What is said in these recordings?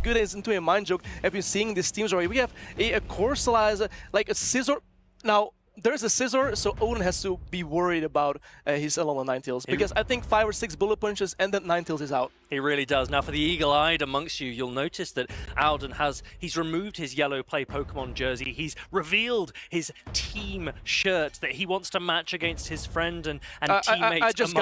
good as into a Mind Joke. If you're seeing these teams already, we have a Corsola, like a Scizor. Now, there's a Scizor, so Odin has to be worried about his Alolan Ninetales, because I think 5 or 6 bullet punches and then Ninetales is out. He really does. Now, for the eagle-eyed amongst you, you'll notice that Alden he's removed his yellow Play Pokemon jersey. He's revealed his team shirt that he wants to match against his friend and teammate. I just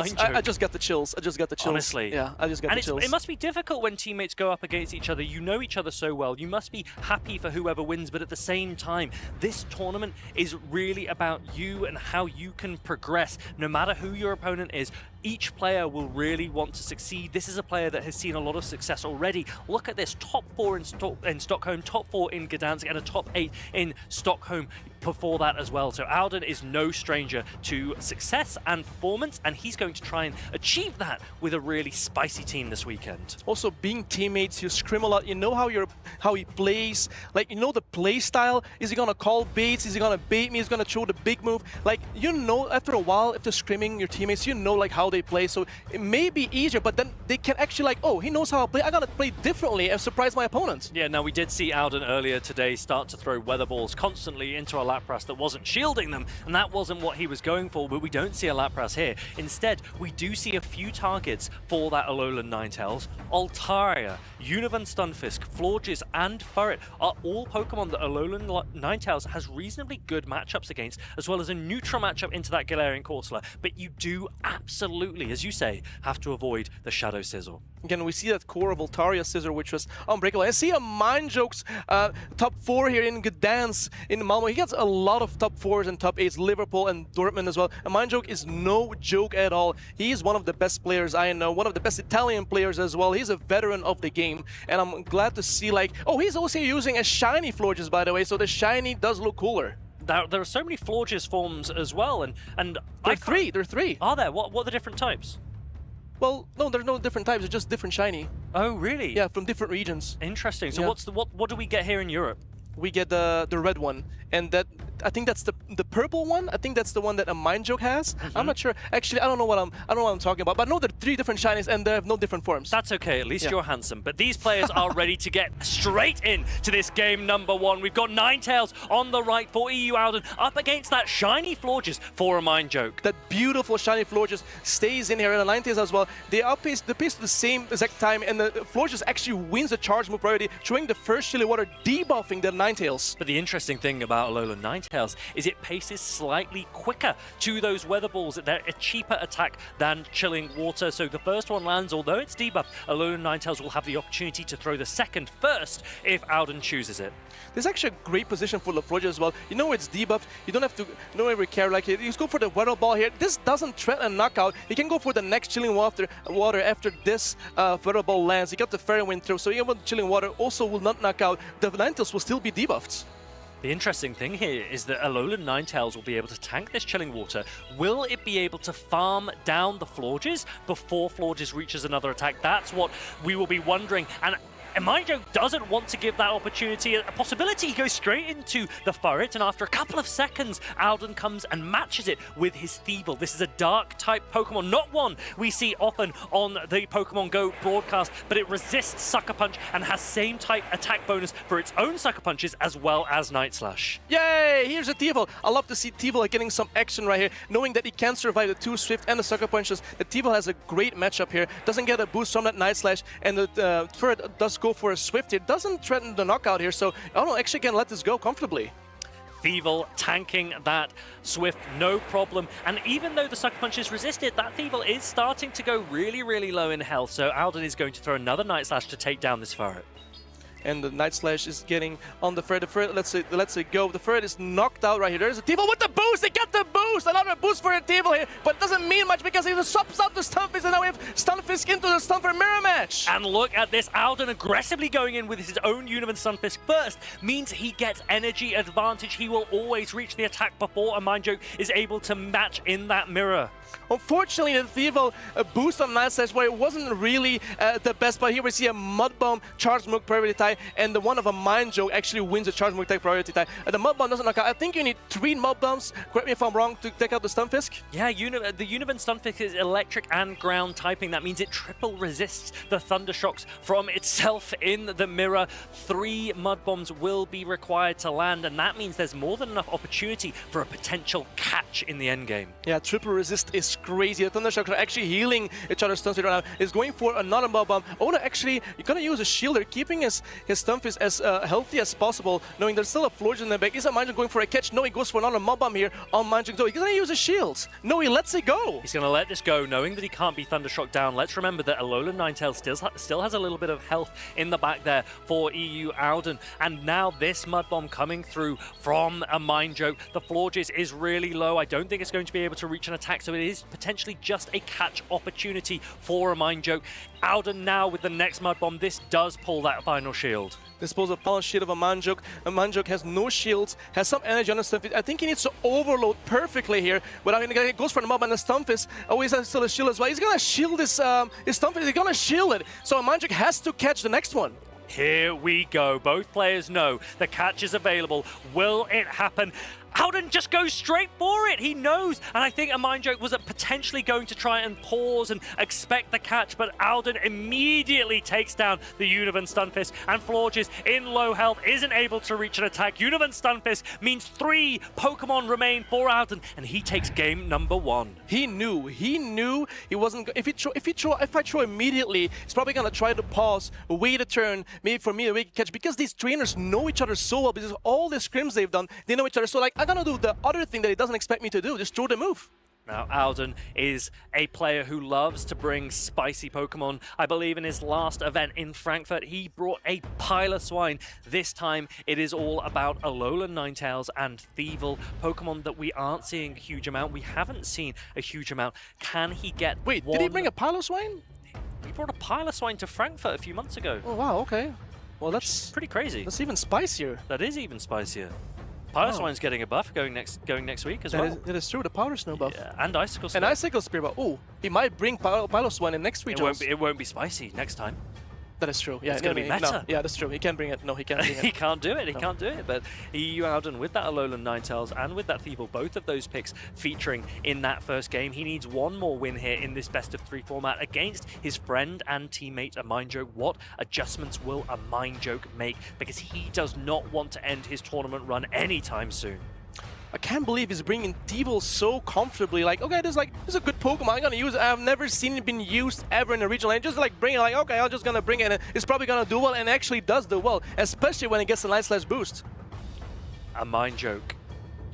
got the chills. I just got the chills. Honestly. Yeah, I just got the chills. It must be difficult when teammates go up against each other. You know each other so well. You must be happy for whoever wins, but at the same time, this tournament is really about you and how you can progress. No matter who your opponent is, each player will really want to succeed. This is a player that has seen a lot of success already. Look at this, top 4 in Stockholm, top 4 in Gdansk, and a top 8 in Stockholm before that as well. So Alden is no stranger to success and performance, and he's going to try and achieve that with a really spicy team this weekend. Also, being teammates, you scrim a lot. You know how he plays. Like, you know the play style. Is he gonna call baits? Is he gonna bait me? Is he gonna throw the big move? Like, you know, after a while, after scrimming your teammates, you know like how they play. So it may be easier, but then they can actually like, oh, he knows how I play. I gotta play differently and surprise my opponents. Yeah, now we did see Alden earlier today start to throw weather balls constantly into a Lapras that wasn't shielding them, and that wasn't what he was going for, but we don't see a Lapras here. Instead, we do see a few targets for that Alolan Ninetales. Altaria, Univan Stunfisk, Florges, and Furret are all Pokemon that Alolan Ninetales has reasonably good matchups against, as well as a neutral matchup into that Galarian Corsola. But you do absolutely, as you say, have to avoid the Shadow Scizor. Again, we see that core of Altaria Scizor, which was unbreakable. I see a Mind Joke's top 4 here in Gdansk, in Malmo. He gets a lot of top 4s and top 8s, Liverpool and Dortmund as well. A Mind Joke is no joke at all. He is one of the best players I know, one of the best Italian players as well. He's a veteran of the game, and I'm glad to see, like, oh, he's also using a shiny Florges, by the way, so the shiny does look cooler. There are so many Florges forms as well, and there are three. Are there? What are the different types? Well, no, there's no different types. They're just different shiny. Oh, really? Yeah, from different regions. Interesting. So yeah. what do we get here in Europe? We get the red one, and that I think that's the purple one. I think that's the one that a Mind Joke has. I'm not sure. Actually, I don't know what I'm talking about. But I know there are 3 different shinies, and they have no different forms. That's okay. At least you're handsome. But these players are ready to get straight in to this game number 1. We've got Ninetales on the right for EU Alden up against that shiny Florges for a Mind Joke. That beautiful shiny Florges stays in here, and the Ninetales as well. They outpace the pace to the same exact time, and the Florges actually wins the charge move priority, showing the first Chilly Water, debuffing the Ninetales. But the interesting thing about Alolan Ninetales is it paces slightly quicker to those weather balls. They're a cheaper attack than Chilling Water. So the first one lands, although it's debuffed, Alolan Ninetales will have the opportunity to throw the second first if Alden chooses it. This is actually a great position for the Florges as well. You know it's debuffed. You don't have to every care like it. You just go for the weather ball here. This doesn't threaten a knockout. You can go for the next Chilling Water after this weather ball lands. You got the Fairy Wind throw, so even with Chilling Water also will not knock out. The Ninetales will still be debuffed. The interesting thing here is that Alolan Ninetales will be able to tank this Chilling Water. Will it be able to farm down the Florges before Florges reaches another attack? That's what we will be wondering. And Mind Joke doesn't want to give that opportunity a possibility. He goes straight into the Furret, and after a couple of seconds, Alden comes and matches it with his Thievul. This is a dark-type Pokemon, not one we see often on the Pokemon GO broadcast, but it resists Sucker Punch and has same type attack bonus for its own Sucker Punches as well as Night Slash. Yay! Here's a Thievul. I love to see Thievul getting some action right here, knowing that he can survive the 2 Swift and the Sucker Punches. The Thievul has a great matchup here. Doesn't get a boost from that Night Slash, and the Furret does go for a Swift. It doesn't threaten the knockout here, so I don't know, actually can let this go comfortably. Thievul tanking that Swift, no problem. And even though the Sucker Punch is resisted, that Thievul is starting to go really, really low in health. So Alden is going to throw another Night Slash to take down this Furret. And the Night Slash is getting on the Furret. The Furret, let's say go. The Furret is knocked out right here. There's a Thievul with the boost. They got the boost. Another boost for a Thievul here, but it doesn't mean much because he swaps out the Stunfisk, and now we have Stunfisk into the Stunfisk mirror match. And look at this. Alden aggressively going in with his own Univan Stunfisk first means he gets energy advantage. He will always reach the attack before a Mind Joke is able to match in that mirror. Unfortunately, the Thievul boost on Night Slash, where it wasn't really the best, but here we see a Mud Bomb charge move priority type. tie, and the one of a Mind Joke actually wins the Charge Move Attack priority tie. The Mud Bomb doesn't knock out. I think you need 3 Mud Bombs, correct me if I'm wrong, to take out the Stunfisk? Yeah, the Univan Stunfisk is electric and ground typing. That means it triple resists the Thunder Shocks from itself in the mirror. 3 Mud Bombs will be required to land, and that means there's more than enough opportunity for a potential catch in the endgame. Yeah, triple resist is crazy. The Thunder Shocks are actually healing each other's Stunfisk right now. Is going for another Mud Bomb. Oda actually, you're gonna use a shielder, keeping his Stunfisk as healthy as possible, knowing there's still a Florge in the back. Is Mind Joke going for a catch? No, he goes for another Mud Bomb here on Mind Joke. So he's gonna use his shields. No, he lets it go. He's gonna let this go, knowing that he can't be Thundershock down. Let's remember that Alolan Ninetales still has a little bit of health in the back there for EU Alden. And now this Mud Bomb coming through from a Mind Joke. The Florges is really low. I don't think it's going to be able to reach an attack, so it is potentially just a catch opportunity for a Mind Joke. Alden now with the next Mud Bomb. This does pull that final shield. Dispose of final shield of a Mind Joke. A Mind Joke has no shields, has some energy on the Stunfisk. I think he needs to overload perfectly here. But he goes for the Mob, and the Stunfisk always has still a shield as well. He's gonna shield his Stunfisk. He's gonna shield it. So a Mind Joke has to catch the next one. Here we go. Both players know the catch is available. Will it happen? Alden just goes straight for it. He knows. And I think a Mind Joke was potentially going to try and pause and expect the catch, but Alden immediately takes down the Univan Stunfisk, and Florges in low health isn't able to reach an attack. Univan Stunfisk means 3 Pokemon remain for Alden, and he takes game number 1. He knew he wasn't. If I throw immediately, he's probably gonna try to pause, wait a turn, maybe for me to make a catch, because these trainers know each other so well, because all the scrims they've done, they know each other. So like, I'm gonna do the other thing that he doesn't expect me to do, just throw the move. Now, Alden is a player who loves to bring spicy Pokemon. I believe in his last event in Frankfurt, he brought a Piloswine. This time, it is all about Alolan Ninetales and Thievul, Pokemon that we aren't seeing a huge amount. We haven't seen a huge amount. Can he get Wait, did he bring a Piloswine? He brought a Piloswine to Frankfurt a few months ago. Oh, wow, okay. Well, that's pretty crazy. That's even spicier. That is even spicier. Piloswine's getting a buff going next week as well. That is true, the Powder Snow buff. Yeah, and Icicle Spear. And Icicle Spear buff. Oh, he might bring Piloswine in next regionals. It won't be spicy next time. That is true. Yeah, it's going to be meta. No, yeah, that's true. He can't bring it. No, he can't bring it. He can't do it. He can't do it. But EU Alden with that Alolan Ninetales and with that Thievul, both of those picks featuring in that first game. He needs one more win here in this best-of-3 format against his friend and teammate, a Mind Joke. What adjustments will a Mind Joke make? Because he does not want to end his tournament run anytime soon. I can't believe he's bringing Thievul so comfortably. Like, okay, this is a good Pokemon. I'm gonna use it. I've never seen it been used ever in a regional. And just like bring it, like, okay, I'm just gonna bring it. And it's probably gonna do well, and actually does do well, especially when it gets a Light Slash boost. A Mind Joke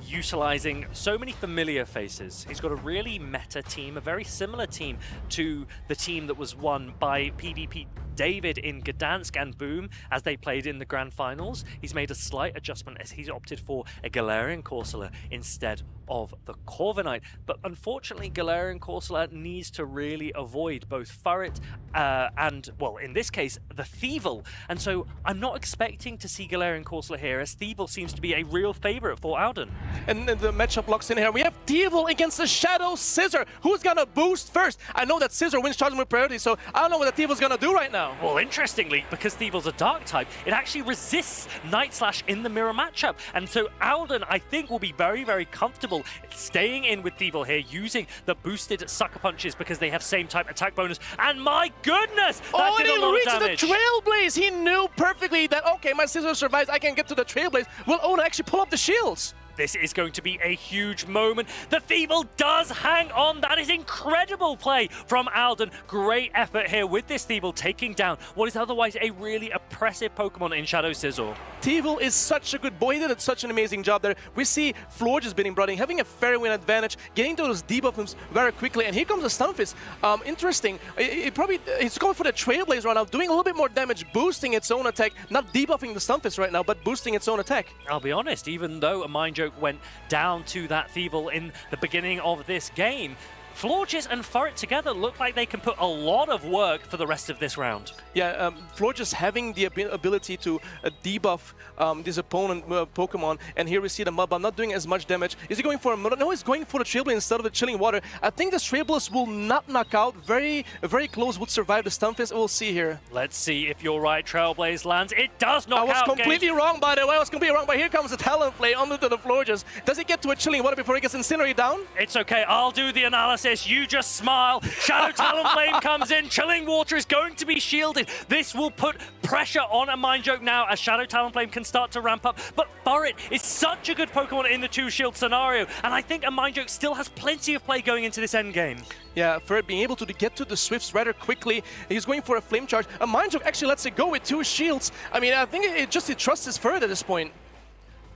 utilizing so many familiar faces. He's got a really meta team, a very similar team to the team that was won by PvP David in Gdansk and Boom as they played in the grand finals. He's made a slight adjustment as he's opted for a Galarian Corsola instead of the Corviknight. But unfortunately, Galarian Corsola needs to really avoid both Furret and, well, in this case, the Thievul. And so I'm not expecting to see Galarian Corsola here, as Thievul seems to be a real favorite for Alden. And the matchup locks in here. We have Thievul against the Shadow Scizor. Who's gonna boost first? I know that Scizor wins Charging with priority, so I don't know what the Thievul's gonna do right now. Well, interestingly, because Thievul's a Dark type, it actually resists Night Slash in the mirror matchup. And so Alden, I think, will be very, very comfortable staying in with Thievul here, using the boosted Sucker Punches because they have same type attack bonus. And my goodness, that did a lot of damage. The Trailblaze! He knew perfectly that, okay, my Scizor survives, I can get to the Trailblaze. Will Ona actually pull up the shields? This is going to be a huge moment. The Thievul does hang on. That is incredible play from Alden. Great effort here with this Thievul taking down what is otherwise a really oppressive Pokemon in Shadow Scizor. Thievul is such a good boy. He did such an amazing job there. We see Florges being brought in, having a fair win advantage, getting those debuffs very quickly, and here comes the Stunfisk. Interesting. It's going for the Trailblaze right now, doing a little bit more damage, boosting its own attack, not debuffing the Stunfisk right now, but boosting its own attack. I'll be honest, even though a Mind Joke went down to that Thievul in the beginning of this game, Florges and Furret together look like they can put a lot of work for the rest of this round. Yeah, Florges having the ability to debuff this opponent Pokemon, and here we see the Mud Bomb not doing as much damage. Is he going for a Mud? No, he's going for the Trailblaze instead of the Chilling Water. I think this Trailblaze will not knock out. Very close, would survive the Stunfisk. We'll see here. Let's see if you're right. Trailblaze lands. It does knock out. I was completely wrong, by the way. I was completely wrong, but here comes the Talonflame onto the Florges. Does he get to a Chilling Water before he gets Incinerated down? It's okay. I'll do the analysis. You just smile. Shadow Talonflame comes in. Chilling Water is going to be shielded. This will put pressure on a Mind Joke now as Shadow Talonflame can start to ramp up. But Furret is such a good Pokemon in the 2-shield scenario, and I think a Mind Joke still has plenty of play going into this endgame. Yeah, Furret being able to get to the Swifts rather quickly. He's going for a Flame Charge. A Mind Joke actually lets it go with 2 shields. I mean, I think it trusts his Furret at this point.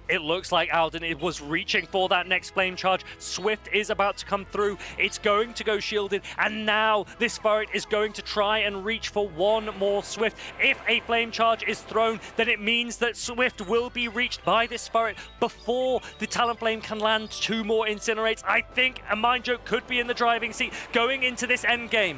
It looks like Alden was reaching for that next Flame Charge. Swift is about to come through. It's going to go shielded. And now this Furret is going to try and reach for one more Swift. If a Flame Charge is thrown, then it means that Swift will be reached by this Furret before the Talonflame can land 2 more Incinerates. I think a Mind Joke could be in the driving seat going into this endgame.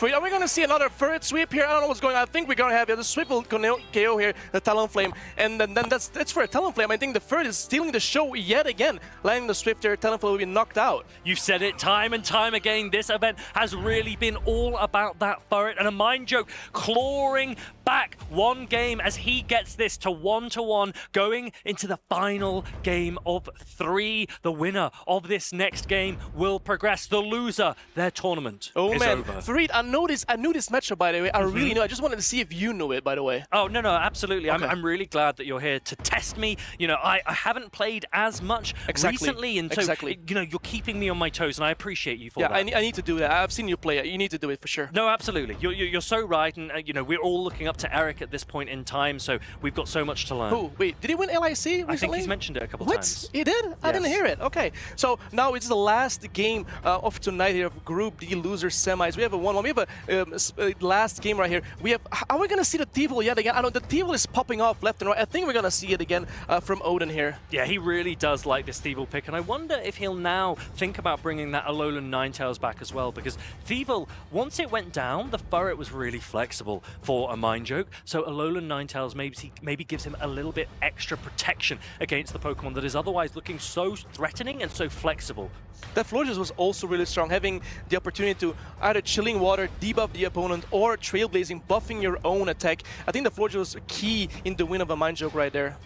Are we going to see another Furret sweep here? I don't know what's going on. I think we're going to have the Swift will KO here, the Talonflame. And then that's for a Talonflame. I think the Furret is stealing the show yet again. Landing the Swift there, Talonflame will be knocked out. You've said it time and time again. This event has really been all about that Furret. And a Mind Joke clawing back one game as he gets this to 1-1, going into the final game of 3. The winner of this next game will progress. The loser, their tournament is over. Fareed, I knew this matchup, by the way. I really knew. I just wanted to see if you knew it, by the way. Oh, no, absolutely. Okay. I'm really glad that you're here to test me. You know, I haven't played as much recently, and so, you know, you're keeping me on my toes, and I appreciate you for that. Yeah, I need to do that. I've seen you play it. You need to do it for sure. No, absolutely. You're so right, and, you know, we're all looking up to Eric at this point in time, so we've got so much to learn. Oh, wait, did he win LIC recently? I think he's mentioned it a couple times. He did? I didn't hear it. Okay, so now it's the last game of tonight here of Group D loser semis. We have a 1-1. We have a last game right here. We have. Are we gonna see the T-Vol yet again? I know the T-Vol is popping off left and right. I think we're gonna see it again from Odin here. Yeah, he really does like this T-Vol pick, and I wonder if he'll now think about bringing that Alolan Ninetales back as well, because T-Vol, once it went down, the Furret was really flexible for a Mind Joke, so Alolan Ninetales maybe gives him a little bit extra protection against the Pokemon that is otherwise looking so threatening and so flexible. That Florges was also really strong, having the opportunity to either Chilling Water, debuff the opponent, or Trailblazing, buffing your own attack. I think the Florges was key in the win of a Mind Joke right there.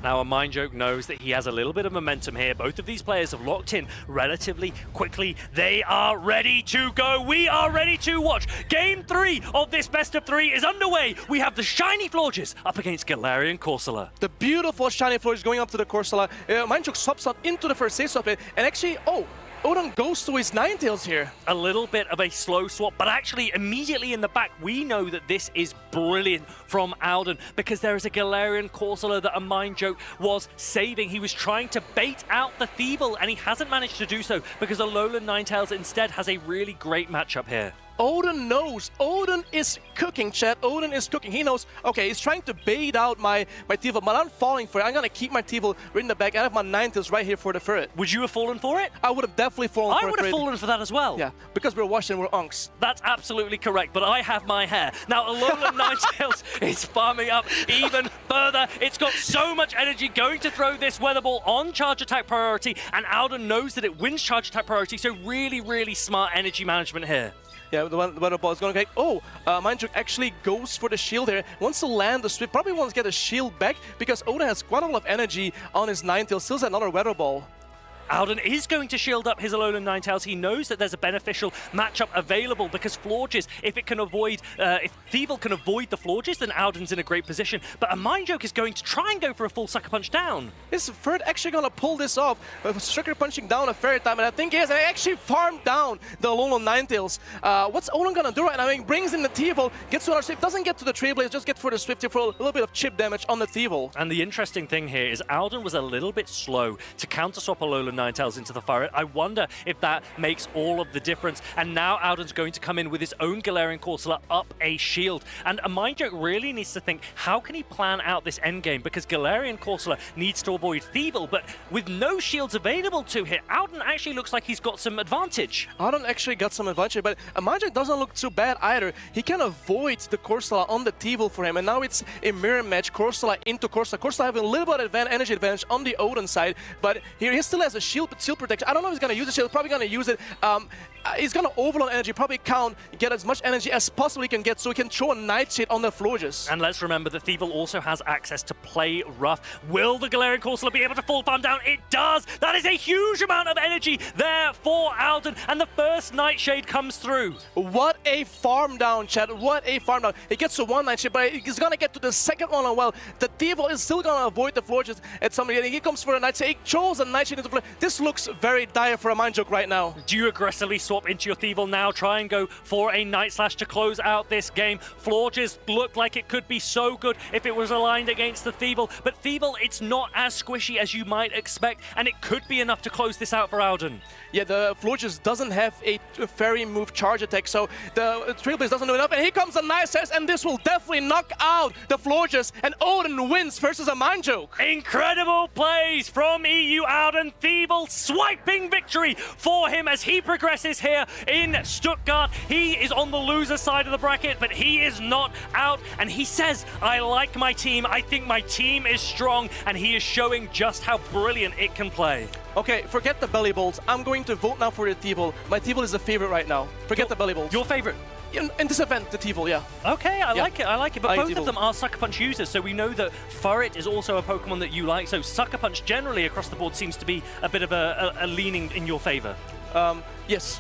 Now, a Mind Joke knows that he has a little bit of momentum here. Both of these players have locked in relatively quickly. They are ready to go. We are ready to watch. Game 3 of this best of 3 is underway. We have the shiny Florges up against Galarian Corsola. The beautiful shiny Florges going up to the Corsola. Mind Joke swaps out into the first ace of it, and actually, Odin goes to his Ninetales here. A little bit of a slow swap, but actually immediately in the back, we know that this is brilliant from Alden, because there is a Galarian Corsola that a Mind Joke was saving. He was trying to bait out the Thievul, and he hasn't managed to do so because Alolan Ninetales instead has a really great matchup here. Odin knows. Odin is cooking, chat. Odin is cooking. He knows, okay, he's trying to bait out my T-Vol, but I'm falling for it. I'm going to keep my T-Vol right in the back. I have my Ninetales right here for the Furret. Would you have fallen for it? I would have definitely fallen for it. I would have fallen for that as well. Yeah, because we're watching, we're unks. That's absolutely correct, but I have my hair. Now, Alolan Ninetales is farming up even further. It's got so much energy going to throw this Weather Ball on Charge Attack priority, and Alden knows that it wins Charge Attack priority, so really, really smart energy management here. Yeah, the Weather Ball is going to get... Mind Joke actually goes for the shield here. Wants to land the Swift. Probably wants to get the shield back because Odin has quite a lot of energy on his Ninetales. Still has another Weather Ball. Alden is going to shield up his Alolan Ninetales. He knows that there's a beneficial matchup available because Florges, if Thievul can avoid the Florges, then Alden's in a great position. But a Mind Joke is going to try and go for a full Sucker Punch down. Is Furret actually going to pull this off? Sucker Punching down a fair time, and I think he has actually farmed down the Alolan Ninetales. What's Odin going to do right now? I mean, brings in the Thievul, gets to our Swift, doesn't get to the Trailblaze, just get for the Swift here for a little bit of chip damage on the Thievul. And the interesting thing here is Alden was a little bit slow to counter-swap Alolan Ninetales into the fire. I wonder if that makes all of the difference. And now Audun's going to come in with his own Galarian Corsola up a shield. And a Mind Joke really needs to think, how can he plan out this endgame? Because Galarian Corsola needs to avoid Thievul, but with no shields available to him, Audun actually looks like he's got some advantage. Audun actually got some advantage, but a Mind Joke doesn't look too bad either. He can avoid the Corsola on the Thievul for him, and now it's a mirror match, Corsola into Corsola. Corsola having a little bit of energy advantage on the Audun side, but here he still has a shield protection. I don't know if he's going to use the shield, probably going to use it. He's going to overload energy, probably get as much energy as possible he can get so he can throw a Nightshade on the Florges. And let's remember that Thievul also has access to play rough. Will the Galarian Corsola be able to full farm down? It does! That is a huge amount of energy there for Audun, and the first Nightshade comes through. What a farm down, Chad. What a farm down. He gets to one Nightshade, but he's going to get to the second one as well. The Thievul is still going to avoid the Florges at some point. He comes for a Nightshade. He throws a Nightshade into the Florges. This looks very dire for a Mind Joke right now. Do you aggressively swap into your Thievul now? Try and go for a Night Slash to close out this game. Florges looked like it could be so good if it was aligned against the Thievul, but Thievul, it's not as squishy as you might expect, and it could be enough to close this out for Audun. Yeah, the Florges doesn't have a fairy move charge attack, so the Trailblaze doesn't do enough, and here comes a nice test, and this will definitely knock out the Florges, and Audun wins versus a Mind Joke. Incredible plays from EU Audun. Thievul swiping victory for him as he progresses here in Stuttgart. He is on the loser side of the bracket, but he is not out, and he says, I like my team, I think my team is strong, and he is showing just how brilliant it can play. Okay, forget the belly bolts. I'm going to vote now for the Thievul. My Thievul is the favorite right now. Forget the belly bolts. Your favorite? In this event, the Thievul, yeah. Okay, I like it. But both Thievul. of them are Sucker Punch users, so we know that Furret is also a Pokemon that you like, so Sucker Punch generally across the board seems to be a bit of a leaning in your favor. Yes.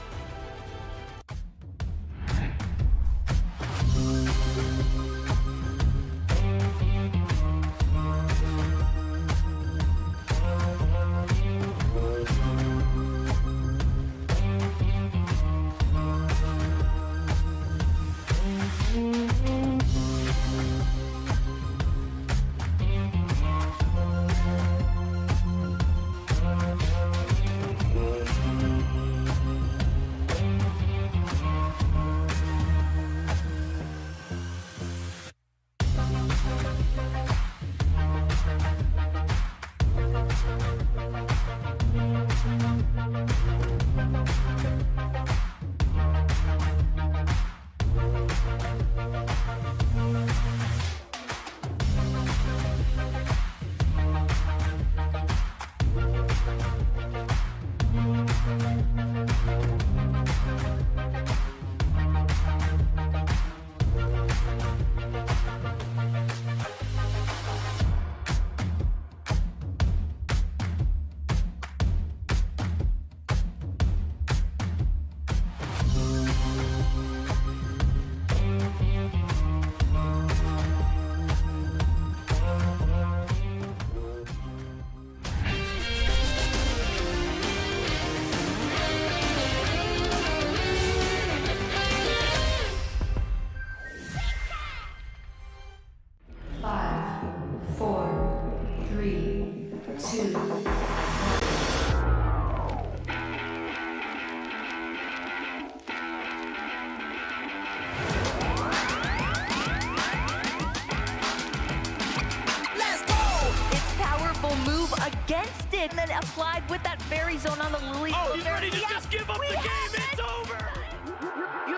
Against it, and then applied with that fairy zone on the Lily. Oh, he's ready to just give up the game. It's over.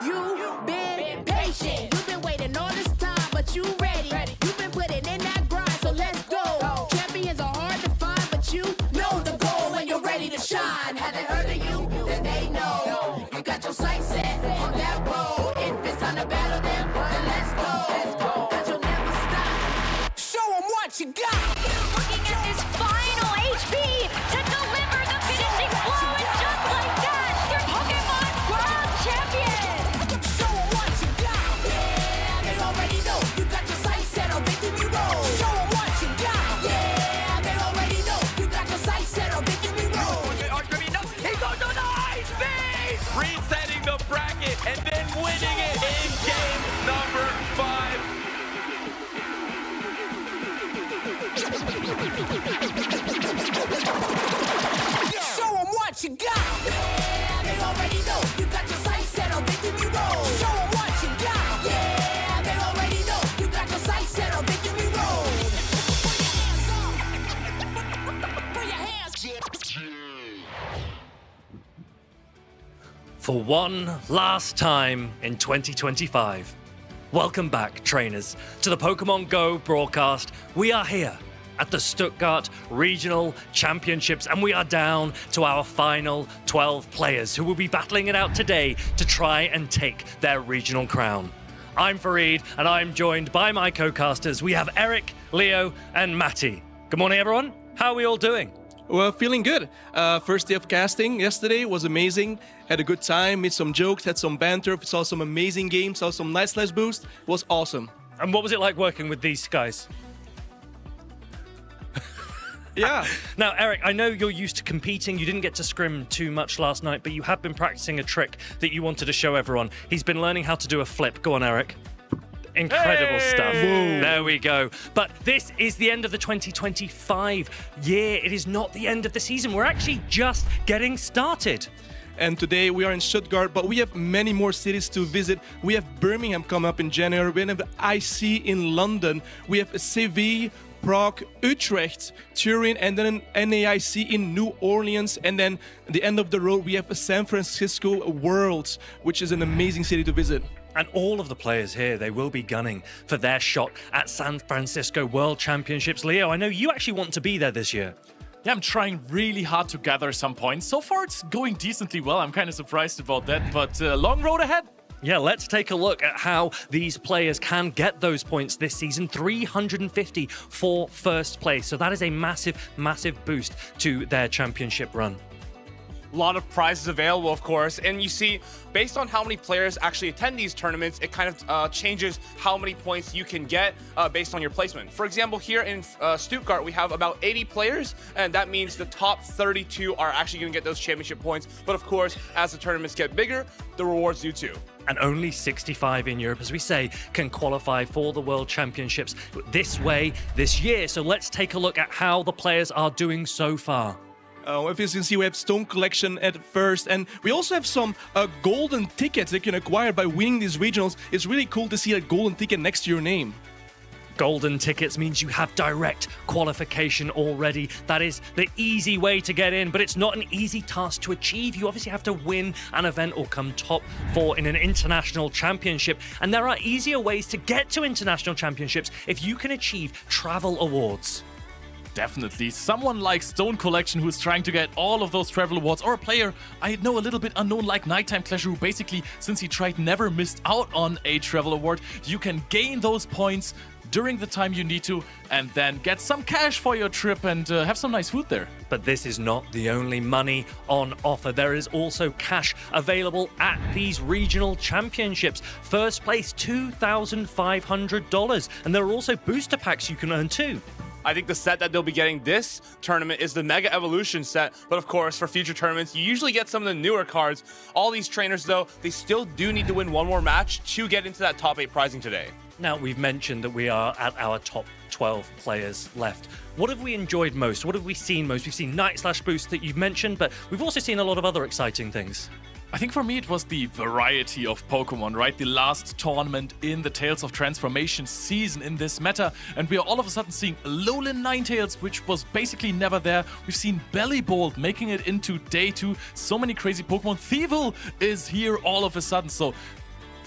You've been patient. You've been waiting all this time, but you ready. You've been putting in that grind, so let's go. Champions are hard to find, but you know the goal when you're ready to shine. Have they heard of you? Then they know. You got your sights set on that road. If it's time to battle them, then let's go. 'Cause you'll never stop. Show them what you got. Looking at this final HP to deliver the finishing blow, and just like that, they're Pokemon World Champions! Show them what you got. Yeah, they already know. You got your sights set on victory road. Show them what you got. Yeah, they already know. You got your sights set on victory road. He goes on the high speed! Resetting the bracket and then winning it in game number 5. Show got. Yeah, they already know. You got your sights set on victory road. Show 'em what you got. Yeah, they already know. You got your sights set on victory road. Put your hands up. For one last time in 2025. Welcome back, trainers, to the Pokémon GO broadcast. We are here at the Stuttgart Regional Championships, and we are down to our final 12 players who will be battling it out today to try and take their regional crown. I'm Fareed, and I'm joined by my co-casters. We have Eric, Leo, and Matty. Good morning, everyone. How are we all doing? Well, feeling good. First day of casting yesterday was amazing. Had a good time, made some jokes, had some banter, saw some amazing games, saw some nice slash boost. It was awesome. And what was it like working with these guys? Yeah. Now, Eric, I know you're used to competing. You didn't get to scrim too much last night, but you have been practicing a trick that you wanted to show everyone. He's been learning how to do a flip. Go on, Eric. Incredible stuff. Whoa. There we go. But this is the end of the 2025 year. It is not the end of the season. We're actually just getting started. And today we are in Stuttgart, but we have many more cities to visit. We have Birmingham come up in January. We have IC in London. We have Seville, Prague, Utrecht, Turin, and then an NAIC in New Orleans. And then at the end of the road, we have San Francisco Worlds, which is an amazing city to visit. And all of the players here, they will be gunning for their shot at San Francisco World Championships. Leo, I know you actually want to be there this year. Yeah, I'm trying really hard to gather some points. So far, it's going decently well. I'm kind of surprised about that, but long road ahead. Yeah, let's take a look at how these players can get those points this season. 350 for first place. So that is a massive, massive boost to their championship run. A lot of prizes available, of course, and you see, based on how many players actually attend these tournaments, it kind of changes how many points you can get based on your placement. For example, here in Stuttgart, we have about 80 players, and that means the top 32 are actually going to get those championship points. But of course, as the tournaments get bigger, the rewards do too. And only 65 in Europe, as we say, can qualify for the World Championships this way this year. So let's take a look at how the players are doing so far. If you can see, we have Stone Collection at first, and we also have some golden tickets that you can acquire by winning these regionals. It's really cool to see a golden ticket next to your name. Golden tickets means you have direct qualification already. That is the easy way to get in, but it's not an easy task to achieve. You obviously have to win an event or come top 4 in an international championship. And there are easier ways to get to international championships if you can achieve travel awards. Definitely. Someone like Stone Collection who's trying to get all of those travel awards, or a player I know a little bit unknown like Nighttime Clasher, who basically, since he tried, never missed out on a travel award. You can gain those points during the time you need to, and then get some cash for your trip and have some nice food there. But this is not the only money on offer. There is also cash available at these regional championships. First place, $2,500. And there are also booster packs you can earn too. I think the set that they'll be getting this tournament is the Mega Evolution set, but of course, for future tournaments, you usually get some of the newer cards. All these trainers, though, they still do need to win one more match to get into that top 8 prizing today. Now, we've mentioned that we are at our top 12 players left. What have we enjoyed most? What have we seen most? We've seen Night Slash Boost that you've mentioned, but we've also seen a lot of other exciting things. I think for me it was the variety of Pokemon, right? The last tournament in the Tales of Transformation season in this meta, and we are all of a sudden seeing Alolan Ninetales, which was basically never there. We've seen Bellibolt making it into day 2. So many crazy Pokemon. Thievul is here all of a sudden, so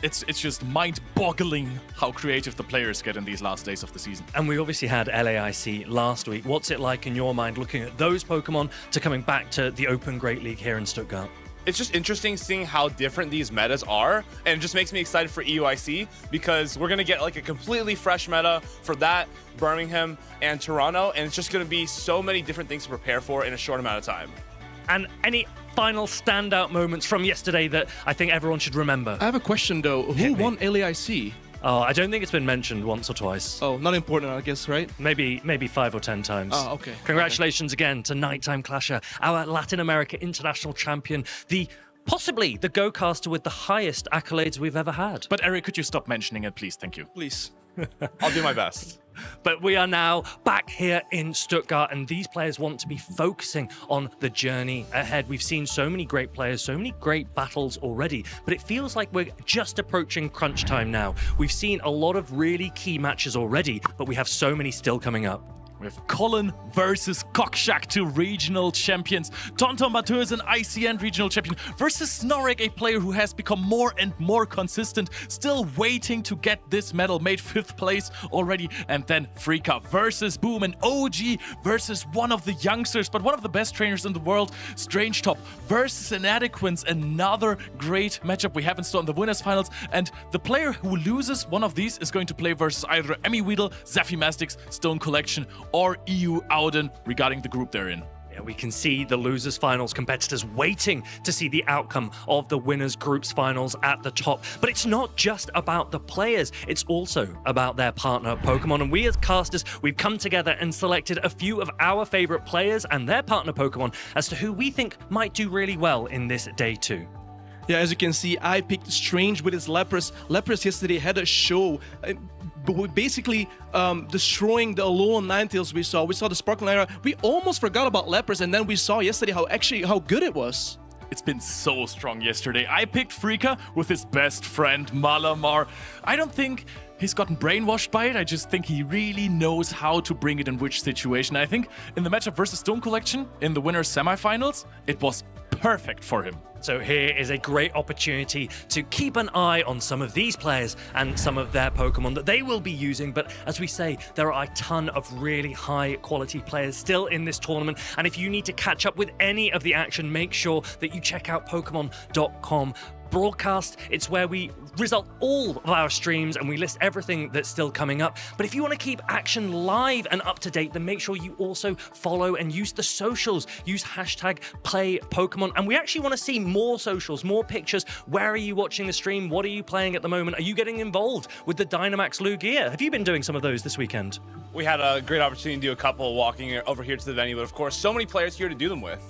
it's just mind-boggling how creative the players get in these last days of the season. And we obviously had LAIC last week. What's it like in your mind looking at those Pokemon to coming back to the Open Great League here in Stuttgart? It's just interesting seeing how different these metas are, and it just makes me excited for EUIC because we're going to get like a completely fresh meta for that, Birmingham and Toronto, and it's just going to be so many different things to prepare for in a short amount of time. And any final standout moments from yesterday that I think everyone should remember? I have a question though. Who won LAIC? Oh, I don't think it's been mentioned once or twice. Oh, not important, I guess, right? Maybe 5 or 10 times. Oh, okay. Congratulations again to Nighttime Clasher, our Latin America international champion, possibly the go-caster with the highest accolades we've ever had. But Eric, could you stop mentioning it, please? Thank you. Please. I'll do my best. But we are now back here in Stuttgart, and these players want to be focusing on the journey ahead. We've seen so many great players, so many great battles already, but it feels like we're just approaching crunch time now. We've seen a lot of really key matches already, but we have so many still coming up. With Colin versus Kokshak, 2 regional champions. Tonton Batu is an ICN regional champion versus Snorek, a player who has become more and more consistent, still waiting to get this medal, made 5th place already. And then Frika versus Boom, an OG versus one of the youngsters, but one of the best trainers in the world, Strange Top versus Inadequance, another great matchup we have in store in the winners finals. And the player who loses one of these is going to play versus either Emmy Weedle, Zephy Mastix, Stone Collection, or EU Auden regarding the group they're in. Yeah, we can see the losers finals competitors waiting to see the outcome of the winners groups finals at the top. But it's not just about the players, it's also about their partner Pokemon. And we as casters, we've come together and selected a few of our favorite players and their partner Pokemon as to who we think might do really well in this day 2. Yeah, as you can see, I picked Strange with his Lapras. Lapras yesterday had a show, basically destroying the Alolan Ninetales we saw. We saw the Sparkling Lyra. We almost forgot about Lapras, and then we saw yesterday how good it was. It's been so strong yesterday. I picked Frika with his best friend, Malamar. I don't think he's gotten brainwashed by it. I just think he really knows how to bring it in which situation. I think in the matchup versus Stone Collection, in the winners semifinals, it was perfect for him. So here is a great opportunity to keep an eye on some of these players and some of their Pokemon that they will be using. But as we say, there are a ton of really high quality players still in this tournament. And if you need to catch up with any of the action, make sure that you check out Pokemon.com broadcast. It's where we result all of our streams and we list everything that's still coming up. But if you want to keep action live and up to date, then make sure you also follow and use the socials. Use hashtag #PlayPokemon. And we actually want to see more socials, more pictures. Where are you watching the stream? What are you playing at the moment? Are you getting involved with the Dynamax Lugia? Have you been doing some of those this weekend? We had a great opportunity to do a couple walking over here to the venue, but of course, so many players here to do them with.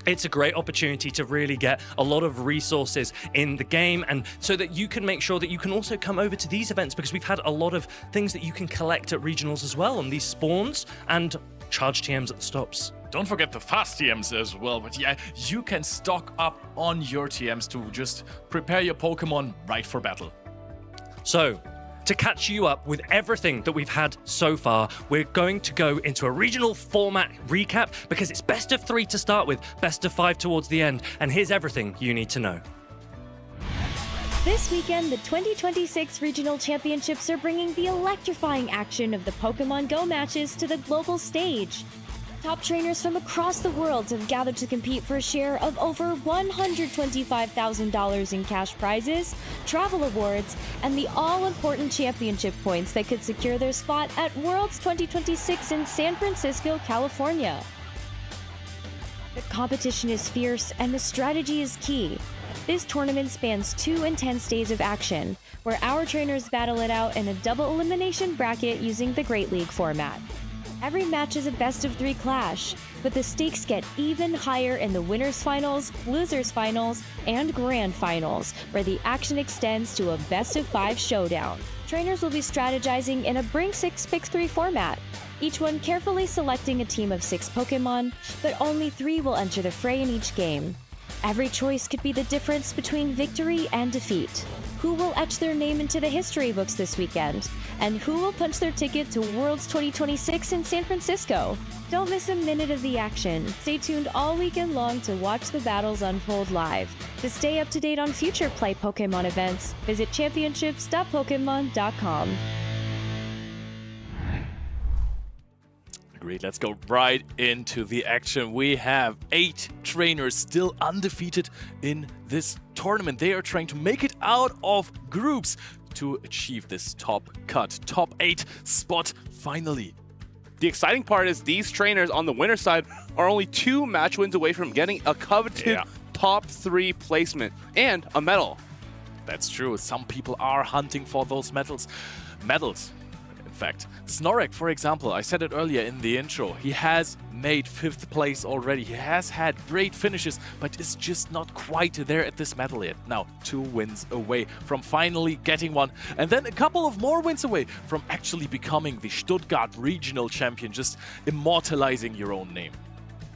It's a great opportunity to really get a lot of resources in the game, and so that you can make sure that you can also come over to these events, because we've had a lot of things that you can collect at regionals as well on these spawns and charge TMs at the stops. Don't forget the fast TMs as well, but yeah, you can stock up on your TMs to just prepare your Pokemon right for battle. So, to catch you up with everything that we've had so far, we're going to go into a regional format recap because it's best of 3 to start with, best of 5 towards the end, and here's everything you need to know. This weekend, the 2026 Regional Championships are bringing the electrifying action of the Pokémon GO matches to the global stage. Top trainers from across the world have gathered to compete for a share of over $125,000 in cash prizes, travel awards, and the all-important championship points that could secure their spot at Worlds 2026 in San Francisco, California. The competition is fierce and the strategy is key. This tournament spans 2 intense days of action, where our trainers battle it out in a double elimination bracket using the Great League format. Every match is a best-of-3 clash, but the stakes get even higher in the winners finals, losers finals, and grand finals, where the action extends to a best-of-5 showdown. Trainers will be strategizing in a Bring 6 Pick 3 format, each one carefully selecting a team of 6 Pokemon, but only 3 will enter the fray in each game. Every choice could be the difference between victory and defeat. Who will etch their name into the history books this weekend? And who will punch their ticket to Worlds 2026 in San Francisco? Don't miss a minute of the action. Stay tuned all weekend long to watch the battles unfold live. To stay up to date on future Play Pokemon events, visit championships.pokemon.com. Great, let's go right into the action. We have 8 trainers still undefeated in this tournament. They are trying to make it out of groups to achieve this top 8 spot finally. The exciting part is these trainers on the winner's side are only 2 match wins away from getting a coveted top 3 placement and a medal. That's true. Some people are hunting for those medals. fact. Snorek, for example, I said it earlier in the intro, he has made 5th place already. He has had great finishes, but is just not quite there at this medal yet. Now, 2 wins away from finally getting one, and then a couple of more wins away from actually becoming the Stuttgart Regional Champion, just immortalizing your own name.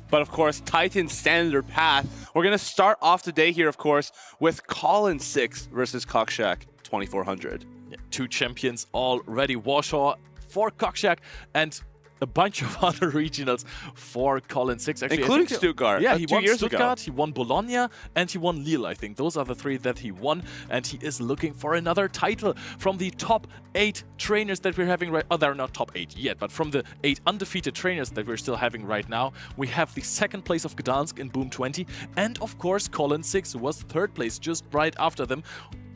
But of course, Titan's standard path. We're going to start off the day here, of course, with Colin 6 versus Kokshak 2400. Yeah, 2 champions already. Warsaw for Kokshak and a bunch of other regionals for Colin 6. Actually, including Stuttgart. Yeah, he won 2 years Stuttgart, ago. he won Bologna, and he won Lille, I think. Those are the 3 that he won, and he is looking for another title from the top 8 trainers that we're having right... Oh, they're not top 8 yet, but from the 8 undefeated trainers that we're still having right now, we have the 2nd place of Gdansk in Boom 20, and of course Colin 6, who was 3rd place just right after them.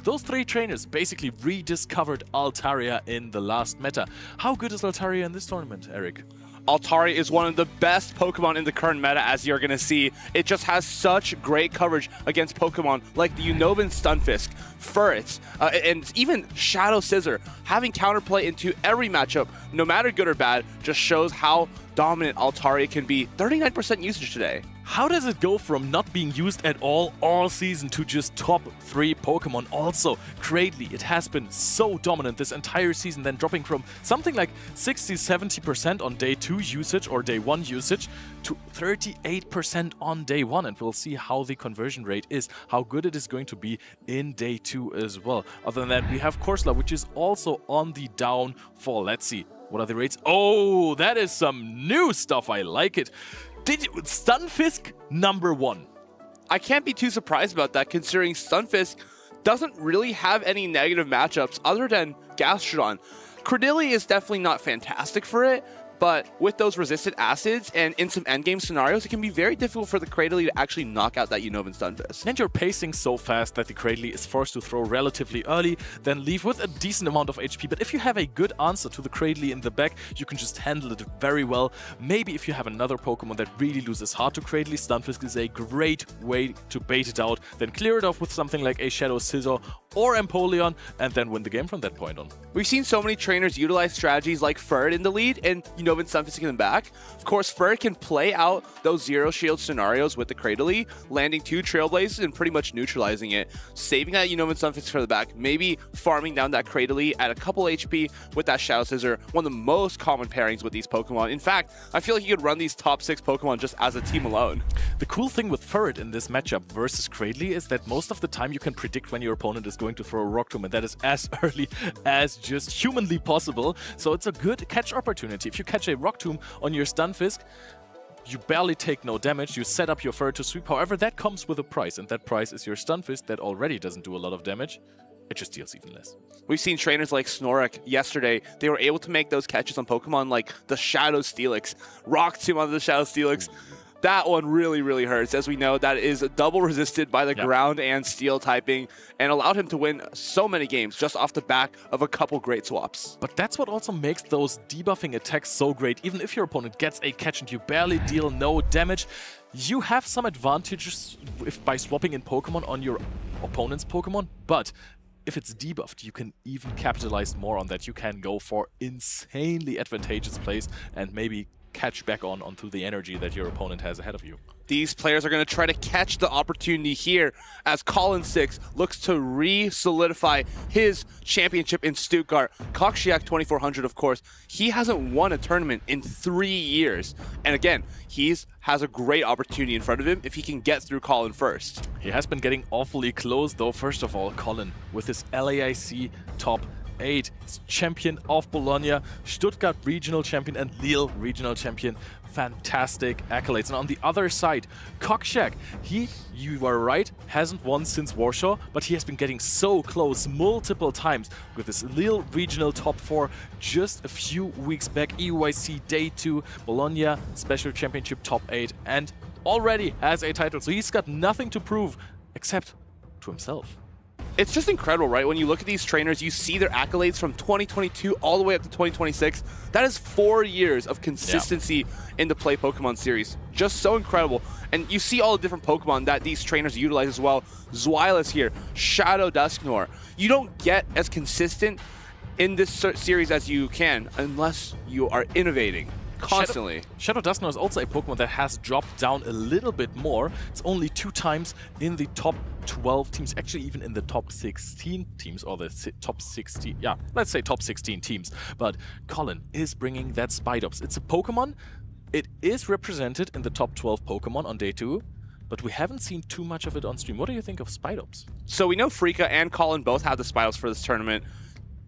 Those 3 trainers basically rediscovered Altaria in the last meta. How good is Altaria in this tournament, Eric? Altaria is one of the best Pokemon in the current meta, as you're going to see. It just has such great coverage against Pokemon like the Unova Stunfisk, Furret, and even Shadow Scissor. Having counterplay into every matchup, no matter good or bad, just shows how dominant Altaria can be. 39% usage today. How does it go from not being used at all season to just top 3 Pokemon? Also, Cradley, it has been so dominant this entire season, then dropping from something like 60-70% on day 2 usage or day 1 usage to 38% on day 1. And we'll see how the conversion rate is, how good it is going to be in day 2 as well. Other than that, we have Corsola, which is also on the downfall. Let's see. What are the rates? Oh, that is some new stuff. I like it. Stunfisk #1. I can't be too surprised about that, considering Stunfisk doesn't really have any negative matchups other than Gastrodon. Cradily is definitely not fantastic for it, but with those resisted acids and in some endgame scenarios, it can be very difficult for the Cradily to actually knock out that Unovan Stunfisk. And you're pacing so fast that the Cradily is forced to throw relatively early, then leave with a decent amount of HP. But if you have a good answer to the Cradily in the back, you can just handle it very well. Maybe if you have another Pokemon that really loses hard to Cradily, Stunfisk is a great way to bait it out, then clear it off with something like a Shadow Scissor or Empoleon, and then win the game from that point on. We've seen so many trainers utilize strategies like Furret in the lead and Unovan Stunfisk in the back. Of course, Furret can play out those zero shield scenarios with the Cradily, landing 2 Trailblazers and pretty much neutralizing it, saving that Unovan Stunfisk for the back, maybe farming down that Cradily at a couple HP with that Shadow Scissor, one of the most common pairings with these Pokemon. In fact, I feel like you could run these top 6 Pokemon just as a team alone. The cool thing with Furret in this matchup versus Cradily is that most of the time you can predict when your opponent is going to throw a Rock Tomb, and that is as early as just humanly possible. So it's a good catch opportunity. If you catch a Rock Tomb on your Stunfisk, you barely take no damage, you set up your Furret to sweep. However, that comes with a price, and that price is your Stunfisk that already doesn't do a lot of damage. It just deals even less. We've seen trainers like Snorek yesterday. They were able to make those catches on Pokemon like the Shadow Steelix, Rock Tomb on the Shadow Steelix. That one really, really hurts. As we know, that is double resisted by the ground and steel typing, and allowed him to win so many games just off the back of a couple great swaps. But that's what also makes those debuffing attacks so great. Even if your opponent gets a catch and you barely deal no damage, you have some advantages by swapping in Pokemon on your opponent's Pokemon, but if it's debuffed, you can even capitalize more on that. You can go for insanely advantageous plays and maybe catch back onto the energy that your opponent has ahead of you. These players are going to try to catch the opportunity here as Colin 6 looks to re-solidify his championship in Stuttgart. Kokshak 2400, of course, he hasn't won a tournament in 3 years. And again, he has a great opportunity in front of him if he can get through Colin first. He has been getting awfully close, though. First of all, Colin with his LAIC top 8, champion of Bologna, Stuttgart Regional Champion, and Lille Regional Champion. Fantastic accolades. And on the other side, Kokshak, you are right, hasn't won since Warsaw, but he has been getting so close multiple times with his Lille Regional top 4 just a few weeks back. EUIC Day 2, Bologna Special Championship top 8, and already has a title. So he's got nothing to prove except to himself. It's just incredible, right? When you look at these trainers, you see their accolades from 2022 all the way up to 2026. That is 4 years of consistency in the Play Pokemon series. Just so incredible. And you see all the different Pokemon that these trainers utilize as well. Zweilous here, Shadow Dusknoir. You don't get as consistent in this series as you can, unless you are innovating constantly. Shadow Dustner is also a Pokemon that has dropped down a little bit more. It's only 2 times in the top 12 teams, actually even in the top 16 teams, or the top 16, yeah, let's say top 16 teams. But Colin is bringing that Spidops. It's a Pokemon. It is represented in the top 12 Pokemon on day 2, but we haven't seen too much of it on stream. What do you think of Spidops? So we know Freaka and Colin both have the Spidops for this tournament.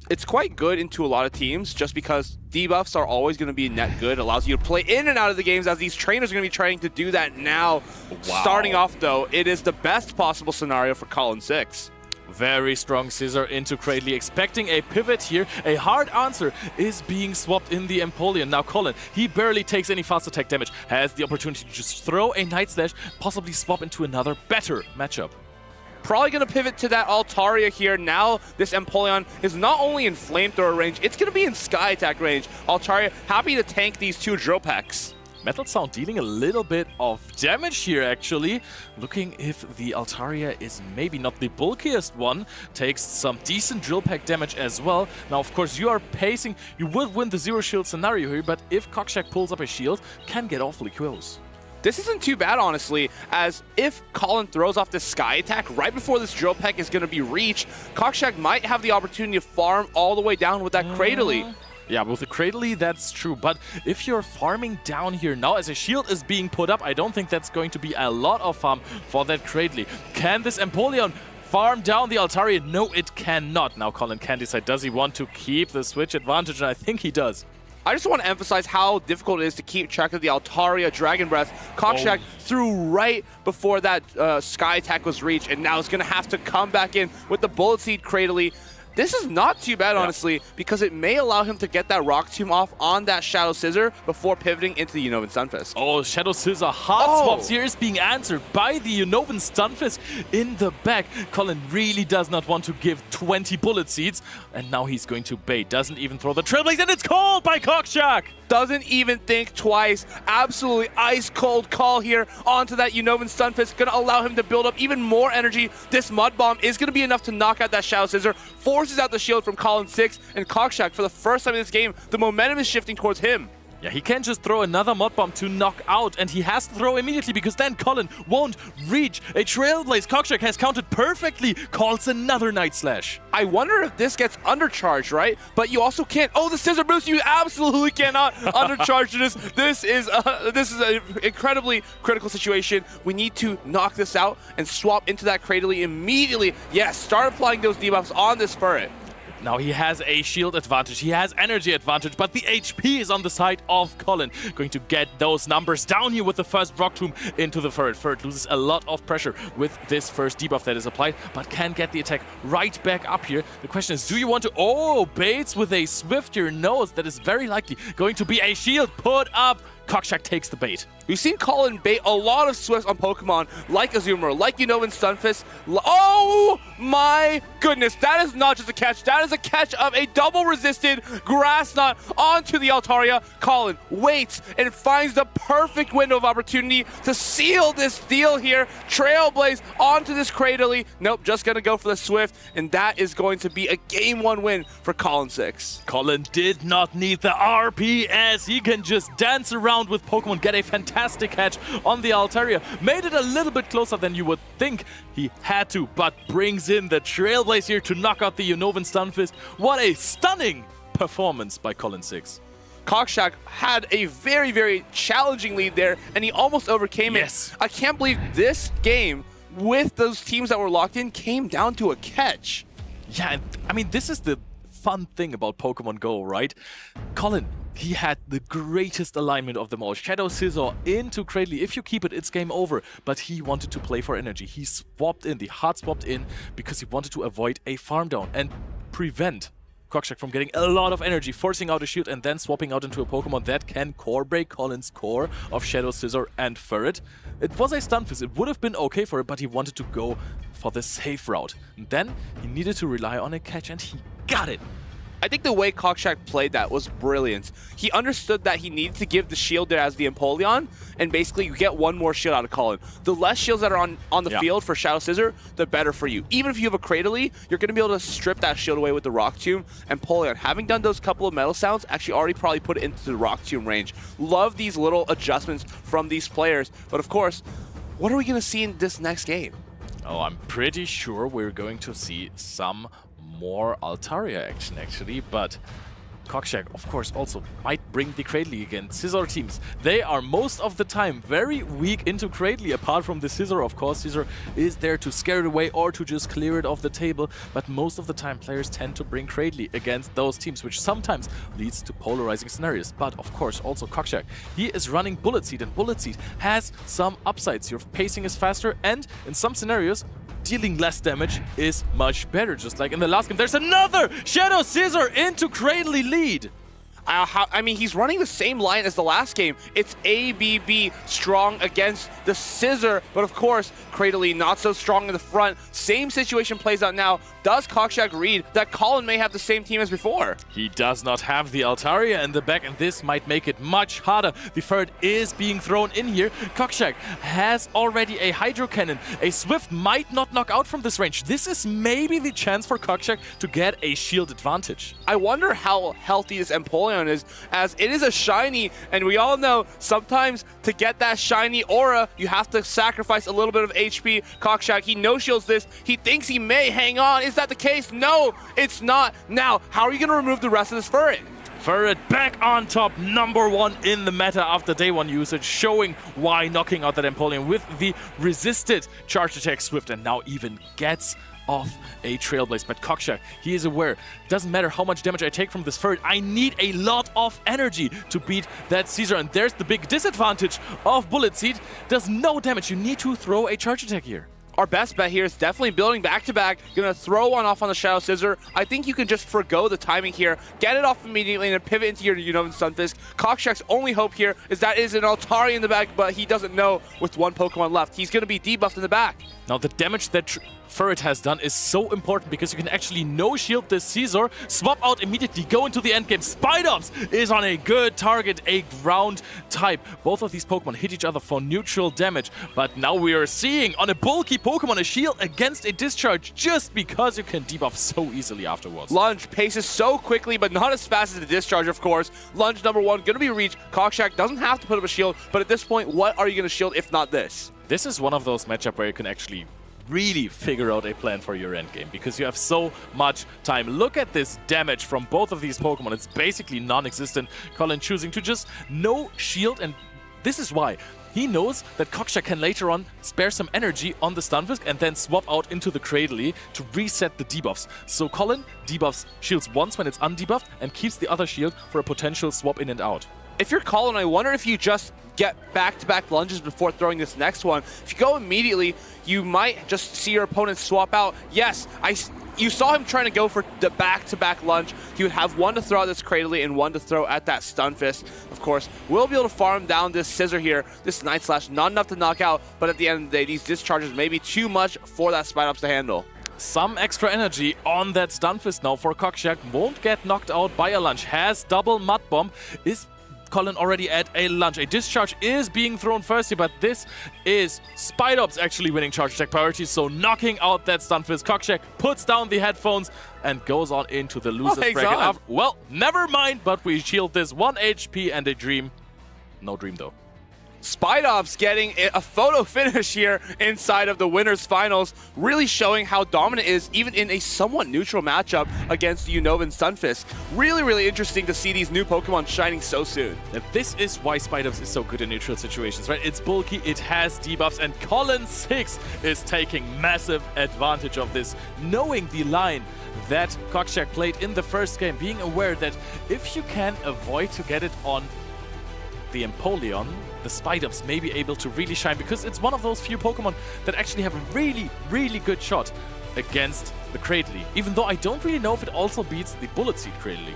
It's quite good into a lot of teams just because debuffs are always going to be net good. It allows you to play in and out of the games, as these trainers are going to be trying to do that now. Wow. Starting off, though, it is the best possible scenario for Colin 6. Very strong scissor into Cradley, expecting a pivot here. A hard answer is being swapped in the Empoleon. Now Colin, he barely takes any fast attack damage, has the opportunity to just throw a Night Slash, possibly swap into another better matchup. Probably going to pivot to that Altaria here. Now this Empoleon is not only in flamethrower range, it's going to be in sky attack range. Altaria happy to tank these 2 drill packs. Metal Sound dealing a little bit of damage here, actually. Looking if the Altaria is maybe not the bulkiest one. Takes some decent drill pack damage as well. Now, of course, you are pacing. You would win the 0 shield scenario here, but if Cockshack pulls up a shield, can get awfully close. This isn't too bad, honestly, as if Colin throws off this sky attack right before this drill peck is going to be reached, Cockshack might have the opportunity to farm all the way down with that Cradley. Yeah, with the Cradley, that's true. But if you're farming down here now as a shield is being put up, I don't think that's going to be a lot of farm for that Cradley. Can this Empoleon farm down the Altaria? No, it cannot. Now Colin can decide, does he want to keep the switch advantage? And I think he does. I just want to emphasize how difficult it is to keep track of the Altaria Dragon Breath. Cockshack threw right before that sky attack was reached, and now it's going to have to come back in with the Bullet Seed Cradley. This is not too bad, honestly, because it may allow him to get that Rock Tomb off on that Shadow Scissor before pivoting into the Unnovan Stunfisk. Oh, Shadow Scissor hard swaps here is being answered by the Unnovan Stunfisk in the back. Colin really does not want to give 20 Bullet Seeds, and now he's going to bait. Doesn't even throw the Trailblaze, and it's called by Cockshack! Doesn't even think twice. Absolutely ice-cold call here onto that Unnovan Stunfisk. Going to allow him to build up even more energy. This Mud Bomb is going to be enough to knock out that Shadow Scissor. Forces out the shield from Colin 6, and Cockshack, for the first time in this game, the momentum is shifting towards him. Yeah, he can't just throw another Mud Bomb to knock out, and he has to throw immediately because then Colin won't reach a Trailblaze. Cockshack has counted perfectly, calls another Night Slash. I wonder if this gets undercharged, right? But you also can't. Oh, the Scissor Boost! You absolutely cannot undercharge this. This is an incredibly critical situation. We need to knock this out and swap into that Cradley immediately. Yes, start applying those debuffs on this Furret. Now he has a shield advantage, he has energy advantage, but the HP is on the side of Colin. Going to get those numbers down here with the first Rock Tomb into the Furret. Furret loses a lot of pressure with this first debuff that is applied, but can get the attack right back up here. The question is, do you want to... Oh, baits with a Swift here. No, that is very likely going to be a shield put up. Cockshack takes the bait. We've seen Colin bait a lot of Swifts on Pokemon, like Azumarill, like Unnovan Stunfisk. Oh my goodness, that is not just a catch, that is a catch of a double resisted Grass Knot onto the Altaria. Colin waits and finds the perfect window of opportunity to seal this deal here. Trailblaze onto this Cradley. Nope, just gonna go for the Swift, and that is going to be a Game 1 win for Colin 6. Colin did not need the RP, as he can just dance around with Pokemon, get a fantastic catch on the Altaria. Made it a little bit closer than you would think he had to, but brings in the Trailblaze here to knock out the Unnovan Stunfisk. What a stunning performance by Colin 6. Cockshack had a very, very challenging lead there, and he almost overcame it. I can't believe this game, with those teams that were locked in, came down to a catch. Yeah, I mean, this is the fun thing about Pokemon Go, right? Colin, he had the greatest alignment of them all. Shadow Scissor into Cradley. If you keep it, it's game over. But he wanted to play for energy. He swapped in, the hard swapped in, because he wanted to avoid a farm down and prevent Cockshack from getting a lot of energy, forcing out a shield and then swapping out into a Pokemon that can core break Colin's core of Shadow Scissor and Furret. It was a Stunfisk. It would have been okay for it, but he wanted to go for the safe route. And then he needed to rely on a catch, and he got it. I think the way Cockshack played that was brilliant. He understood that he needed to give the shield there as the Empoleon, and basically you get one more shield out of Colin. The less shields that are on the field for Shadow Scissor, the better for you. Even if you have a Cradily, you're going to be able to strip that shield away with the Rock Tomb. And Empoleon, having done those couple of metal sounds, actually already probably put it into the Rock Tomb range. Love these little adjustments from these players. But of course, what are we going to see in this next game? Oh, I'm pretty sure we're going to see some more Altaria action, actually, but Cockshack, of course, also might bring the Cradily against Scissor teams. They are most of the time very weak into Cradily, apart from the Scissor, of course. Scissor is there to scare it away or to just clear it off the table, but most of the time players tend to bring Cradily against those teams, which sometimes leads to polarizing scenarios. But of course, also Cockshack, he is running Bullet Seed, and Bullet Seed has some upsides. Your pacing is faster, and in some scenarios, dealing less damage is much better. Just like in the last game, there's another Shadow Scissor into Cradily lead. I mean, he's running the same line as the last game. It's ABB strong against the Scissor, but of course, Cradily not so strong in the front. Same situation plays out now. Does Cockshack read that Colin may have the same team as before? He does not have the Altaria in the back, and this might make it much harder. The Ferret is being thrown in here. Cockshack has already a Hydro Cannon. A Swift might not knock out from this range. This is maybe the chance for Cockshack to get a shield advantage. I wonder how healthy this Empoleon is, as it is a shiny, and we all know sometimes to get that shiny aura, you have to sacrifice a little bit of HP. Cockshack, he no-shields this. He thinks he may hang on. Is that the case? No, it's not. Now, how are you going to remove the rest of this Ferret? Ferret back on top, #1 in the meta after day 1 usage, showing why knocking out that Empoleon with the resisted charge attack Swift, and now even gets off a Trailblaze. But Cockshack, he is aware, doesn't matter how much damage I take from this Ferret, I need a lot of energy to beat that Caesar, and there's the big disadvantage of Bullet Seed. Does no damage, you need to throw a charge attack here. Our best bet here is definitely building back-to-back. Gonna throw one off on the Shadow Scissor. I think you can just forgo the timing here, get it off immediately, and then pivot into your Unova Stunfisk. Cockshack's only hope here is that is an Altaria in the back, but he doesn't know with one Pokemon left. He's gonna be debuffed in the back. Now the damage that Ferret has done is so important because you can actually no-shield this Caesar, swap out immediately, go into the endgame. Spidops is on a good target, a ground type. Both of these Pokemon hit each other for neutral damage, but now we are seeing on a bulky Pokemon a shield against a discharge just because you can debuff so easily afterwards. Lunge paces so quickly, but not as fast as the discharge, of course. Lunge #1 gonna be reached. Cockshack doesn't have to put up a shield, but at this point, what are you gonna shield if not this? This is one of those matchups where you can actually really figure out a plan for your endgame because you have so much time. Look at this damage from both of these Pokemon. It's basically non-existent. Colin choosing to just no shield, and this is why. He knows that Cockshack can later on spare some energy on the Stunfisk and then swap out into the Cradily to reset the debuffs. So Colin debuffs shields once when it's undebuffed and keeps the other shield for a potential swap in and out. If you're Colin, I wonder if you just get back-to-back lunges before throwing this next one. If you go immediately, you might just see your opponent swap out. Yes, you saw him trying to go for the back-to-back lunge. He would have one to throw at this Cradily and one to throw at that Stunfisk. Of course, we'll be able to farm down this Scissor here. This Night Slash, not enough to knock out, but at the end of the day, these discharges may be too much for that Spidops to handle. Some extra energy on that Stunfisk now for Cockshack. Won't get knocked out by a lunge. Has double Mud Bomb. Is Colin already at a lunge? A discharge is being thrown first here, but this is Spidops actually winning charge attack priority, so knocking out that Stunfisk. Cockshack puts down the headphones and goes on into the loser's bracket. Well, never mind, but we shield this 1 HP and a dream. No dream though. Spidops getting a photo finish here inside of the winners finals, really showing how dominant it is even in a somewhat neutral matchup against the Unova Stunfisk. Really, really interesting to see these new Pokemon shining so soon. And this is why Spidops is so good in neutral situations, right? It's bulky, it has debuffs, and Colin 6 is taking massive advantage of this, knowing the line that Cockshack played in the first game, being aware that if you can avoid to get it on the Empoleon, the Spidops may be able to really shine, because it's one of those few Pokemon that actually have a really, really good shot against the Cradily, even though I don't really know if it also beats the Bullet Seed Cradily.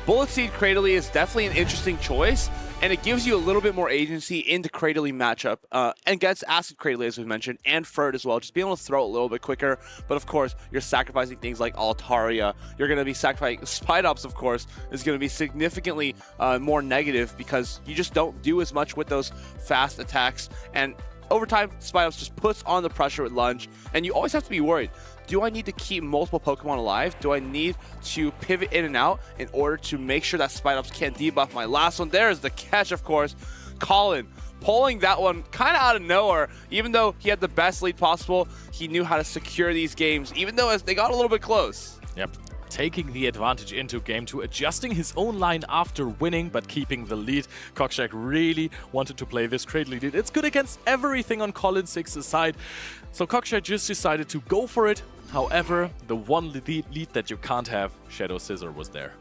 Bullet Seed Cradily is definitely an interesting choice, and it gives you a little bit more agency into Cradily matchup, and gets Acid Cradily, as we mentioned, and Ferd as well, just being able to throw a little bit quicker. But of course, you're sacrificing things like Altaria. You're going to be sacrificing Spidops, of course, is going to be significantly more negative because you just don't do as much with those fast attacks. And over time, Spidops just puts on the pressure with Lunge, and you always have to be worried. Do I need to keep multiple Pokemon alive? Do I need to pivot in and out in order to make sure that Spidops can't debuff my last one? There's the catch, of course. Colin pulling that one kind of out of nowhere. Even though he had the best lead possible, he knew how to secure these games, even though as they got a little bit close. Yep. Taking the advantage into game 2, adjusting his own line after winning, but keeping the lead. Cockshack really wanted to play this Cradily lead. It's good against everything on Colin 6's side. So Cockshack just decided to go for it. However, the one lead that you can't have, Shadow Scissor, was there.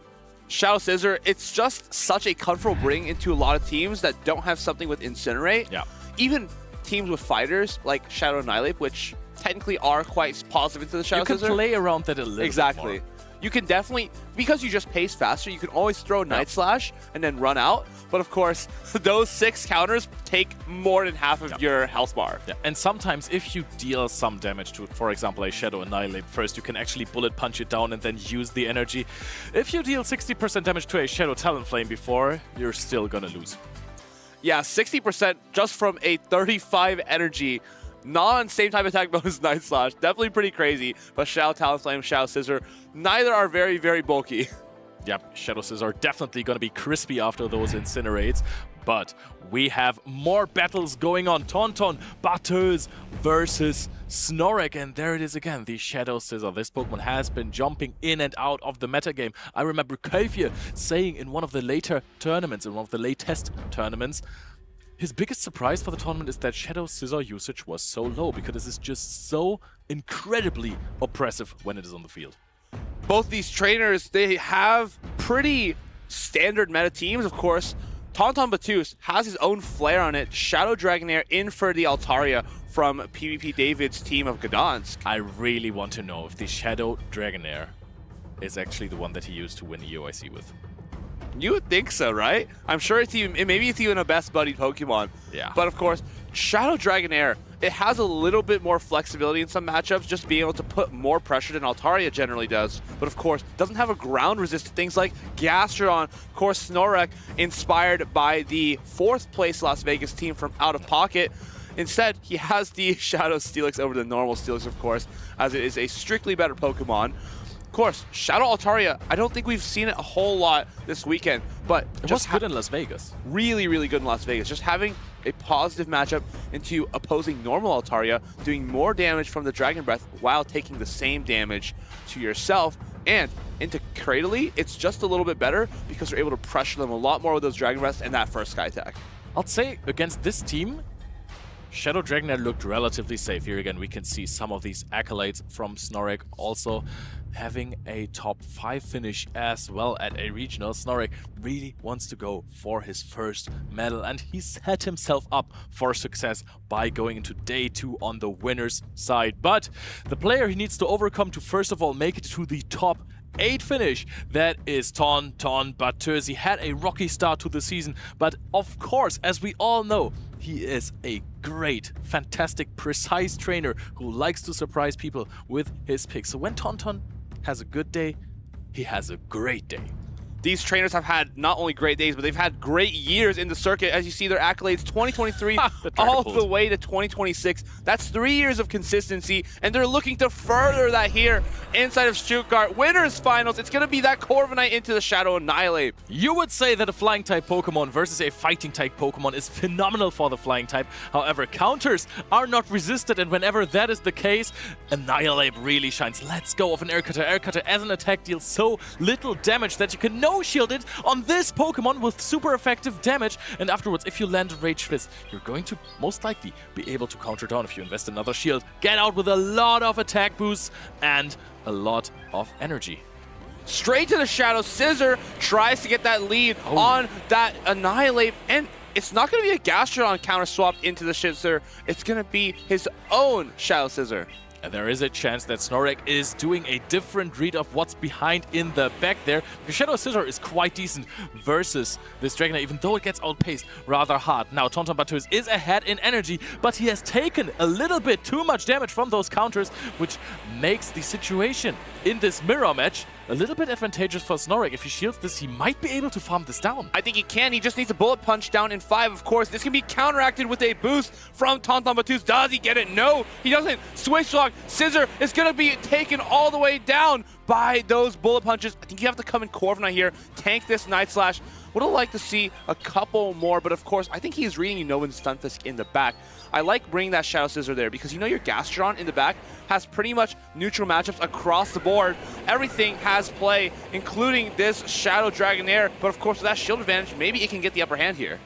Shadow Scissor, it's just such a comfortable bring into a lot of teams that don't have something with Incinerate. Yeah. Even teams with fighters like Shadow Annihilate, which technically are quite positive into the Shadow Scissor. You can play around that a little Exactly. bit more. You can definitely, because you just pace faster, you can always throw Night Slash and then run out. But of course, those 6 counters take more than half of your health bar. Yeah. And sometimes if you deal some damage to, for example, a Shadow Annihilate first, you can actually bullet punch it down and then use the energy. If you deal 60% damage to a Shadow Talonflame before, you're still gonna lose. Yeah, 60% just from a 35 energy. Non-same type attack bonus Night Slash. Definitely pretty crazy. But Shadow Talonflame, Shadow Scissor, neither are very, very bulky. Yep, Shadow Scissor are definitely going to be crispy after those Incinerates. But we have more battles going on. Tauntaun, Batters versus Snorlax. And there it is again, the Shadow Scissor. This Pokemon has been jumping in and out of the metagame. I remember Kefir saying in one of the later tournaments, in one of the latest tournaments, his biggest surprise for the tournament is that Shadow Scissor usage was so low, because this is just so incredibly oppressive when it is on the field. Both these trainers, they have pretty standard meta teams, of course. Tauntaun Batus has his own flair on it. Shadow Dragonair in for the Altaria from PvP David's team of Gdansk. I really want to know if the Shadow Dragonair is actually the one that he used to win the UIC with. You would think so, right? I'm sure it's even, maybe it's even a best buddied Pokemon. Yeah. But of course, Shadow Dragonair, it has a little bit more flexibility in some matchups, just being able to put more pressure than Altaria generally does. But of course, doesn't have a ground resist to things like Gastrodon. Of course, Snorlax, inspired by the 4th place Las Vegas team from Out of Pocket. Instead, he has the Shadow Steelix over the normal Steelix, of course, as it is a strictly better Pokemon. Of course, Shadow Altaria, I don't think we've seen it a whole lot this weekend, but it was good in Las Vegas. Really, really good in Las Vegas. Just having a positive matchup into opposing normal Altaria, doing more damage from the Dragon Breath while taking the same damage to yourself. And into Cradily, it's just a little bit better because you're able to pressure them a lot more with those Dragon Breaths and that first Sky Attack. I'll say against this team, Shadow Dragonair looked relatively safe. Here again, we can see some of these accolades from Snorlax. Also having a top 5 finish as well at a regional. Snorlax really wants to go for his first medal, and he set himself up for success by going into day 2 on the winner's side. But the player he needs to overcome to first of all make it to the top 8 finish, that is Tauntaun Batters. He had a rocky start to the season, but of course, as we all know, he is a great, fantastic, precise trainer who likes to surprise people with his picks. So when Tauntaun has a good day, he has a great day. These trainers have had not only great days, but they've had great years in the circuit. As you see, their accolades 2023 all the way to 2026. That's 3 years of consistency, and they're looking to further that here inside of Stuttgart. Winners finals, it's going to be that Corviknight into the Shadow Annihilate. You would say that a flying type Pokemon versus a fighting type Pokemon is phenomenal for the flying type. However, counters are not resisted, and whenever that is the case, Annihilate really shines. Let's go of an Air Cutter. Air Cutter as an attack deals so little damage that you can no-shield it on this Pokemon with super effective damage, and afterwards, if you land a Rage Fist, you're going to most likely be able to counter down if you invest another shield. Get out with a lot of attack boosts and a lot of energy. Straight to the Shadow Scissor, tries to get that lead on that Annihilate, and it's not going to be a Gastrodon counter swapped into the Scissor. It's going to be his own Shadow Scissor. And there is a chance that Snorek is doing a different read of what's behind in the back there. Because Shadow Scissor is quite decent versus this Dragonair, even though it gets outpaced rather hard. Now, Tonton Bateus is ahead in energy, but he has taken a little bit too much damage from those counters, which makes the situation in this mirror match a little bit advantageous for Snorek. If he shields this, he might be able to farm this down. I think he can. He just needs a bullet punch down in 5, of course. This can be counteracted with a boost from Tonton Bateus. Does he get it? No, he doesn't. Switch lock. Scissor is going to be taken all the way down by those bullet punches. I think you have to come in Corviknight here, tank this Night Slash. Would have liked to see a couple more, but of course, I think he's reading Unovan's Stunfisk in the back. I like bringing that Shadow Scissor there because you know your Gastrodon in the back has pretty much neutral matchups across the board. Everything has play, including this Shadow Dragonair, but of course with that shield advantage, maybe it can get the upper hand here.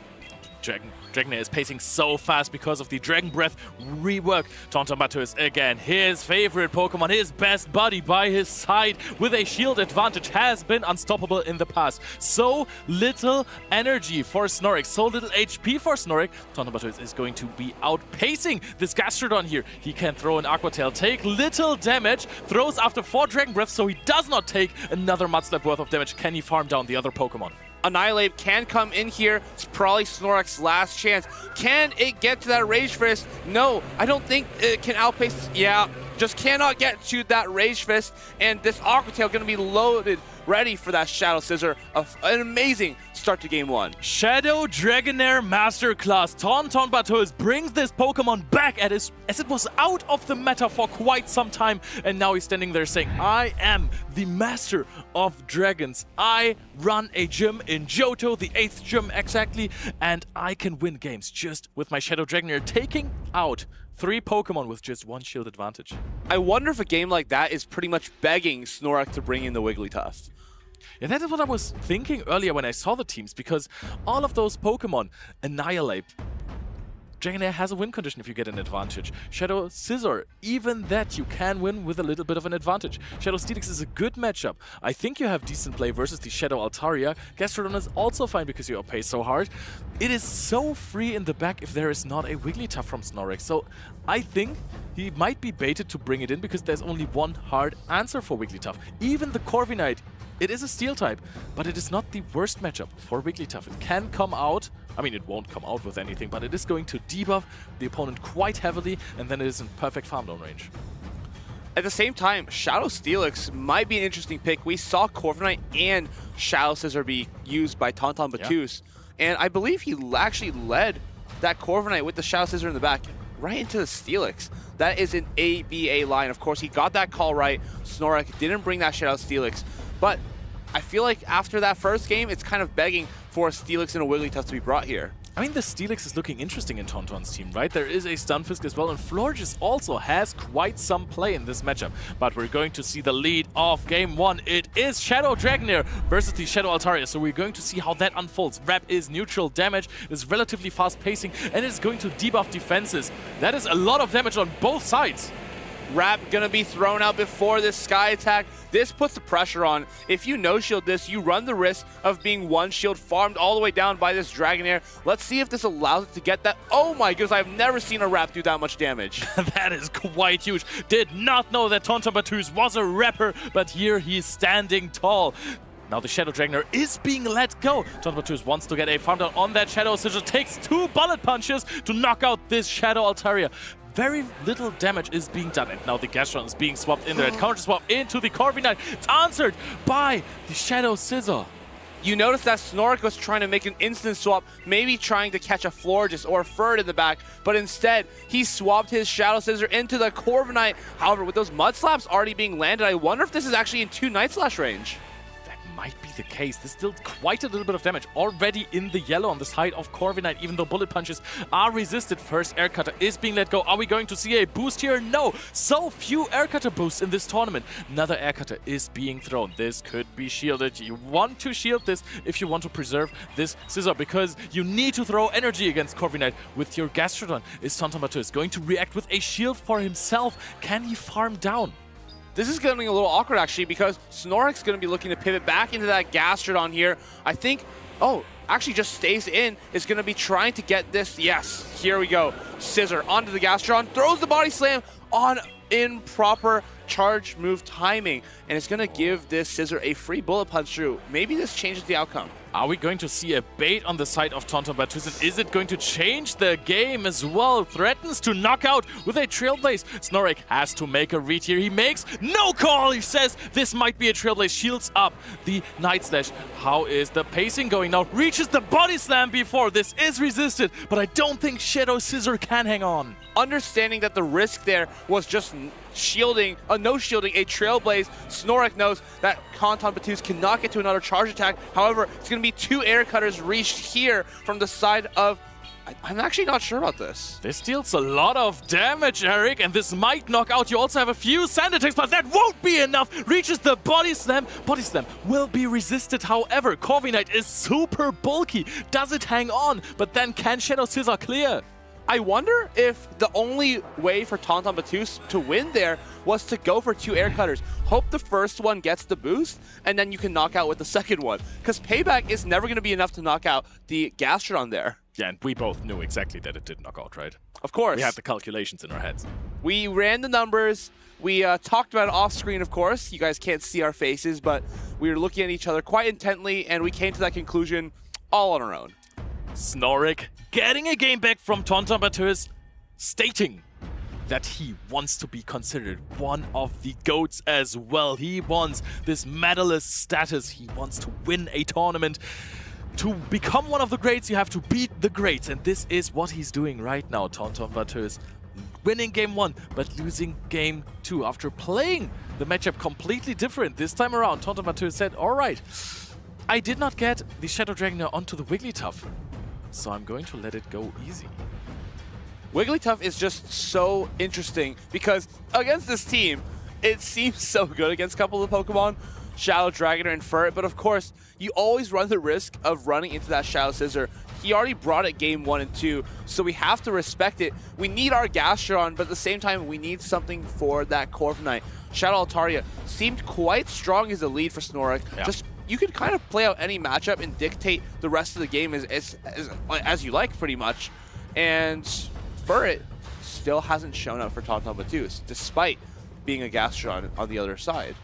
Dragonair is pacing so fast because of the Dragon Breath rework. Tonton Bateus again, his favorite Pokemon, his best buddy by his side with a shield advantage, has been unstoppable in the past. So little energy for Snorek, so little HP for Snorek. Tonton Bateus is going to be outpacing this Gastrodon here. He can throw an Aqua Tail, take little damage, throws after 4 Dragon Breaths, so he does not take another Mudslap worth of damage. Can he farm down the other Pokemon? Annihilate can come in here. It's probably Snorek's last chance. Can it get to that Rage Fist? No, I don't think it can outpace. Yeah, just cannot get to that Rage Fist. And this Aqua Tail going to be loaded, ready for that Shadow Scissor. An amazing start to game 1. Shadow Dragonair Masterclass. Tonton Bateus brings this Pokemon back as it was out of the meta for quite some time. And now he's standing there saying, I am the master of dragons. I run a gym in Johto, the 8th gym exactly, and I can win games just with my Shadow Dragonair, taking out 3 Pokemon with just 1 shield advantage. I wonder if a game like that is pretty much begging Snorek to bring in the Wigglytuff. Yeah, that is what I was thinking earlier when I saw the teams, because all of those Pokemon annihilate. Dragonair has a win condition if you get an advantage. Shadow Scissor, even that you can win with a little bit of an advantage. Shadow Steelix is a good matchup. I think you have decent play versus the Shadow Altaria. Gastrodon is also fine because you outpace so hard. It is so free in the back if there is not a Wigglytuff from Snorek. So I think he might be baited to bring it in because there's only one hard answer for Wigglytuff. Even the Corviknight, it is a Steel type, but it is not the worst matchup for Wigglytuff. It can come out, I mean, it won't come out with anything, but it is going to debuff the opponent quite heavily, and then it is in perfect farm down range. At the same time, Shadow Steelix might be an interesting pick. We saw Corviknight and Shadow Scissor be used by Tonton Bateus, and I believe he actually led that Corviknight with the Shadow Scissor in the back right into the Steelix. That is an ABA line. Of course, he got that call right. Snorek didn't bring that Shadow Steelix, but I feel like after that first game, it's kind of begging for a Steelix and a Wigglytuff to be brought here. I mean, the Steelix is looking interesting in Tonton's team, right? There is a Stunfisk as well, and Florges also has quite some play in this matchup. But we're going to see the lead of Game 1. It is Shadow Dragonair versus the Shadow Altaria, so we're going to see how that unfolds. Wrap is neutral damage, is relatively fast pacing, and is going to debuff defenses. That is a lot of damage on both sides. Wrap gonna be thrown out before this Sky attack. This puts the pressure on. If you no-shield this, you run the risk of being 1 shield farmed all the way down by this Dragonair. Let's see if this allows it to get that. Oh my goodness, I've never seen a Wrap do that much damage. That is quite huge. Did not know that Tonton Bateus was a rapper, but here he's standing tall. Now the Shadow Dragonair is being let go. Tonton Bateus wants to get a farm down on that Shadow Scissor. Takes 2 bullet punches to knock out this Shadow Altaria. Very little damage is being done, and now the Gastrodon is being swapped in there. It counter swap into the Corviknight. It's answered by the Shadow Scissor. You notice that Snorek was trying to make an instant swap, maybe trying to catch a Florges or a Furret in the back, but instead he swapped his Shadow Scissor into the Corviknight. However, with those Mud Slaps already being landed, I wonder if this is actually in 2 Night Slash range. Might be the case. There's still quite a little bit of damage already in the yellow on the side of Corviknight, even though bullet punches are resisted. First air cutter is being let go. Are we going to see a boost here? No. So few air cutter boosts in this tournament. Another air cutter is being thrown. This could be shielded. You want to shield this if you want to preserve this Scissor, because you need to throw energy against Corviknight with your Gastrodon. Is Tonton Bateus going to react with a shield for himself? Can he farm down? This is getting a little awkward, actually, because Snorek's going to be looking to pivot back into that Gastrodon here. I think, oh, actually just stays in, is going to be trying to get this. Yes, here we go. Scissor onto the Gastrodon, throws the Body Slam on in proper charge move timing, and it's going to give this Scissor a free bullet punch through. Maybe this changes the outcome. Are we going to see a bait on the side of Tonton Batus? And is it going to change the game as well? Threatens to knock out with a Trailblaze. Snorek has to make a read here. He makes no call. He says this might be a Trailblaze. Shields up the Night Slash. How is the pacing going now? Reaches the Body Slam before. This is resisted, but I don't think Shadow Scissor can hang on. Understanding that the risk there was just shielding, no shielding a Trailblaze, Snorek knows that Tonton Batus cannot get to another charge attack. However, it's going to be 2 air cutters reached here from the side of... I'm actually not sure about this. This deals a lot of damage, Eric, and this might knock out. You also have a few sand attacks, but that won't be enough. Reaches the Body Slam. Body Slam will be resisted, however. Corviknight is super bulky. Does it hang on? But then can Shadow Scissor clear? I wonder if the only way for Tonton Batus to win there was to go for 2 air cutters. Hope the first one gets the boost, and then you can knock out with the second one. Because Payback is never going to be enough to knock out the Gastrodon there. Yeah, and we both knew exactly that it did knock out, right? Of course. We had the calculations in our heads. We ran the numbers. We talked about it off screen, of course. You guys can't see our faces, but we were looking at each other quite intently, and we came to that conclusion all on our own. Snorek getting a game back from Tonton Batus, stating that he wants to be considered one of the GOATs as well. He wants this medalist status. He wants to win a tournament. To become one of the greats, you have to beat the greats, and this is what he's doing right now. Tonton Batus winning game 1, but losing game 2 after playing the matchup completely different. This time around, Tonton Batus said, all right, I did not get the Shadow Dragonair onto the Wigglytuff, so I'm going to let it go easy. Wigglytuff is just so interesting because against this team, it seems so good against a couple of Pokemon, Shadow Dragonair and Furret, but of course, you always run the risk of running into that Shadow Scissor. He already brought it game 1 and 2, so we have to respect it. We need our Gastrodon, but at the same time, we need something for that Corviknight. Shadow Altaria seemed quite strong as a lead for Snorek. Yeah. Just you can kind of play out any matchup and dictate the rest of the game as you like, pretty much. And Furret still hasn't shown up for Tonton Batus, despite being a Gastrodon on the other side.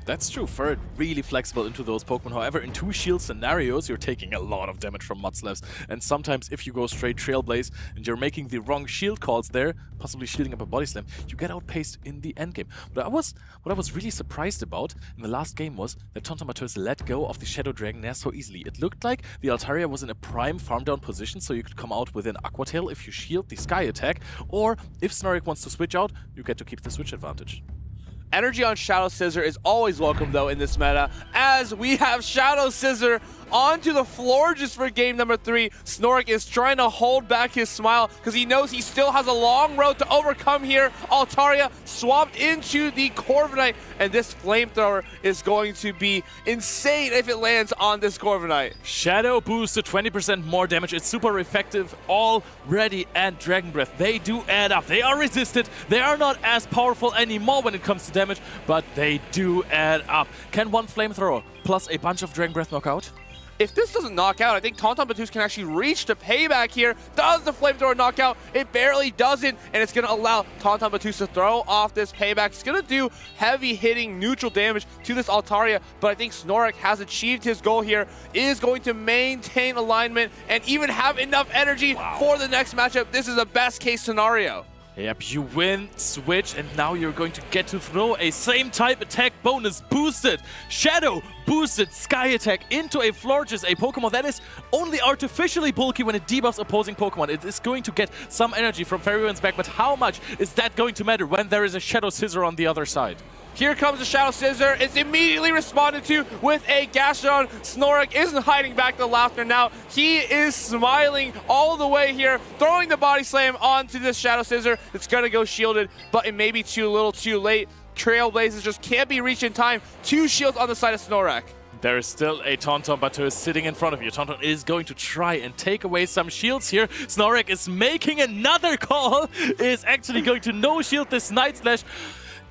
That's true. Furret really flexible into those Pokemon. However, in 2 shield scenarios, you're taking a lot of damage from Mudslaps. And sometimes if you go straight Trailblaze and you're making the wrong shield calls there, possibly shielding up a Body Slam, you get outpaced in the endgame. But what I was really surprised about in the last game was that Tonton Batus let go of the Shadow Dragonair so easily. It looked like the Altaria was in a prime farm down position, so you could come out with an Aqua Tail if you shield the Sky attack, or if Snorek wants to switch out, you get to keep the switch advantage. Energy on Shadow Scissor is always welcome, though, in this meta, as we have Shadow Scissor onto the floor just for game number 3. Snorek is trying to hold back his smile because he knows he still has a long road to overcome here. Altaria swapped into the Corviknight, and this Flamethrower is going to be insane if it lands on this Corviknight. Shadow boost to 20% more damage. It's super effective already, and Dragon Breath, they do add up. They are resisted. They are not as powerful anymore when it comes to damage, but they do add up. Can one Flamethrower plus a bunch of Dragon Breath knock out? If this doesn't knock out, I think Tonton Batus can actually reach the Payback here. Does the Flamethrower knock out? It barely doesn't, and it's going to allow Tonton Batus to throw off this Payback. It's going to do heavy hitting neutral damage to this Altaria, but I think Snorek has achieved his goal here, is going to maintain alignment and even have enough energy for the next matchup. This is a best case scenario. Yep, you win, switch, and now you're going to get to throw a same type attack bonus boosted Shadow boosted Sky attack into a Florges, a Pokemon that is only artificially bulky when it debuffs opposing Pokemon. It is going to get some energy from Fairy Wind's back, but how much is that going to matter when there is a Shadow Scissor on the other side? Here comes the Shadow Scissor. It's immediately responded to with a Gastrodon. Snorek isn't hiding back the laughter now. He is smiling all the way here, throwing the Body Slam onto this Shadow Scissor. It's going to go shielded, but it may be too little too late. Trailblazers just can't be reached in time. 2 shields on the side of Snorek. There is still a Tonton Batus sitting in front of you. Tonton is going to try and take away some shields here. Snorek is making another call. Is actually going to no-shield this Night Slash.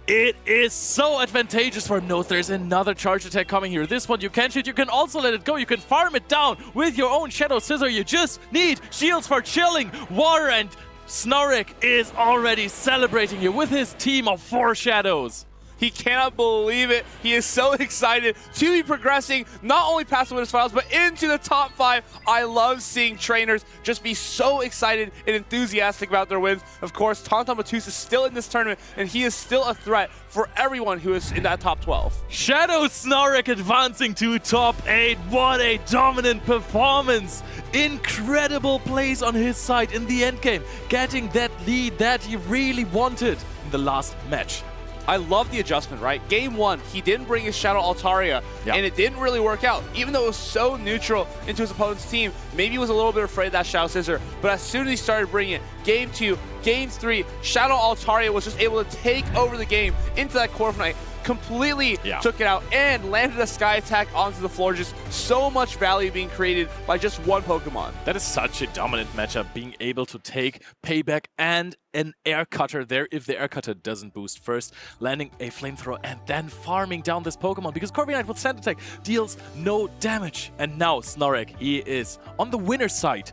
It is so advantageous for him. Note there's another charge attack coming here. This one you can shoot. You can also let it go. You can farm it down with your own Shadow Scissor. You just need shields for chilling water, and Snorrick is already celebrating here with his team of 4 shadows. He cannot believe it. He is so excited to be progressing not only past the winners finals, but into the top 5. I love seeing trainers just be so excited and enthusiastic about their wins. Of course, Tauntaun Battus is still in this tournament, and he is still a threat for everyone who is in that top 12. Shadow Snorrick advancing to top 8. What a dominant performance. Incredible plays on his side in the endgame, getting that lead that he really wanted in the last match. I love the adjustment, right? Game 1, he didn't bring his Shadow Altaria, and it didn't really work out. Even though it was so neutral into his opponent's team, maybe he was a little bit afraid of that Shadow Scissor, but as soon as he started bringing it, Game 2, Game 3, Shadow Altaria was just able to take over the game into that Corviknight, completely took it out, and landed a Sky Attack onto the floor. Just so much value being created by just one Pokemon. That is such a dominant matchup, being able to take Payback and an Air Cutter there if the Air Cutter doesn't boost first, landing a Flamethrower and then farming down this Pokemon because Corviknight with Sand Attack deals no damage. And now Snorrick, he is on the winner's side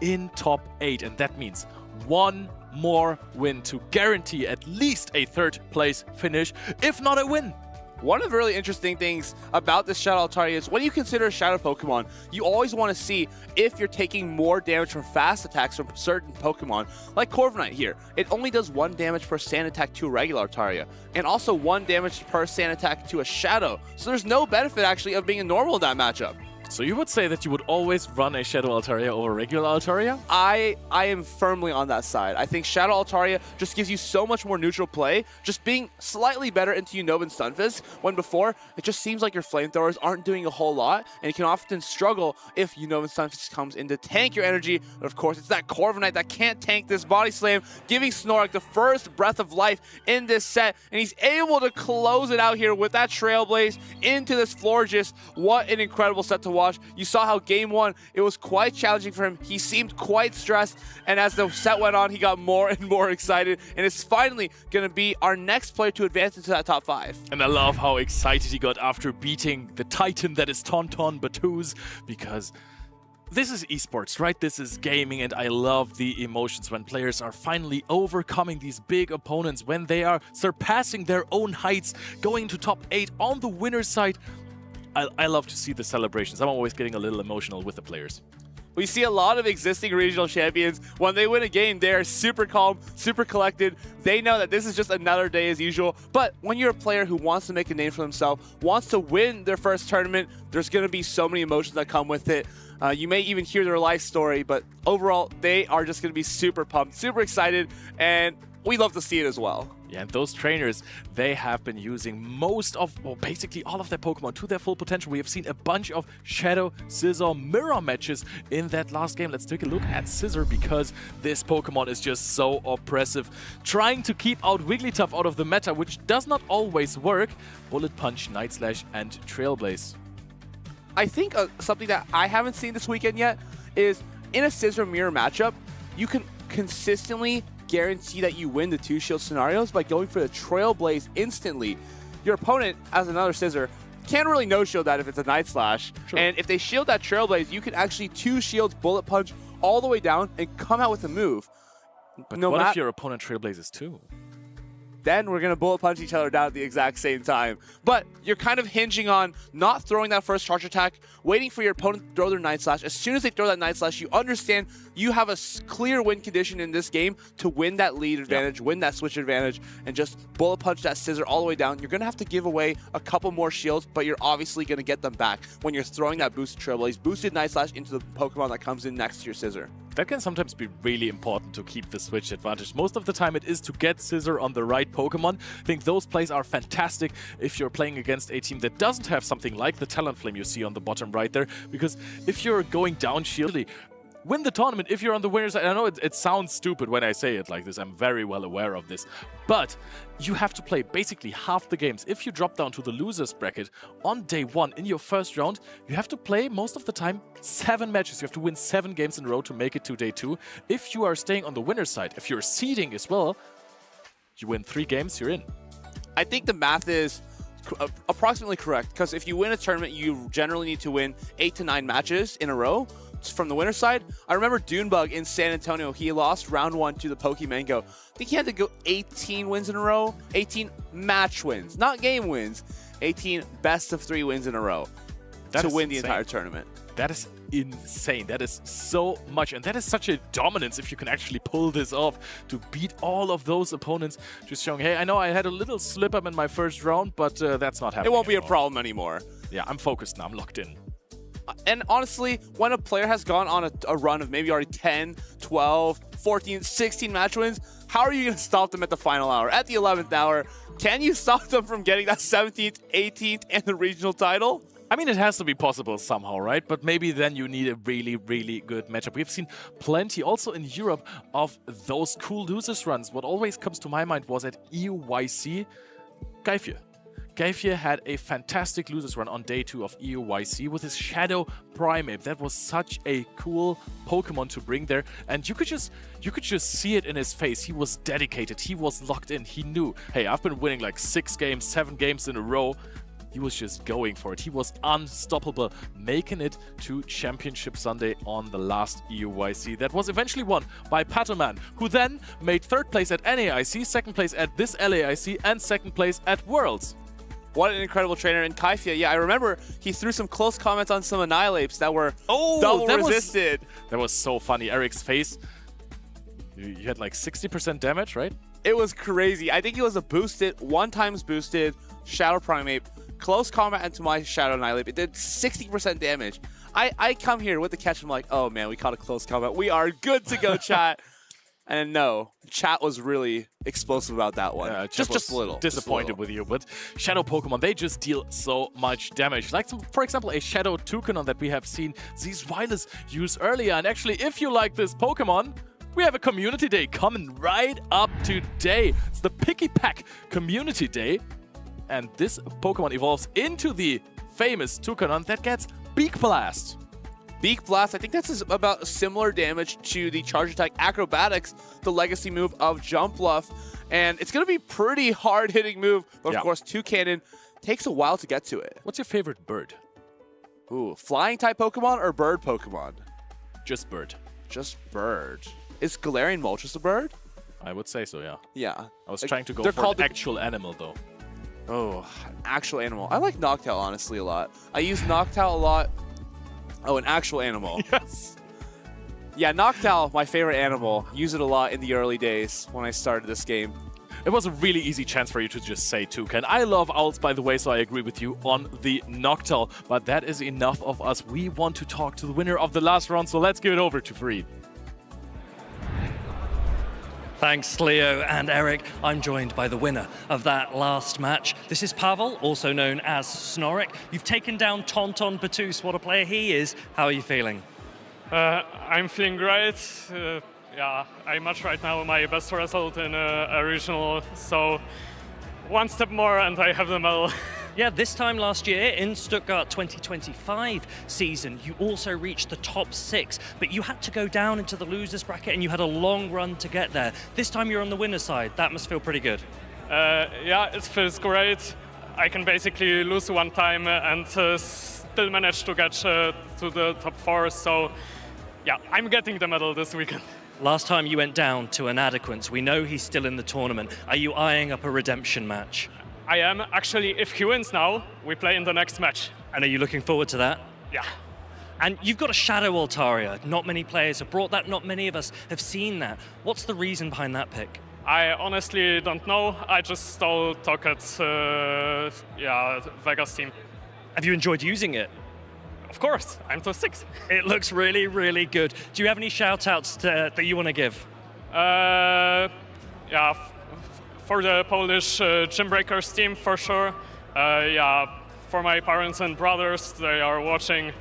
in top 8, and that means one more win to guarantee at least a 3rd place finish, if not a win. One of the really interesting things about this Shadow Altaria is when you consider a Shadow Pokemon, you always want to see if you're taking more damage from fast attacks from certain Pokemon, like Corviknight here. It only does 1 damage per Sand Attack to a regular Altaria, and also 1 damage per Sand Attack to a Shadow. So there's no benefit actually of being a normal in that matchup. So you would say that you would always run a Shadow Altaria over regular Altaria? I am firmly on that side. I think Shadow Altaria just gives you so much more neutral play, just being slightly better into Unova and Stunfisk, when before, it just seems like your Flamethrowers aren't doing a whole lot, and you can often struggle if Unova and Stunfisk comes in to tank your energy. But of course, it's that Corviknight that can't tank this Body Slam, giving Snorrick the first breath of life in this set, and he's able to close it out here with that Trailblaze into this Florges. What an incredible set to watch. You saw how game 1, it was quite challenging for him. He seemed quite stressed, and as the set went on, he got more and more excited, and it's finally going to be our next player to advance into that top 5. And I love how excited he got after beating the Titan that is Tauntaun Battus, because this is esports, right? This is gaming, and I love the emotions when players are finally overcoming these big opponents, when they are surpassing their own heights, going to top 8 on the winner's side. I love to see the celebrations. I'm always getting a little emotional with the players. We see a lot of existing regional champions. When they win a game, they are super calm, super collected. They know that this is just another day as usual. But when you're a player who wants to make a name for themselves, wants to win their first tournament, there's going to be so many emotions that come with it. You may even hear their life story, but overall, they are just going to be super pumped, super excited, and we love to see it as well. Yeah, and those trainers, they have been using most of, or basically all of their Pokemon to their full potential. We have seen a bunch of Shadow, Scissor, Mirror matches in that last game. Let's take a look at Scissor, because this Pokemon is just so oppressive. Trying to keep out Wigglytuff out of the meta, which does not always work. Bullet Punch, Night Slash, and Trailblaze. I think something that I haven't seen this weekend yet is in a Scissor Mirror matchup, you can consistently guarantee that you win the 2 shield scenarios by going for the Trailblaze instantly. Your opponent, as another Scissor, can't really no-shield that if it's a Night Slash. True. And if they shield that Trailblaze, you can actually 2 shields Bullet Punch all the way down and come out with a move. But what if your opponent Trailblazes too? Then we're going to Bullet Punch each other down at the exact same time. But you're kind of hinging on not throwing that first charge attack, waiting for your opponent to throw their Night Slash. As soon as they throw that Night Slash, you understand you have a clear win condition in this game to win that lead advantage, win that switch advantage, and just Bullet Punch that Scissor all the way down. You're going to have to give away a couple more shields, but you're obviously going to get them back when you're throwing that boosted Trailblaze, boosted Night Slash into the Pokemon that comes in next to your Scissor. That can sometimes be really important to keep the switch advantage. Most of the time it is to get Scissor on the right Pokemon. I think those plays are fantastic if you're playing against a team that doesn't have something like the Talonflame you see on the bottom right there. Because if you're going down shieldly, win the tournament if you're on the winner's side. I know it sounds stupid when I say it like this. I'm very well aware of this. But you have to play basically half the games. If you drop down to the loser's bracket on day 1 in your first round, you have to play most of the time 7 matches. You have to win 7 games in a row to make it to day 2. If you are staying on the winner's side, if you're seeding as well, you win 3 games, you're in. I think the math is approximately correct, because if you win a tournament, you generally need to win 8 to 9 matches in a row. from the winner's side, I remember Dunebug in San Antonio. He lost round 1 to the Pokémon GO. I think he had to go 18 wins in a row, 18 match wins, not game wins, 18 best of 3 wins in a row to win the entire tournament. That is insane. That is so much. And that is such a dominance if you can actually pull this off to beat all of those opponents. Just showing, hey, I know I had a little slip up in my first round, but that's not happening. It won't be anymore. a problem anymore. Yeah, I'm focused now. I'm locked in. And honestly, when a player has gone on a run of maybe already 10, 12, 14, 16 match wins, how are you going to stop them at the final hour? At the 11th hour, can you stop them from getting that 17th, 18th, and the regional title? I mean, it has to be possible somehow, right? But maybe then you need a really, really good matchup. We've seen plenty also in Europe of those cool losers runs. What always comes to my mind was at EUYC, Gaifye. Gaifye had a fantastic losers run on day 2 of EUYC with his Shadow Primeape. That was such a cool Pokemon to bring there, and you could just see it in his face. He was dedicated. He was locked in. He knew, hey, I've been winning like 6 games, 7 games in a row. He was just going for it. He was unstoppable, making it to Championship Sunday on the last EUYC. That was eventually won by Patoman, who then made 3rd place at NAIC, 2nd place at this LAIC, and 2nd place at Worlds. What an incredible trainer. In Kaifia, yeah, I remember he threw some close comments on some Annihilapes that were double resisted. That was so funny. Eric's face, you had like 60% damage, right? It was crazy. I think it was a boosted, 1x boosted Shadow Primeape. Close combat into my Shadow Annihilape. It did 60% damage. I come here with the catch. I'm like, oh man, we caught a close combat. We are good to go, chat. And no, chat was really explosive about that one. Yeah, just a little. Disappointed with you, but Shadow Pokemon, they just deal so much damage. Like, for example, a Shadow Toucanon that we have seen Zweiles use earlier. And actually, if you like this Pokemon, we have a Community Day coming right up today. It's the Picky Pack Community Day. And this Pokemon evolves into the famous Toucanon that gets Beak Blast. Beak Blast, I think that's about similar damage to the Charge Attack Acrobatics, the legacy move of Jumpluff. And it's going to be pretty hard-hitting move, but of course, Toucanon takes a while to get to it. What's your favorite bird? Ooh, flying-type Pokemon or bird Pokemon? Just bird. Just bird. Is Galarian Moltres a bird? I would say so, yeah. Yeah. I was trying to go they're for called an actual animal, though. Oh, an actual animal. I like Noctowl, honestly, a lot. I use Noctowl a lot. Oh, an actual animal. Yes. Yeah, Noctowl, my favorite animal. Use it a lot in the early days when I started this game. It was a really easy chance for you to just say Toucan. I love owls, by the way, so I agree with you on the Noctowl. But that is enough of us. We want to talk to the winner of the last round, so let's give it over to Free. Thanks, Leo and Eric. I'm joined by the winner of that last match. This is Pavel, also known as Snorrick. You've taken down Tonton Batus. What a player he is. How are you feeling? I'm feeling great. Yeah, I match right now my best result in a regional, so one step more and I have the medal. Yeah, this time last year in Stuttgart 2025 season, you also reached the top 6, but you had to go down into the losers bracket and you had a long run to get there. This time you're on the winner's side. That must feel pretty good. Yeah, it feels great. I can basically lose one time and still manage to get to the top 4, so yeah, I'm getting the medal this weekend. Last time you went down to Inadequance. We know he's still in the tournament. Are you eyeing up a redemption match? I am. Actually, if he wins now, we play in the next match. And are you looking forward to that? Yeah. And you've got a Shadow Altaria. Not many players have brought that. Not many of us have seen that. What's the reason behind that pick? I honestly don't know. I just stole Tocket's Vegas team. Have you enjoyed using it? Of course. I'm to 6. It looks really, really good. Do you have any shout-outs that you want to give? Yeah. For the Polish Gym Breakers team, for sure. Yeah, for my parents and brothers, they are watching.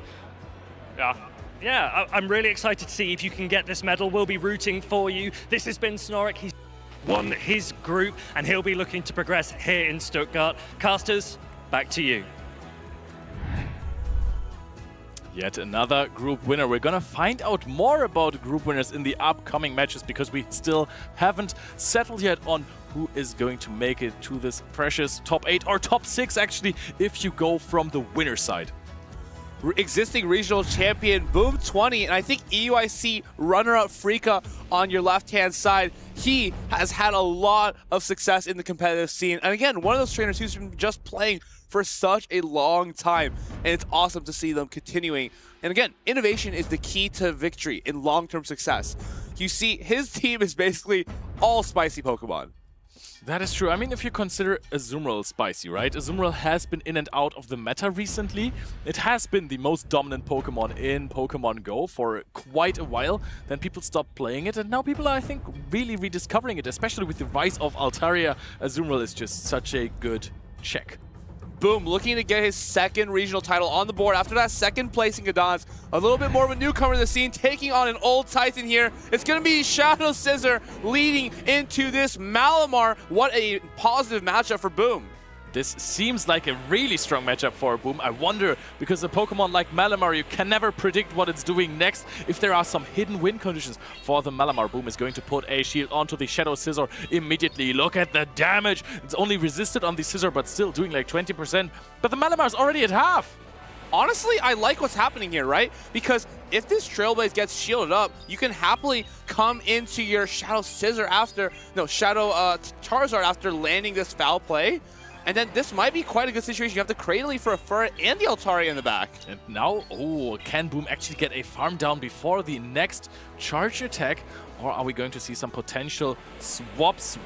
Yeah. Yeah, I'm really excited to see if you can get this medal. We'll be rooting for you. This has been Snorrick. He's won his group, and he'll be looking to progress here in Stuttgart. Casters, back to you. Yet another group winner. We're gonna find out more about group winners in the upcoming matches because we still haven't settled yet on who is going to make it to this precious top 8 or top 6 actually if you go from the winner side. existing regional champion Boom 20, and I think EUIC runner-up Frika on your left-hand side. He has had a lot of success in the competitive scene, and again, one of those trainers who's been just playing for such a long time, and it's awesome to see them continuing. And again, innovation is the key to victory in long-term success. You see, his team is basically all spicy Pokemon. That is true. I mean, if you consider Azumarill spicy, right? Azumarill has been in and out of the meta recently. It has been the most dominant Pokemon in Pokemon GO for quite a while. Then people stopped playing it, and now people are, I think, really rediscovering it, especially with the rise of Altaria. Azumarill is just such a good check. Boom, looking to get his second regional title on the board after that second place in Gdansk. A little bit more of a newcomer to the scene, taking on an old Titan here. It's going to be Shadow Scissor leading into this Malamar. What a positive matchup for Boom. This seems like a really strong matchup for Boom. I wonder, because a Pokemon like Malamar, you can never predict what it's doing next. If there are some hidden win conditions for the Malamar, Boom is going to put a shield onto the Shadow Scissor immediately. Look at the damage. It's only resisted on the Scissor, but still doing like 20%. But the Malamar's already at half. Honestly, I like what's happening here, right? Because if this Trailblaze gets shielded up, you can happily come into your Shadow Scissor after, Shadow Charizard after landing this foul play. And then this might be quite a good situation. You have the Cradily for a Furret and the Altaria in the back. And now, can Boom actually get a farm down before the next charge attack? Or are we going to see some potential swaps?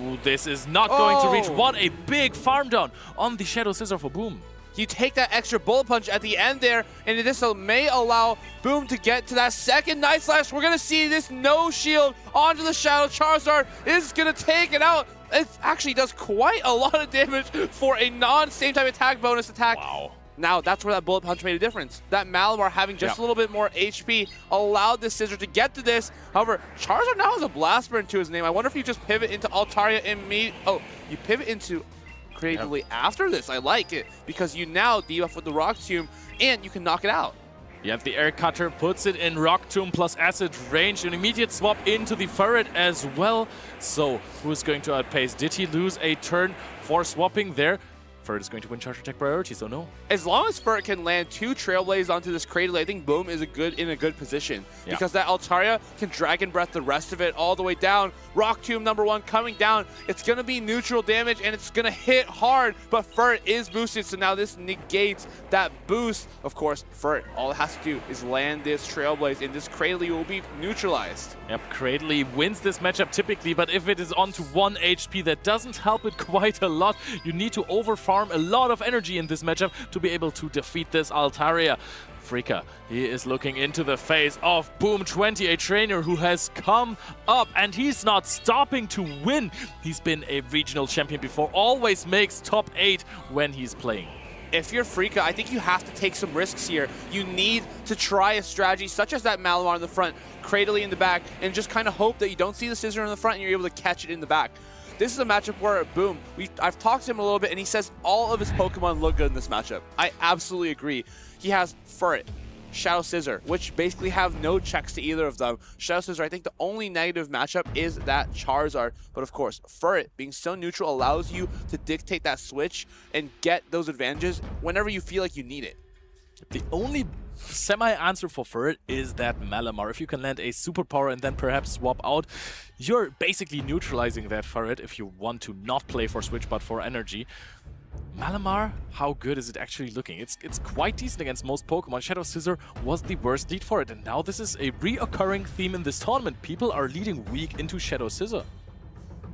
Ooh, this is not going to reach. What a big farm down on the Shadow Scissor for Boom. You take that extra Bullet Punch at the end there, and this may allow Boom to get to that second Night Slash. We're going to see this no shield onto the Shadow Charizard. This is going to take it out. It actually does quite a lot of damage for a non-same type attack bonus attack. Wow. Now, that's where that Bullet Punch made a difference. That Malamar having just a little bit more HP allowed the Scissor to get to this. However, Charizard now has a Blast Burn to his name. I wonder if you just pivot into Altaria you pivot into creatively after this. I like it, because you now debuff with the Rock Tomb, and you can knock it out. You have the Air Cutter, puts it in Rock Tomb plus Acid range, an immediate swap into the Furret as well. So, who's going to outpace? Did he lose a turn for swapping there? Furret is going to win charge attack priority, so no. As long as Furret can land 2 Trailblaze onto this Cradily, I think Boom is in a good position. Because that Altaria can Dragon Breath the rest of it all the way down. Rock Tomb #1 coming down. It's going to be neutral damage, and it's going to hit hard, but Furret is boosted, so now this negates that boost. Of course, Furret, all it has to do is land this Trailblaze, and this Cradily will be neutralized. Yep, Cradily wins this matchup typically, but if it is onto 1 HP, that doesn't help it quite a lot. You need to overfarm a lot of energy in this matchup to be able to defeat this Altaria. Frika, he is looking into the face of Boom 20, a trainer who has come up, and he's not stopping to win. He's been a regional champion before, always makes top 8 when he's playing. If you're Frika, I think you have to take some risks here. You need to try a strategy such as that Malamar in the front, Cradily in the back, and just kind of hope that you don't see the Scissor in the front and you're able to catch it in the back. This is a matchup where Boom, I've talked to him a little bit, and he says all of his Pokemon look good in this matchup. I absolutely agree. He has Furret, Shadow Scissor, which basically have no checks to either of them. Shadow Scissor, I think the only negative matchup is that Charizard. But of course, Furret being so neutral allows you to dictate that switch and get those advantages whenever you feel like you need it. The only semi-answer for Furret is that Malamar. If you can land a superpower and then perhaps swap out, you're basically neutralizing that Furret if you want to not play for switch but for energy. Malamar, how good is it actually looking? It's quite decent against most Pokemon. Shadow Scissor was the worst lead for it, and now this is a reoccurring theme in this tournament. People are leading weak into Shadow Scissor.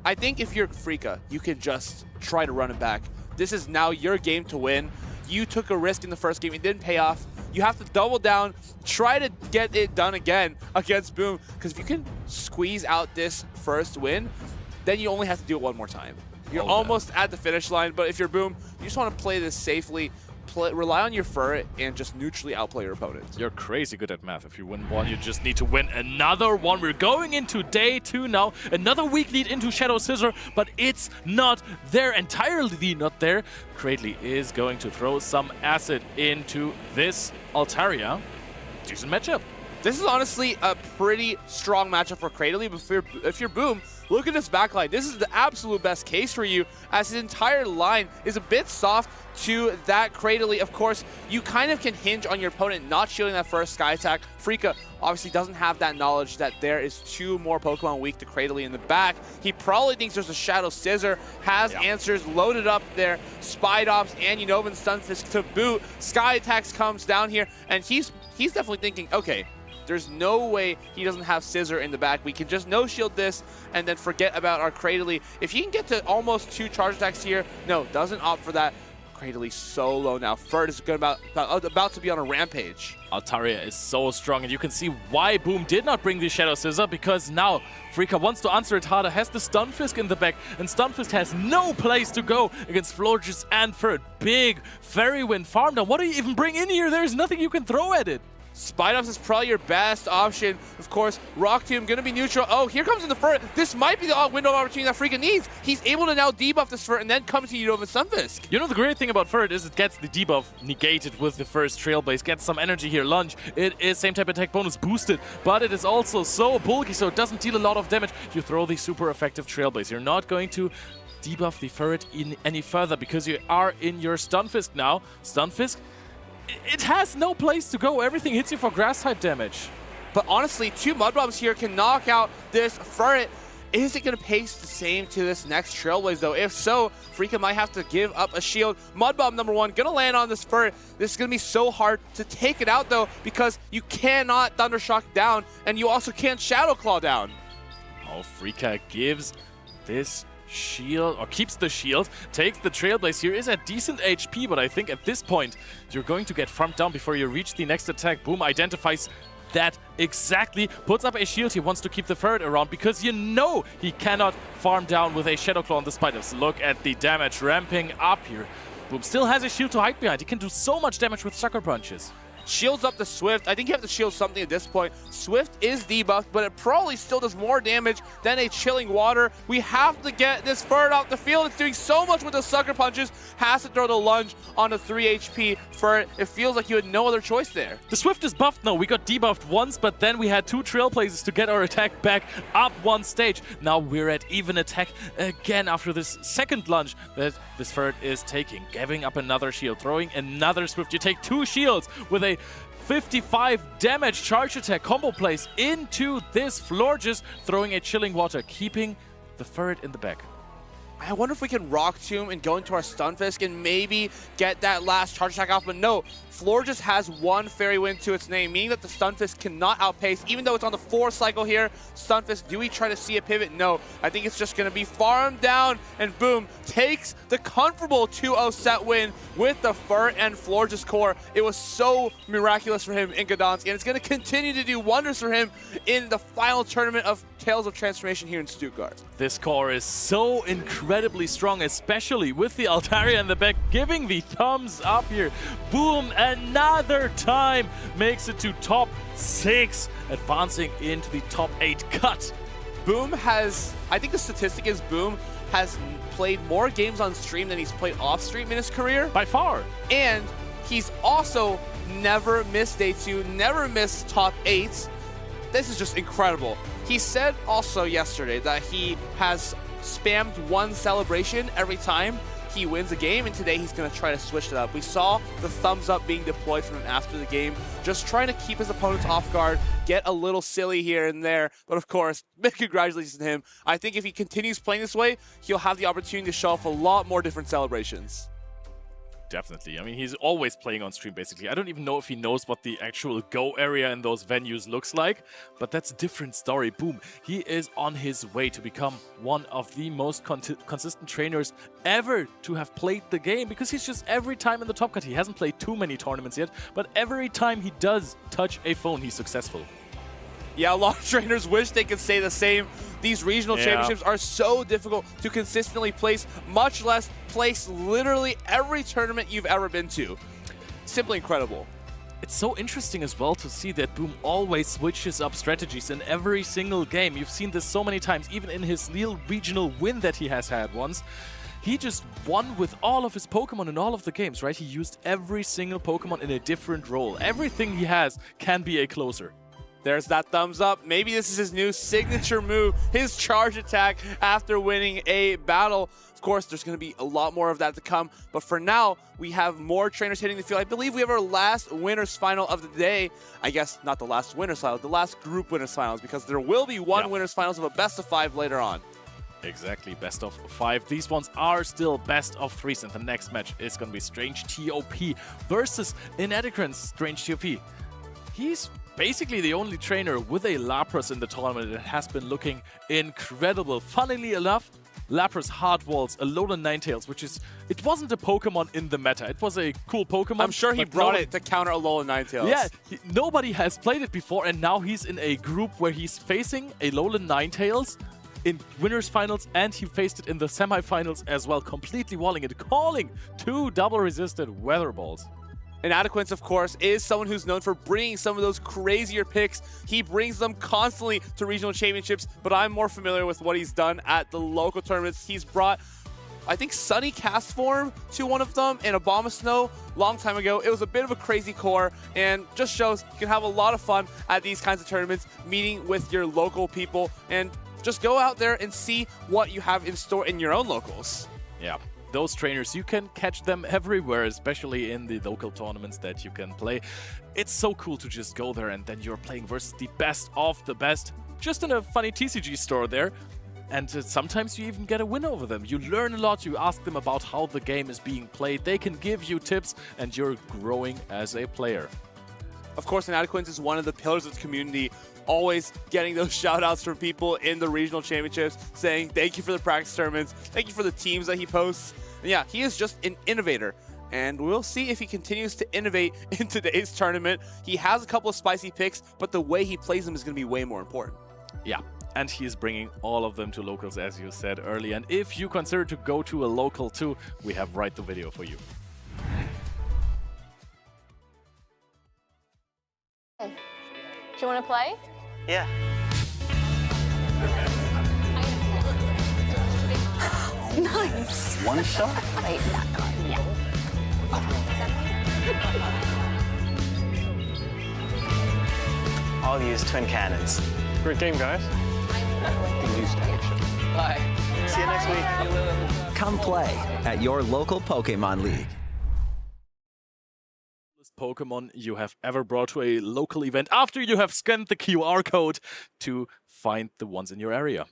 I think if you're Frika, you can just try to run it back. This is now your game to win. You took a risk in the first game, it didn't pay off. You have to double down, try to get it done again against Boom, because if you can squeeze out this first win, then you only have to do it one more time. You're almost at the finish line, but if you're Boom, you just want to play this safely, rely on your Furret, and just neutrally outplay your opponent. You're crazy good at math. If you win one, you just need to win another one. We're going into day 2 now. Another weak lead into Shadow Scissor, but it's not there, entirely not there. Cradily is going to throw some acid into this Altaria. Decent matchup. This is honestly a pretty strong matchup for Cradley, but if you're Boom, look at this backline. This is the absolute best case for you, as his entire line is a bit soft to that Cradley. Of course, you kind of can hinge on your opponent not shielding that first Sky Attack. Freaka obviously doesn't have that knowledge that there is 2 more Pokemon weak to Cradley in the back. He probably thinks there's a Shadow Scissor, has answers loaded up there, Spidops and Unova and Stunfisk to boot. Sky Attacks comes down here, and he's definitely thinking, okay, there's no way he doesn't have Scissor in the back. We can just no-shield this and then forget about our Cradley. If he can get to almost 2 charge attacks here, no, doesn't opt for that. Cradley so low now. Ferd is about to be on a rampage. Altaria is so strong, and you can see why Boom did not bring the Shadow Scissor, because now Freaka wants to answer it harder, has the Stunfisk in the back, and Stunfisk has no place to go against Florges and Ferd. Big Fairy Wind farm down. What do you even bring in here? There's nothing you can throw at it. Spidops is probably your best option. Of course, Rock Tomb going to be neutral. Oh, here comes in the Furt. This might be the window of opportunity that Freaka needs. He's able to now debuff this Furt and then come to Unova Stunfisk. You know, the great thing about Furt is it gets the debuff negated with the first Trailblaze, gets some energy here. Lunge, it is same type attack bonus boosted, but it is also so bulky, so it doesn't deal a lot of damage. You throw the super effective Trailblaze. You're not going to debuff the Furt in any further because you are in your Stunfisk now. Stunfisk, it has no place to go. Everything hits you for grass type damage. But honestly, 2 Mud Bombs here can knock out this Furret. Is it going to pace the same to this next Trailblaze though? If so, Freaka might have to give up a shield. Mud Bomb number 1 going to land on this Furret. This is going to be so hard to take it out though, because you cannot Thundershock down and you also can't Shadow Claw down. Oh, Freaka gives this shield, or keeps the shield, takes the Trailblaze here, is at decent HP, but I think at this point you're going to get farmed down before you reach the next attack. Boom identifies that exactly, puts up a shield. He wants to keep the Furret around because you know he cannot farm down with a Shadow Claw on the Spiders. Look at the damage ramping up here. Boom still has a shield to hide behind. He can do so much damage with Sucker Punches. Shields up the Swift. I think you have to shield something at this point. Swift is debuffed, but it probably still does more damage than a Chilling Water. We have to get this Furret out the field. It's doing so much with the Sucker Punches. Has to throw the Lunge on a 3 HP Furret. It feels like you had no other choice there. The Swift is buffed now. We got debuffed once, but then we had 2 Trailblazes to get our attack back up 1 stage. Now we're at even attack again after this second Lunge that this Furret is taking. Giving up another shield, throwing another Swift. You take 2 shields with a 55 damage charge attack combo plays into this Florges, throwing a Chilling Water, keeping the Furret in the back. I wonder if we can Rock Tomb and go into our Stunfisk and maybe get that last charge attack off, but no. Florges has 1 Fairy Wind to its name, meaning that the Stunfisk cannot outpace, even though it's on the 4th cycle here. Stunfisk, do we try to see a pivot? No. I think it's just going to be farmed down, and boom, takes the comfortable 2-0 set win with the Furret and Florges core. It was so miraculous for him in Gdansk, and it's going to continue to do wonders for him in the final tournament of Tales of Transformation here in Stuttgart. This core is so incredibly strong, especially with the Altaria in the back, giving the thumbs up here. Boom, another time makes it to top 6, advancing into the top 8 cut. Boom has, I think the statistic is Boom has played more games on stream than he's played off stream in his career. By far. And he's also never missed day 2, never missed top 8s. This is just incredible. He said also yesterday that he has spammed 1 celebration every time he wins a game, and today he's going to try to switch it up. We saw the thumbs up being deployed from him after the game, just trying to keep his opponents off guard, get a little silly here and there, but of course, big congratulations to him. I think if he continues playing this way, he'll have the opportunity to show off a lot more different celebrations. Definitely. I mean, he's always playing on stream, basically. I don't even know if he knows what the actual Go area in those venues looks like, but that's a different story. Boom. He is on his way to become one of the most consistent trainers ever to have played the game, because he's just every time in the top cut. He hasn't played too many tournaments yet, but every time he does touch a phone, he's successful. Yeah, a lot of trainers wish they could say the same. These regional championships are so difficult to consistently place, much less place literally every tournament you've ever been to. Simply incredible. It's so interesting as well to see that Boom always switches up strategies in every single game. You've seen this so many times, even in his Lille regional win that he has had once. He just won with all of his Pokemon in all of the games, right? He used every single Pokemon in a different role. Everything he has can be a closer. There's that thumbs up. Maybe this is his new signature move, his charge attack after winning a battle. Of course, there's going to be a lot more of that to come. But for now, we have more trainers hitting the field. I believe we have our last winners final of the day. I guess not the last winners final, the last group winners finals, because there will be one winners finals of a best of 5 later on. Exactly, best of 5. These ones are still best of 3s, and the next match is going to be Strange TOP versus Inadequate Strange TOP. He's basically the only trainer with a Lapras in the tournament that has been looking incredible. Funnily enough, Lapras Hardwalls, Alolan Ninetales, which is, it wasn't a Pokemon in the meta. It was a cool Pokemon. I'm sure he brought it to counter Alolan Ninetales. Yeah, nobody has played it before, and now he's in a group where he's facing Alolan Ninetales in winners finals, and he faced it in the semifinals as well, completely walling it, calling 2 double-resisted Weather Balls. Inadequate, of course, is someone who's known for bringing some of those crazier picks. He brings them constantly to regional championships, but I'm more familiar with what he's done at the local tournaments. He's brought, I think, Sunny Castform to one of them and Abomasnow long time ago. It was a bit of a crazy core, and just shows you can have a lot of fun at these kinds of tournaments, meeting with your local people, and just go out there and see what you have in store in your own locals. Yeah. Those trainers, you can catch them everywhere, especially in the local tournaments that you can play. It's so cool to just go there and then you're playing versus the best of the best, just in a funny TCG store there. And sometimes you even get a win over them. You learn a lot, you ask them about how the game is being played, they can give you tips, and you're growing as a player. Of course, Inadequate is one of the pillars of the community, always getting those shout-outs from people in the regional championships, saying thank you for the practice tournaments, thank you for the teams that he posts. And yeah, he is just an innovator, and we'll see if he continues to innovate in today's tournament. He has a couple of spicy picks, but the way he plays them is going to be way more important. Yeah, and he is bringing all of them to locals, as you said earlier. And if you consider to go to a local too, we have right the video for you. Do you want to play? Yeah. Nice. One shot? Wait, that card, yeah. I'll use twin cannons. Great game, guys. Bye. See you next week. Come play at your local Pokémon League. Pokemon you have ever brought to a local event after you have scanned the QR code to find the ones in your area?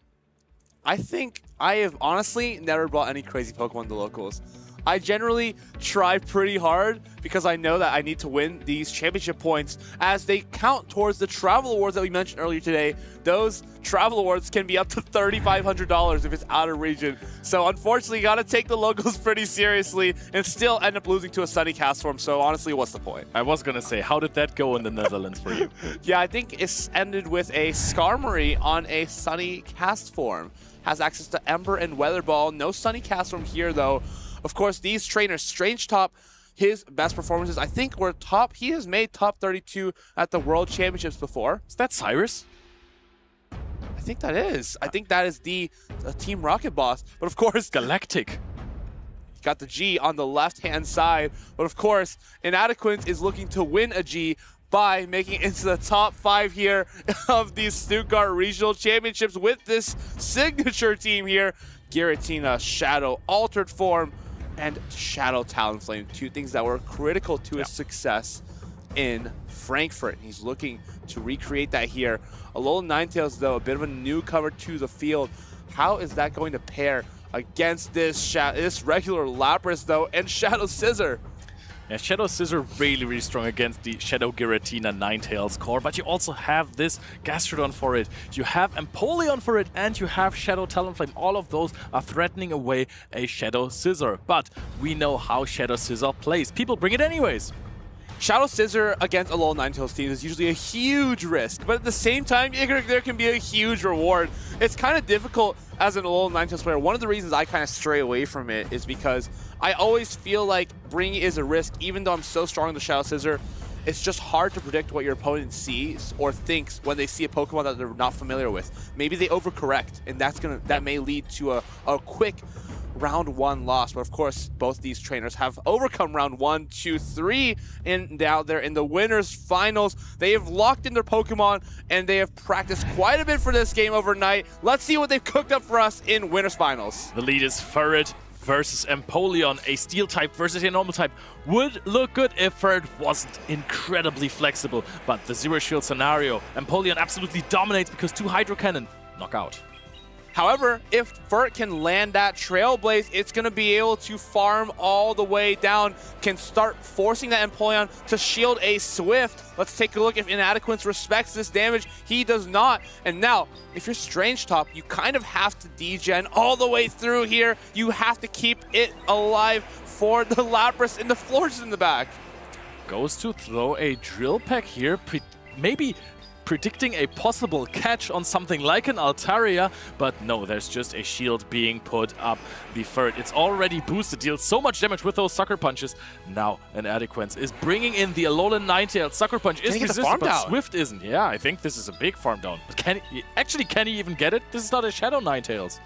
I think I have honestly never brought any crazy Pokemon to locals. I generally try pretty hard because I know that I need to win these championship points as they count towards the travel awards that we mentioned earlier today. Those travel awards can be up to $3,500 if it's out of region. So unfortunately, you got to take the locals pretty seriously and still end up losing to a Sunny Castform. So honestly, what's the point? I was going to say, how did that go in the Netherlands for you? Yeah, I think it's ended with a Skarmory on a Sunny Castform. Has access to Ember and Weather Ball. No Sunny Castform here, though. Of course, these trainers, Strange Top, his best performances, I think, were top. He has made top 32 at the World Championships before. Is that Cyrus? I think that is. I think that is the Team Rocket boss. But of course, Galactic. Got the G on the left-hand side. But of course, Inadequate is looking to win a G by making it into the top 5 here of the Stuttgart Regional Championships with this signature team here. Giratina, Shadow, Altered Form, and Shadow Talonflame. 2 things that were critical to his success in Frankfurt. He's looking to recreate that here. Alolan Ninetales, though, a bit of a newcomer to the field. How is that going to pair against this regular Lapras, though, and Shadow Scissor? Yeah, Shadow Scissor really strong against the Shadow Giratina Ninetales core, but you also have this Gastrodon for it, you have Empoleon for it, and you have Shadow Talonflame. All of those are threatening away a Shadow Scissor, but we know how Shadow Scissor plays. People bring it anyways. Shadow Scissor against Alolan Ninetales team is usually a huge risk, but at the same time, there can be a huge reward. It's kind of difficult as an Alolan Ninetales player. One of the reasons I kind of stray away from it is because I always feel like bringing it is a risk, even though I'm so strong in the Shadow Scissor. It's just hard to predict what your opponent sees or thinks when they see a Pokemon that they're not familiar with. Maybe they overcorrect, and that may lead to a quick round 1 loss. But of course, both these trainers have overcome round 1, 2, 3, and now they're in the winners finals. They have locked in their Pokemon, and they have practiced quite a bit for this game overnight. Let's see what they've cooked up for us in winners finals. The lead is Ferret versus Empoleon. A steel type versus a normal type would look good if Ferret wasn't incredibly flexible. But the zero shield scenario, Empoleon absolutely dominates because 2 Hydro Cannon knock out. However, if Ferret can land that Trailblaze, it's going to be able to farm all the way down, can start forcing that Empoleon to shield a Swift. Let's take a look if Inadequance respects this damage. He does not. And now, if you're Strange Top, you kind of have to degen all the way through here. You have to keep it alive for the Lapras and the Florges in the back. Goes to throw a Drill Peck here, maybe predicting a possible catch on something like an Altaria, but no, there's just a shield being put up. The Ferret, it's already boosted, deals so much damage with those Sucker Punches. Now, Inadequance is bringing in the Alolan Ninetales. Sucker Punch is resistant, but Swift isn't. Yeah, I think this is a big farm down. But can he even get it? This is not a Shadow Ninetales.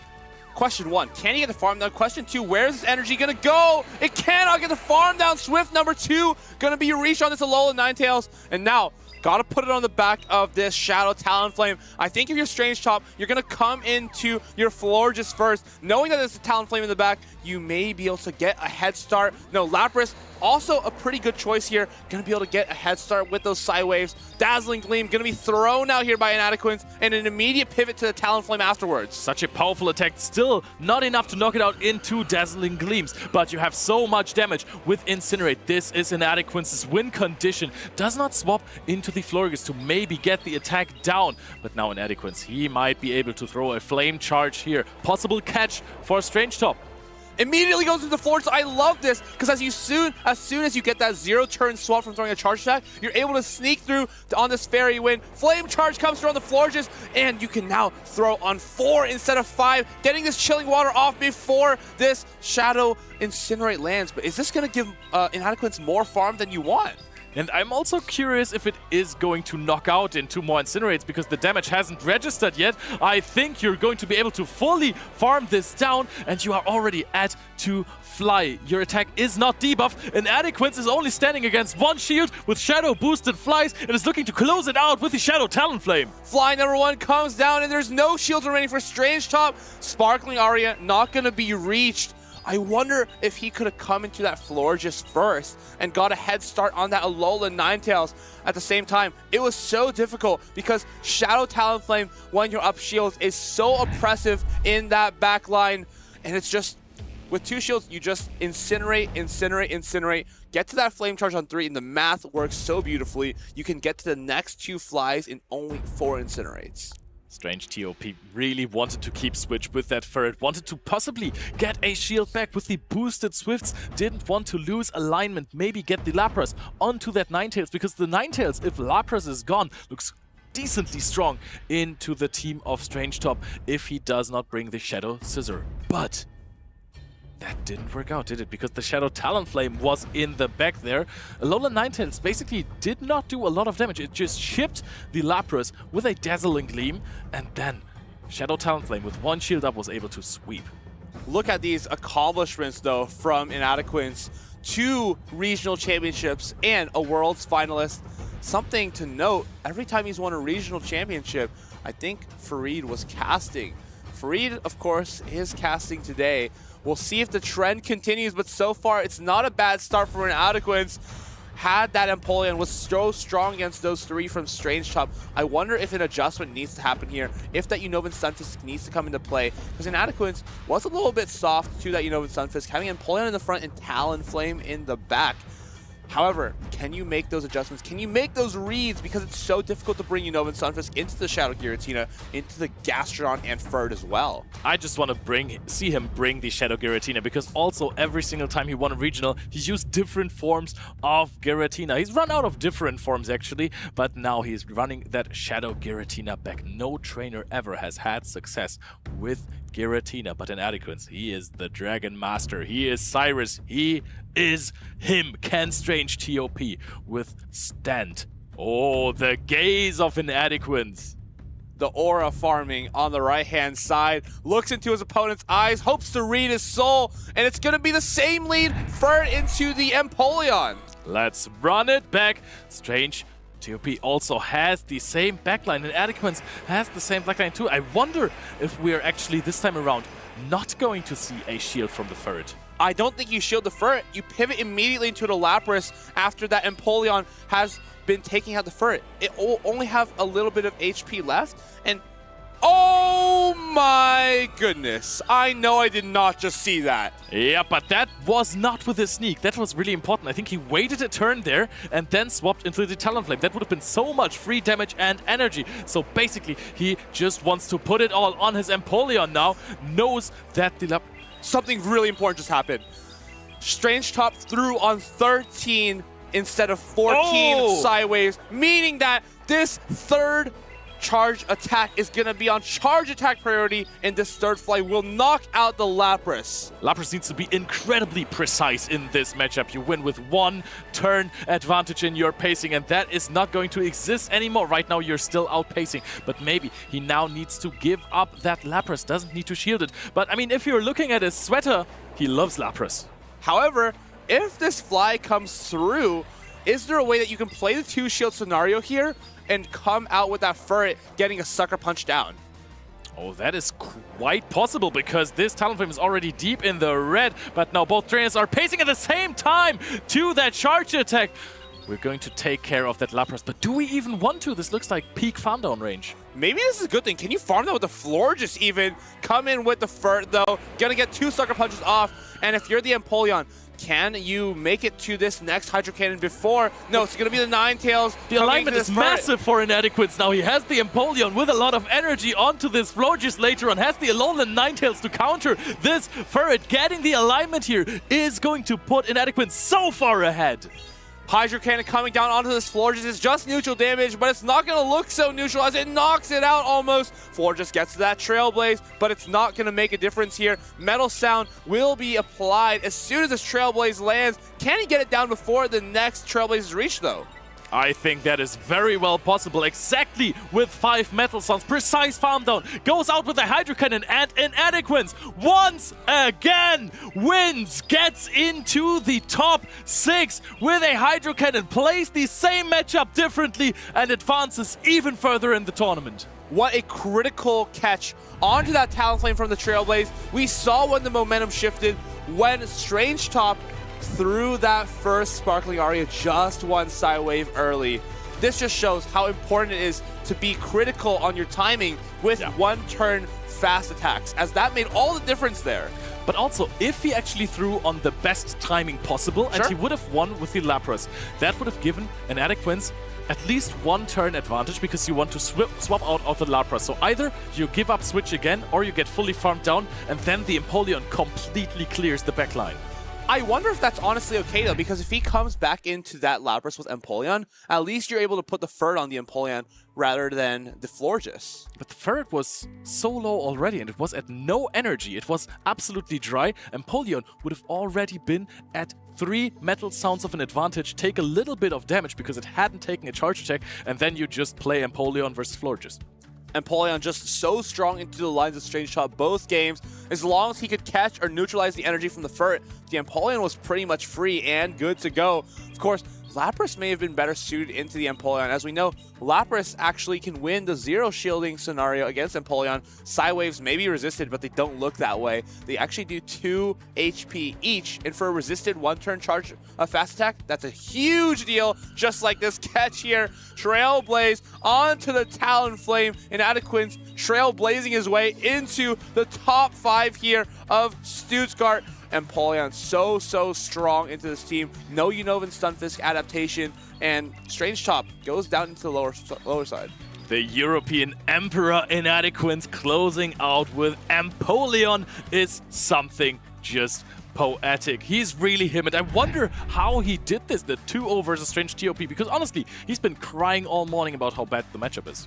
Question 1, can he get the farm down? Question 2, where's this energy gonna go? It cannot get the farm down. Swift number 2 gonna be reached on this Alolan Ninetales. And now, gotta put it on the back of this Shadow Talonflame. I think if you're Strange Top, you're gonna come into your Florges first. Knowing that there's a Talonflame in the back, you may be able to get a head start. No, Lapras, also a pretty good choice here. Gonna be able to get a head start with those Psy Waves. Dazzling Gleam gonna be thrown out here by Inadequance, and an immediate pivot to the Talonflame afterwards. Such a powerful attack, still not enough to knock it out into Dazzling Gleams, but you have so much damage with Incinerate. This is Inadequance's win condition. Does not swap into the Florges to maybe get the attack down, but now Inadequance, he might be able to throw a Flame Charge here. Possible catch for Strange Top. Immediately goes into the floor, so I love this, because as soon as you get that 0-turn swap from throwing a charge attack, you're able to sneak through on this Fairy Wind. Flame Charge comes through on the Florges, and you can now throw on 4 instead of 5, getting this Chilling Water off before this Shadow Incinerate lands. But is this going to give Inadequance more farm than you want? And I'm also curious if it is going to knock out into more Incinerates because the damage hasn't registered yet. I think you're going to be able to fully farm this down, and you are already at 2 fly. Your attack is not debuffed. Inadequance is only standing against 1 shield with Shadow boosted flies and is looking to close it out with the Shadow Talonflame. Fly number 1 comes down, and there's no shields remaining for Strange Top. Sparkling Aria not going to be reached. I wonder if he could have come into that Florges first and got a head start on that Alolan Ninetales. At the same time, it was so difficult because Shadow Talonflame, when you're up shields, is so oppressive in that back line. And it's just, with 2 shields, you just incinerate, incinerate, incinerate. Get to that Flame Charge on 3, and the math works so beautifully. You can get to the next 2 flies in only 4 incinerates. Strange TOP really wanted to keep Switch with that Ferret, wanted to possibly get a shield back with the boosted Swifts, didn't want to lose alignment, maybe get the Lapras onto that Ninetales, because the Ninetales, if Lapras is gone, looks decently strong into the team of Strange Top if he does not bring the Shadow Scissor. But that didn't work out, did it? Because the Shadow Talonflame was in the back there. Alolan Ninetales basically did not do a lot of damage. It just chipped the Lapras with a Dazzling Gleam, and then Shadow Talonflame with 1 shield up was able to sweep. Look at these accomplishments, though, from Inadequance. 2 regional championships and a Worlds finalist. Something to note, every time he's won a regional championship, I think Farid was casting. Farid, of course, is casting today. We'll see if the trend continues, but so far it's not a bad start for Inadequance. Had that Empoleon was so strong against those 3 from Strange Top. I wonder if an adjustment needs to happen here, if that Unova Stunfisk needs to come into play, because Inadequance was a little bit soft to that Unova Stunfisk, having Empoleon in the front and Talonflame in the back. However, can you make those adjustments? Can you make those reads? Because it's so difficult to bring Unova Stunfisk into the Shadow Giratina, into the Gastrodon and Ferret as well. I just want to see him bring the Shadow Giratina, because also every single time he won a regional, he's used different forms of Giratina. He's run out of different forms actually, but now he's running that Shadow Giratina back. No trainer ever has had success with Giratina, but Inadequance, he is the Dragon Master. He is Cyrus. He is him. Can Strange TOP withstand? Oh, the gaze of Inadequance. the aura farming on the right-hand side. Looks into his opponent's eyes, hopes to read his soul, and it's going to be the same lead for into the Empoleon. Let's run it back. Strange TOP also has the same backline, and Adequance has the same backline too. I wonder if we're actually this time around not going to see a shield from the Ferret. I don't think you shield the Ferret. You pivot immediately into the Lapras after that Empoleon has been taking out the Ferret. It will only have a little bit of HP left, and oh my goodness. I know I did not just see that. Yeah, but that was not with his sneak. That was really important. I think he waited a turn there and then swapped into the Talonflame. That would have been so much free damage and energy. So basically, he just wants to put it all on his Empoleon now. Knows that the Something really important just happened. Strange Top threw on 13 instead of 14 sideways, meaning that this third charge attack is going to be on charge attack priority, and this third fly will knock out the Lapras. Lapras needs to be incredibly precise in this matchup. You win with 1 turn advantage in your pacing, and that is not going to exist anymore. Right now, you're still outpacing, but maybe he now needs to give up that Lapras. Doesn't need to shield it. But, I mean, if you're looking at his sweater, he loves Lapras. However, if this fly comes through, is there a way that you can play the 2-shield scenario here and come out with that Ferret getting a Sucker Punch down? Oh, that is quite possible, because this Talonflame is already deep in the red, but now both trainers are pacing at the same time to that charge attack. We're going to take care of that Lapras, but do we even want to? This looks like peak farm down range. Maybe this is a good thing. Can you farm that with the Florges even? Come in with the Ferret though. Gonna get 2 Sucker Punches off, and if you're the Empoleon, can you make it to this next Hydro Cannon before? No, it's going to be the Ninetales. The alignment is massive for Inadequates now. He has the Empoleon with a lot of energy onto this Florges later on. Has the Alolan Ninetales to counter this Ferret. Getting the alignment here is going to put Inadequates so far ahead. Hydro Cannon coming down onto this Florges is just neutral damage, but it's not going to look so neutral as it knocks it out almost. Florges gets to that Trailblaze, but it's not going to make a difference here. Metal Sound will be applied as soon as this Trailblaze lands. Can he get it down before the next Trailblaze is reached, though? I think that is very well possible. Exactly with 5 Metal Sounds. Precise farm down. Goes out with a Hydro Cannon, and Inadequates once again wins. Gets into the top 6 with a Hydro Cannon. Plays the same matchup differently and advances even further in the tournament. What a critical catch onto that Talonflame from the Trailblaze. We saw when the momentum shifted, when Strange Top through that first Sparkling Aria just 1 side wave early. This just shows how important it is to be critical on your timing with 1 turn fast attacks, as that made all the difference there. But also, if he actually threw on the best timing possible, and he would have won with the Lapras, that would have given Inadequates at least 1 turn advantage, because you want to swap out of the Lapras. So either you give up switch again, or you get fully farmed down, and then the Empoleon completely clears the backline. I wonder if that's honestly okay, though, because if he comes back into that Lapras with Empoleon, at least you're able to put the Ferret on the Empoleon rather than the Florges. But the Ferret was so low already, and it was at no energy. It was absolutely dry. Empoleon would have already been at 3 Metal Sounds of an advantage, take a little bit of damage because it hadn't taken a charge attack, and then you just play Empoleon versus Florges. Empoleon just so strong into the lines of Strange Top both games. As long as he could catch or neutralize the energy from the Ferret, the Empoleon was pretty much free and good to go. Of course, Lapras may have been better suited into the Empoleon. As we know, Lapras actually can win the 0 shielding scenario against Empoleon. Psywaves may be resisted, but they don't look that way. They actually do 2 HP each, and for a resisted 1-turn charge fast attack, that's a huge deal, just like this catch here. Trailblaze onto the Talonflame, Inadequates trailblazing his way into the top 5 here of Stuttgart. Empoleon so strong into this team. No Unovan Stunfisk adaptation, and Strange Top goes down into the lower side. The European Emperor Inadequates closing out with Empoleon is something just poetic. He's really him, and I wonder how he did this, the 2-0 versus Strange TOP, because honestly, he's been crying all morning about how bad the matchup is.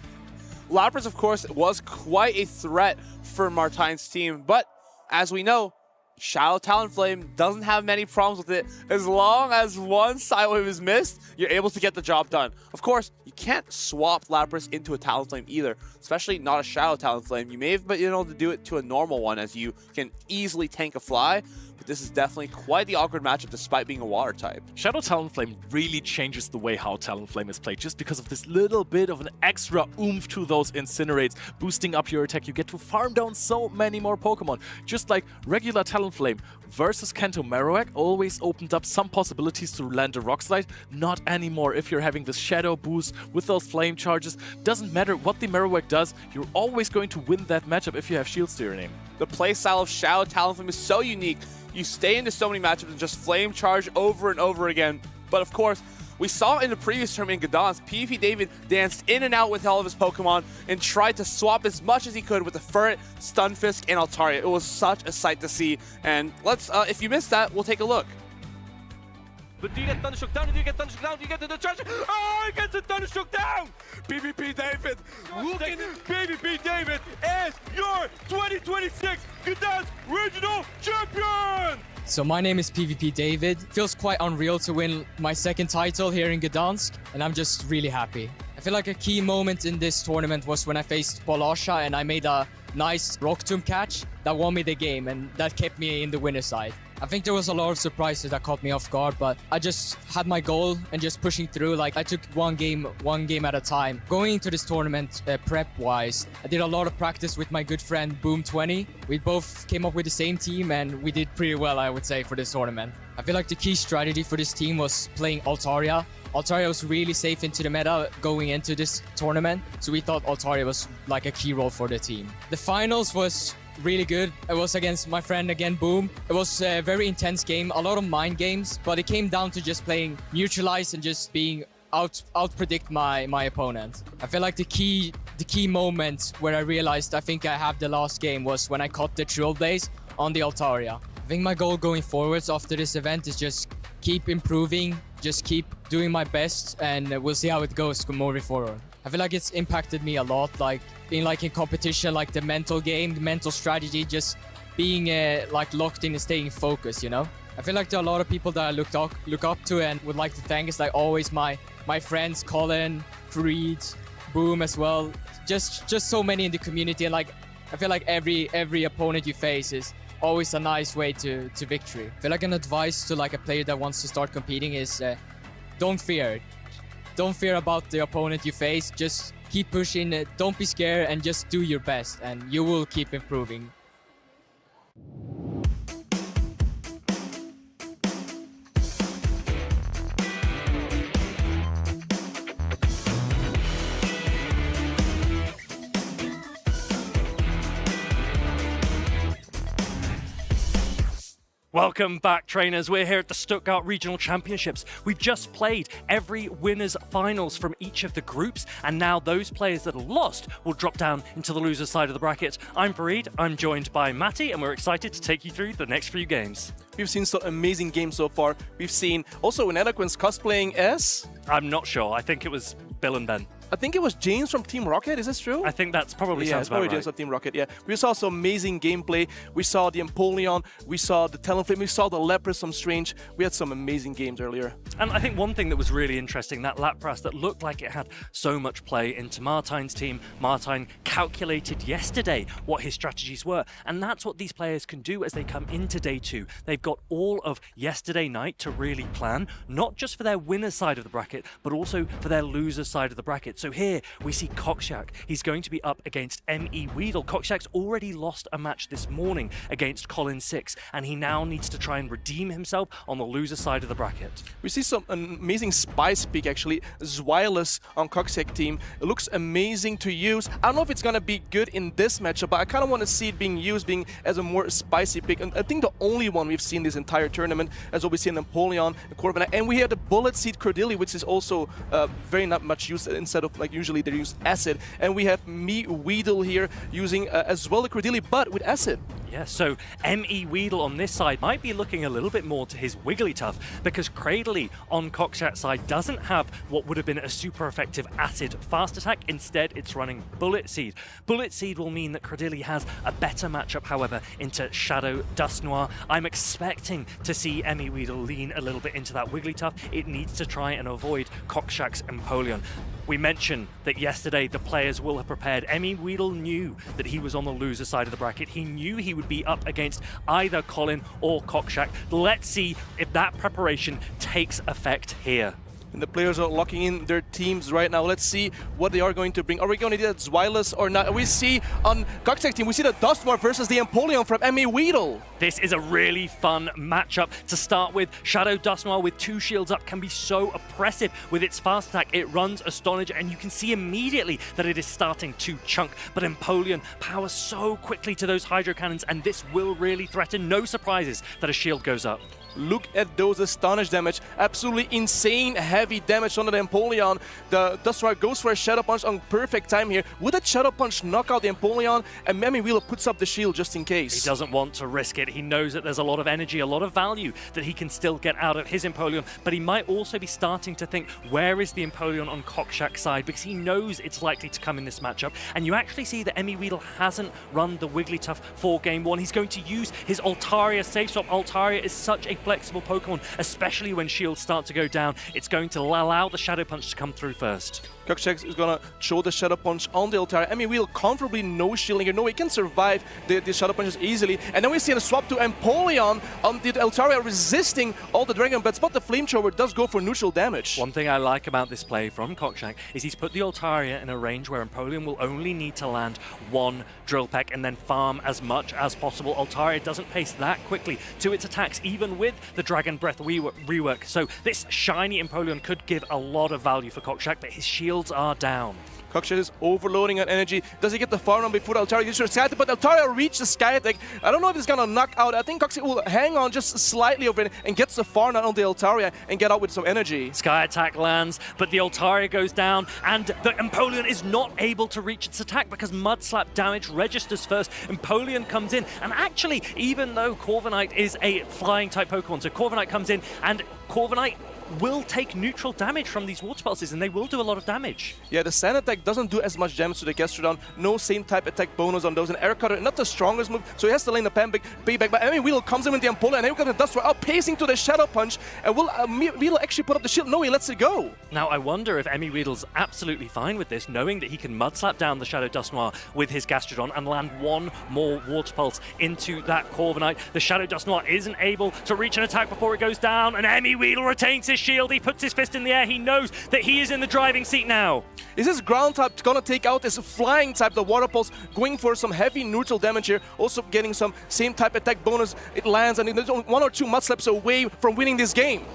Lapras, of course, was quite a threat for Martine's team, but as we know, Shadow Talonflame doesn't have many problems with it. As long as one Sidewave is missed, you're able to get the job done. Of course, you can't swap Lapras into a Talonflame either, especially not a Shadow Talonflame. You may have been able to do it to a normal one, as you can easily tank a fly, but this is definitely quite the awkward matchup despite being a water type. Shadow Talonflame really changes the way how Talonflame is played, just because of this little bit of an extra oomph to those Incinerates, boosting up your attack. You get to farm down so many more Pokemon. Just like regular Talonflame versus Kanto Marowak always opened up some possibilities to land a Rock Slide. Not anymore. If you're having this Shadow boost with those flame charges, doesn't matter what the Marowak does, you're always going to win that matchup if you have shields to your name. The playstyle of Shadow Talonflame is so unique. You stay into so many matchups and just flame charge over and over again. But of course, we saw in the previous tournament in Gdansk, PvP David danced in and out with all of his Pokemon and tried to swap as much as he could with the Furret, Stunfisk, and Altaria. It was such a sight to see. And let's, if you missed that, we'll take a look. But do you get Thundershock down? Do you get Thundershock down? Do you get to the charge? Oh, he gets the Thundershock down! PvP David, looking PvP David is your 2026 Gdansk Regional Champion! So my name is PvP David. Feels quite unreal to win my second title here in Gdansk, and I'm just really happy. I feel like a key moment in this tournament was when I faced Polasha and I made a nice Rock Tomb catch that won me the game, and that kept me in the winner's side. I think there was a lot of surprises that caught me off guard, but I just had my goal and just pushing through. Like, I took one game at a time. Going into this tournament prep-wise, I did a lot of practice with my good friend Boom20. We both came up with the same team and we did pretty well, I would say, for this tournament. I feel like the key strategy for this team was playing Altaria. Altaria was really safe into the meta going into this tournament, so we thought Altaria was like a key role for the team. The finals was really good. It was against my friend again, Boom. It was a very intense game, a lot of mind games, but it came down to just playing neutralize and just being out predict my opponent. I feel like the key moment where I realized I think I have the last game was when I caught the Trill Blaze on the Altaria. I think my goal going forwards after this event is just keep improving, just keep doing my best, and we'll see how it goes moving forward. I feel like it's impacted me a lot, like in competition, like the mental game, the mental strategy, just being like locked in and staying focused, you know? I feel like there are a lot of people that I look up to and would like to thank. It's like always my friends, Colin, Fareed, Boom as well. Just so many in the community, and like I feel like every opponent you face is always a nice way to victory. I feel like an advice to like a player that wants to start competing is don't fear. Don't fear about the opponent you face. Just keep pushing. Don't be scared and just do your best, and you will keep improving. Welcome back, trainers. We're here at the Stuttgart Regional Championships. We've just played every winner's finals from each of the groups, and now those players that are lost will drop down into the loser's side of the bracket. I'm Fareed, I'm joined by Matty, and we're excited to take you through the next few games. We've seen some amazing games so far. We've seen also Ineloquence cosplaying as... I'm not sure. I think it was Bill and Ben. I think it was James from Team Rocket, is this true? I think that's probably sounds about right. James from Team Rocket, yeah. We saw some amazing gameplay. We saw the Empoleon, we saw the Talonflame, we saw the Lapras, some Strange. We had some amazing games earlier. And I think one thing that was really interesting, that Lapras that looked like it had so much play into Martine's team. Martine calculated yesterday what his strategies were, and that's what these players can do as they come into day two. They've got all of yesterday night to really plan, not just for their winner's side of the bracket, but also for their loser's side of the bracket. So here we see Cockshack. He's going to be up against M.E. Weedle. Cockshack's already lost a match this morning against Colin 6, and he now needs to try and redeem himself on the loser side of the bracket. We see some amazing Spice pick actually. Zwilus on Cockshack team. It looks amazing to use. I don't know if it's going to be good in this matchup, but I kind of want to see it being used as a more spicy pick. And I think the only one we've seen this entire tournament as what we see in Empoleon, Corviknight, and we have the Bullet Seed Cordilli, which is also very not much used instead of like usually they use Acid. And we have Me Weedle here using as well the Cordilli, but with Acid. Yeah, so ME Weedle on this side might be looking a little bit more to his Wigglytuff, because Cradley on Cockshack's side doesn't have what would have been a super effective Acid fast attack. Instead, it's running Bullet Seed. Bullet Seed will mean that Cradley has a better matchup, however, into Shadow Dusknoir. I'm expecting to see ME Weedle lean a little bit into that Wigglytuff. It needs to try and avoid Cockshack's Empoleon. We mentioned that yesterday the players will have prepared. ME Weedle knew that he was on the loser side of the bracket. He knew he would be up against either Colin or Cockshack. Let's see if that preparation takes effect here. And the players are locking in their teams right now. Let's see what they are going to bring. Are we going to do that Zweilous or not? We see on Cockshack team, we see the Dusknoir versus the Empoleon from ME Weedle. This is a really fun matchup to start with. Shadow Dusknoir with 2 shields up can be so oppressive with its fast attack. It runs Astonish, and you can see immediately that it is starting to chunk. But Empoleon powers so quickly to those Hydro Cannons, and this will really threaten. No surprises that a shield goes up. Look at those Astonish damage. Absolutely insane heavy damage on the Empoleon. The Dusknoir goes for a Shadow Punch on perfect time here. Would a Shadow Punch knock out the Empoleon? And ME Weedle puts up the shield just in case. He doesn't want to risk it. He knows that there's a lot of energy, a lot of value that he can still get out of his Empoleon, but he might also be starting to think, where is the Empoleon on Cockshack's side? Because he knows it's likely to come in this matchup. And you actually see that ME Weedle hasn't run the Wigglytuff for game 1. He's going to use his Altaria safe swap. Altaria is such a flexible Pokemon, especially when shields start to go down. It's going to allow the Shadow Punch to come through first. Cockshack is gonna show the Shadow Punch on the Altaria. ME Weedle comfortably no shielding here. No, he can survive the Shadow Punches easily. And then we see a swap to Empoleon on the Altaria, resisting all the Dragon Bats, but the Flamethrower does go for neutral damage. One thing I like about this play from Cockshack is he's put the Altaria in a range where Empoleon will only need to land 1 Drill Peck and then farm as much as possible. Altaria doesn't pace that quickly to its attacks, even with the Dragon Breath rework. So this shiny Empoleon could give a lot of value for Cockshack, but his shields are down. Cockshack is overloading on energy. Does he get the farm run before Altaria uses her Sky Attack? But Altaria reached the Sky Attack. I don't know if it's gonna knock out. I think Cockshack will hang on just slightly over it and gets the farm run on the Altaria and get out with some energy. Sky Attack lands, but the Altaria goes down, and the Empoleon is not able to reach its attack because Mud Slap damage registers first. Empoleon comes in, and actually, even though Corviknight is a flying type Pokemon, so Corviknight comes in, and Corviknight will take neutral damage from these Water Pulses, and they will do a lot of damage. Yeah, the Sand Attack doesn't do as much damage to the Gastrodon. No same type attack bonus on those. And Air Cutter, not the strongest move, so he has to lane the payback. But ME Weedle comes in with the Empoleon, and here comes the Dusknoir outpacing to the Shadow Punch. And will Weedle actually put up the shield? No, he lets it go. Now, I wonder if ME Weedle's absolutely fine with this, knowing that he can Mud Slap down the Shadow Dusknoir with his Gastrodon and land 1 more Water Pulse into that Corviknight. The Shadow Dusknoir isn't able to reach an attack before it goes down, and ME Weedle retains his shield. He puts his fist in the air. He knows that he is in the driving seat now. Is this ground type gonna take out this flying type, the Water Pulse, going for some heavy neutral damage here, also getting some same type attack bonus. It lands, and there's only 1 or 2 Mud Slaps away from winning this game.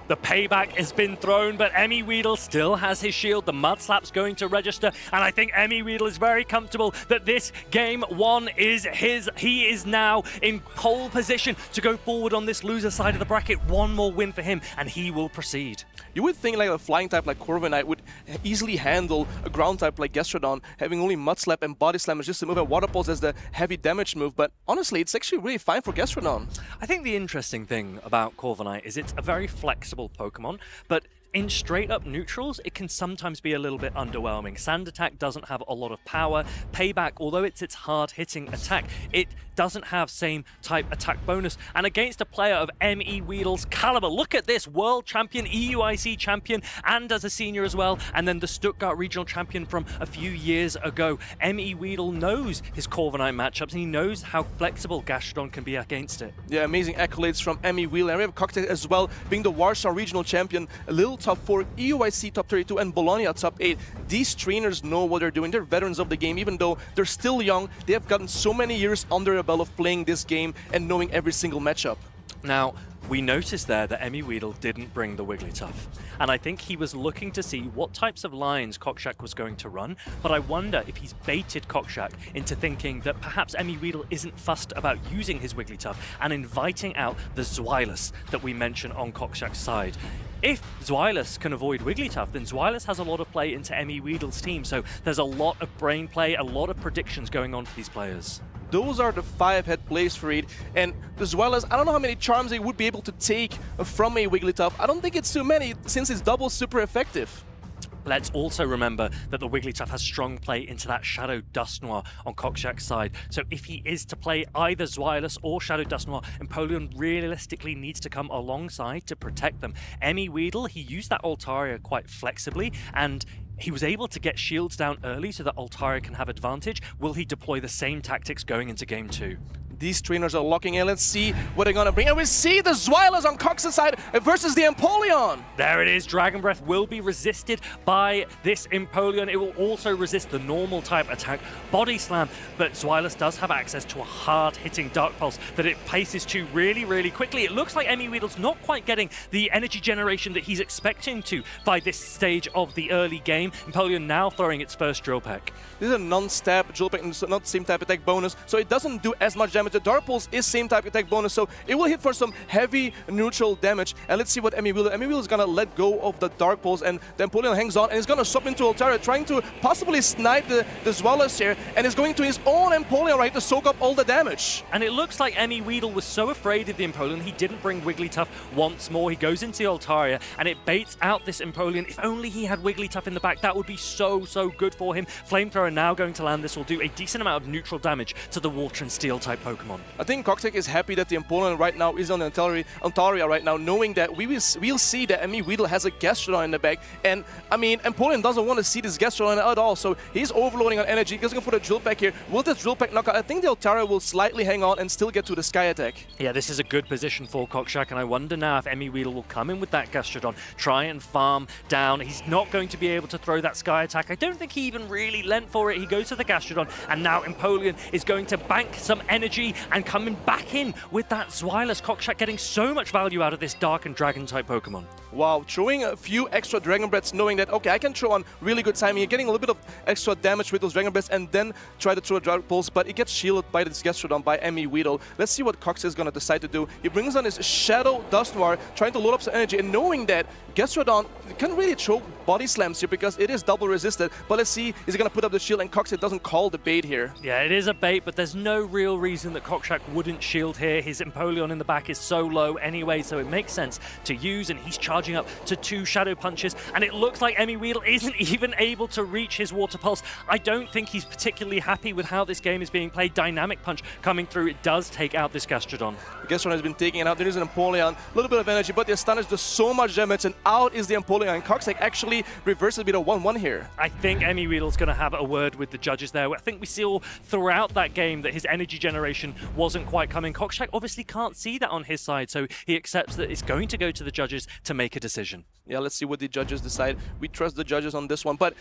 The payback has been thrown, but ME Weedle still has his shield. The Mud Slap's going to register, and I think ME Weedle is very comfortable that this game 1 is his. He is now in pole position to go forward on this loser side of the bracket. 1 more win for him, and he will proceed. You would think like a flying type like Corviknight would easily handle a ground type like Gastrodon, having only Mud Slap and Body Slam just to move, and Water Pulse as the heavy damage move, but honestly, it's actually really fine for Gastrodon. I think the interesting thing about Corviknight is it's a very flexible Pokemon, but in straight up neutrals, it can sometimes be a little bit underwhelming. Sand Attack doesn't have a lot of power. Payback, although it's its hard hitting attack, it doesn't have same type attack bonus. And against a player of ME Weedle's caliber, look at this, world champion, EUIC champion, and as a senior as well, and then the Stuttgart Regional Champion from a few years ago. ME Weedle knows his Corviknight matchups, and he knows how flexible Gastrodon can be against it. Yeah, amazing accolades from ME Weedle. And we have Cockshack as well, being the Warsaw Regional Champion, a little top 4, EUIC top 32, and Bologna top 8. These trainers know what they're doing. They're veterans of the game, even though they're still young. They have gotten so many years under their belt of playing this game and knowing every single matchup. Now, we noticed there that ME Weedle didn't bring the Wigglytuff, and I think he was looking to see what types of lines Cockshack was going to run, but I wonder if he's baited Cockshack into thinking that perhaps ME Weedle isn't fussed about using his Wigglytuff and inviting out the Zweilous that we mentioned on Cockshack's side. If Zweilous can avoid Wigglytuff, then Zweilous has a lot of play into ME Weedle's team, so there's a lot of brain play, a lot of predictions going on for these players. those are the 5-head plays for it. And as well as, I don't know how many charms they would be able to take from a Wigglytuff. I don't think it's too many, since it's double super effective. Let's also remember that the Wigglytuff has strong play into that Shadow Dust Noir on Kokshak's side. So if he is to play either Zweilous or Shadow Dust Noir, Empoleon realistically needs to come alongside to protect them. Weedle, he used that Altaria quite flexibly, and he was able to get shields down early so that Altaria can have advantage. Will he deploy the same tactics going into Game 2? These trainers are locking in. Let's see what they're gonna bring. And we see the Zweilous on Cox's side versus the Empoleon. There it is. Dragon Breath will be resisted by this Empoleon. It will also resist the normal type attack, Body Slam. But Zweilous does have access to a hard-hitting Dark Pulse that it paces to really, really quickly. It looks like Weedle's not quite getting the energy generation that he's expecting to by this stage of the early game. Empoleon now throwing its first Drill Peck. This is a non-stab Drill Peck, not same type attack bonus, so it doesn't do as much damage. The Dark Pulse is same type attack bonus, so it will hit for some heavy neutral damage. And let's see what Weedle is gonna let go of the Dark Pulse, and the Empoleon hangs on and is gonna swap into Altaria, trying to possibly snipe the Zweilous here, and is going to his own Empoleon, right, to soak up all the damage. And it looks like Weedle was so afraid of the Empoleon, he didn't bring Wigglytuff once more. He goes into the Altaria, and it baits out this Empoleon. If only he had Wigglytuff in the back, that would be so, so good for him. Flamethrower now going to land. This will do a decent amount of neutral damage to the Water and Steel type Pokemon. I think Koktek is happy that the Empoleon right now is on Altaria right now, knowing that we'll see that Weedle has a Gastrodon in the back. And, I mean, Empoleon doesn't want to see this Gastrodon at all, so he's overloading on energy. He's going for the Drill Peck here. Will this Drill Peck knock out? I think the Altaria will slightly hang on and still get to the Sky Attack. Yeah, this is a good position for Kokshak, and I wonder now if Weedle will come in with that Gastrodon, try and farm down. He's not going to be able to throw that Sky Attack. I don't think he even really lent for it. He goes to the Gastrodon, and now Empoleon is going to bank some energy and coming back in with that Zweilous. Kokshak getting so much value out of this Dark and Dragon type Pokemon. Wow, throwing a few extra Dragon Breaths, knowing that, okay, I can throw on really good timing. You're getting a little bit of extra damage with those Dragon Breaths, and then try to throw a Dark Pulse, but it gets shielded by this Gastrodon by Weedle. Let's see what Cox is going to decide to do. He brings on his Shadow Dust Noir, trying to load up some energy, and knowing that Gastrodon can really throw Body Slams here because it is double resisted. But let's see, is he going to put up the shield, and Cox doesn't call the bait here. Yeah, it is a bait, but there's no real reason that Kokshak wouldn't shield here. His Empoleon in the back is so low anyway, so it makes sense to use, and he's charging up to 2 Shadow Punches, and it looks like Weedle isn't even able to reach his Water Pulse. I don't think he's particularly happy with how this game is being played. Dynamic Punch coming through. It does take out this Gastrodon. The Gastrodon has been taking it out. There is an Empoleon, a little bit of energy, but the Astonish does so much damage, and out is the Empoleon, and Coxek actually reverses a bit of 1-1 here. I think Weedle's going to have a word with the judges there. I think we saw throughout that game that his energy generation wasn't quite coming. Kokshak obviously can't see that on his side, so he accepts that it's going to go to the judges to make a decision. Yeah, let's see what the judges decide. We trust the judges on this one. But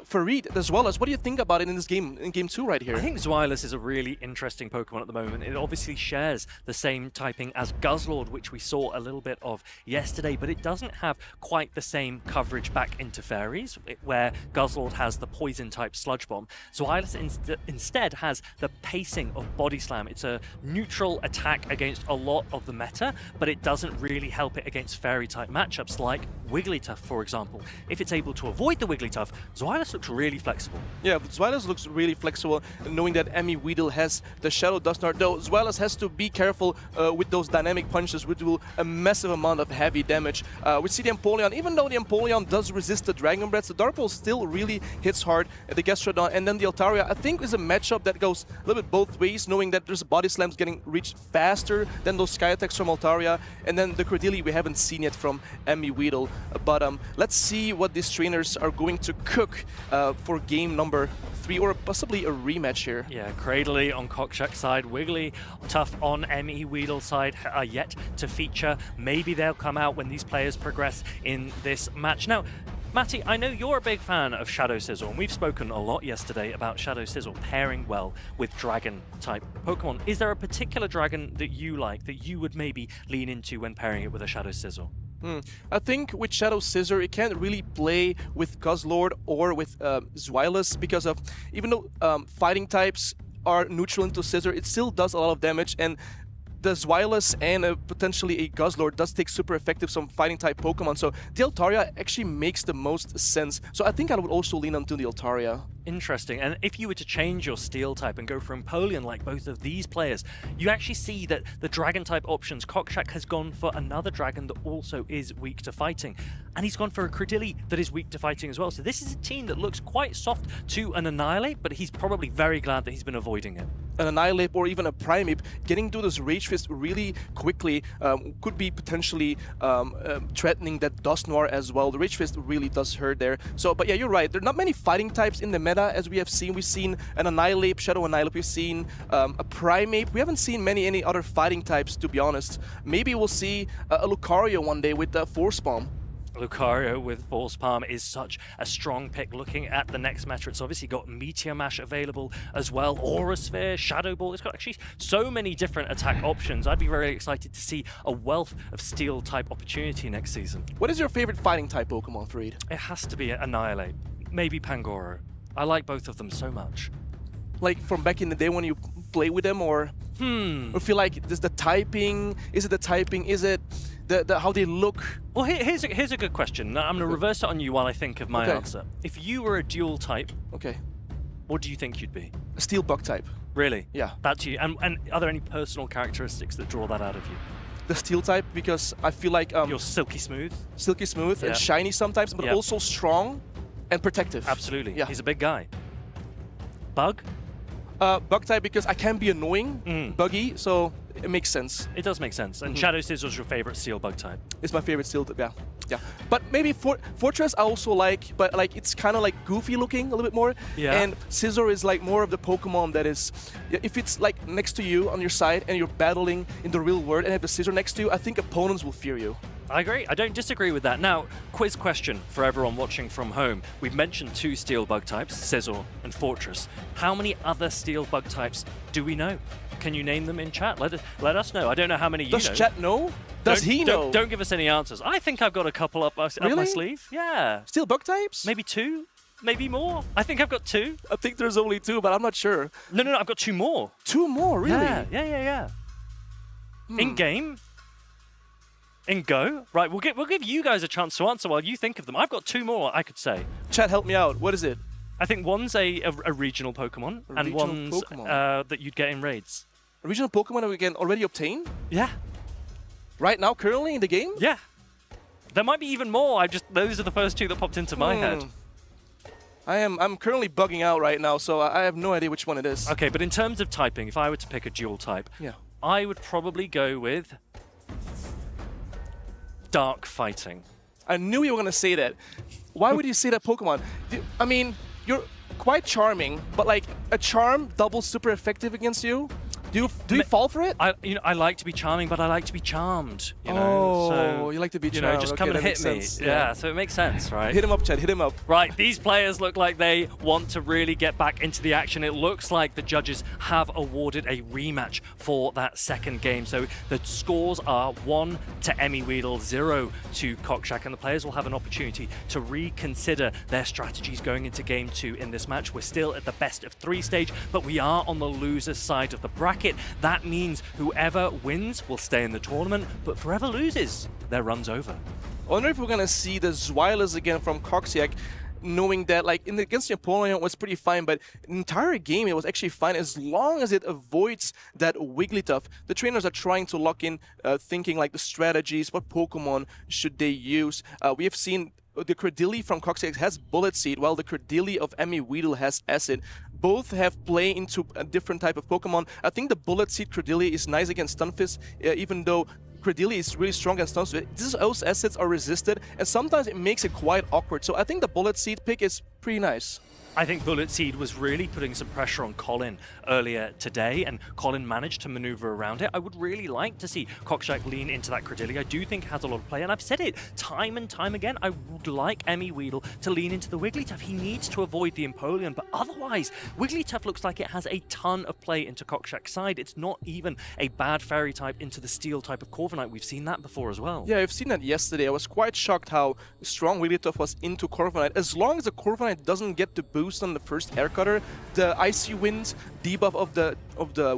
Farid, as well as, what do you think about it in this game, in Game 2 right here? I think Zweilous is a really interesting Pokemon at the moment. It obviously shares the same typing as Guzzlord, which we saw a little bit of yesterday, but it doesn't have quite the same coverage back into Fairies, where Guzzlord has the Poison-type Sludge Bomb. Zweilous instead has the pacing of Body Slam. It's a neutral attack against a lot of the meta, but it doesn't really help it against Fairy-type matchups like Wigglytuff, for example. If it's able to avoid the Wigglytuff, Zweilous looks really flexible. Yeah, Zweilous looks really flexible, knowing that Weedle has the Shadow Dust Noir. Though Zweilous has to be careful with those dynamic punches, which will a massive amount of heavy damage. We see the Empoleon, even though the Empoleon does resist the Dragon Breath, the Dark Pulse still really hits hard at the Gastrodon, and then the Altaria, I think, is a matchup that goes a little bit both ways, knowing that there's Body Slams getting reached faster than those Sky Attacks from Altaria, and then the Cordili we haven't seen yet from Weedle. But let's see what these trainers are going to cook for game number 3, or possibly a rematch here. Yeah, Cradley on Kokshak's side, Wiggly tough on Weedle's side are yet to feature. Maybe they'll come out when these players progress in this match. Now, Matty, I know you're a big fan of Shadow Sizzle, and we've spoken a lot yesterday about Shadow Sizzle pairing well with Dragon-type Pokemon. Is there a particular Dragon that you like, that you would maybe lean into when pairing it with a Shadow Sizzle? I think with Shadow Scissor, it can't really play with Guzzlord or with Zweilous, because of, even though fighting types are neutral into Scissor, it still does a lot of damage, and the Zweilous and potentially a Guzzlord does take super effective some fighting type Pokemon. So the Altaria actually makes the most sense. So I think I would also lean onto the Altaria. Interesting. And if you were to change your steel type and go for Empoleon like both of these players, you actually see that the dragon type options, Cockshack has gone for another dragon that also is weak to fighting. And he's gone for a Credilli that is weak to fighting as well. So this is a team that looks quite soft to an Annihilate, but he's probably very glad that he's been avoiding it. An Annihilate or even a Primeape, getting to this Rage Fist really quickly could be potentially threatening that Dusknoir as well. The Rage Fist really does hurt there. So, but yeah, you're right. There are not many fighting types in the meta as we have seen. We've seen an Annihilate, Shadow Annihilate. We've seen a Primeape. We haven't seen any other fighting types, to be honest. Maybe we'll see a Lucario one day with the Force Bomb. Lucario with Force Palm is such a strong pick. Looking at the next meta, it's obviously got Meteor Mash available as well, Aura Sphere, Shadow Ball. It's got actually so many different attack options. I'd be very excited to see a wealth of steel type opportunity next season. What is your favorite fighting type Pokemon, Fareed? It has to be Annihilate, maybe Pangoro. I like both of them so much. Like from back in the day when you play with them, or feel like is the typing? Is it the typing? Is it the how they look? Well, here's a good question. I'm going to reverse it on you while I think of my answer. If you were a dual type, what do you think you'd be? A steel bug type. Really? Yeah. That's you. And are there any personal characteristics that draw that out of you? The steel type, because I feel like you're silky smooth and shiny sometimes, but also strong and protective. Absolutely. Yeah. He's a big guy. Bug? Bug type, because I can be annoying, buggy, so it makes sense. It does make sense. And Shadow Scissor's your favorite steel bug type? It's my favorite steel type, yeah. But maybe Fortress I also like, but like it's kind of like goofy looking a little bit more. Yeah. And Scizor is like more of the Pokemon that is, if it's like next to you on your side and you're battling in the real world and have the Scizor next to you, I think opponents will fear you. I agree. I don't disagree with that. Now, quiz question for everyone watching from home. We've mentioned 2 steel bug types, Scizor and Fortress. How many other steel bug types do we know? Can you name them in chat? Let us know. I don't know how many you know. Does chat know? Does he know? Don't give us any answers. I think I've got a couple up my sleeve. Yeah. Steel bug types? Maybe 2? Maybe more? I think I've got 2. I think there's only 2, but I'm not sure. No, I've got 2 more. 2 more, really? Yeah. In-game? In Go? Right, we'll give you guys a chance to answer while you think of them. I've got 2 more, I could say. Chat, help me out. What is it? I think one's a regional Pokemon, and one's that you'd get in raids. A regional Pokemon that we can already obtain? Yeah. Right now, currently in the game? Yeah. There might be even more. Those are the first 2 that popped into my head. I'm currently bugging out right now, so I have no idea which one it is. Okay, but in terms of typing, if I were to pick a dual type, I would probably go with Dark Fighting. I knew you were going to say that. Why would you say that Pokemon? I mean, you're quite charming, but like a charm doubles super effective against you? Do you fall for it? I like to be charming, but I like to be charmed. You know, so you like to be charmed. Just come and hit me. Yeah, so it makes sense, right? Hit him up, Chad. Hit him up. Right, these players look like they want to really get back into the action. It looks like the judges have awarded a rematch for that second game. So the scores are 1 to Emmy Weedle, 0 to Cockshack, and the players will have an opportunity to reconsider their strategies going into game 2 in this match. We're still at the best of 3 stage, but we are on the loser's side of the bracket. That means whoever wins will stay in the tournament, but whoever loses, their run's over. I wonder if we're going to see the Zweilous again from Coxiac, knowing that like against Napoleon it was pretty fine, but the entire game it was actually fine as long as it avoids that Wigglytuff. The trainers are trying to lock in, thinking like the strategies, what Pokemon should they use. We have seen the Credilli from Coxiac has Bullet Seed, while the Credilli of Emmy Weedle has Acid. Both have play into a different type of Pokemon. I think the Bullet Seed Credilli is nice against Stunfisk, even though Credilli is really strong against Stunfisk. Those acids are resisted, and sometimes it makes it quite awkward. So I think the Bullet Seed pick is pretty nice. I think Bullet Seed was really putting some pressure on Colin earlier today, and Colin managed to maneuver around it. I would really like to see Cockshack lean into that Credilli. I do think it has a lot of play, and I've said it time and time again. I would like Emmy Weedle to lean into the Wigglytuff. He needs to avoid the Empoleon, but otherwise, Wigglytuff looks like it has a ton of play into Cockshack's side. It's not even a bad fairy type into the steel type of Corviknight. We've seen that before as well. Yeah, I've seen that yesterday. I was quite shocked how strong Wigglytuff was into Corviknight. As long as the Corviknight doesn't get the boost boost on the first air cutter, the Icy Wind debuff of the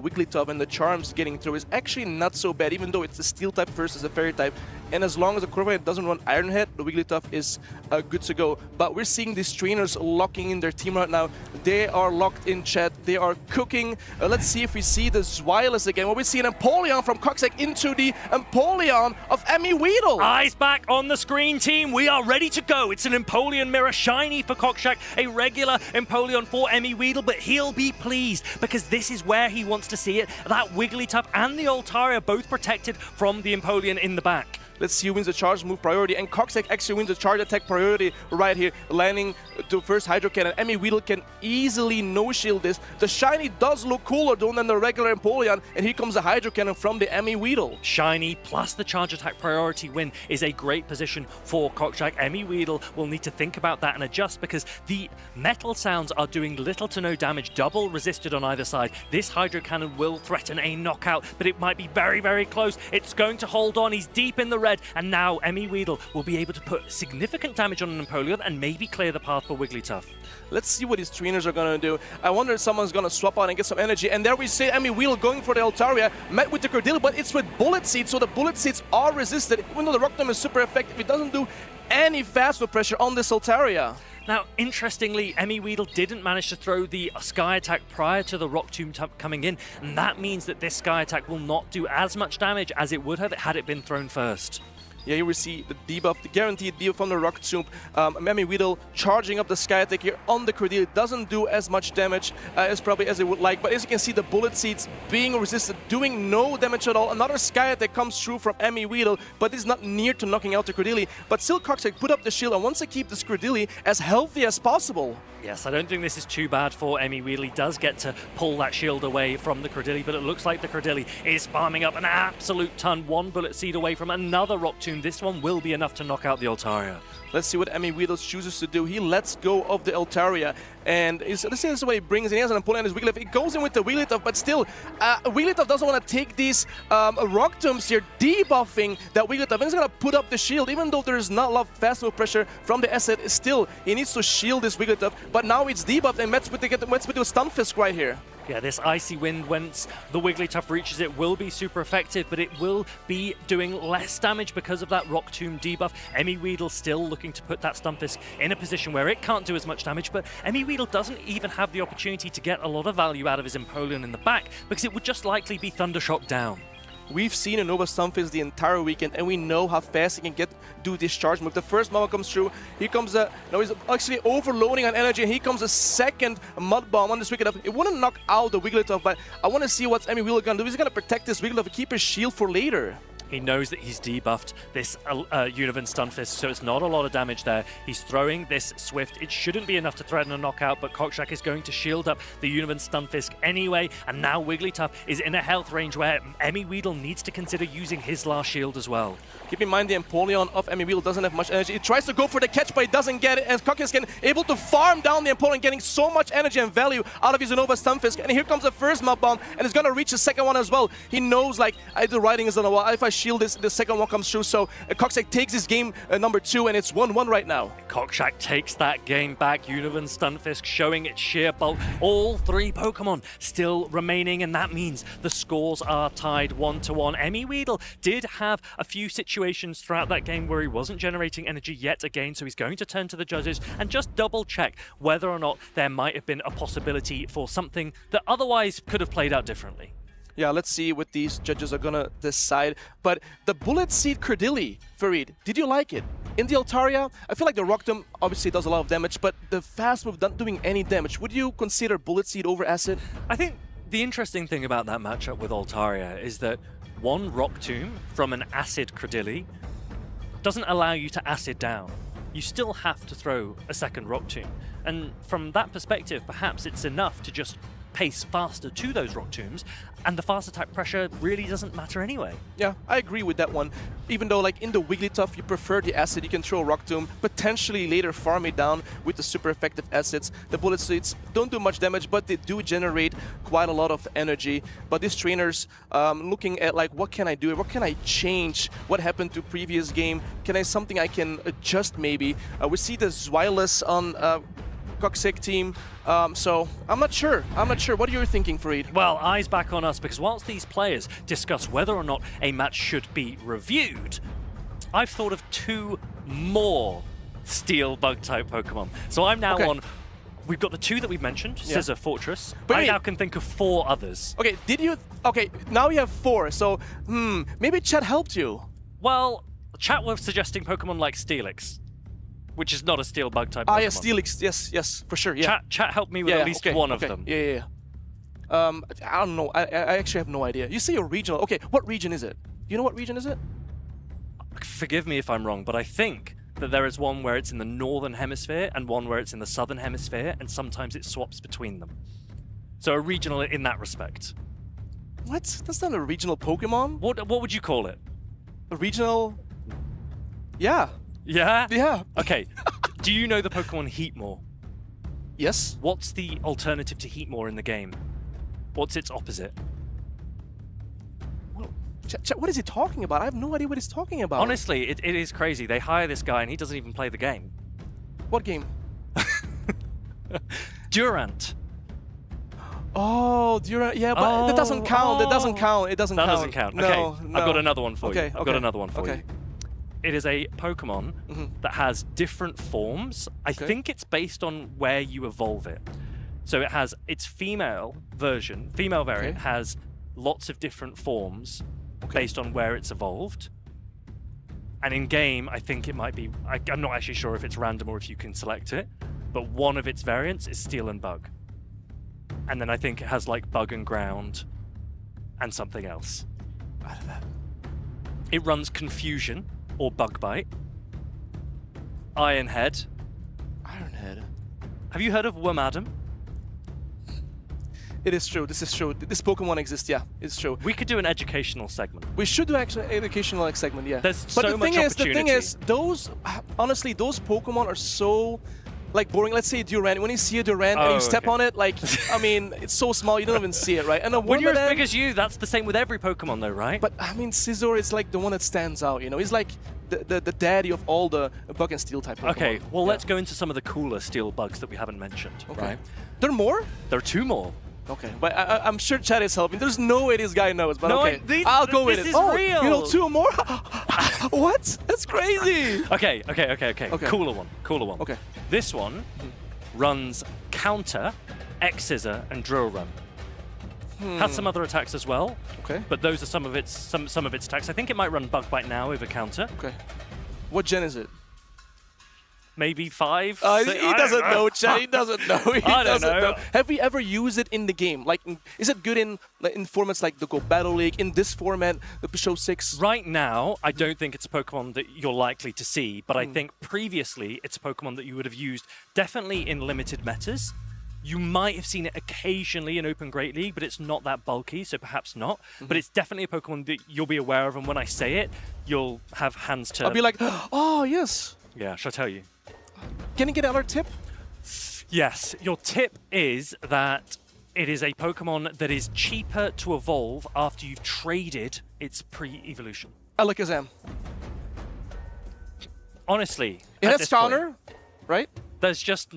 Wigglytuff and the Charms getting through is actually not so bad, even though it's a Steel type versus a Fairy type. And as long as the Corviknight doesn't run Iron Head, the Wigglytuff is good to go. But we're seeing these trainers locking in their team right now. They are locked in, chat. They are cooking. Let's see if we see the Zweilous again. Well, we see an Empoleon from Coxack into the Empoleon of Emmy Weedle. Eyes back on the screen, team. We are ready to go. It's an Empoleon Mirror Shiny for Coxack, a regular Empoleon for Emmy Weedle, but he'll be pleased because this is where he wants to see it. That Wigglytuff and the Altaria both protected from the Empoleon in the back. Let's see who wins the charge move priority, and Coxack actually wins the charge attack priority right here, landing to first Hydro Cannon. Emmy Weedle can easily no-shield this. The Shiny does look cooler though than the regular Empoleon, and here comes the Hydro Cannon from the Emmy Weedle. Shiny plus the charge attack priority win is a great position for Coxack. Emmy Weedle will need to think about that and adjust because the metal sounds are doing little to no damage, double resisted on either side. This Hydro Cannon will threaten a knockout, but it might be very, very close. It's going to hold on. He's deep in the red, and now Emmy Weedle will be able to put significant damage on an Empoleon and maybe clear the path for Wigglytuff. Let's see what these trainers are going to do. I wonder if someone's going to swap out and get some energy. And there we see Emmy Weedle going for the Altaria, met with the Cordillera, but it's with Bullet Seeds, so the Bullet Seeds are resisted. Even though the Rock Tomb is super effective, it doesn't do any fast move pressure on this Altaria. Now, interestingly, Emmy Weedle didn't manage to throw the Sky Attack prior to the Rock Tomb coming in, and that means that this Sky Attack will not do as much damage as it would have had it been thrown first. Yeah, here we see the debuff, the guaranteed debuff from the Rock Tomb. Emmy Weedle charging up the Sky Attack here on the Cordillera. Doesn't do as much damage as probably as it would like, but as you can see, the Bullet Seeds being resisted, doing no damage at all. Another Sky Attack comes through from Emmy Weedle, but is not near to knocking out the Cordillera. But still, Coxack put up the shield and wants to keep this Cordillera as healthy as possible. Yes, I don't think this is too bad for Emmy Weedle. He does get to pull that shield away from the Cordillera, but it looks like the Cordillera is farming up an absolute ton. One Bullet Seed away from another Rock Tomb. This one will be enough to knock out the Altaria. Let's see what Emmy Weedle chooses to do. He lets go of the Altaria, and this is what he brings in. He has an Empoleon and his Wigglytuff. He goes in with the Wigglytuff, but still, Wigglytuff doesn't want to take these Rock Tombs here, debuffing that Wigglytuff, and he's going to put up the shield. Even though there's not a lot of fast move pressure from the asset, still, he needs to shield this Wigglytuff, but now it's debuffed and Mets with the Stunfisk right here. Yeah, this Icy Wind, once the Wigglytuff reaches it, will be super effective, but it will be doing less damage because of that Rock Tomb debuff. Emmy Weedle still looking to put that Stunfisk in a position where it can't do as much damage, but Emmy Weedle doesn't even have the opportunity to get a lot of value out of his Empoleon in the back because it would just likely be Thundershock down. We've seen a Nova Stunfisk the entire weekend, and we know how fast he can do this charge move. The first Mud Bomb comes through. Here comes no, he's actually overloading on energy, and here comes a second Mud Bomb on this Wigglytuff. It wouldn't knock out the Wigglytuff, but I want to see what Emmy Weedle going to do. He's going to protect this Wigglytuff and keep his shield for later. He knows that he's debuffed this Univern Stunfisk, so it's not a lot of damage there. He's throwing this Swift. It shouldn't be enough to threaten a knockout, but Coxack is going to shield up the Univern Stunfisk anyway, and now Wigglytuff is in a health range where Emmy Weedle needs to consider using his last shield as well. Keep in mind the Empoleon of Emmy Weedle doesn't have much energy. He tries to go for the catch, but he doesn't get it, and Coxack is able to farm down the Empoleon, getting so much energy and value out of his Nova Stunfisk. And here comes the first Mud Bomb, and he's going to reach the second one as well. He knows, like, the writing is on the wall. If I shield this, the second one comes through, so Coxack takes his game number 2, and it's 1-1 right now. Coxack takes that game back. Univern Stunfisk showing its sheer bulk. All 3 Pokemon still remaining, and that means the scores are tied 1-1. Emmy Weedle did have a few situations throughout that game where he wasn't generating energy yet again, so he's going to turn to the judges and just double check whether or not there might have been a possibility for something that otherwise could have played out differently. Yeah, let's see what these judges are gonna decide. But the Bullet Seed Cordillera, Farid, did you like it? In the Altaria, I feel like the Rock Tomb obviously does a lot of damage, but the fast move not doing any damage. Would you consider Bullet Seed over Acid? I think the interesting thing about that matchup with Altaria is that one Rock Tomb from an Acid Cordillera doesn't allow you to Acid down. You still have to throw a second Rock Tomb. And from that perspective, perhaps it's enough to just pace faster to those Rock Tombs, and the fast attack pressure really doesn't matter anyway. Yeah, I agree with that one. Even though, like, in the Wigglytuff, you prefer the Acid, you can throw Rock Tomb, potentially later farm it down with the super effective Acids. The Bullet Seeds don't do much damage, but they do generate quite a lot of energy. But these trainers looking at, like, what can I do? What can I change? What happened to previous game? Something I can adjust maybe? We see the Zweilous on Coxic team. So I'm not sure. What are you thinking, Fareed? Well, eyes back on us, because whilst these players discuss whether or not a match should be reviewed, I've thought of 2 more Steel Bug-type Pokemon. So I'm now on... We've got the 2 that we've mentioned, Scissor, Fortress. But I now can think of 4 others. Okay, Okay, now you have 4, so, maybe chat helped you. Well, chat was suggesting Pokemon like Steelix, which is not a Steel Bug-type Pokemon. Ah, yeah, Steelix, yes, for sure, yeah. Chat helped me with at least one of them. Yeah. I don't know, I actually have no idea. You say a regional, okay, what region is it? You know what region is it? Forgive me if I'm wrong, but I think that there is one where it's in the northern hemisphere and one where it's in the southern hemisphere, and sometimes it swaps between them. So a regional in that respect. What? That's not a regional Pokemon? What would you call it? A regional... Yeah. Yeah? Yeah. Okay. Do you know the Pokemon Heatmore? Yes. What's the alternative to Heatmore in the game? What's its opposite? What is he talking about? I have no idea what he's talking about. Honestly, it is crazy. They hire this guy and he doesn't even play the game. What game? Durant. Oh, Durant. Yeah, but that doesn't count. That doesn't count. It doesn't count. That doesn't count. No, Okay, no. I've got another one for you. Okay, I've got another one for okay. you. It is a Pokemon that has different forms. I think it's based on where you evolve it. So it has its female variant has lots of different forms based on where it's evolved. And in game, I think it might be, I'm not actually sure if it's random or if you can select it, but one of its variants is Steel and Bug. And then I think it has like Bug and Ground and something else. Out of that. It runs Confusion or Bug Bite. Ironhead. Ironhead. Have you heard of Wormadam? It is true. This is true. This Pokemon exists. Yeah, it's true. We could do an educational segment. We should do actually an educational segment. Yeah. There's but so the much thing opportunity. is, the thing is, those honestly, those Pokemon are so like boring. Let's say Durant. When you see a Durant and you step on it, like I mean, it's so small you don't even see it, right? And when you're as big as you, that's the same with every Pokemon, though, right? But I mean, Scizor is like the one that stands out. You know, he's like the daddy of all the Bug and Steel type Pokemon. Okay, well, let's go into some of the cooler Steel Bugs that we haven't mentioned. Okay. Right? There are more? There are 2 more. Okay, but I'm sure chat is helping. There's no way this guy knows, but No, okay. I'll go with it. This is oh, real. you know, 2 more? What? That's crazy. Okay. Cooler one. Okay. This one runs Counter, X-Scissor, and Drill Run. Has some other attacks as well. Okay. But those are some of its attacks. I think it might run Bug Bite now over Counter. Okay. What gen is it? Maybe 5. He doesn't know, chat. He doesn't know. He I don't doesn't know. Have we ever used it in the game? Like, is it good in formats like the Go Battle League? In this format, the Show 6? Right now, I don't think it's a Pokemon that you're likely to see, but I think previously it's a Pokemon that you would have used definitely in limited metas. You might have seen it occasionally in Open Great League, but it's not that bulky, so perhaps not. But it's definitely a Pokemon that you'll be aware of, and when I say it, you'll have hands to... I'll be like, oh, yes. Yeah, shall I tell you? Can you get another tip? Yes, your tip is that it is a Pokemon that is cheaper to evolve after you've traded its pre-evolution. Alakazam. Honestly, It at has this counter, point, right? there's just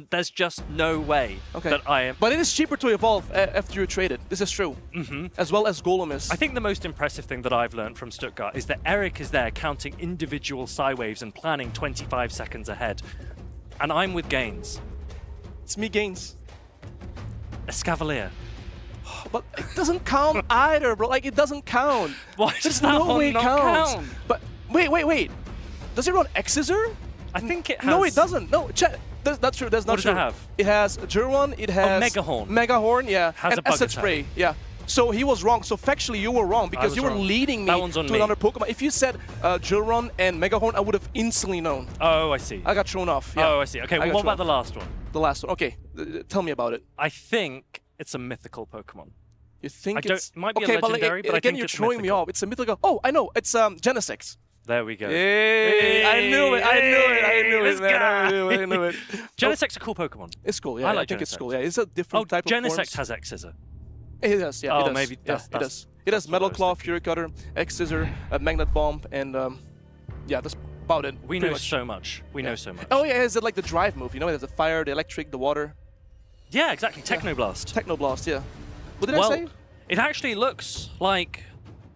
no way that I am... But it is cheaper to evolve after you trade it. This is true. As well as Golem is. I think the most impressive thing that I've learned from Stuttgart is that Eric is there counting individual Psywaves and planning 25 seconds ahead. And I'm with Gaines. It's me, Gaines. Escavalier. But it doesn't count either, bro. Like, it doesn't count. Why There's does that no one way it not counts. count? But wait. Does it run X-Scissor? I think it has... No, it doesn't. No, chat. That's true. That's not What does true. it have? It has Gerwan. It has Megahorn. Megahorn, yeah. Has and a bug Acid attack. Spray, yeah. So he was wrong. So factually, you were wrong because was you were wrong. leading me That one's on to me. another Pokemon. If you said Gerwan and Megahorn, I would have instantly known. Oh, I see. I got thrown off. Yeah. Oh, I see. Okay, I got what thrown about the off. last one? The last one. Okay, tell me about it. I think it's a mythical Pokemon. You think it might be okay, a legendary, but I again, think you're it's throwing me mythical. off. It's a mythical. Oh, I know. It's Genesect. There we go. Hey, I knew it, man. I knew it. Genesect's a cool Pokemon. It's cool, yeah. I like think it's Genesect. cool. Yeah, it's a different type of Genesect forms. has X-Scissor. It does, yeah. Oh, it does. maybe yeah, that's- it does. It has what I Metal was Claw, Fury Cutter, X-Scissor, Magnet Bomb, and yeah, that's about it. We pretty know much. so much. We know so much. Oh yeah, is it like the drive move? You know, there's the fire, the electric, the water. Yeah, exactly. Technoblast. Technoblast, yeah. What did well, I say? It actually looks like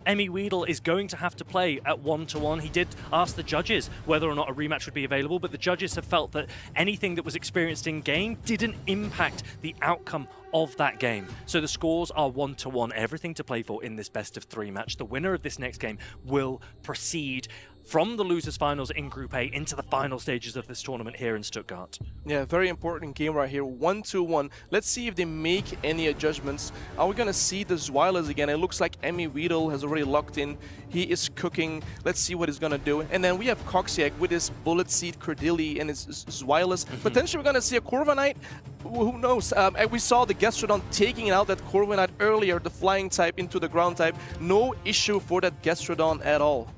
Emmy Weedle is going to have to play at 1-1. He did ask the judges whether or not a rematch would be available, but the judges have felt that anything that was experienced in game didn't impact the outcome of that game. So the scores are 1-1, everything to play for in this best-of-3 match. The winner of this next game will proceed from the losers finals in Group A into the final stages of this tournament here in Stuttgart. Yeah, very important game right here, 1-1. Let's see if they make any adjustments. Are we gonna see the Zweilers again? It looks like Emmy Weedle has already locked in. He is cooking. Let's see what he's gonna do. And then we have Coxiac with his Bullet Seed Cordilli and his Zweilers. Potentially we're gonna see a Corviknight. Who knows? And we saw the Gastrodon taking out that Corviknight earlier, the flying type into the ground type. No issue for that Gastrodon at all.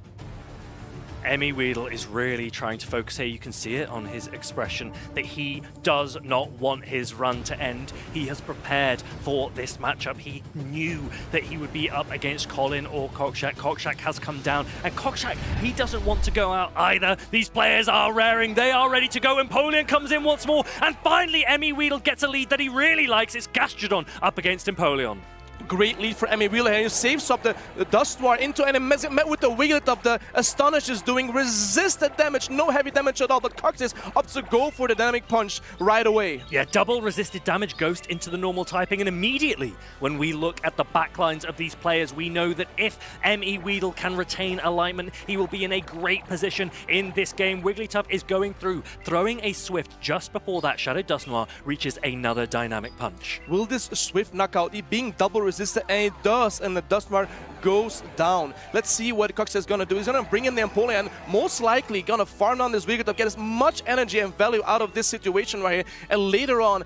Emmy Weedle is really trying to focus here. You can see it on his expression that he does not want his run to end. He has prepared for this matchup. He knew that he would be up against Colin or Coxiac. Coxiac has come down, and Coxiac, he doesn't want to go out either. These players are raring. They are ready to go. Empoleon comes in once more, and finally Emmy Weedle gets a lead that he really likes. It's Gastrodon up against Empoleon. Great lead for Emmy Wheeler here. He saves up the Dustwar into and met with the Wigglytuff. The Astonish is doing resisted damage, no heavy damage at all, but Cox is up to go for the dynamic punch right away. Yeah, double resisted damage Ghost into the normal typing, and immediately when we look at the backlines of these players, we know that if Emmy Weedle can retain alignment, he will be in a great position in this game. Wigglytuff is going through, throwing a Swift just before that Shadow Dust Noir reaches another dynamic punch. Will this Swift knockout, it being double resistant, and it does, and the Dustmar goes down. Let's see what Cox is gonna do. He's gonna bring in the Empoleon, most likely gonna farm down this Wigglytuff, get as much energy and value out of this situation right here, and later on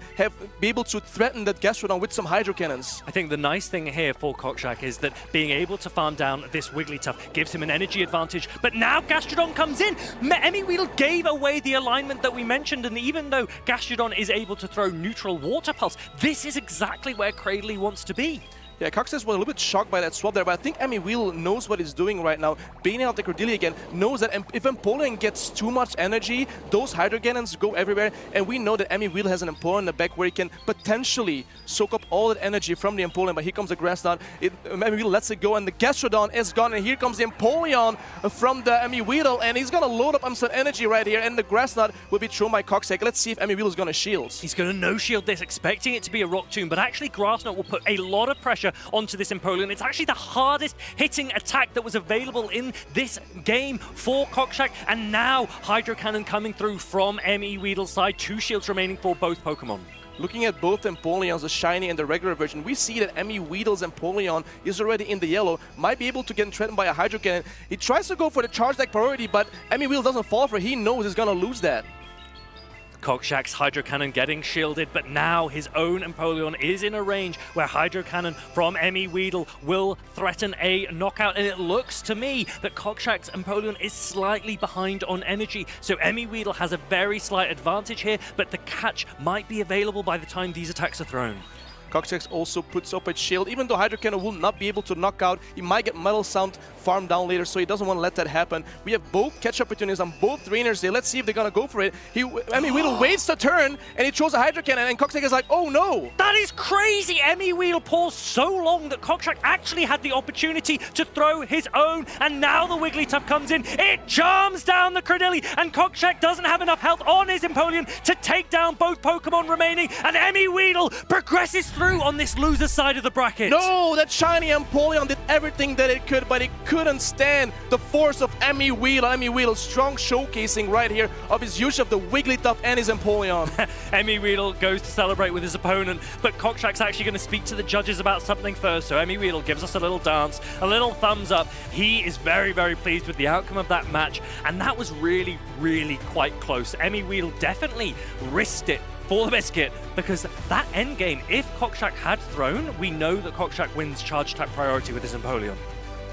be able to threaten that Gastrodon with some Hydro Cannons. I think the nice thing here for Coxiac is that being able to farm down this Wigglytuff gives him an energy advantage, but now Gastrodon comes in. Emmy Weedle gave away the alignment that we mentioned, and even though Gastrodon is able to throw neutral Water Pulse, this is exactly where Cradley wants to be. Yeah, Coxes was a little bit shocked by that swap there, but I think Emmy Weedle knows what he's doing right now. Baiting out the Cordilli again, knows that if Empoleon gets too much energy, those Hydro Cannons go everywhere, and we know that Emmy Weedle has an Empoleon in the back where he can potentially soak up all that energy from the Empoleon, but here comes the Grass Knot. Emmy Weedle lets it go, and the Gastrodon is gone, and here comes the Empoleon from the Emmy Weedle, and he's gonna load up on some energy right here, and the Grass Knot will be thrown by Coxiac. Let's see if Emmy Weedle is gonna shield. He's gonna no-shield this, expecting it to be a Rock Tomb, but actually Grass Knot will put a lot of pressure onto this Empoleon. It's actually the hardest hitting attack that was available in this game for Coxiac, and now Hydro Cannon coming through from Emmy Weedle's side. 2 shields remaining for both Pokemon. Looking at both Empoleons, the shiny and the regular version, we see that Emmy Weedle's Empoleon is already in the yellow, might be able to get threatened by a Hydro Cannon. He tries to go for the charge deck priority, but Emmy Weedle doesn't fall for it. He knows he's gonna lose that. Coxiac's Hydro Cannon getting shielded, but now his own Empoleon is in a range where Hydro Cannon from Emmy Weedle will threaten a knockout, and it looks to me that Coxiac's Empoleon is slightly behind on energy, so Emmy Weedle has a very slight advantage here, but the catch might be available by the time these attacks are thrown. Coxiac also puts up a shield. Even though Hydro Cannon will not be able to knock out, he might get Metal Sound farmed down later, so he doesn't want to let that happen. We have both catch opportunities on both trainers here. Let's see if they're going to go for it. Emmy Weedle waits the turn, and he throws a Hydro Cannon, and Coxiac is like, oh no! That is crazy! Emmy Weedle paused so long that Coxiac actually had the opportunity to throw his own, and now the Wigglytuff comes in. It charms down the Cordilli, and Coxiac doesn't have enough health on his Empoleon to take down both Pokemon remaining, and Emmy Weedle progresses through on this loser's side of the bracket. No, that shiny Empoleon did everything that it could, but it couldn't stand the force of Emmy Weedle. Emmy Weedle, strong showcasing right here of his use of the Wigglytuff and his Empoleon. Emmy Weedle goes to celebrate with his opponent, but Coxiac's actually going to speak to the judges about something first, so Emmy Weedle gives us a little dance, a little thumbs up. He is very, very pleased with the outcome of that match, and that was really, really quite close. Emmy Weedle definitely risked it for the biscuit, because that endgame, if Coxiac had thrown, we know that Coxiac wins charge attack priority with his Empoleon.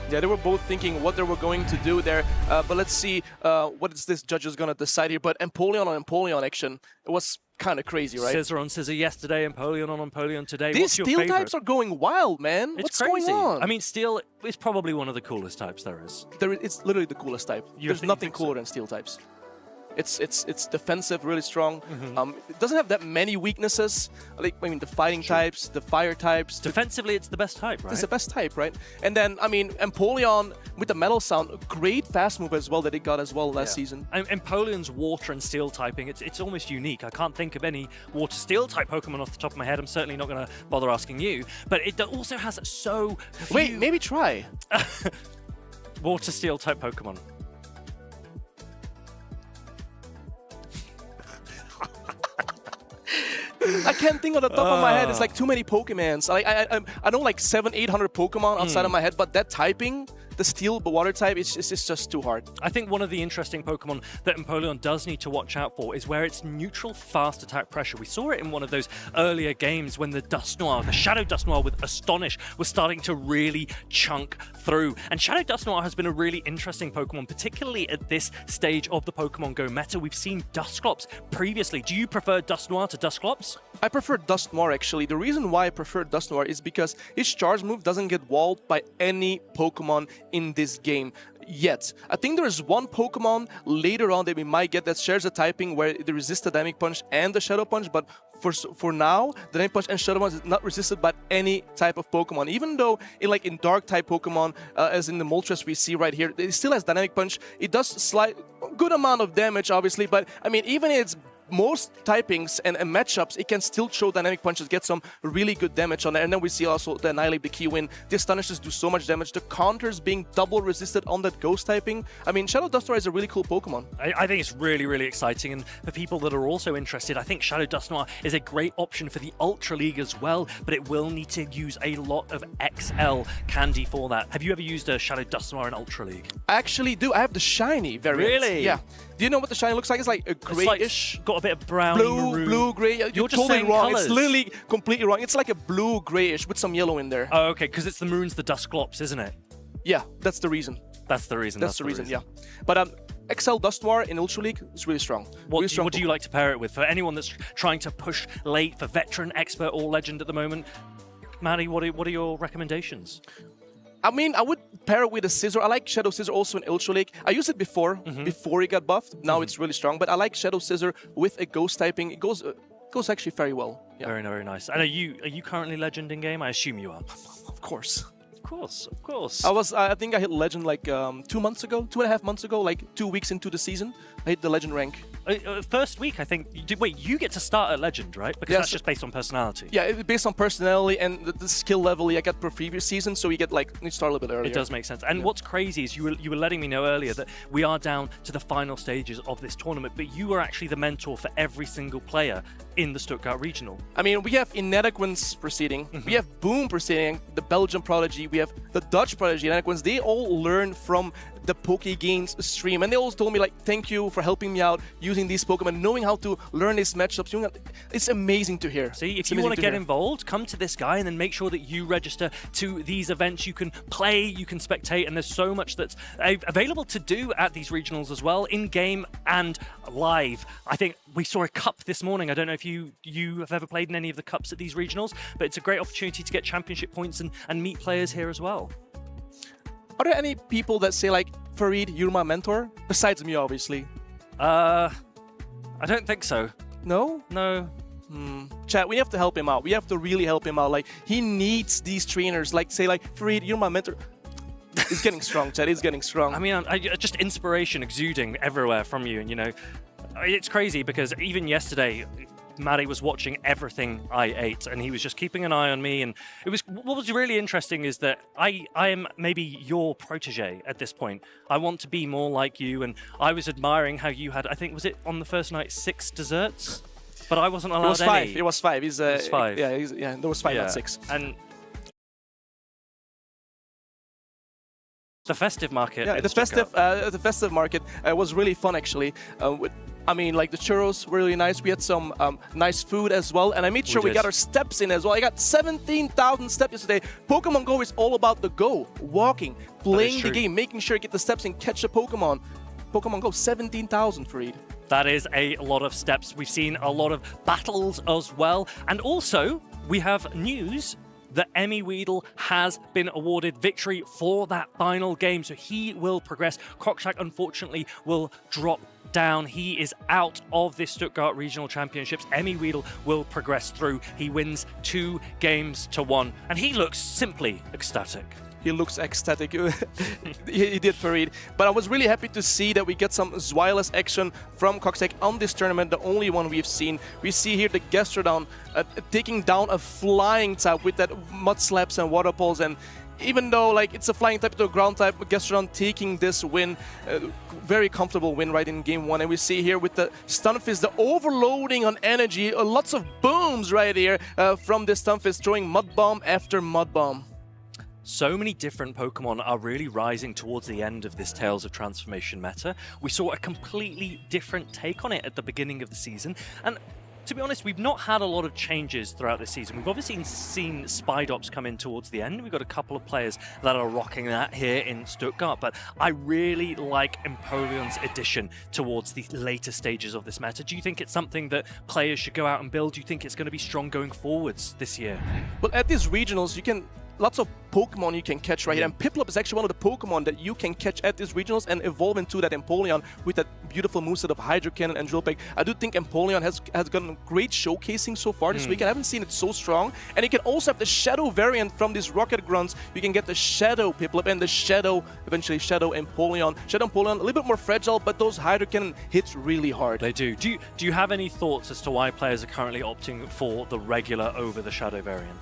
Yeah, they were both thinking what they were going to do there, but let's see what is this judge is going to decide here. But Empoleon on Empoleon action, it was kind of crazy, right? Scissor on Scissor yesterday, Empoleon on Empoleon today. These What's your steel favorite? types are going wild, man. What's crazy. going on? I mean, steel is probably one of the coolest types there is. It's literally the coolest type. There's nothing cooler than steel types. It's defensive, really strong. It doesn't have that many weaknesses. Like, I mean, the fighting types, the fire types. Defensively, it's the best type, right? It's the best type, right? And then, I mean, Empoleon with the metal sound, great fast move as well that it got as well last season. And Empoleon's water and steel typing, it's almost unique. I can't think of any water steel type Pokemon off the top of my head. I'm certainly not going to bother asking you. But it also has so few... Wait, maybe try. Water steel type Pokemon. I can't think on the top of my head. It's like too many Pokemons. I know like 700-800 Pokemon outside of my head, but that typing, the steel, the water type, it's just too hard. I think one of the interesting Pokemon that Empoleon does need to watch out for is where it's neutral fast attack pressure. We saw it in one of those earlier games when the Dusknoir, the Shadow Dusknoir with Astonish, was starting to really chunk through. And Shadow Dusknoir has been a really interesting Pokemon, particularly at this stage of the Pokemon Go meta. We've seen Dusclops previously. Do you prefer Dusknoir to Dusclops? I prefer Dusknoir, actually. The reason why I prefer Dusknoir is because his charge move doesn't get walled by any Pokemon in this game yet. I think there is one Pokemon later on that we might get that shares a typing where they resist the Dynamic Punch and the Shadow Punch, but for now, the Dynamic Punch and Shadow Punch is not resisted by any type of Pokemon. Even though in Dark type Pokemon, as in the Moltres we see right here, it still has Dynamic Punch. It does slight good amount of damage, obviously, but I mean, even its most typings and matchups, it can still throw Dynamic Punches, get some really good damage on there. And then we see also the Annihilate, the key win. The Astonishes do so much damage. The counters being double resisted on that Ghost typing. I mean, Shadow Dusknoir is a really cool Pokemon. I think it's really, really exciting. And for people that are also interested, I think Shadow Dusknoir is a great option for the Ultra League as well, but it will need to use a lot of XL candy for that. Have you ever used a Shadow Dusknoir in Ultra League? I actually do. I have the shiny variant. Really? Yeah. Do you know what the shiny looks like? It's like a grayish. Got a bit of brown, blue, gray. You're just totally saying wrong. colours. It's literally completely wrong. It's like a blue, grayish with some yellow in there. Oh, okay, because it's the Maroons, the Dusclops, isn't it? Yeah, that's the reason. That's the reason. That's the reason, yeah. But XL Dusknoir in Ultra League is really strong. What do you like to pair it with? For anyone that's trying to push late for veteran, expert, or legend at the moment, Maddie, what are your recommendations? I mean, I would pair it with a Scissor. I like Shadow Scissor also in Ultra League. I used it before it got buffed. Now it's really strong. But I like Shadow Scissor with a Ghost typing. It goes actually very well. Yeah. Very, very nice. And are you currently legend in game? I assume you are. Of course. Of course. I think I hit legend like 2 months ago, 2.5 months ago, like 2 weeks into the season. I hit the legend rank. First week, I think. Wait, you get to start at legend, right? Because that's just based on personality. Yeah, based on personality and the skill level I got per previous season, so you start a little bit earlier. It does make sense. And what's crazy is you were letting me know earlier that we are down to the final stages of this tournament, but you are actually the mentor for every single player in the Stuttgart Regional. I mean, we have Inedequins proceeding, we have Boom proceeding, the Belgian Prodigy, we have the Dutch Prodigy, Inedequins. They all learn from the Pokegames stream, and they always told me like, thank you for helping me out using these Pokemon, knowing how to learn these matchups. It's amazing to hear. See, if you want to get involved, come to this guy and then make sure that you register to these events. You can play, you can spectate, and there's so much that's available to do at these regionals as well, in game and live. I think we saw a cup this morning. I don't know if you have ever played in any of the cups at these regionals, but it's a great opportunity to get championship points and meet players here as well. Are there any people that say like, Farid, you're my mentor? Besides me, obviously. I don't think so. No? No. Chat, we have to help him out. We have to really help him out. Like, he needs these trainers. Like, say like, Farid, you're my mentor. It's getting strong, Chat. It's getting strong. I mean, just inspiration exuding everywhere from you. And, it's crazy because even yesterday, Maddie was watching everything I ate, and he was just keeping an eye on me. And what was really interesting is that I am maybe your protege at this point. I want to be more like you, and I was admiring how you had, I think, was it on the first night 6 desserts? But I wasn't allowed any. It was 5. It was 5. Yeah, there was 5, not 6. And the festive market. Yeah, the festive market was really fun actually. I mean, like the churros were really nice. We had some nice food as well, and I made sure we got our steps in as well. I got 17,000 steps yesterday. Pokemon Go is all about the go, walking, playing the game, making sure you get the steps and catch the Pokemon. Pokemon Go, 17,000, Farid. That is a lot of steps. We've seen a lot of battles as well. And also, we have news that Emmy Weedle has been awarded victory for that final game, so he will progress. Kroczak, unfortunately, will drop down. He is out of this Stuttgart Regional Championships. Emmy Weedle will progress through. He wins 2 games to 1, and he looks simply ecstatic. He looks ecstatic. He did, Farid. But I was really happy to see that we get some Zweilous action from Kroczak on this tournament, the only one we've seen. We see here the Gastrodon taking down a flying type with that mud slaps and water pulls, and even though like it's a flying type to a ground type, Gastrodon taking this win, very comfortable win right in game 1. And we see here with the Stunfisk, the overloading on energy, lots of booms right here from this Stunfisk, throwing Mud Bomb after Mud Bomb. So many different Pokemon are really rising towards the end of this Tales of Transformation meta. We saw a completely different take on it at the beginning of the season, and to be honest, we've not had a lot of changes throughout this season. We've obviously seen Spidops come in towards the end. We've got a couple of players that are rocking that here in Stuttgart, but I really like Empoleon's addition towards the later stages of this meta. Do you think it's something that players should go out and build? Do you think it's going to be strong going forwards this year? Well, at these regionals, you can lots of Pokemon you can catch right here, and Piplup is actually one of the Pokemon that you can catch at these regionals and evolve into that Empoleon with that beautiful moveset of Hydro Cannon and Drill Peck. I do think Empoleon has gotten great showcasing so far this week. I haven't seen it so strong. And you can also have the Shadow variant from these Rocket Grunts. You can get the Shadow Piplup and the Shadow, eventually Shadow Empoleon. Shadow Empoleon, a little bit more fragile, but those Hydro Cannon hits really hard. They do. Do you have any thoughts as to why players are currently opting for the regular over the Shadow variant?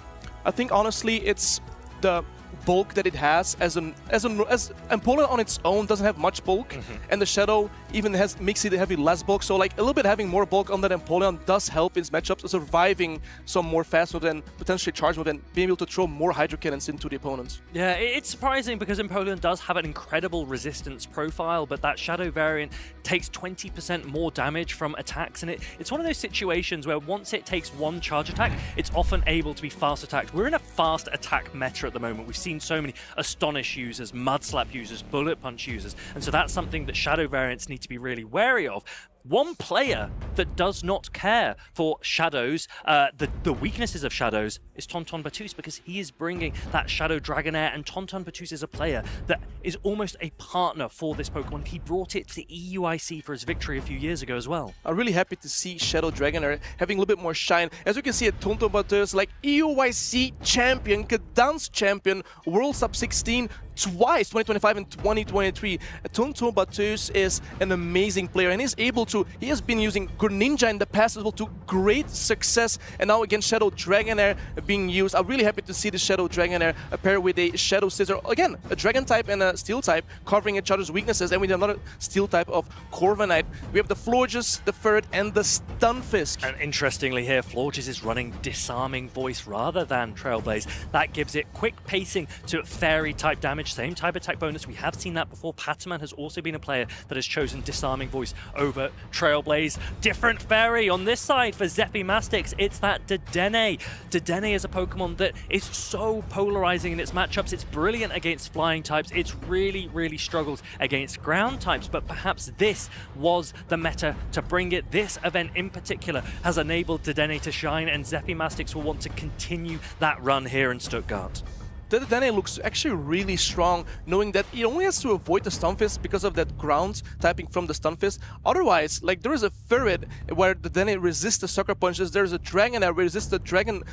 I think honestly it's the bulk that it has. As Empoleon on its own doesn't have much bulk, and the Shadow even makes it heavy less bulk, so like a little bit having more bulk on that Empoleon does help its matchups, surviving some more fast move and potentially charge move and being able to throw more Hydro Cannons into the opponents. Yeah, it's surprising because Empoleon does have an incredible resistance profile, but that Shadow variant takes 20% more damage from attacks, and it's one of those situations where once it takes one charge attack, it's often able to be fast attacked. We're in a fast attack meta at the moment. We've seen so many Astonish users, Mud Slap users, Bullet Punch users, and so that's something that Shadow variants need to be really wary of. One player that does not care for Shadows, the weaknesses of Shadows, is Tonton Battus, because he is bringing that Shadow Dragonair, and Tonton Battus is a player that is almost a partner for this Pokemon. He brought it to the EUIC for his victory a few years ago as well. I'm really happy to see Shadow Dragonair having a little bit more shine. As you can see, Tonton Battus, like EUIC champion, Gdansk champion, World Sub-16 twice, 2025 and 2023. Tonton Battus is an amazing player, and he has been using Greninja in the past as well to great success, and now again Shadow Dragonair being used. I'm really happy to see the Shadow Dragonair paired with a Shadow Scissor. Again, a Dragon type and a Steel type covering each other's weaknesses, and with another Steel type of Corviknight. We have the Florges, the Ferret, and the Stunfisk. And interestingly here, Florges is running Disarming Voice rather than Trailblaze. That gives it quick pacing to Fairy type damage, same type attack bonus. We have seen that before. Pataman has also been a player that has chosen Disarming Voice over Trailblaze. Different Fairy on this side for Zephy Mastix. It's that Dedenne. Dedenne is a Pokemon that is so polarizing in its matchups. It's brilliant against flying types. It's really, really struggles against ground types, but perhaps this was the meta to bring it. This event in particular has enabled Dedenne to shine, and Zephy Mastix will want to continue that run here in Stuttgart. Dedenne looks actually really strong, knowing that he only has to avoid the Stunfisk because of that ground typing from the Stunfisk. Otherwise, like there is a Ferret where Dedenne resists the Sucker Punches, there is a Dragonair where resists the Dragon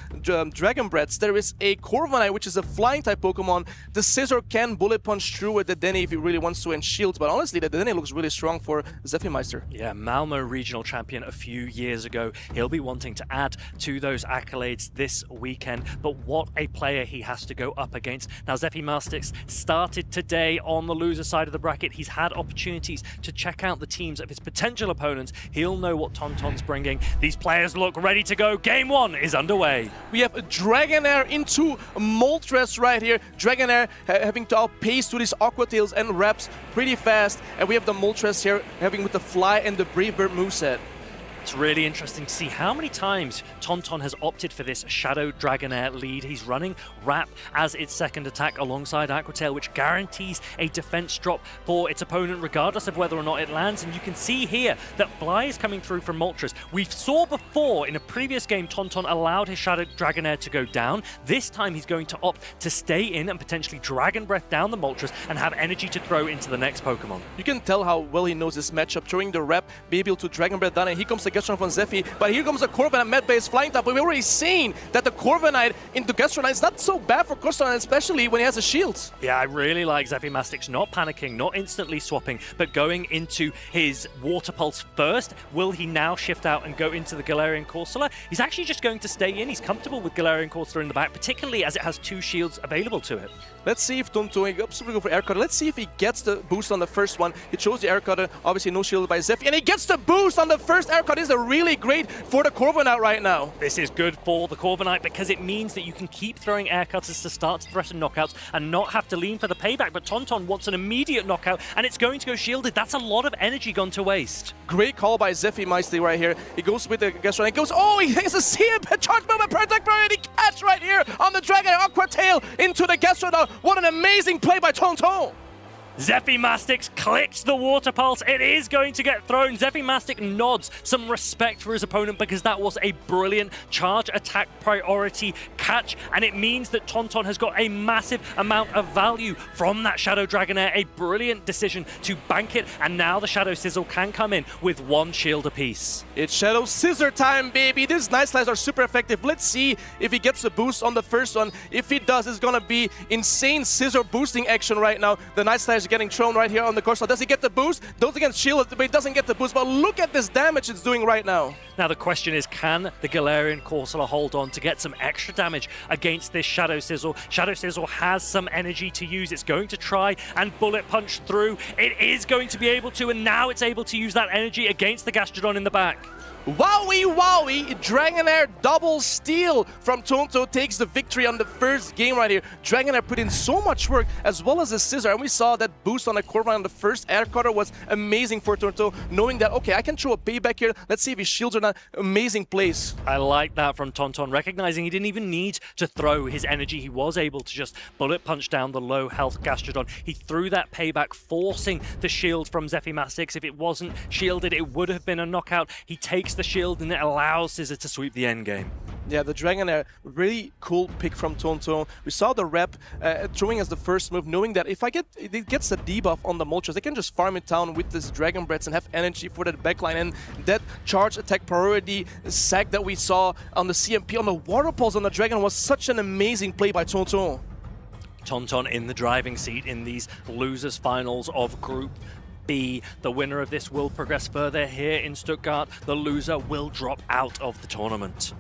Breaths, there is a Corviknight which is a flying type Pokemon. The Scissor can Bullet Punch through with Dedenne if he really wants to and shields, but honestly the Dedenne looks really strong for Zephymeister. Yeah, Malmo regional champion a few years ago. He'll be wanting to add to those accolades this weekend, but what a player he has to go up against. Now Zephy Mastix started today on the loser side of the bracket. He's had opportunities to check out the teams of his potential opponents. He'll know what Tonton's bringing. These players look ready to go. Game 1 is underway. We have a Dragonair into Moltres right here. Dragonair having to outpace to these Aqua Tails and Wraps pretty fast, and we have the Moltres here having with the Fly and the Brave Bird moveset. It's really interesting to see how many times Tauntaun has opted for this Shadow Dragonair lead. He's running Wrap as its second attack alongside Aqua Tail, which guarantees a defense drop for its opponent regardless of whether or not it lands. And you can see here that Fly is coming through from Moltres. We saw before in a previous game Tauntaun allowed his Shadow Dragonair to go down. This time he's going to opt to stay in and potentially Dragon Breath down the Moltres and have energy to throw into the next Pokemon. You can tell how well he knows this matchup, throwing the Wrap, be able to Dragon Breath down, and here comes the Gastrodon from Zephy, but here comes the Corviknight Med-based flying type. We've already seen that the Corviknight into Gastrodon is not so bad for Gastrodon, especially when he has a shield. Yeah, I really like Zephy Mastix not panicking, not instantly swapping, but going into his Water Pulse first. Will he now shift out and go into the Galarian Corsola? He's actually just going to stay in. He's comfortable with Galarian Corsola in the back, particularly as it has 2 shields available to it. Let's see if Tauntaun goes for Air Cutter. Let's see if he gets the boost on the first one. He chose the Air Cutter, obviously no shield by Zephy, and he gets the boost on the first Air Cutter. This is really great for the Corviknight right now. This is good for the Corviknight because it means that you can keep throwing Air Cutters to start to threaten knockouts and not have to lean for the payback, but Tauntaun wants an immediate knockout and it's going to go shielded. That's a lot of energy gone to waste. Great call by Zephy Mastix right here. He goes with the Gastrodon. He goes, oh, he has a CM charge movement, protect priority catch right here on the Dragon Aqua Tail into the Gastrodon. What an amazing play by Tauntaun. Zephy Mastix clicks the Water Pulse. It is going to get thrown. Zephy Mastix nods some respect for his opponent because that was a brilliant charge attack priority catch, and it means that Tauntaun has got a massive amount of value from that Shadow Dragonair. A brilliant decision to bank it, and now the Shadow Sizzle can come in with 1 shield apiece. It's Shadow Scissor time, baby. These Night Slides are super effective. Let's see if he gets the boost on the first one. If he does, it's gonna be insane scissor boosting action right now. The Night Slides getting thrown right here on the course. So does he get the boost? Those against shield, but he doesn't get the boost. But look at this damage it's doing right now. Now the question is, can the Galarian Corsola hold on to get some extra damage against this Shadow Sizzle? Shadow Sizzle has some energy to use. It's going to try and bullet punch through. It is going to be able to, and now it's able to use that energy against the Gastrodon in the back. Wowie wowie, Dragonair double steal from Tauntaun takes the victory on the first game right here. Dragonair put in so much work as well as a scissor, and we saw that boost on the Corviknight on the first Air Cutter was amazing for Tauntaun, knowing that, okay, I can throw a payback here. Let's see if his shields are not. Amazing plays. I like that from Tauntaun, recognizing he didn't even need to throw his energy. He was able to just bullet punch down the low health Gastrodon. He threw that payback, forcing the shield from Zephy Mastix. If it wasn't shielded, it would have been a knockout. He takes the shield and it allows Scissor to sweep the end game. Yeah, the Dragonair, really cool pick from Tauntaun. We saw the rep throwing as the first move, knowing that if it gets the debuff on the Moltres, they can just farm it down with this Dragon Breath and have energy for that backline. And that charge attack priority sack that we saw on the CMP on the Water Pulse on the Dragon was such an amazing play by Tauntaun. Tauntaun in the driving seat in these losers finals of Group B. The winner of this will progress further here in Stuttgart. The loser will drop out of the tournament.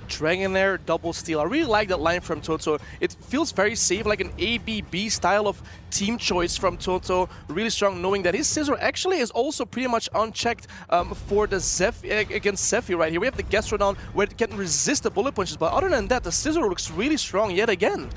Dragonair double steal. I really like that line from Tauntaun. It feels very safe, like an ABB style of team choice from Tauntaun. Really strong, knowing that his Scissor actually is also pretty much unchecked for the against Zephy right here. We have the Gastrodon where it can resist the bullet punches, but other than that, the Scissor looks really strong yet again.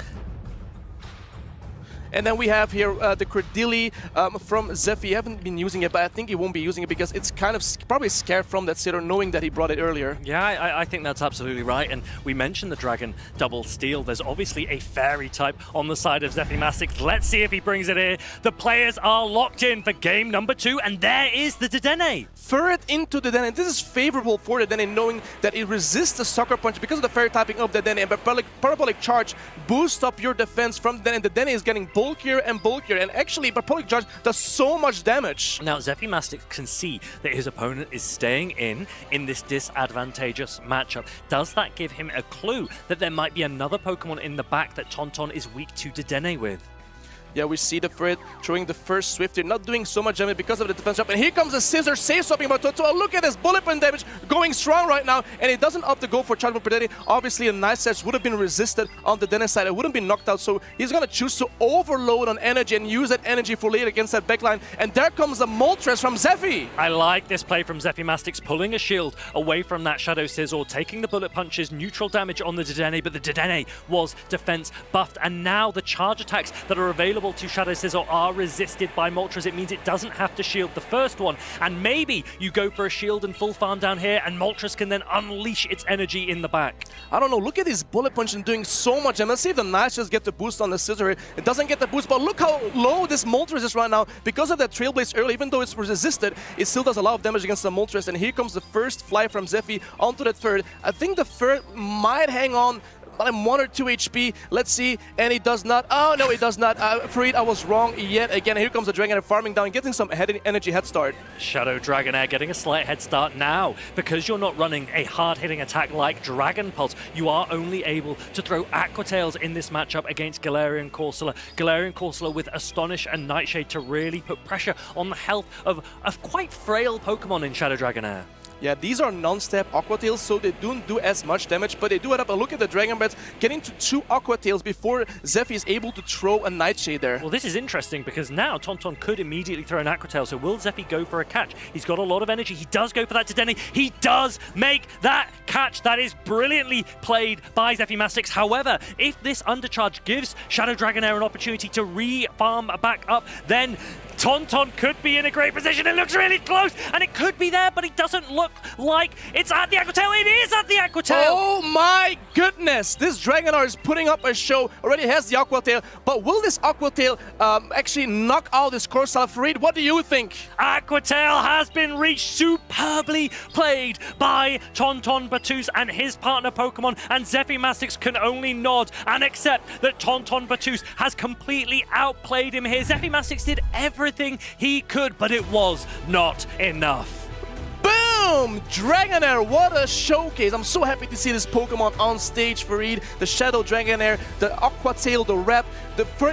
And then we have here the Credilli from Zephy. I haven't been using it, but I think he won't be using it because it's kind of probably scared from that Scissor, knowing that he brought it earlier. Yeah, I think that's absolutely right. And we mentioned the Dragon double steal. There's obviously a Fairy type on the side of Zephy Mastix. Let's see if he brings it here. The players are locked in for game number 2, and there is the Dedenne. Ferret into the Dedenne. This is favorable for the Dedenne, knowing that it resists the Sucker Punch because of the Fairy typing of the Dedenne. But Parabolic Charge boosts up your defense from the Dedenne. The Dedenne is getting bulkier and bulkier, and actually Parabolic Charge does so much damage. Now Zephy Mastix can see that his opponent is staying in this disadvantageous matchup. Does that give him a clue that there might be another Pokemon in the back that Tauntaun is weak to Dedenne with? Yeah, we see the Ferret throwing the first Swift here, not doing so much damage because of the defense drop. And here comes the Scissor safe swapping about Tauntaun. Look at this bullet point damage going strong right now, and it doesn't opt to go for Charge Move Predatory. Obviously, a nice edge would have been resisted on the Dennis side. It wouldn't be knocked out, so he's going to choose to overload on energy and use that energy for later against that backline. And there comes the Moltres from Zephy. I like this play from Zephy Mastix, pulling a shield away from that Shadow Sizzle, taking the bullet punches, neutral damage on the Dedenne, but the Dedenne was defense buffed. And now the charge attacks that are available available to Shadow Scissor are resisted by Moltres. It means it doesn't have to shield the first one, and maybe you go for a shield and full farm down here, and Moltres can then unleash its energy in the back. I don't know, look at this Bullet Punch and doing so much, and let's see if the Knights just get the boost on the Scissor. It doesn't get the boost, but look how low this Moltres is right now. Because of that Trailblaze early, even though it's resisted, it still does a lot of damage against the Moltres, and here comes the first fly from Zephy onto the third. I think the third might hang on by 1 or 2 HP. Let's see, and it does not. Oh no, it does not. Afraid I was wrong yet again. Here comes the Dragonair farming down, getting some energy head start. Shadow Dragonair getting a slight head start now. Because you're not running a hard-hitting attack like Dragon Pulse, you are only able to throw Aqua Tails in this matchup against Galarian Corsola. Galarian Corsola with Astonish and Nightshade to really put pressure on the health of a quite frail Pokemon in Shadow Dragonair. Yeah, these are non-step Aqua Tails, so they don't do as much damage, but they do it up. And look at the Dragon Breath getting to 2 Aqua Tails before Zephy is able to throw a Nightshade there. Well, this is interesting because now Tonton could immediately throw an Aqua Tail, so will Zephy go for a catch? He's got a lot of energy. He does go for that to Denny. He does make that catch. That is brilliantly played by Zephy Mastix. However, if this undercharge gives Shadow Dragonair an opportunity to re-farm back up, then Tonton could be in a great position. It looks really close, and it could be there, but it doesn't look like it's at the Aqua Tail. It is at the Aqua Tail! Oh my goodness! This Dragonair is putting up a show. Already has the Aqua Tail, but will this Aqua Tail actually knock out this Corsola? Farid, what do you think? Aqua Tail has been reached, superbly played by Tonton Batus and his partner Pokemon, and Zephy Mastix can only nod and accept that Tonton Batus has completely outplayed him here. Zephy Mastix did everything he could, but it was not enough. Boom! Dragonair, what a showcase. I'm so happy to see this Pokemon on stage, Farid. The Shadow Dragonair, the Aqua Tail, the rep,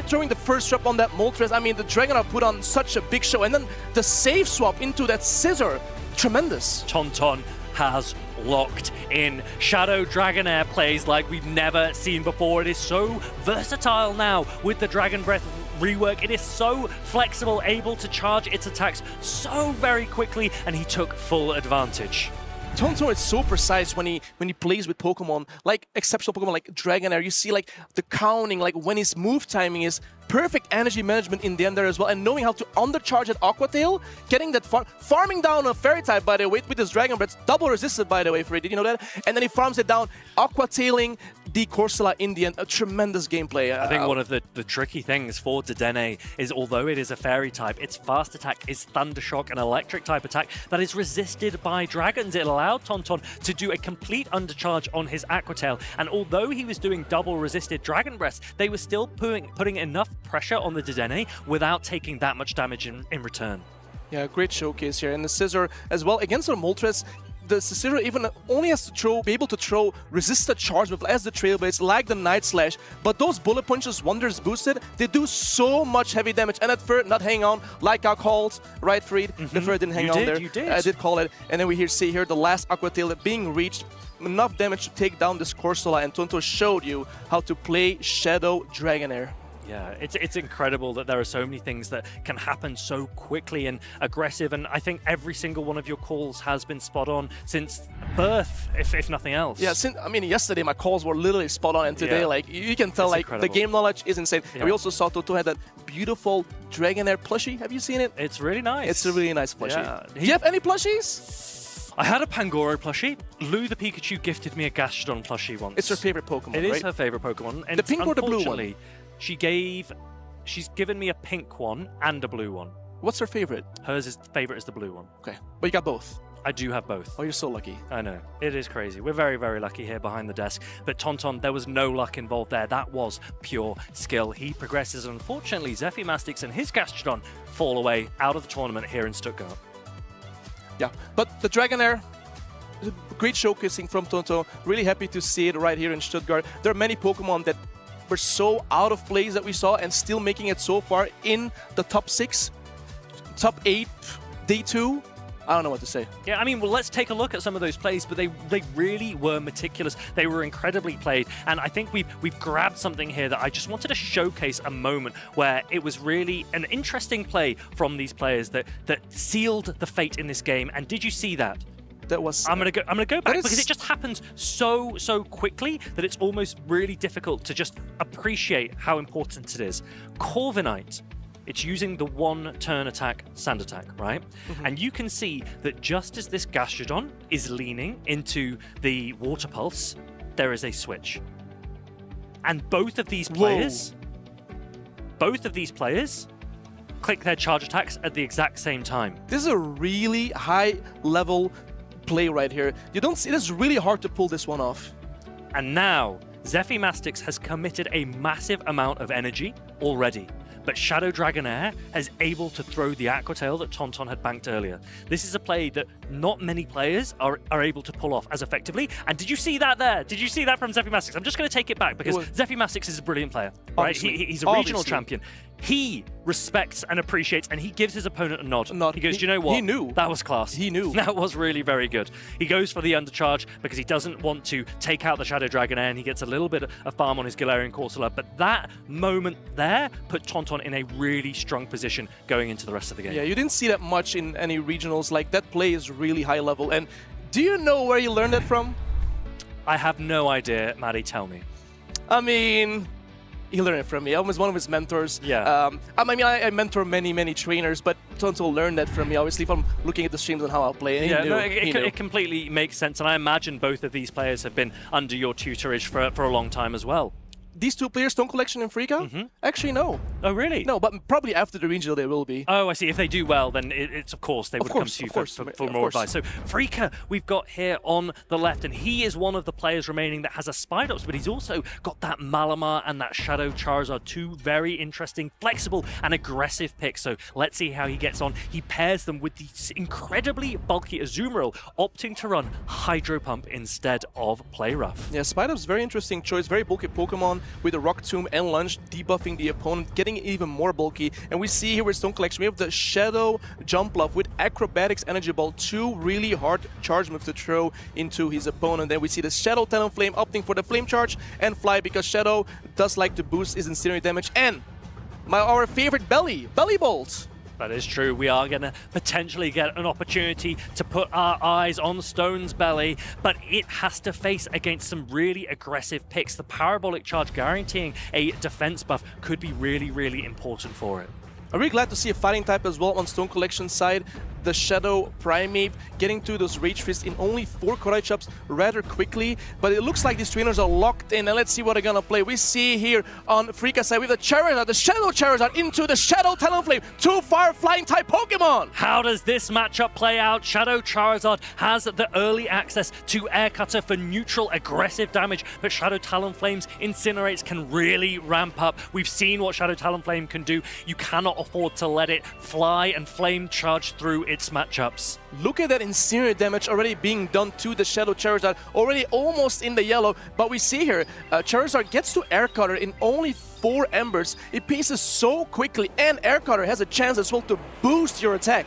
throwing the first rep on that Moltres. I mean, the Dragonair put on such a big show. And then the save swap into that Scissor. Tremendous. Tonton has locked in. Shadow Dragonair plays like we've never seen before. It is so versatile now with the Dragon Breath rework. It is so flexible, able to charge its attacks so very quickly, and he took full advantage. Tonton is so precise when he plays with Pokemon, like exceptional Pokemon like Dragonair. You see like the counting, like when his move timing is perfect energy management in the end there as well, and knowing how to undercharge at Aqua Tail, getting that farming down a Fairy type, by the way, with his Dragon Breath, double resisted, by the way, Freddy, did you know that? And then he farms it down, Aqua Tailing the Corsola in the end. A tremendous gameplay. I think one of the tricky things for Dedenne is, although it is a Fairy type, its fast attack is Thunder Shock, an electric type attack that is resisted by dragons. It allowed Tonton to do a complete undercharge on his Aqua Tail, and although he was doing double resisted Dragon Breaths, they were still putting enough pressure on the Dedenne without taking that much damage in return. Yeah, great showcase here. And the Scissor as well against the Moltres. The Scissor even only has to be able to throw resisted charge with as the Trailblaze, like the Night Slash, but those Bullet Punches, Wonders boosted, they do so much heavy damage. And at first, not hang on, like I called, right, Freed? The first didn't hang on there. You did. I did call it. And then we see here the last Aqua Tail being reached. Enough damage to take down this Corsola, and Tonton showed you how to play Shadow Dragonair. Yeah, it's incredible that there are so many things that can happen so quickly and aggressive, and I think every single one of your calls has been spot on since birth, if nothing else. Yeah, I mean, yesterday my calls were literally spot on, and today, like, you can tell, it's like, incredible. the game knowledge is insane. Yeah. And we also saw Toto had that beautiful Dragonair plushie. Have you seen it? It's really nice. It's a really nice plushie. Yeah. Do you have any plushies? I had a Pangoro plushie. Lou the Pikachu gifted me a Gastrodon plushie once. It's her favorite Pokemon, It right? is her favorite Pokemon. And the pink or the blue one? She's given me a pink one and a blue one. What's her favorite? Hers favorite is the blue one. Okay, but you got both. I do have both. Oh, you're so lucky. I know. It is crazy. We're very, very lucky here behind the desk. But Tonton, there was no luck involved there. That was pure skill. He progresses. Unfortunately, Zephy Mastix and his Gastrodon fall away out of the tournament here in Stuttgart. Yeah, but the Dragonair, great showcasing from Tonton. Really happy to see it right here in Stuttgart. There are many Pokemon that were so out of place that we saw and still making it so far in the top 6, top 8, day 2. I don't know what to say. Yeah, I mean, well, let's take a look at some of those plays, but they really were meticulous. They were incredibly played, and I think we've grabbed something here that I just wanted to showcase a moment where it was really an interesting play from these players that sealed the fate in this game. And did you see that? That was... I'm gonna go back because it just happens so quickly that it's almost really difficult to just appreciate how important it is. Corviknight, it's using the 1-turn attack, sand attack, right? And you can see that just as this Gastrodon is leaning into the Water Pulse, there is a switch. And both of these players click their charge attacks at the exact same time. This is a really high level play right here. You don't see, it is really hard to pull this one off. And now, Zephymastix has committed a massive amount of energy already. But Shadow Dragonair is able to throw the Aqua Tail that Tonton had banked earlier. This is a play that not many players are able to pull off as effectively. And did you see that there? Did you see that from Zephymastix? I'm just going to take it back because Zephymastix is a brilliant player, right? He's a regional champion. He respects and appreciates, and he gives his opponent a nod. He goes, do you know what? He knew. That was class. He knew. That was really very good. He goes for the undercharge because he doesn't want to take out the Shadow Dragonair, and he gets a little bit of farm on his Galarian Corsola. But that moment there put Tonton in a really strong position going into the rest of the game. Yeah, you didn't see that much in any regionals. Like, that play is really high level. And do you know where you learned that from? I have no idea. Maddie, tell me. I mean... He learned it from me. I was one of his mentors. Yeah. I mean, I mentor many trainers, but Tonto learned that from me, obviously, from looking at the streams and how I play. And yeah, he knew, it completely makes sense. And I imagine both of these players have been under your tutorage for a long time as well. These two players, Stone Collection and Freaka? Actually, no. Oh, really? No, but probably after the regional they will be. Oh, I see. If they do well, then it's of course they would come to you for more advice. So Freaka we've got here on the left, and he is one of the players remaining that has a Spidops, but he's also got that Malamar and that Shadow Charizard, two very interesting, flexible and aggressive picks. So let's see how he gets on. He pairs them with the incredibly bulky Azumarill, opting to run Hydro Pump instead of Play Rough. Yeah, Spidops, very interesting choice, very bulky Pokemon with a Rock Tomb and Lunge, debuffing the opponent, getting even more bulky. And we see here with Stone Collection, we have the Shadow Jumpluff with Acrobatics Energy Ball, two really hard charge moves to throw into his opponent. Then we see the Shadow Talonflame opting for the Flame Charge and Fly, because Shadow does like to boost his Incinerate damage. And our favorite Belly Bolt. That is true. We are going to potentially get an opportunity to put our eyes on Stone's Belly, but it has to face against some really aggressive picks. The Parabolic Charge guaranteeing a defense buff could be really important for it. I'm really glad to see a fighting type as well on Stone Collection's side. The Shadow Primeape getting to those Rage Fists in only 4 Korai Chops rather quickly, but it looks like these trainers are locked in, and let's see what they're gonna play. We see here on Freaka's side with the Charizard, the Shadow Charizard into the Shadow Talonflame, 2 fire flying type Pokemon! How does this matchup play out? Shadow Charizard has the early access to Air Cutter for neutral aggressive damage, but Shadow Talonflame's Incinerates can really ramp up. We've seen what Shadow Talonflame can do. You cannot afford to let it fly and flame charge through its matchups. Look at that Incinerate damage already being done to the Shadow Charizard, already almost in the yellow, but we see here, Charizard gets to Air Cutter in only 4 embers. It paces so quickly, and Air Cutter has a chance as well to boost your attack.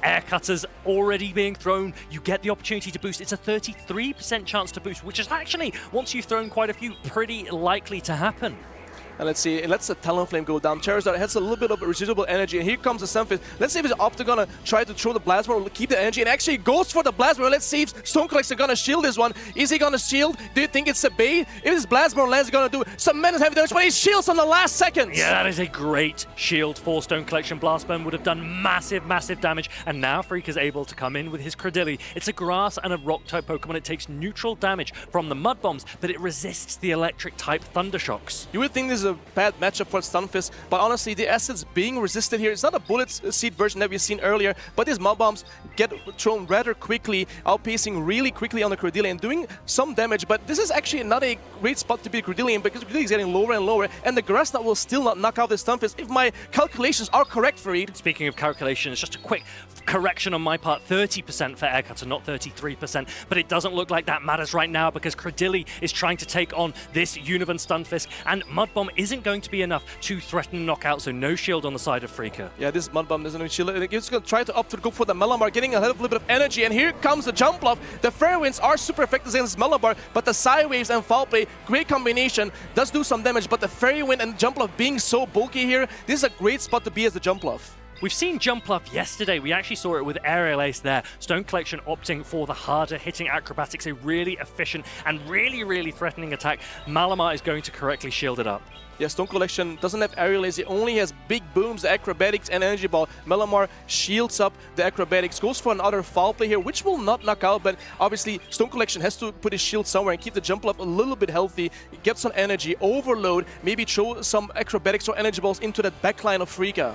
Air Cutter's already being thrown. You get the opportunity to boost. It's a 33% chance to boost, which is actually, once you've thrown quite a few, pretty likely to happen. And let's see, it lets the Talonflame go down. Charizard has a little bit of residual energy, and here comes the Sunfist. Let's see if it's Optic try to throw the Blasphemous, keep the energy, and actually goes for the Blasphemous. Let's see if Stone Collection gonna shield this one. Is he gonna shield? Do you think it's a bait? If it's Blasphemous lands, gonna do some menace heavy damage, but he shields on the last second. Yeah, that is a great shield for Stone Collection. Blast Burn would have done massive damage, and now Freak is able to come in with his Cradilly. It's a grass and a rock type Pokemon. It takes neutral damage from the Mud Bombs, but it resists the electric type Thunder Shocks. You would think this is a bad matchup for Stunfisk, but honestly, the assets being resisted here, it's not a Bullet Seed version that we've seen earlier, but these Mud Bombs get thrown rather quickly, outpacing really quickly on the Credillion and doing some damage, but this is actually not a great spot to be Credillion, because Credillion is getting lower and lower, and the Grass Knot will still not knock out the Stunfisk if my calculations are correct, Fareed. Speaking of calculations, just a quick correction on my part, 30% for Air Cutter, not 33%, but it doesn't look like that matters right now because Credilly is trying to take on this Univern Stunfisk, and Mud Bomb isn't going to be enough to threaten knockout, so no shield on the side of Freaka. Yeah, this Mud Bomb doesn't have shield. It's going to try to go for the Malamar, getting a little bit of energy, and here comes the Jumpluff. The Fairy Winds are super effective against Malamar, but the Psy Waves and Foul Play, great combination, does do some damage, but the Fairy Wind and Jumpluff being so bulky here, this is a great spot to be as the Jumpluff. We've seen Jump Up yesterday. We actually saw it with Aerial Ace there. Stone Collection opting for the harder hitting acrobatics, a really efficient and really threatening attack. Malamar is going to correctly shield it up. Yeah, Stone Collection doesn't have Aerial Ace, he only has big booms, acrobatics and energy ball. Malamar shields up the acrobatics, goes for another foul play here, which will not knock out, but obviously Stone Collection has to put his shield somewhere and keep the jump up a little bit healthy, get some energy, overload, maybe throw some acrobatics or energy balls into that backline of Frika.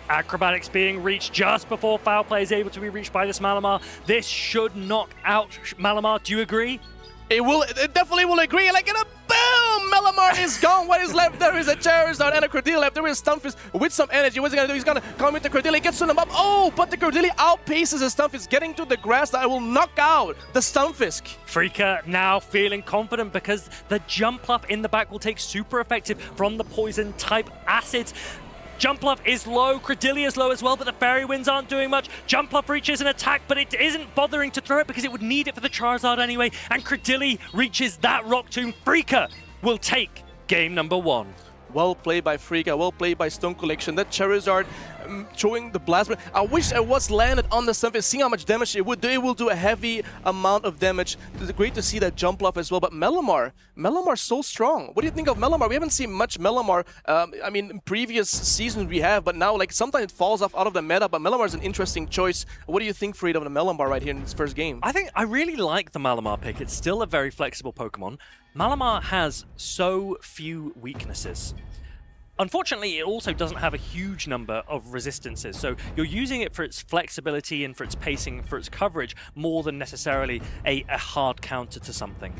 Acrobatics being reached just before foul play is able to be reached by this Malamar. This should knock out Malamar. Do you agree? It definitely will agree. Like, in a boom! Malamar is gone. What is left? There is a Charizard and a Cordillera left. There is Stunfisk with some energy. What's he going to do? He's going to come with the Cordillera, gets on him up. Oh, but the Cordillera outpaces the Stunfisk, getting to the grass that will knock out the Stunfisk. Frika now feeling confident because the jump up in the back will take super effective from the poison type acids. Jumpluff is low, Cordillera is low as well, but the Fairy Winds aren't doing much. Jumpluff reaches an attack, but it isn't bothering to throw it because it would need it for the Charizard anyway, and Cordillera reaches that Rock Tomb. Frika will take game number 1. Well played by Frika, well played by Stone Collection. That Charizard throwing the Blast. I wish it was landed on the surface, seeing how much damage it would do. It will do a heavy amount of damage. It's great to see that jump off as well. But Melamar's so strong. What do you think of Melamar? We haven't seen much Melamar. I mean, in previous seasons we have, but now like sometimes it falls off out of the meta. But Melamar is an interesting choice. What do you think, Fried, of the Melamar right here in this first game? I really like the Malamar pick. It's still a very flexible Pokemon. Malamar has so few weaknesses. Unfortunately, it also doesn't have a huge number of resistances, so you're using it for its flexibility and for its pacing, for its coverage, more than necessarily a hard counter to something.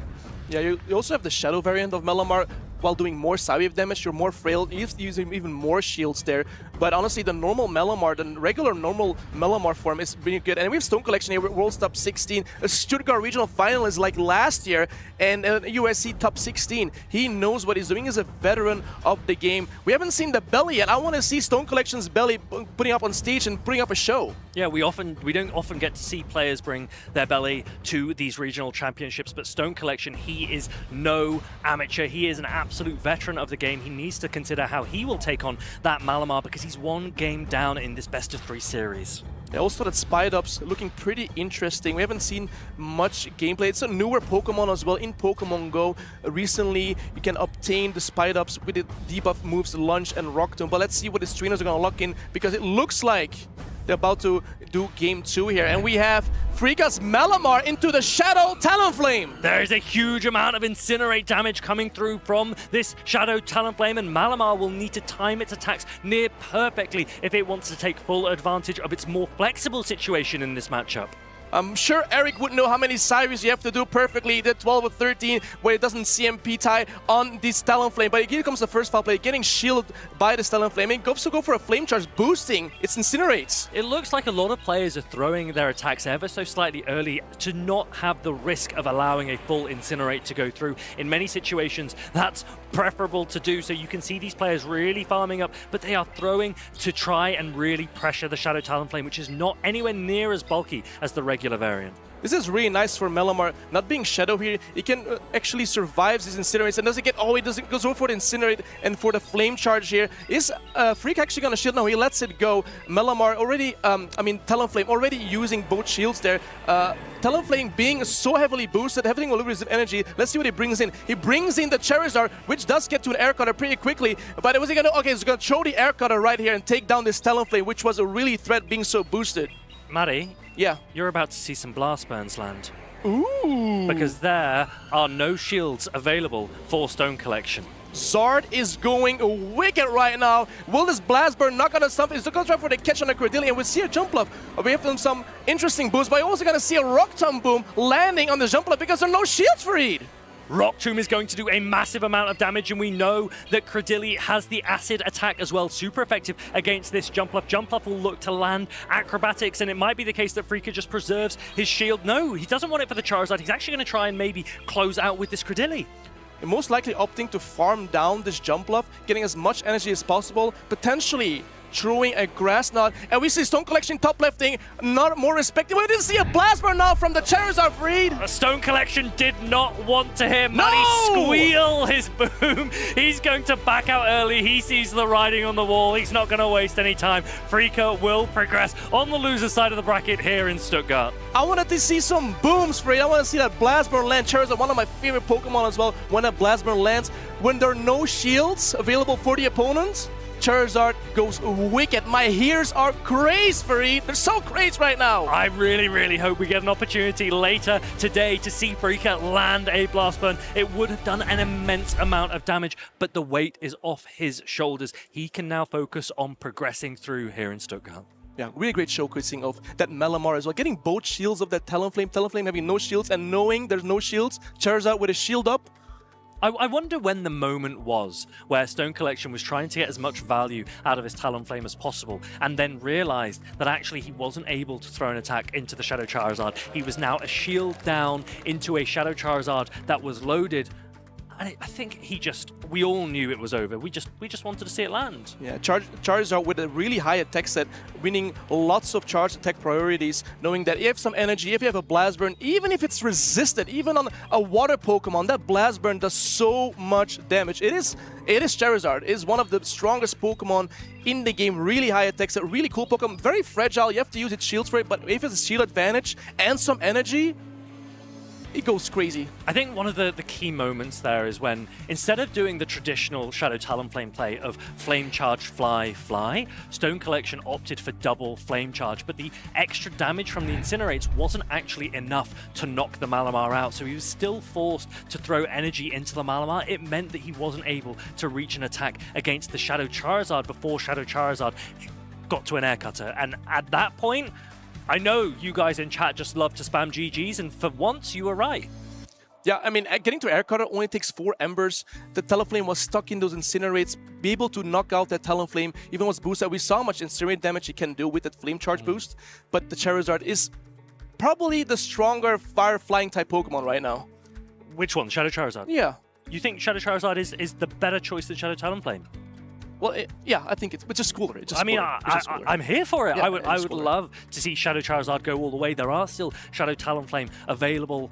Yeah, you also have the Shadow variant of Melamar. While doing more Psywave damage, you're more frail, you're using even more shields there. But honestly, the normal Melamar, the regular normal Melamar form is really good. And we have Stone Collection here, World's Top 16, a Stuttgart Regional Finalist like last year, and a USC Top 16. He knows what he's doing, he's a veteran of the game. We haven't seen the belly yet. I want to see Stone Collection's belly putting up on stage and putting up a show. Yeah, we don't often get to see players bring their belly to these regional championships, but Stone Collection, he is no amateur. He is an absolute veteran of the game. He needs to consider how he will take on that Malamar because he's one game down in this best-of-3 series. Yeah, also that Spidops looking pretty interesting. We haven't seen much gameplay. It's a newer Pokemon as well in Pokemon GO. Recently, you can obtain the Spidops with the debuff moves Lunge and Rock Tomb. But let's see what the trainers are going to lock in because it looks like they're about to do game 2 here. And we have Frika's Malamar into the Shadow Talonflame. There is a huge amount of Incinerate damage coming through from this Shadow Talonflame, and Malamar will need to time its attacks near perfectly if it wants to take full advantage of its more flexible situation in this matchup. I'm sure Eric would know how many Cyrus you have to do perfectly. The 12 or 13 where it doesn't CMP tie on this Talonflame. But here comes the first foul play, getting shielded by the Talonflame. And goes to go for a Flame Charge, boosting its Incinerates. It looks like a lot of players are throwing their attacks ever so slightly early to not have the risk of allowing a full Incinerate to go through. In many situations, that's preferable to do. So you can see these players really farming up, but they are throwing to try and really pressure the Shadow Talonflame, which is not anywhere near as bulky as the regular variant. This is really nice for Melamar, not being Shadow here. He can actually survive these Incinerates and doesn't get, he doesn't go for the Incinerate and for the Flame Charge here. Is Freak actually gonna shield? No, he lets it go. Melamar already, Talonflame already using both shields there. Talonflame being so heavily boosted, having a little bit of energy. Let's see what he brings in. He brings in the Charizard, which does get to an Air Cutter pretty quickly. But was he gonna, okay, he's gonna throw the Air Cutter right here and take down this Talonflame, which was a really threat being so boosted. Matty? Yeah. You're about to see some Blast Burns land. Ooh. Because there are no shields available for Stone Collection. Zard is going wicked right now. Will this Blast Burn knock out the stuff? He's going to try for the catch on the Cordillera, and we see a Jump Bluff. We have some interesting boosts, but you're also going to see a Rock Tomb Boom landing on the Jump Bluff because there are no shields for Reed. Rock Tomb is going to do a massive amount of damage, and we know that Cordillera has the Acid attack as well, super effective against this Jump Up. Jump Up will look to land Acrobatics, and it might be the case that Freaka just preserves his shield. No, he doesn't want it for the Charizard. He's actually going to try and maybe close out with this Cordillera. Most likely opting to farm down this Jump Bluff, getting as much energy as possible, potentially throwing a Grass Knot. And we see Stone Collection top lefting, not more respected. We didn't see a Blast Burn now from the Charizard Freed. A Stone Collection did not want to hear Matty squeal his boom. He's going to back out early. He sees the writing on the wall. He's not going to waste any time. Freaka will progress on the loser side of the bracket here in Stuttgart. I wanted to see some booms, Freed. I want to see that Blast Burn land. Charizard, one of my favorite Pokemon as well, when a Blast Burn lands. When there are no shields available for the opponents, Charizard goes wicked. My ears are crazed, Fareed. They're so crazed right now. I really hope we get an opportunity later today to see Freaka land a Blast Burn. It would have done an immense amount of damage, but the weight is off his shoulders. He can now focus on progressing through here in Stuttgart. Yeah, really great showcasing of that Malamar as well. Getting both shields of that Talonflame. Talonflame having no shields and knowing there's no shields. Charizard with a shield up. I wonder when the moment was where Stone Collection was trying to get as much value out of his Talonflame as possible and then realized that actually he wasn't able to throw an attack into the Shadow Charizard. He was now a shield down into a Shadow Charizard that was loaded. And I think we all knew it was over. We just wanted to see it land. Yeah, Charizard with a really high attack set, winning lots of charge attack priorities, knowing that if you have some energy, if you have a Blast Burn, even if it's resisted, even on a water Pokemon, that Blast Burn does so much damage. It is Charizard. It is one of the strongest Pokemon in the game. Really high attack set, really cool Pokemon, very fragile. You have to use its shields for it, but if it's a shield advantage and some energy, it goes crazy. I think one of the key moments there is when, instead of doing the traditional Shadow Talonflame play of Flame Charge, Fly, Fly, Stone Collection opted for double Flame Charge, but the extra damage from the Incinerates wasn't actually enough to knock the Malamar out, so he was still forced to throw energy into the Malamar. It meant that he wasn't able to reach an attack against the Shadow Charizard before Shadow Charizard got to an Air Cutter, and at that point, I know you guys in chat just love to spam GGs, and for once, you were right. Yeah, I mean, getting to Air Cutter only takes 4 Embers. The Talonflame was stuck in those Incinerates, be able to knock out that Talonflame, even was boosted. We saw how much Incinerate damage he can do with that Flame Charge boost, but the Charizard is probably the stronger Fire-Flying type Pokemon right now. Which one? Shadow Charizard? Yeah. You think Shadow Charizard is the better choice than Shadow Talonflame? Well, yeah, I think it's just cooler. I'm here for it. Yeah, I would love to see Shadow Charizard go all the way. There are still Shadow Talonflame available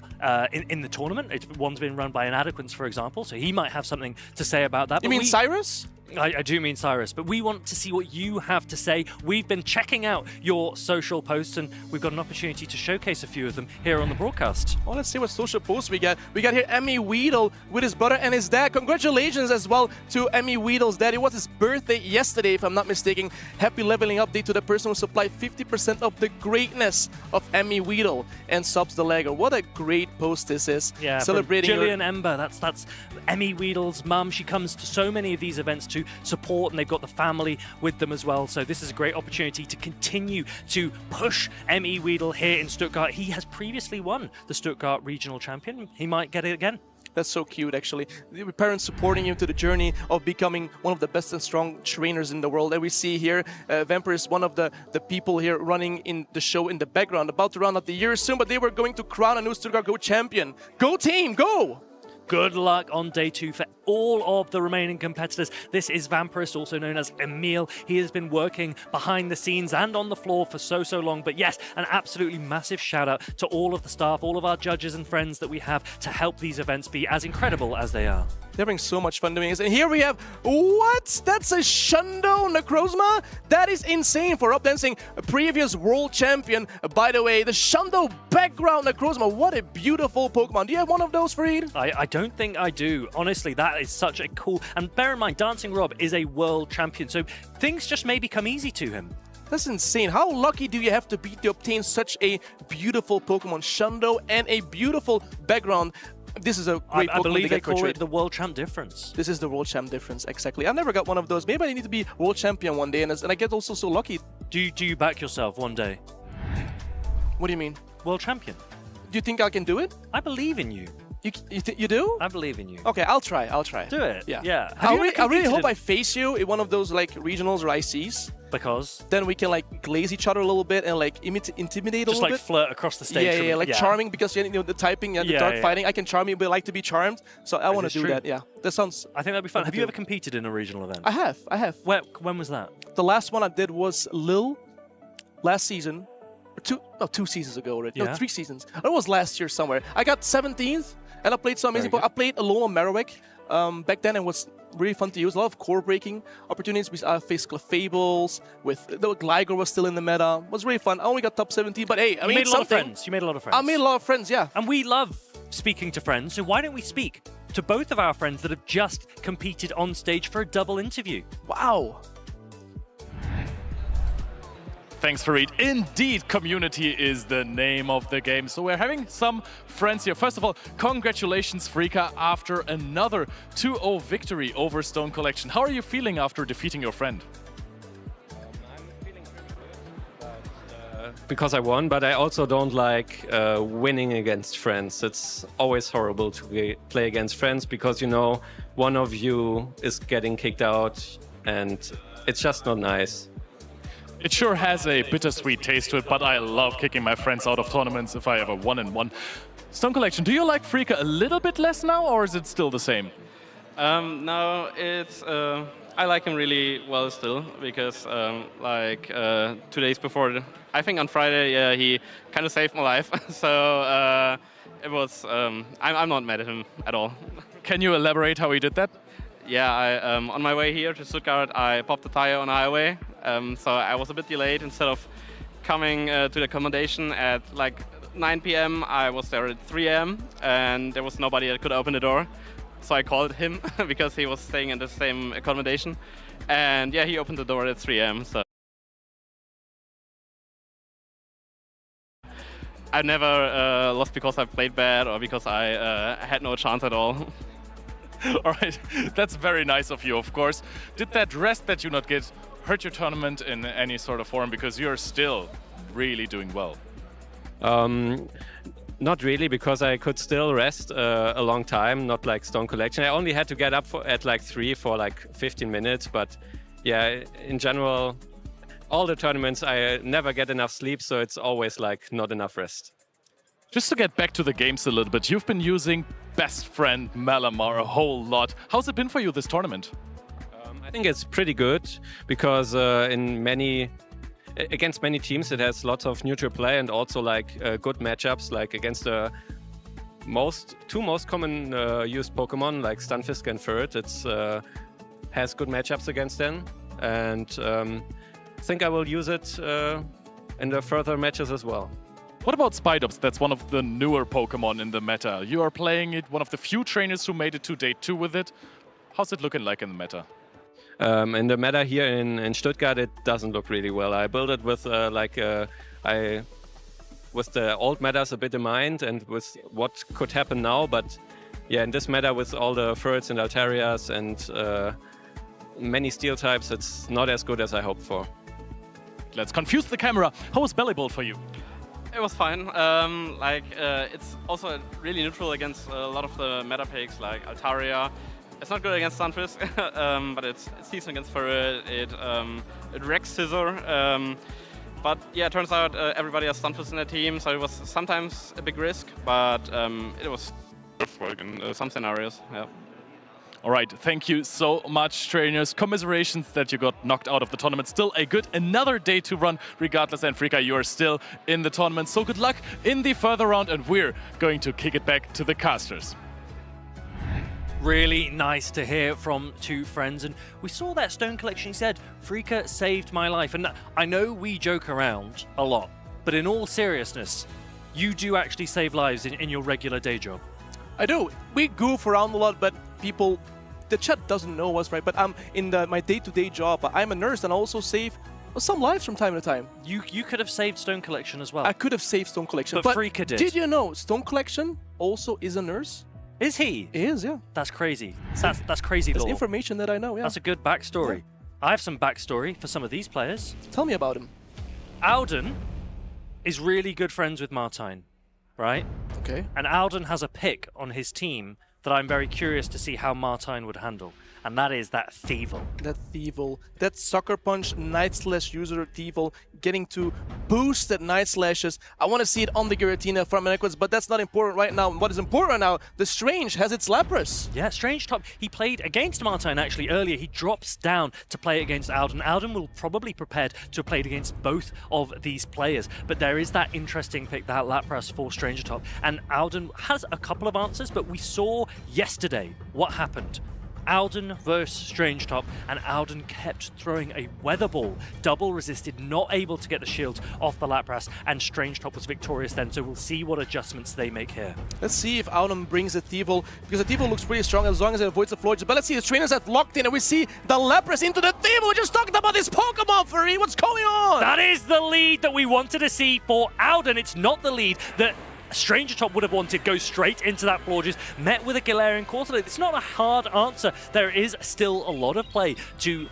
in the tournament. One's been run by Inadequance, for example, so he might have something to say about that. You mean Cyrus? I do mean Cyrus, but we want to see what you have to say. We've been checking out your social posts, and we've got an opportunity to showcase a few of them here on the broadcast. Well, let's see what social posts we got. We got here Emmy Weedle with his brother and his dad. Congratulations as well to Emmy Weedle's dad. It was his birthday yesterday, if I'm not mistaken. Happy leveling up day to the person who supplied 50% of the greatness of Emmy Weedle and subs the Lego. What a great post this is. Yeah, celebrating Jillian Ember. That's Emmy Weedle's mum. She comes to so many of these events to support, and they've got the family with them as well. So this is a great opportunity to continue to push Emmy Weedle here in Stuttgart. He has previously won the Stuttgart Regional Champion. He might get it again. That's so cute, actually. The parents supporting him to the journey of becoming one of the best and strong trainers in the world. And we see here, Vampire is one of the people here running in the show in the background, about to round up the year soon, but they were going to crown a new Stuttgart Go champion. Go team, go! Good luck on day 2 for all of the remaining competitors. This is Vampirist, also known as Emil. He has been working behind the scenes and on the floor for so long. But yes, an absolutely massive shout out to all of the staff, all of our judges and friends that we have to help these events be as incredible as they are. They're having so much fun doing this. And here we have, what? That's a Shundo Necrozma? That is insane for up dancing a previous world champion. By the way, the Shundo background Necrozma. What a beautiful Pokemon. Do you have one of those, Fareed? I don't think I do. Honestly, that is such a cool... And bear in mind, Dancing Rob is a world champion, so things just may become easy to him. That's insane. How lucky do you have to be to obtain such a beautiful Pokemon Shundo and a beautiful background? This is a great Pokemon. I believe to they get for call trade. it the World Champ difference. This is the World Champ difference, exactly. I never got one of those. Maybe I need to be World Champion one day, and I get also so lucky. Do you back yourself one day? What do you mean? World Champion. Do you think I can do it? I believe in you. You do? I believe in you. Okay, I'll try. Do it. Yeah. I really hope I face you in one of those like regionals or ICs. Because? Then we can like glaze each other a little bit and like intimidate a little bit. Just like flirt across the stage. Yeah, like charming, because you know the typing and the dark fighting. I can charm you, but I like to be charmed. So I want to do that. Yeah, that sounds. I think that'd be fun. Have you ever competed in a regional event? I have. When was that? The last one I did was Lille last season. Or 2 seasons ago already. No, 3 seasons. It was last year somewhere. I got 17th, and I played some amazing. I played alone on Marowak. Back then, it was really fun to use. A lot of core breaking opportunities. I faced Clefables. With the Gligar was still in the meta. It was really fun. I only got top 17, but hey, I mean, you made a lot of friends. You made a lot of friends. I made a lot of friends, yeah. And we love speaking to friends. So why don't we speak to both of our friends that have just competed on stage for a double interview? Wow. Thanks, Farid. Indeed, community is the name of the game. So we're having some friends here. First of all, congratulations, Frika, after another 2-0 victory over Stone Collection. How are you feeling after defeating your friend? I'm feeling pretty good, because I won, but I also don't like winning against friends. It's always horrible to play against friends because, you know, one of you is getting kicked out and it's just not nice. It sure has a bittersweet taste to it, but I love kicking my friends out of tournaments if I ever won in one. Stone Collection, do you like Frika a little bit less now, or is it still the same? No, it's I like him really well still because 2 days before, I think on Friday, he kind of saved my life. So it was. I'm not mad at him at all. Can you elaborate how he did that? Yeah, on my way here to Stuttgart, I popped a tire on the highway, so I was a bit delayed. Instead of coming to the accommodation at like 9 p.m., I was there at 3 a.m. and there was nobody that could open the door. So I called him because he was staying in the same accommodation. And yeah, he opened the door at 3 a.m. So I've never lost because I played bad or because I had no chance at all. All right, that's very nice of you, of course. Did that rest that you not get hurt your tournament in any sort of form, because you're still really doing well? Not really, because I could still rest a long time, not like Stone Collection. I only had to get up at like 3 for like 15 minutes, but yeah, in general, all the tournaments I never get enough sleep, so it's always like not enough rest. Just to get back to the games a little bit, you've been using best friend Malamar a whole lot. How's it been for you this tournament? I think it's pretty good because against many teams it has lots of neutral play and also like good matchups, like against the two most common used Pokemon like Stunfisk and Ferret. It's has good matchups against them, and I think I will use it in the further matches as well. What about Spidops? That's one of the newer Pokemon in the meta. You are playing it, one of the few trainers who made it to day 2 with it. How's it looking like in the meta? In the meta here in Stuttgart, it doesn't look really well. I built it with with the old metas a bit in mind and with what could happen now. But yeah, in this meta with all the Ferrets and Altarias and many Steel types, it's not as good as I hoped for. Let's confuse the camera. How was Bellibolt for you? It was fine. It's also really neutral against a lot of the meta picks like Altaria. It's not good against Stunfisk, but it's decent against Ferret. It wrecks Scissor. But yeah, it turns out everybody has Stunfisk in their team, so it was sometimes a big risk, but it was like in some scenarios. Yeah. All right, thank you so much, trainers. Commiserations that you got knocked out of the tournament. Still another day to run regardless, and Frika, you are still in the tournament. So good luck in the further round, and we're going to kick it back to the casters. Really nice to hear from two friends, and we saw that Stone Collection said, Frika saved my life. And I know we joke around a lot, but in all seriousness, you do actually save lives in your regular day job. I do. We goof around a lot, but people, the chat doesn't know us, right? But I'm in my day-to-day job. I'm a nurse and I also save some lives from time to time. You could have saved Stone Collection as well. I could have saved Stone Collection, but Frika did. Did you know Stone Collection also is a nurse? Is he? He is, yeah. That's crazy. That's crazy lore. That's information that I know, yeah. That's a good backstory. Yeah. I have some backstory for some of these players. Tell me about him. Alden is really good friends with Martine, right? Okay. And Alden has a pick on his team that I'm very curious to see how Martine would handle. and that is that Thievul. That Thievul, that Sucker Punch Night Slash user Thievul getting to boost that Night Slashes. I want to see it on the Giratina from Enequist, but that's not important right now. What is important right now, the Strange has its Lapras. Yeah, Strange Top, he played against Martine actually earlier. He drops down to play against Alden. Alden will probably prepared to have played against both of these players, but there is that interesting pick, that Lapras for Stranger Top, and Alden has a couple of answers, but we saw yesterday what happened. Alden versus Strange Top, and Alden kept throwing a Weather Ball, double resisted, not able to get the shield off the Lapras, and Strange Top was victorious then, so we'll see what adjustments they make here. Let's see if Alden brings a Thievul, because the Thievul looks pretty strong as long as it avoids the Florges. But let's see, the trainers have locked in, and we see the Lapras into the Thievul. We're just talking about this Pokemon, Fareed. What's going on? That is the lead that we wanted to see for Alden. It's not the lead that Stranger Top would have wanted. Go straight into that Florges, met with a Galarian Cortaloid. It's not a hard answer. There is still a lot of play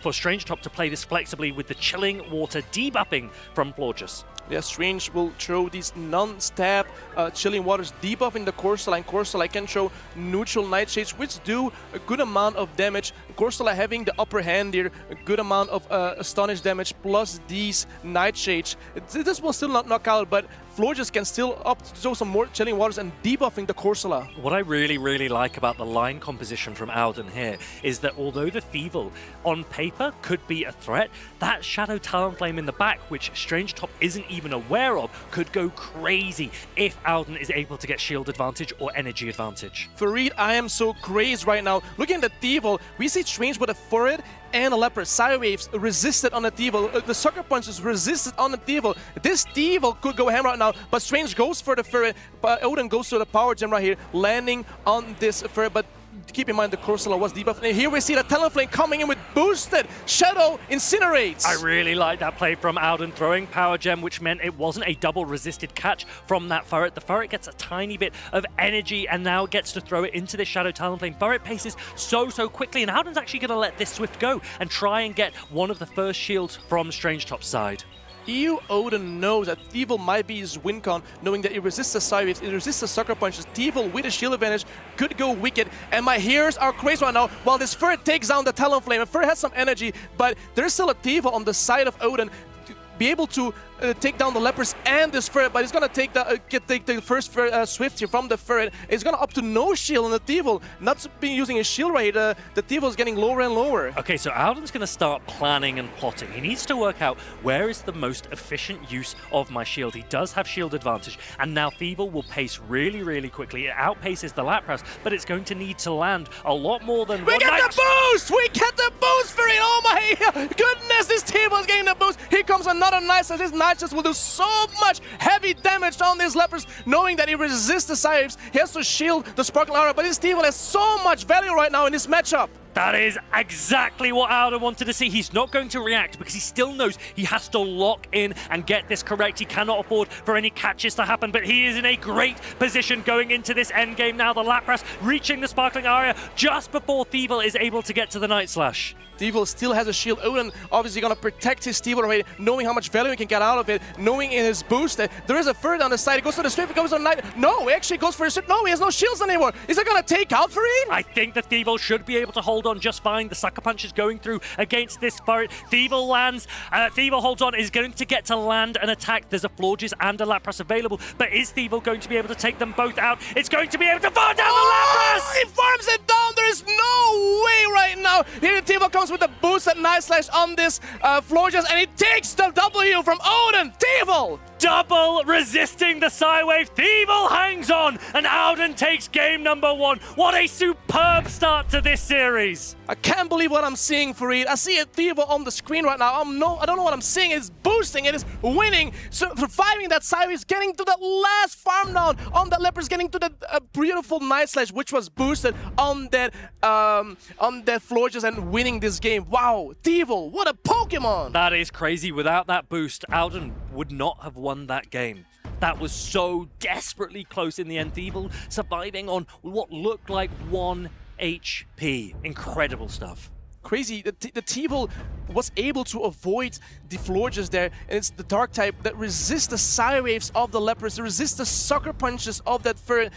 for Stranger Top to play this flexibly with the Chilling Water debuffing from Florges. Yeah, Strange will throw these non-stab Chilling Waters, debuffing the Corsola, and Corsola can throw neutral Nightshades, which do a good amount of damage. Corsola having the upper hand here, a good amount of Astonish damage, plus these Nightshades. This will still not knock out, but Florges can still throw some more Chilling Waters and debuffing the Corsola. What I really, really like about the line composition from Alden here is that although the Thievul on paper could be a threat, that Shadow Talonflame in the back, which Strange Top isn't even aware of, could go crazy if Alden is able to get shield advantage or energy advantage. Fareed, I am so crazed right now. Looking at the Thievul, we see Strange with a Furret and a Lapras. Psywaves resisted on the Thievul. The Sucker Punches resisted on the Thievul. This Thievul could go ham right now, but Strange goes for the Furret. But Odin goes to the Power Gem right here, landing on this Furret. But keep in mind the Corsola was debuffed. And here we see the Talonflame coming in with boosted Shadow Incinerates. I really like that play from Alden, throwing Power Gem, which meant it wasn't a double resisted catch from that Furret. The Furret gets a tiny bit of energy and now gets to throw it into this Shadow Talonflame. Furret paces so quickly, and Alden's actually going to let this Swift go and try and get one of the first shields from Strange Top's side. EU Odin knows that Thievul might be his win con, knowing that it resists the Psywaves, it resists the Sucker Punches. Thievul with a shield advantage could go wicked, and my hairs are crazy right now while this Furret takes down the Talonflame. And Furret has some energy, but there's still a Thievul on the side of Odin to be able to take down the Lapras and this Furret, but he's gonna take the first Swift here from the Furret. It's gonna up to no shield on the Thievul, not using his shield right here. The Thievul is getting lower and lower. Okay, so Alden's gonna start planning and plotting. He needs to work out where is the most efficient use of my shield. He does have shield advantage, and now Thievul will pace really quickly. It outpaces the Lapras, but it's going to need to land a lot more than We get the boost! We get the boost for it! Oh my goodness, this Thievul is getting the boost. Here comes another nice, this Nightshades will do so much heavy damage on these Lapras, knowing that he resists the Psywaves. He has to shield the Sparkle Aura, but his Thievul has so much value right now in this matchup. That is exactly what Alden wanted to see. He's not going to react because he still knows he has to lock in and get this correct. He cannot afford for any catches to happen, but he is in a great position going into this endgame now. The Lapras reaching the Sparkling Aria just before Thievul is able to get to the Night Slash. Thievul still has a shield. Odin obviously going to protect his Thievul already, knowing how much value he can get out of it, knowing in his boost that there is a Furret on the side. He goes for the Swift, he goes on Night. No, he actually goes for his Swift. No, he has no shields anymore. Is it going to take out Fareed? I think the Thievul should be able to hold on just fine. The Sucker Punch is going through against this Furret. Thievul lands. Thievul holds on, is going to get to land an attack. There's a Florges and a Lapras available, but is Thievul going to be able to take them both out? It's going to be able to farm down the Lapras! He farms it down. There is no way right now. Here Thievul comes with the boost at Night Slash on this Florges, and he takes the W from Odin. Thievul! Double resisting the Psywave. Thievul hangs on, and Alden takes game number 1. What a superb start to this series. I can't believe what I'm seeing, Fareed. I see a Thievul on the screen right now. I don't know what I'm seeing. It's boosting. It is winning. Surviving that Psywave, getting to the last farm down on the Lepers, getting to the beautiful Night Slash, which was boosted on that Florges, and winning this game. Wow, Thievul, what a Pokemon! That is crazy. Without that boost, Alden would not have won that game. That was so desperately close in the end. Thievul surviving on what looked like 1 HP. Incredible stuff. Crazy. The Thievul was able to avoid the Florges there, and it's the Dark type that resists the Psywaves of the Lepers, resists the Sucker Punches of that Furret.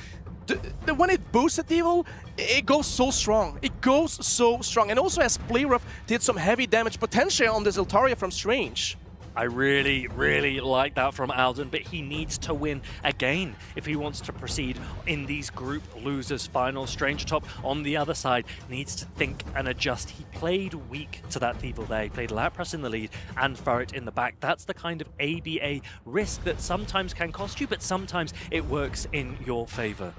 when it boosts at Evil, it goes so strong. It goes so strong. And also as Play Rough did some heavy damage potentially on this Altaria from Strange. I really, really like that from Alden, but he needs to win again if he wants to proceed in these group losers finals. Strange Top on the other side needs to think and adjust. He played weak to that Thievel there. He played Lapras in the lead and Ferret in the back. That's the kind of ABA risk that sometimes can cost you, but sometimes it works in your favor.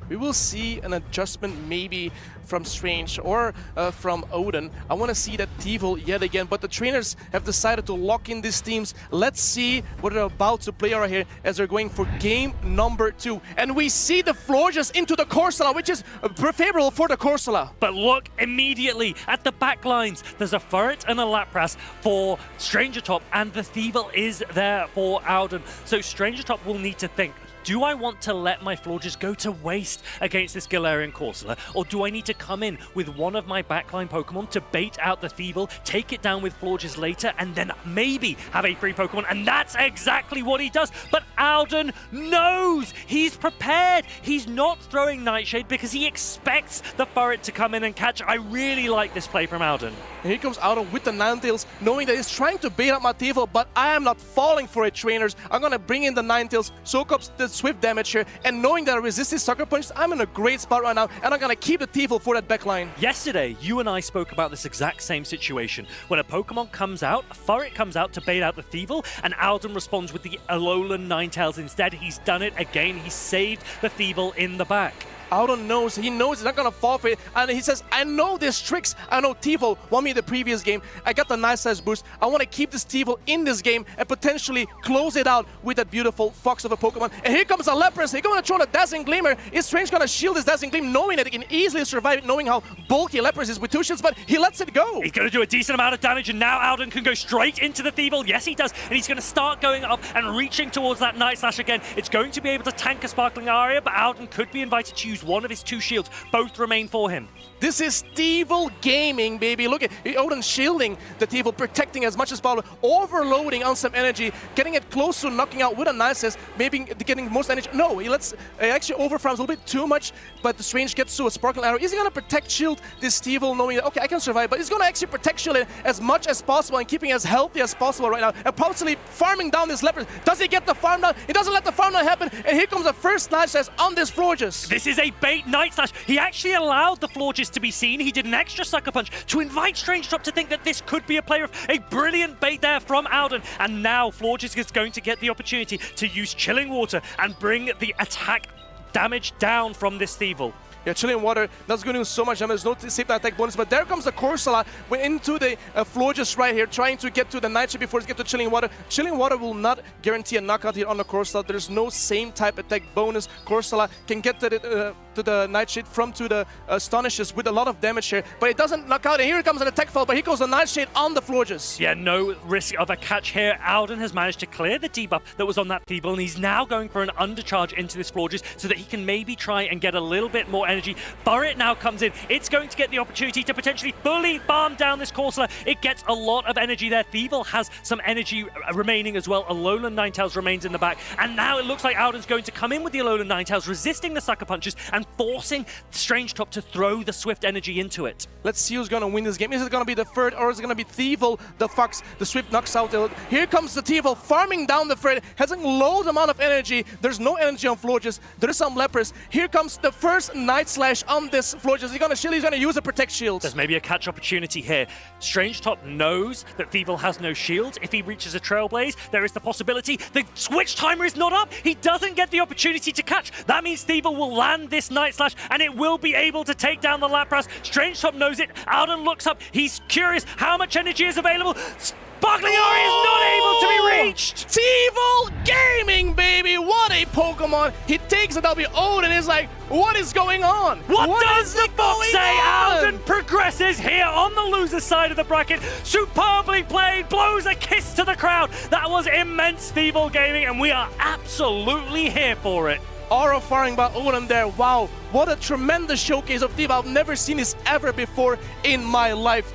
We will see an adjustment maybe from Strange or from Odin. I want to see that Thievel yet again, but the trainers have decided to lock in these teams. Let's see what they're about to play right here as they're going for game number 2. And we see the Florges into the Corsola, which is favorable for the Corsola. But look immediately at the back lines. There's a Ferret and a Lapras for Stranger Top, and the Thievel is there for Alden. So Stranger Top will need to think, do I want to let my Florges go to waste against this Galarian Corsola, or do I need to come in with one of my backline Pokemon to bait out the Thievel, take it down with Florges later, and then maybe have a free Pokemon? And that's exactly what he does. But Alden knows. He's prepared. He's not throwing Nightshade because he expects the Ferret to come in and catch. I really like this play from Alden. And here comes Alden with the Ninetales, knowing that he's trying to bait out my Thievel, but I am not falling for it, trainers. I'm going to bring in the Ninetales, soak up the Swift damage here, and knowing that I resist his Sucker Punch, I'm in a great spot right now, and I'm going to keep the Thievel for that backline. Yesterday, you and I spoke about this exact same situation. When a Pokemon comes out, a Ferret comes out to bait out the Thievel, and Alden responds with the Alolan Ninetales instead. He's done it again. He saved the Thievel in the back. Alden knows, he knows he's not gonna fall for it, and he says, I know there's tricks. I know Thievel won me the previous game. I got the nice size boost. I want to keep this Thievel in this game and potentially close it out with that beautiful fox of a Pokemon. And here comes a Lapras. He's gonna throw the Dazzling Gleamer. Is Strange gonna shield this Dazzling Gleam, knowing that he can easily survive it, knowing how bulky Lapras is with 2 shields, but he lets it go. He's gonna do a decent amount of damage, and now Alden can go straight into the Thievel. Yes, he does, and he's gonna start going up and reaching towards that Night Slash again. It's going to be able to tank a Sparkling Aria, but Alden could be invited to use one of his 2 shields. Both remain for him. This is Thievel gaming, baby. Look at Odin shielding the Thievel, protecting as much as possible, overloading on some energy, getting it close to knocking out with a Nices, maybe getting the most energy. No, he lets actually overfarms a little bit too much, but the Strange gets to a Sparkling Arrow. Is he gonna protect shield this Thievel, knowing that, okay, I can survive, but he's gonna actually protect shield it as much as possible and keeping it as healthy as possible right now, and possibly farming down this Leopard. Does he get the farm down? He doesn't let the farm down happen, and here comes the first Night Slash on this Florges. This is a bait Night Slash. He actually allowed the Florges to be seen. He did an extra Sucker Punch to invite Strange Top to think that this could be a player of a brilliant bait there from Alden. And now Florges is going to get the opportunity to use Chilling Water and bring the attack damage down from this Thievel. Yeah, Chilling Water, that's going to do so much damage. There's no save attack bonus, but there comes the Corsola into the Florges right here, trying to get to the Nightshade before it gets to Chilling Water. Chilling Water will not guarantee a knockout here on the Corsola. There's no same type attack bonus. Corsola can get to the Nightshade from to the Astonishes with a lot of damage here, but it doesn't knock out. And here comes an attack fall, but here goes the Nightshade on the Florges. Yeah, no risk of a catch here. Alden has managed to clear the debuff that was on that Thievel, and he's now going for an undercharge into this Florges so that he can maybe try and get a little bit more energy. Ferret now comes in. It's going to get the opportunity to potentially fully farm down this Corsola. It gets a lot of energy there. Thievel has some energy remaining as well. Alolan Ninetales remains in the back. And now it looks like Alden's going to come in with the Alolan Ninetales, resisting the Sucker Punches and forcing Strange Top to throw the Swift energy into it. Let's see who's going to win this game. Is it going to be the Ferret, or is it going to be Thievel, the Fox? The Swift knocks out. Here comes the Thievel, farming down the Ferret, has a low amount of energy. There's no energy on Florges. There's some Lepers. Here comes the first Night Slash on this Florges. He's going to shield. He's going to use a Protect Shield. There's maybe a catch opportunity here. Strange Top knows that Thievel has no shield. If he reaches a Trailblaze, there is the possibility the switch timer is not up. He doesn't get the opportunity to catch. That means Thievel will land this Night Slash, and it will be able to take down the Lapras. Strange Top knows it. Alden looks up. He's curious how much energy is available. Sparkling Aria is not able to be reached! Thievel Gaming, baby! What a Pokemon! He takes a W. Odin is like, what is going on? What does the Fox say? Alden progresses here on the loser side of the bracket. Superbly played, blows a kiss to the crowd. That was immense, Thievel Gaming, and we are absolutely here for it. Aura firing by Odin there. Wow, what a tremendous showcase of Thivo. I've never seen this ever before in my life,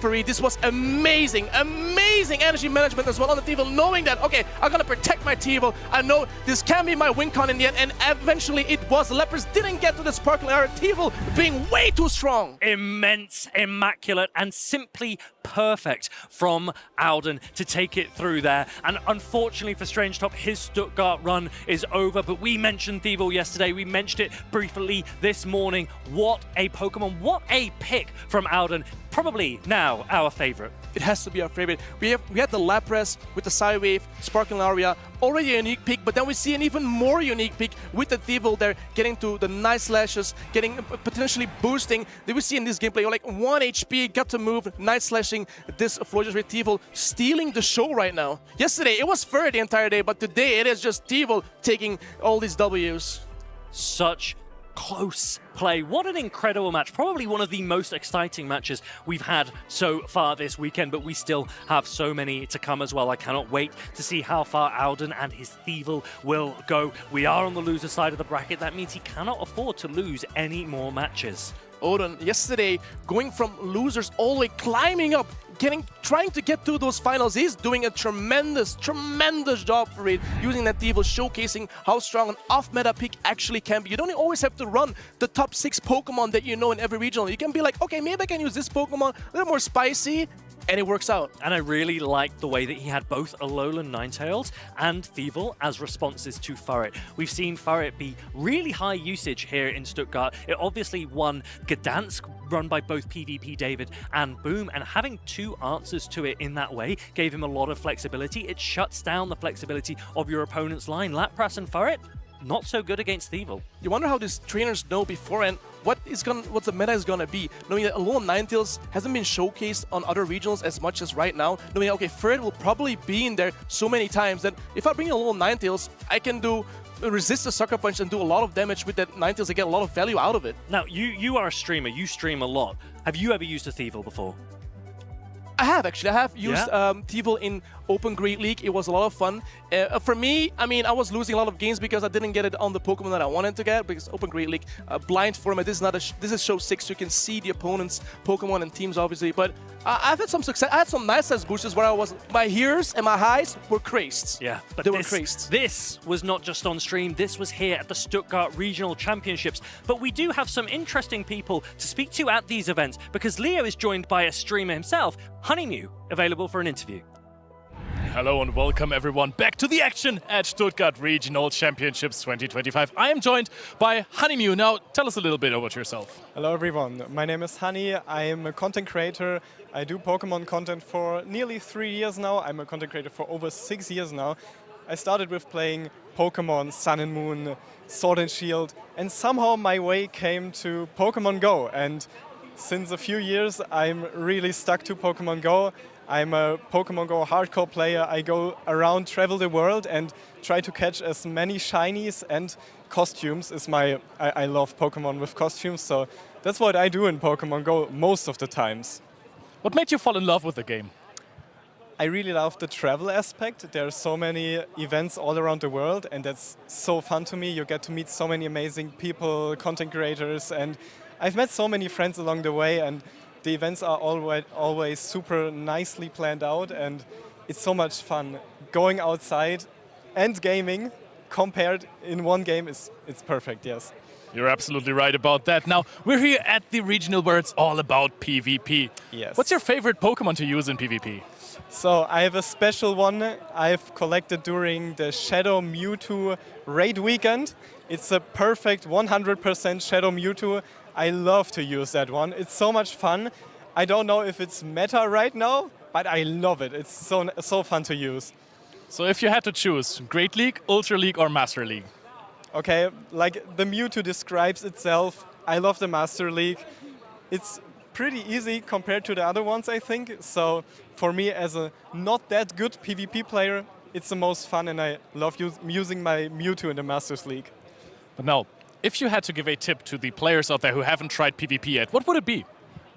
Farid. This was amazing, amazing energy management as well on the Thivo, knowing that, okay, I'm gonna protect my Thivo. I know this can be my win con in the end, and eventually it was. The Leopards didn't get to the Sparkle area, Thivo being way too strong. Immense, immaculate, and simply perfect from Alden to take it through there. And unfortunately for Strange Top, his Stuttgart run is over. But we mentioned Thivo yesterday. We mentioned it briefly this morning. What a Pokemon, what a pick from Alden. Probably now our favorite. It has to be our favorite. We had the Lapras with the Psywave, Sparkling Aria, already a unique pick, but then we see an even more unique pick with the Thivo there, getting to the nice slashes, getting potentially boosting. Did we see in this gameplay, like 1 HP, got to move, nice slashing this Florges with Thivo, stealing the show right now. Yesterday it was Furry the entire day, but today it is just Thivo taking all these Ws. Such close play. What an incredible match. Probably one of the most exciting matches we've had so far this weekend, but we still have so many to come as well. I cannot wait to see how far Alden and his Thivo will go. We are on the loser side of the bracket. That means he cannot afford to lose any more matches. Odin, yesterday, going from losers all the way climbing up, trying to get to those finals. He's doing a tremendous job for it, using that Thivo, showcasing how strong an off-meta pick actually can be. You don't always have to run the top 6 Pokemon that you know in every regional. You can be like, okay, maybe I can use this Pokemon, a little more spicy, and it works out. And I really liked the way that he had both Alolan Ninetales and Thivo as responses to Furret. We've seen Furret be really high usage here in Stuttgart. It obviously won Gdansk, run by both PvP David and Boom, and having 2 answers to it in that way gave him a lot of flexibility. It shuts down the flexibility of your opponent's line. Lapras and Furret, not so good against Thivo. You wonder how these trainers know beforehand what the meta is gonna be, knowing that Alolan Ninetales hasn't been showcased on other regionals as much as right now, knowing that, okay, Furret will probably be in there so many times that if I bring Alolan Ninetales, I can resist the Sucker Punch and do a lot of damage with that Ninetales and get a lot of value out of it. Now, you are a streamer, you stream a lot. Have you ever used a Thivo before? I have, actually. I have used Thivo in Open Great League. It was a lot of fun. For me, I mean, I was losing a lot of games because I didn't get it on the Pokemon that I wanted to get, because Open Great League, blind format, this is show 6, so you can see the opponent's Pokemon and teams, obviously. But I've had some success. I had some nice boosters where my hears and my highs were crazed. Yeah, but they were crazed. This was not just on stream. This was here at the Stuttgart Regional Championships. But we do have some interesting people to speak to at these events, because Leo is joined by a streamer himself, Honeymew, available for an interview. Hello and welcome everyone back to the action at Stuttgart Regional Championships 2025. I am joined by Honeymew. Now, tell us a little bit about yourself. Hello everyone, my name is Honey. I am a content creator. I do Pokemon content for nearly 3 years now. I'm a content creator for over 6 years now. I started with playing Pokemon Sun and Moon, Sword and Shield, and somehow my way came to Pokemon GO. And since a few years, I'm really stuck to Pokemon GO. I'm a Pokemon GO hardcore player. I go around, travel the world, and try to catch as many shinies and costumes. I love Pokemon with costumes, so that's what I do in Pokemon GO most of the times. What made you fall in love with the game? I really love the travel aspect. There are so many events all around the world, and that's so fun to me. You get to meet so many amazing people, content creators, and I've met so many friends along the way, and the events are always super nicely planned out, and it's so much fun. Going outside and gaming compared in one game, it's perfect, yes. You're absolutely right about that. Now, we're here at the regional where it's all about PvP. Yes. What's your favorite Pokemon to use in PvP? So I have a special one I've collected during the Shadow Mewtwo raid weekend. It's a perfect 100% Shadow Mewtwo. I love to use that one. It's so much fun. I don't know if it's meta right now, but I love it. It's so fun to use. So if you had to choose, Great League, Ultra League or Master League? Okay, like the Mewtwo describes itself. I love the Master League. It's pretty easy compared to the other ones, I think. So for me, as a not that good PvP player, it's the most fun, and I love using my Mewtwo in the Masters League. But now, if you had to give a tip to the players out there who haven't tried PvP yet, what would it be?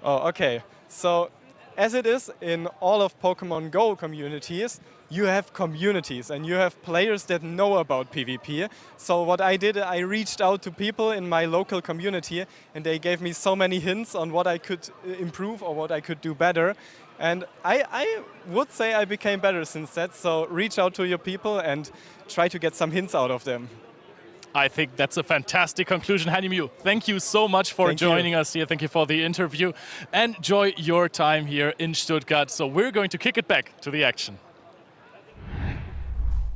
Oh, okay. So as it is in all of Pokemon Go communities, you have communities and you have players that know about PvP. So what I did, I reached out to people in my local community and they gave me so many hints on what I could improve or what I could do better. And I would say I became better since that, so reach out to your people and try to get some hints out of them. I think that's a fantastic conclusion, Hanimu. Thank you so much for joining us here. Thank you for the interview. Enjoy your time here in Stuttgart. So we're going to kick it back to the action.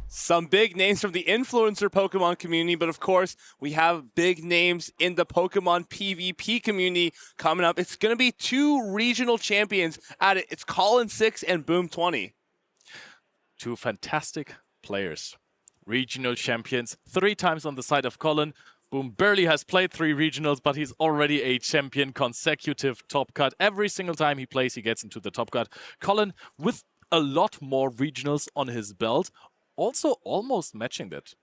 Some big names from the influencer Pokemon community, but of course, we have big names in the Pokemon PvP community coming up. It's going to be 2 regional champions at it. It's Colin6 and Boom20. 2 fantastic players. Regional champions, 3 times on the side of Colin. Boom barely has played 3 regionals, but he's already a champion, consecutive top cut. Every single time he plays, he gets into the top cut. Colin, with a lot more regionals on his belt, also almost matching that.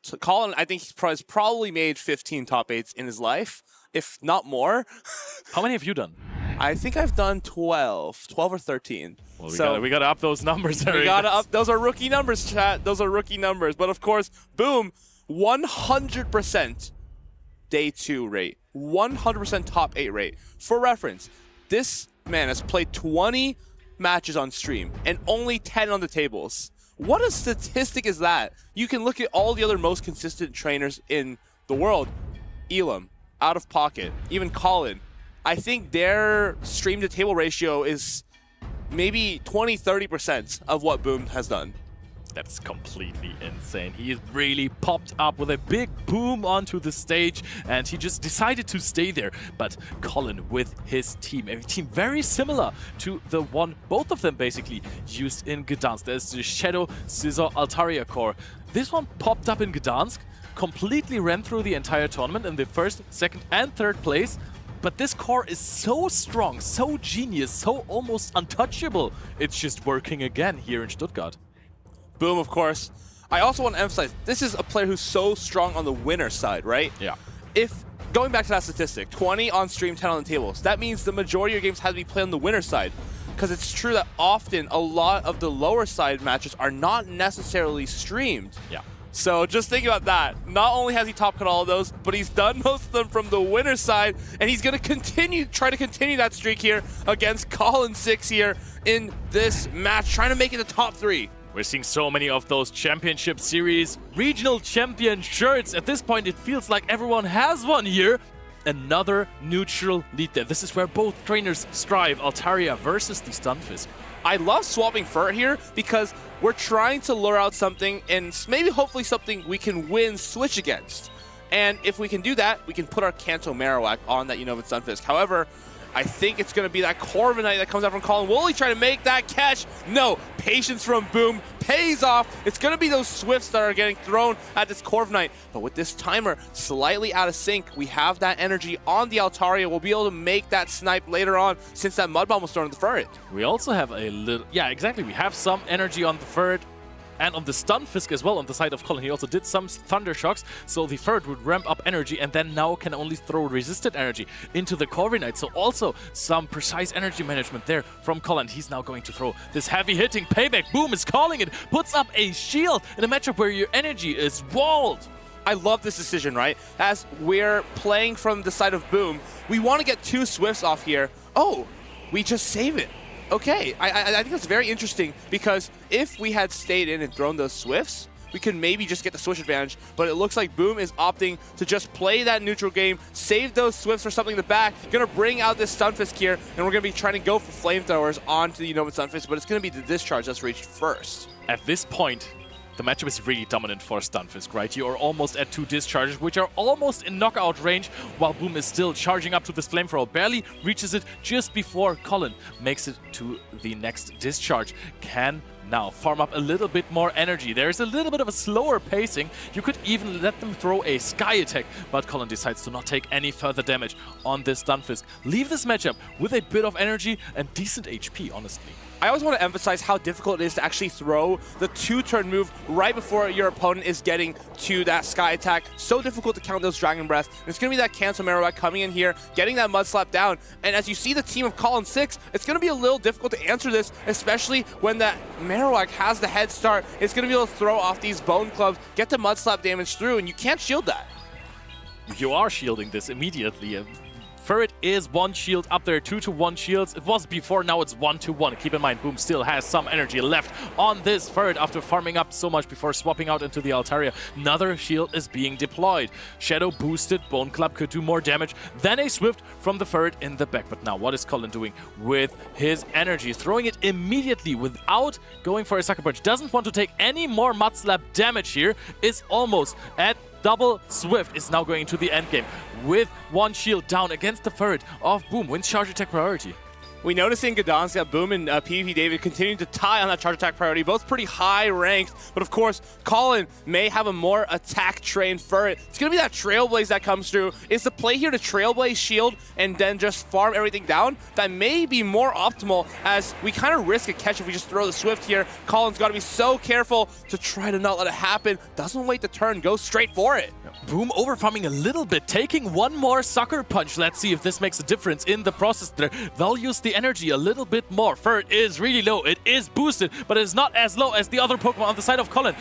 So Colin, I think he's probably made 15 top 8s in his life, if not more. How many have you done? I think I've done 12 or 13. Well, we gotta up those numbers. We gotta up. Those are rookie numbers, chat. Those are rookie numbers. But of course, Boom, 100% day 2 rate, 100% top 8 rate. For reference, this man has played 20 matches on stream and only 10 on the tables. What a statistic is that? You can look at all the other most consistent trainers in the world. Elam, Out of Pocket, even Colin. I think their stream to table ratio is maybe 20-30% of what Boom has done. That's completely insane. He really popped up with a big boom onto the stage and he just decided to stay there. But Colin with his team, a team very similar to the one both of them basically used in Gdansk. There's the Shadow Scissor Altaria core. This one popped up in Gdansk, completely ran through the entire tournament in the 1st, 2nd and 3rd place. But this core is so strong, so genius, so almost untouchable. It's just working again here in Stuttgart. Boom, of course. I also want to emphasize, this is a player who's so strong on the winner side, right? Yeah. If, going back to that statistic, 20 on stream, 10 on the tables, that means the majority of your games have to be played on the winner side. Because it's true that often a lot of the lower side matches are not necessarily streamed. Yeah. So just think about that. Not only has he top cut all of those, but he's done most of them from the winner side, and he's going to try to continue that streak here against Colin6 here in this match, trying to make it the top 3. We're seeing so many of those championship series, regional champion shirts. At this point, it feels like everyone has one here. Another neutral lead there. This is where both trainers strive, Altaria versus the Stunfisk. I love swapping Furt here because we're trying to lure out something and maybe hopefully something we can win switch against. And if we can do that, we can put our Kanto Marowak on that Unova Stunfisk. However, I think it's going to be that Corviknight that comes out from Colin. Will he try to make that catch? No. Patience from Boom pays off. It's going to be those Swifts that are getting thrown at this Corviknight. But with this timer slightly out of sync, we have that energy on the Altaria. We'll be able to make that snipe later on since that Mud Bomb was thrown at the Furret. We also have a little... Yeah, exactly. We have some energy on the Furret. And on the Stunfisk as well, on the side of Colin, he also did some Thunder Shocks, so the Furret would ramp up energy and then now can only throw resisted energy into the Corviknight. So also some precise energy management there from Colin. He's now going to throw this heavy-hitting payback. Boom is calling it, puts up a shield in a matchup where your energy is walled. I love this decision, right? As we're playing from the side of Boom, we want to get 2 Swifts off here. Oh, we just save it. Okay, I think that's very interesting because if we had stayed in and thrown those Swifts, we could maybe just get the switch advantage, but it looks like Boom is opting to just play that neutral game, save those Swifts for something in the back, gonna bring out this Stunfisk here, and we're gonna be trying to go for Flamethrowers onto the Unova Stunfisk, but it's gonna be the discharge that's reached first. At this point, the matchup is really dominant for Stunfisk, right? You are almost at 2 discharges, which are almost in knockout range, while Boom is still charging up to this Flamethrower. Barely reaches it just before Colin makes it to the next discharge. Can now farm up a little bit more energy. There's a little bit of a slower pacing. You could even let them throw a Sky Attack, but Colin decides to not take any further damage on this Stunfisk. Leave this matchup with a bit of energy and decent HP, honestly. I always want to emphasize how difficult it is to actually throw the 2-turn move right before your opponent is getting to that Sky attack. So difficult to count those Dragon Breaths. And it's going to be that Cancel Marowak coming in here, getting that Mud Slap down. And as you see the team of Colin 6, it's going to be a little difficult to answer this, especially when that Marowak has the head start. It's going to be able to throw off these Bone Clubs, get the Mud Slap damage through, and you can't shield that. You are shielding this immediately. Ferret is 1 shield up there, 2-to-1 shields. It was before, now it's 1-to-1. Keep in mind, Boom still has some energy left on this Ferret after farming up so much before swapping out into the Altaria. Another shield is being deployed. Shadow boosted, Bone Club could do more damage than a Swift from the Ferret in the back. But now, what is Colin doing with his energy? Throwing it immediately without going for a Sucker Punch. Doesn't want to take any more Mud Slap damage here. Is almost at double Swift. Is now going into the endgame with 1 shield down against the Ferret of Boom. Wins charge attack priority. We notice in Gdansk that Boom and PvP David continuing to tie on that charge attack priority, both pretty high ranked, but of course, Colin may have a more attack-trained Ferret. It's going to be that Trailblaze that comes through. Is the play here to Trailblaze shield and then just farm everything down? That may be more optimal, as we kind of risk a catch if we just throw the Swift here. Colin's got to be so careful to try to not let it happen. Doesn't wait the turn, goes straight for it. Boom overfarming a little bit, taking 1 more Sucker Punch. Let's see if this makes a difference in the process there. They'll use the energy a little bit more. Ferret is really low. It is boosted, but it is not as low as the other Pokemon on the side of Colin.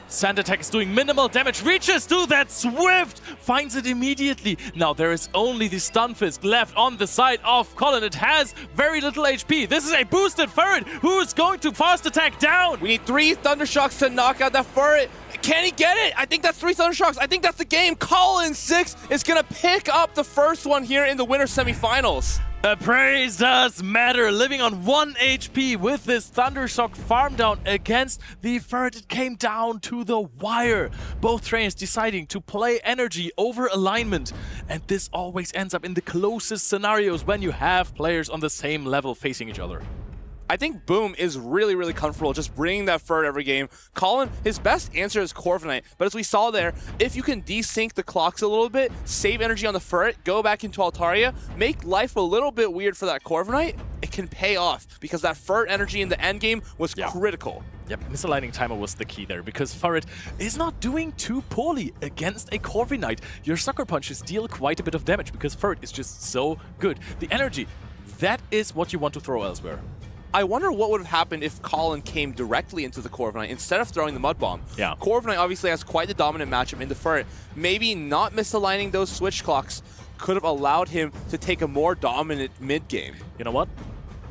Sand Attack is doing minimal damage, reaches to that Swift, finds it immediately. Now there is only the Stunfisk left on the side of Colin. It has very little HP. This is a boosted Ferret who's going to fast attack down. We need 3 Thundershocks to knock out that Ferret. Can he get it? I think that's 3 Thundershocks. I think that's the game. Colin 6 is going to pick up the first one here in the winter semifinals. Praise does matter. Living on 1 HP with this Thundershock farm down against the Ferret. It came down to the wire. Both trainers deciding to play energy over alignment. And this always ends up in the closest scenarios when you have players on the same level facing each other. I think Boom is really, really comfortable just bringing that Ferret every game. Colin, his best answer is Corviknight, but as we saw there, if you can desync the clocks a little bit, save energy on the Ferret, go back into Altaria, make life a little bit weird for that Corviknight, it can pay off because that Ferret energy in the endgame was critical. Yep, misaligning timer was the key there because Ferret is not doing too poorly against a Corviknight. Your Sucker Punches deal quite a bit of damage because Ferret is just so good. The energy, that is what you want to throw elsewhere. I wonder what would have happened if Colin came directly into the Corviknight instead of throwing the Mud Bomb. Yeah. Corviknight obviously has quite the dominant matchup in the Ferret. Maybe not misaligning those switch clocks could have allowed him to take a more dominant mid-game. You know what?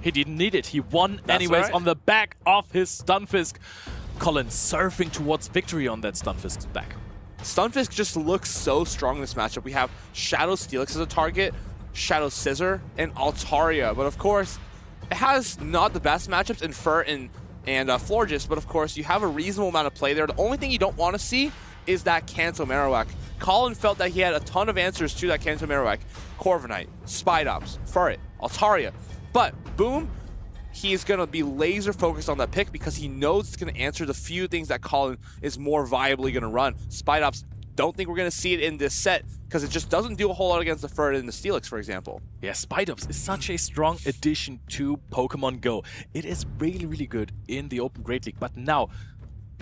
He didn't need it. He won anyways on the back of his Stunfisk. Colin surfing towards victory on that Stunfisk's back. Stunfisk just looks so strong in this matchup. We have Shadow Steelix as a target, Shadow Scissor, and Altaria. But of course, it has not the best matchups in Ferret and Florges, but of course you have a reasonable amount of play there. The only thing you don't want to see is that Cancel Marowak. Colin felt that he had a ton of answers to that Cancel Marowak. Corviknight, Spidops, Ferret, Altaria. But Boom, he is going to be laser focused on that pick because he knows it's going to answer the few things that Colin is more viably going to run. Spidops, don't think we're going to see it in this set because it just doesn't do a whole lot against the Ferret and the Steelix, for example. Yeah, Spidops is such a strong addition to Pokémon GO. It is really, really good in the Open Great League, but now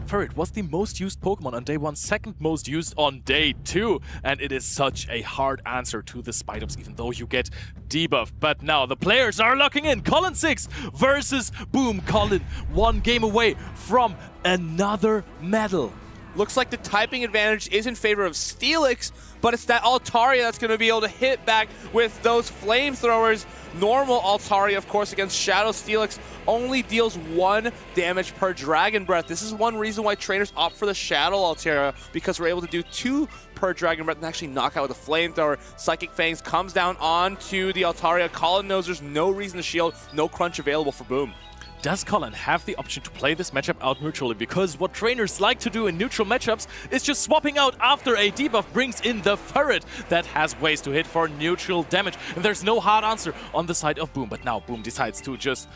Ferret was the most used Pokemon on day 1, second most used on day 2, and it is such a hard answer to the Spidops, even though you get debuff. But now the players are locking in. Colin 6 versus Boom. Colin 1 game away from another medal. Looks like the typing advantage is in favor of Steelix, but it's that Altaria that's going to be able to hit back with those flamethrowers. Normal Altaria, of course, against Shadow Steelix only deals 1 damage per Dragon Breath. This is one reason why trainers opt for the Shadow Altaria, because we're able to do 2 per Dragon Breath and actually knock out with a Flamethrower. Psychic Fangs comes down onto the Altaria. Colin knows there's no reason to shield, no crunch available for Boom. Does Colin have the option to play this matchup out neutrally? Because what trainers like to do in neutral matchups is just swapping out after a debuff brings in the Ferret that has ways to hit for neutral damage. And there's no hard answer on the side of Boom. But now Boom decides to just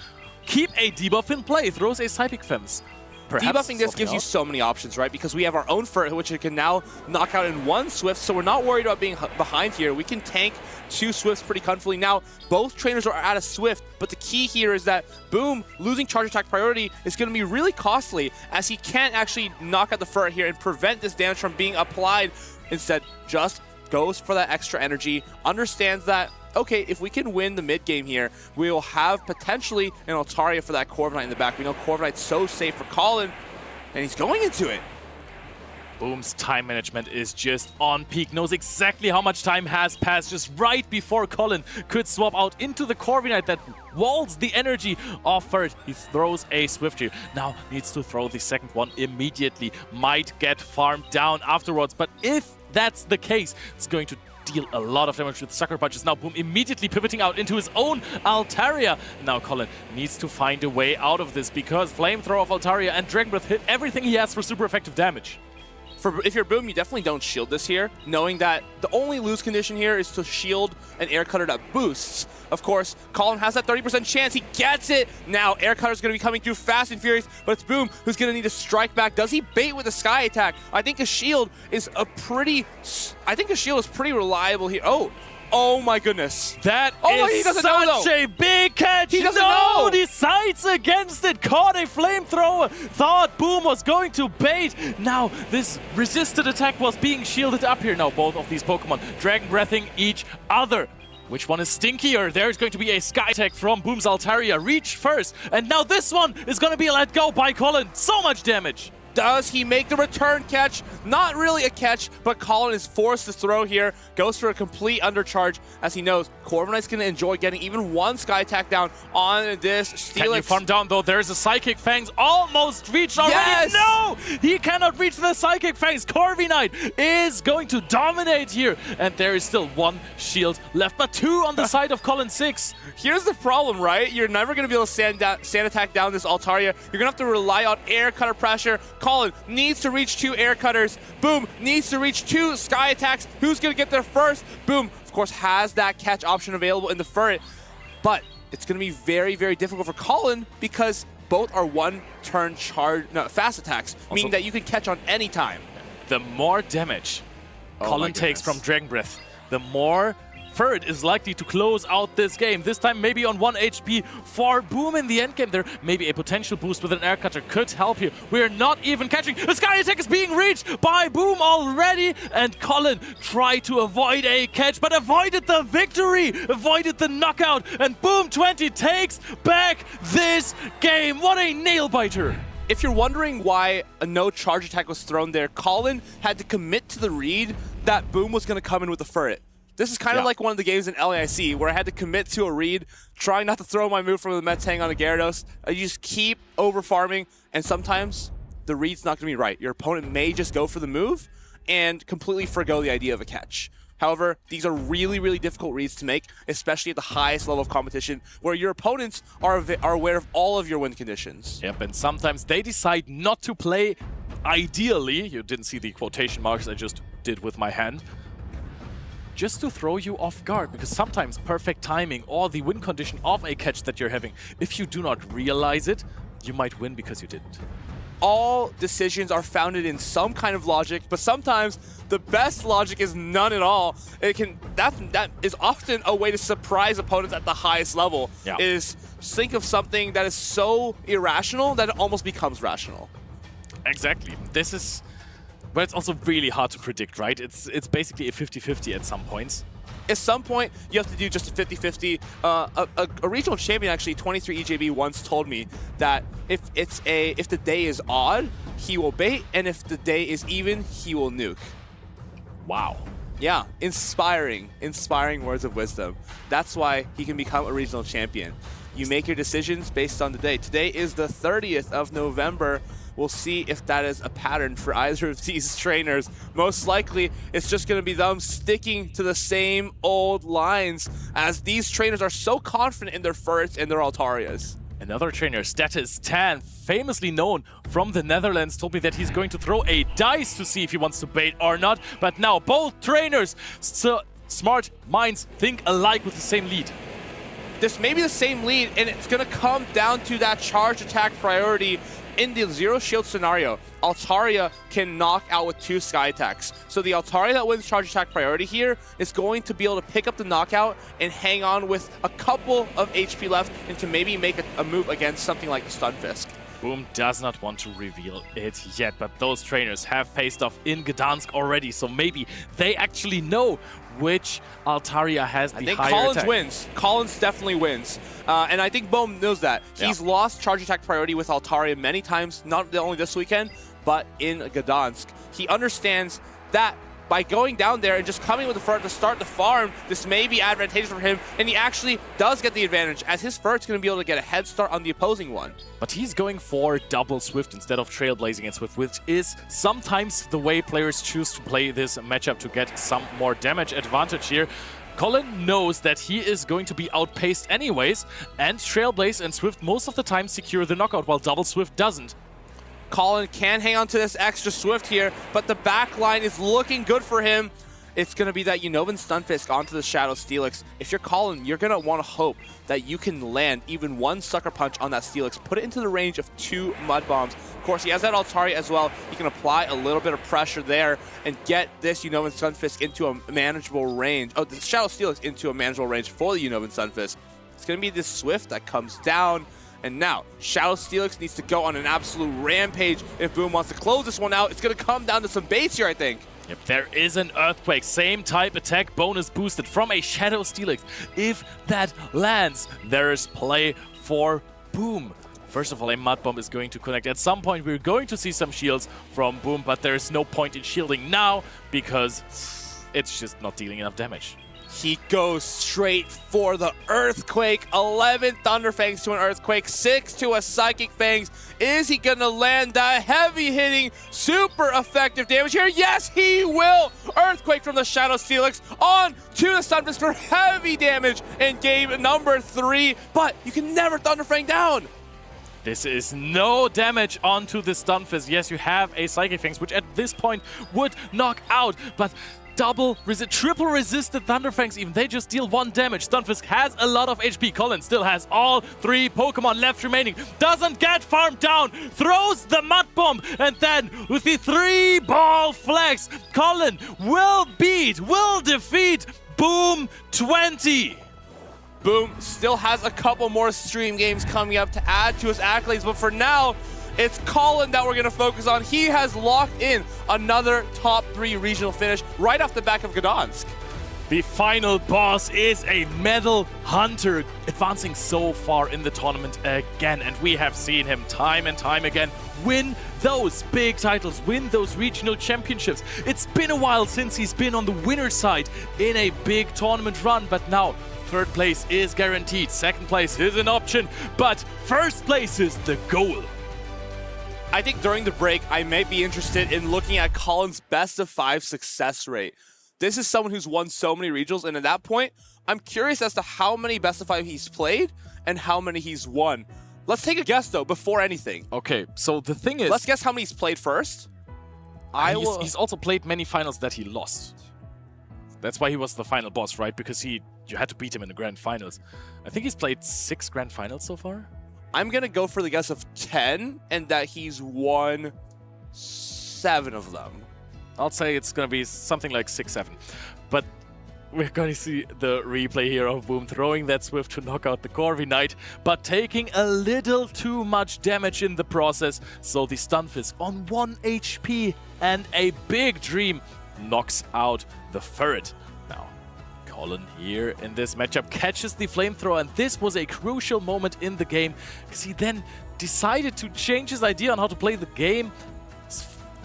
keep a debuff in play, throws a Psychic Fence. Debuffing this gives you so many options, right? Because we have our own Furt, which it can now knock out in 1 Swift, so we're not worried about being behind here. We can tank 2 Swifts pretty comfortably. Now, both trainers are at a Swift, but the key here is that Boom losing charge attack priority is going to be really costly, as he can't actually knock out the Furt here and prevent this damage from being applied. Instead, just goes for that extra energy, understands that, okay, if we can win the mid game here, we will have potentially an Altaria for that Corviknight in the back. We know Corviknight's so safe for Colin, and he's going into it. Boom's time management is just on peak, knows exactly how much time has passed just right before Colin could swap out into the Corviknight that walls the energy off Furt. He throws a Swift here. Now needs to throw the second one immediately. Might get farmed down afterwards, but if that's the case, it's going to deal a lot of damage with Sucker Punches. Now Boom immediately pivoting out into his own Altaria. Now Colin needs to find a way out of this, because Flamethrower of Altaria and Dragon Breath hit everything he has for super effective damage. If you're Boom, you definitely don't shield this here, knowing that the only lose condition here is to shield an Air Cutter that boosts. Of course, Colin has that 30% chance. He gets it. Now Air Cutter's going to be coming through fast and furious, but it's Boom who's going to need to strike back. Does he bait with a Sky Attack? I think a shield is pretty reliable here. Oh my goodness. That he is doesn't such know, a big catch. He doesn't know. Decides against it. Caught a Flamethrower. Thought Boom was going to bait. Now this resisted attack was being shielded up here. Now both of these Pokemon Dragon Breathing each other. Which one is stinkier? There's going to be a Sky Attack from Boom's Altaria. Reach first. And now this one is going to be let go by Colin. So much damage. Does he make the return catch? Not really a catch, but Colin is forced to throw here. Goes for a complete undercharge, as he knows Corviknight's going to enjoy getting even 1 Sky Attack down on this Steelix. Can you farm down, though? There's a Psychic Fangs almost reached already. Yes! No! He cannot reach the Psychic Fangs. Corviknight is going to dominate here. And there is still 1 shield left, but 2 on the side of Colin 6. Here's the problem, right? You're never going to be able to sand attack down this Altaria. You're going to have to rely on Air Cutter pressure. Colin needs to reach 2 Air Cutters. Boom needs to reach 2 Sky Attacks. Who's going to get there first? Boom, of course, has that catch option available in the Furt, but it's going to be very, very difficult for Colin, because both are 1-turn fast attacks, meaning that you can catch on any time. The more damage Colin takes from Dragon Breath, the more Furt is likely to close out this game. This time maybe on 1 HP for Boom in the endgame. There maybe a potential boost with an Air Cutter could help here. We're not even catching. The Sky Attack is being reached by Boom already. And Colin tried to avoid a catch, but avoided the victory, avoided the knockout. And Boom 20 takes back this game. What a nail-biter. If you're wondering why a no charge attack was thrown there, Colin had to commit to the read that Boom was going to come in with the Furt. This is kind of like one of the games in LAIC where I had to commit to a read, trying not to throw my move from the Metang on a Gyarados. You just keep over farming, and sometimes the read's not going to be right. Your opponent may just go for the move and completely forgo the idea of a catch. However, these are really, really difficult reads to make, especially at the highest level of competition, where your opponents are aware of all of your win conditions. Yep, and sometimes they decide not to play ideally. You didn't see the quotation marks I just did with my hand. Just to throw you off guard, because sometimes perfect timing or the win condition of a catch that you're having, if you do not realize it, you might win because you didn't. All decisions are founded in some kind of logic, but sometimes the best logic is none at all. That is often a way to surprise opponents at the highest level, is think of something that is so irrational that it almost becomes rational. Exactly. This is... But it's also really hard to predict, right? It's basically a 50-50 at some points. At some point, you have to do just a 50-50. A regional champion, actually, 23 EJB, once told me that if the day is odd, he will bait, and if the day is even, he will nuke. Wow. Yeah, inspiring words of wisdom. That's why he can become a regional champion. You make your decisions based on the day. Today is the 30th of November. We'll see if that is a pattern for either of these trainers. Most likely, it's just going to be them sticking to the same old lines, as these trainers are so confident in their Furts and their Altarias. Another trainer, Status Tan, famously known from the Netherlands, told me that he's going to throw a dice to see if he wants to bait or not. But now both trainers, so smart minds think alike with the same lead. this may be the same lead, and it's going to come down to that charge attack priority. In the zero shield scenario, Altaria can knock out with 2 sky attacks. So the Altaria that wins charge attack priority here is going to be able to pick up the knockout and hang on with a couple of HP left and to maybe make a move against something like the Stunfisk. Boom does not want to reveal it yet, but those trainers have faced off in Gdansk already, so maybe they actually know which Altaria has the higher attack. I think Collins wins. Collins definitely wins. And I think Bohm knows that. He's lost charge attack priority with Altaria many times, not only this weekend, but in Gdansk. He understands that by going down there and just coming with the Furt to start the farm, this may be advantageous for him, and he actually does get the advantage, as his Furt's going to be able to get a head start on the opposing one. But he's going for double Swift instead of Trailblazing and Swift, which is sometimes the way players choose to play this matchup to get some more damage advantage here. Colin knows that he is going to be outpaced anyways, and Trailblaze and Swift most of the time secure the knockout, while double Swift doesn't. Colin can hang on to this extra Swift here, but the back line is looking good for him. It's going to be that Unova Stunfisk onto the Shadow Steelix. If you're Colin, you're going to want to hope that you can land even 1 Sucker Punch on that Steelix, put it into the range of 2 Mud Bombs. Of course, he has that Altaria as well. He can apply a little bit of pressure there and get this Unova Stunfisk into a manageable range. Oh, the Shadow Steelix into a manageable range for the Unova Stunfisk. It's going to be this Swift that comes down. And now, Shadow Steelix needs to go on an absolute rampage if Boom wants to close this one out. It's going to come down to some base here, I think. Yep, there is an Earthquake, same type attack, bonus boosted from a Shadow Steelix. If that lands, there is play for Boom. First of all, a Mud Bomb is going to connect. At some point, we're going to see some shields from Boom, but there is no point in shielding now because it's just not dealing enough damage. He goes straight for the Earthquake. 11 Thunder Fangs to an Earthquake, 6 to a Psychic Fangs. Is he going to land that heavy-hitting, super effective damage here? Yes, he will! Earthquake from the Shadow Steelix on to the Stunfisk for heavy damage in game number 3. But you can never Thunder Fang down. This is no damage onto the Stunfisk. Yes, you have a Psychic Fangs, which at this point would knock out, but triple resisted Thunder Fangs even. They just deal 1 damage. Stunfisk has a lot of HP. Colin still has all 3 Pokemon left remaining. Doesn't get farmed down. Throws the Mud Bomb. And then with the 3-ball flex, Colin will defeat Boom 20. Boom still has a couple more stream games coming up to add to his accolades. But for now, it's Colin that we're going to focus on. He has locked in another top 3 regional finish right off the back of Gdansk. The final boss is a Medal Hunter, advancing so far in the tournament again. And we have seen him time and time again win those big titles, win those regional championships. It's been a while since he's been on the winner's side in a big tournament run, but now 3rd place is guaranteed. 2nd place is an option, but 1st place is the goal. I think during the break, I may be interested in looking at Colin's best of 5 success rate. This is someone who's won so many regionals, and at that point, I'm curious as to how many best of 5 he's played and how many he's won. Let's take a guess, though, before anything. Okay, so the thing is... Let's guess how many he's played first. He's also played many finals that he lost. That's why he was the final boss, right? Because you had to beat him in the grand finals. I think he's played 6 grand finals so far. I'm going to go for the guess of 10, and that he's won 7 of them. I'll say it's going to be something like 6, 7. But we're going to see the replay here of Boom throwing that Swift to knock out the Corvi Knight, but taking a little too much damage in the process. So the Stunfisk on 1 HP and a big dream knocks out the Ferret. Now, Colin here in this matchup catches the Flamethrower, and this was a crucial moment in the game because he then decided to change his idea on how to play the game,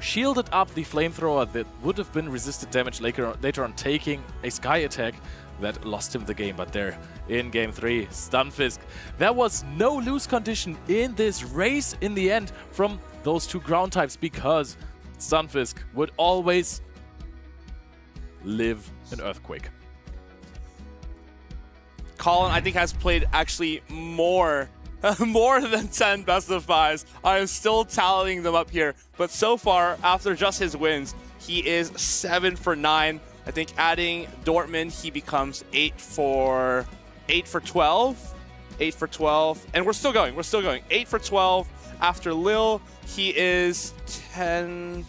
shielded up the Flamethrower that would have been resisted damage later on, taking a Sky Attack that lost him the game. But there in game 3, Stunfisk, there was no lose condition in this race in the end from those 2 ground types because Stunfisk would always live an Earthquake. Colin, I think, has played actually more than 10 best of 5s. I am still tallying them up here. But so far, after just his wins, he is 7 for 9. I think adding Dortmund, he becomes 8 for 12. 8 for 12. And we're still going. We're still going. 8 for 12 after Lil. He is 10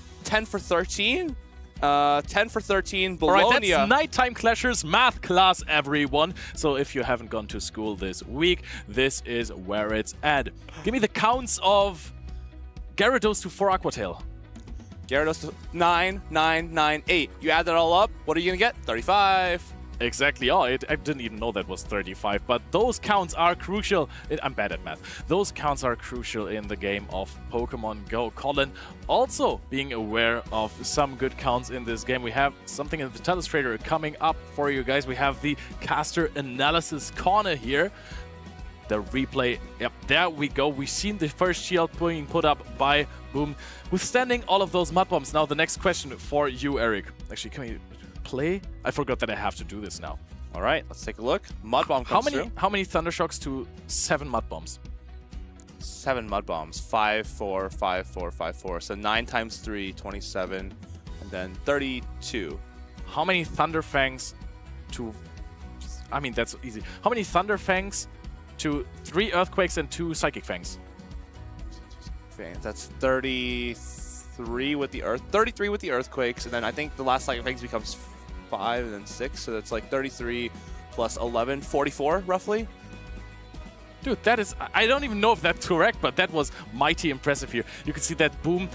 for 13. 10 for 13. Bologna. All right, that's Nighttime Clashers math class, everyone. So if you haven't gone to school this week, this is where it's at. Give me the counts of Gyarados to 4 Aquatail. Gyarados to 9, 9, 9, 8. You add that all up, what are you going to get? 35. Exactly. Oh, I didn't even know that was 35, but those counts are crucial. I'm bad at math. Those counts are crucial in the game of Pokemon Go. Colin, also being aware of some good counts in this game. We have something in the Telestrator coming up for you guys. We have the caster analysis corner here. The replay, yep, there we go. We've seen the first shield being put up by Boom, withstanding all of those mud bombs. Now the next question for you, Eric. Actually, can we play? I forgot that I have to do this now. All right, let's take a look. Mud bomb comes through. How many Thundershocks to 7 mud bombs? 7 mud bombs. 5, 4, 5, 4, 5, 4. So 9 times 3, 27, and then 32. How many Thunderfangs to... I mean, that's easy. How many Thunderfangs to 3 Earthquakes and 2 Psychic Fangs? That's 33 with the 33 with the Earthquakes, and then I think the last Psychic Fangs becomes 5 and then 6, so that's like 33 plus 11, 44 roughly. Dude, that is... I don't even know if that's correct, but that was mighty impressive here. You can see that Boom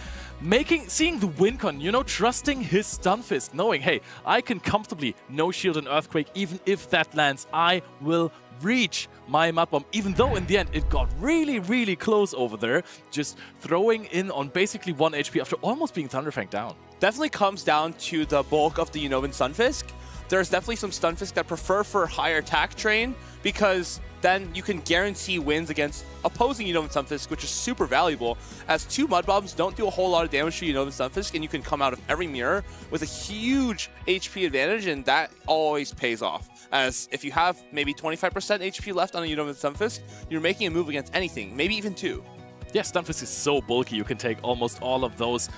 seeing the win con, you know, trusting his Stunfisk, knowing, hey, I can comfortably no-shield an Earthquake, even if that lands, I will reach my Mud Bomb, even though in the end it got really, really close over there, just throwing in on basically 1 HP after almost being Thunderfang down. Definitely comes down to the bulk of the Unnovan Stunfisk. There's definitely some Stunfisk that prefer for higher attack train, because then you can guarantee wins against opposing Unnovan Stunfisk, which is super valuable, as 2 Mud Bombs don't do a whole lot of damage to Unnovan Stunfisk, and you can come out of every mirror with a huge HP advantage, and that always pays off. As if you have maybe 25% HP left on a Unnovan Stunfisk, you're making a move against anything, maybe even 2. Yeah, Stunfisk is so bulky, you can take almost all of those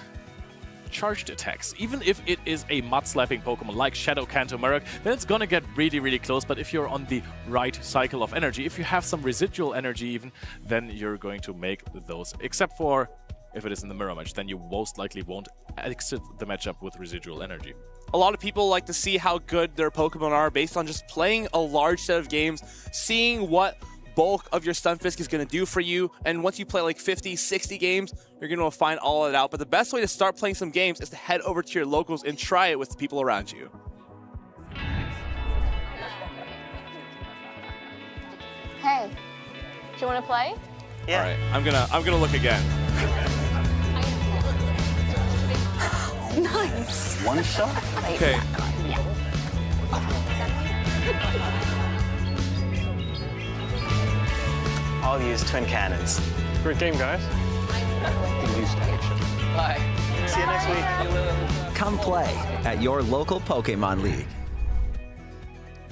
charged attacks. Even if it is a mud-slapping Pokemon like Shadow Kanto Marek, then it's gonna get really, really close. But if you're on the right cycle of energy, if you have some residual energy even, then you're going to make those. Except for if it is in the mirror match, then you most likely won't exit the matchup with residual energy. A lot of people like to see how good their Pokemon are based on just playing a large set of games, seeing what bulk of your Stunfisk is going to do for you, and once you play like 50, 60 games, you're going to find all of it out. But the best way to start playing some games is to head over to your locals and try it with the people around you. Hey, do you want to play? Yeah. All right, I'm gonna look again. Nice. One shot? Okay. I'll use twin cannons. Great game, guys. Bye. See you next week. Come play at your local Pokémon League.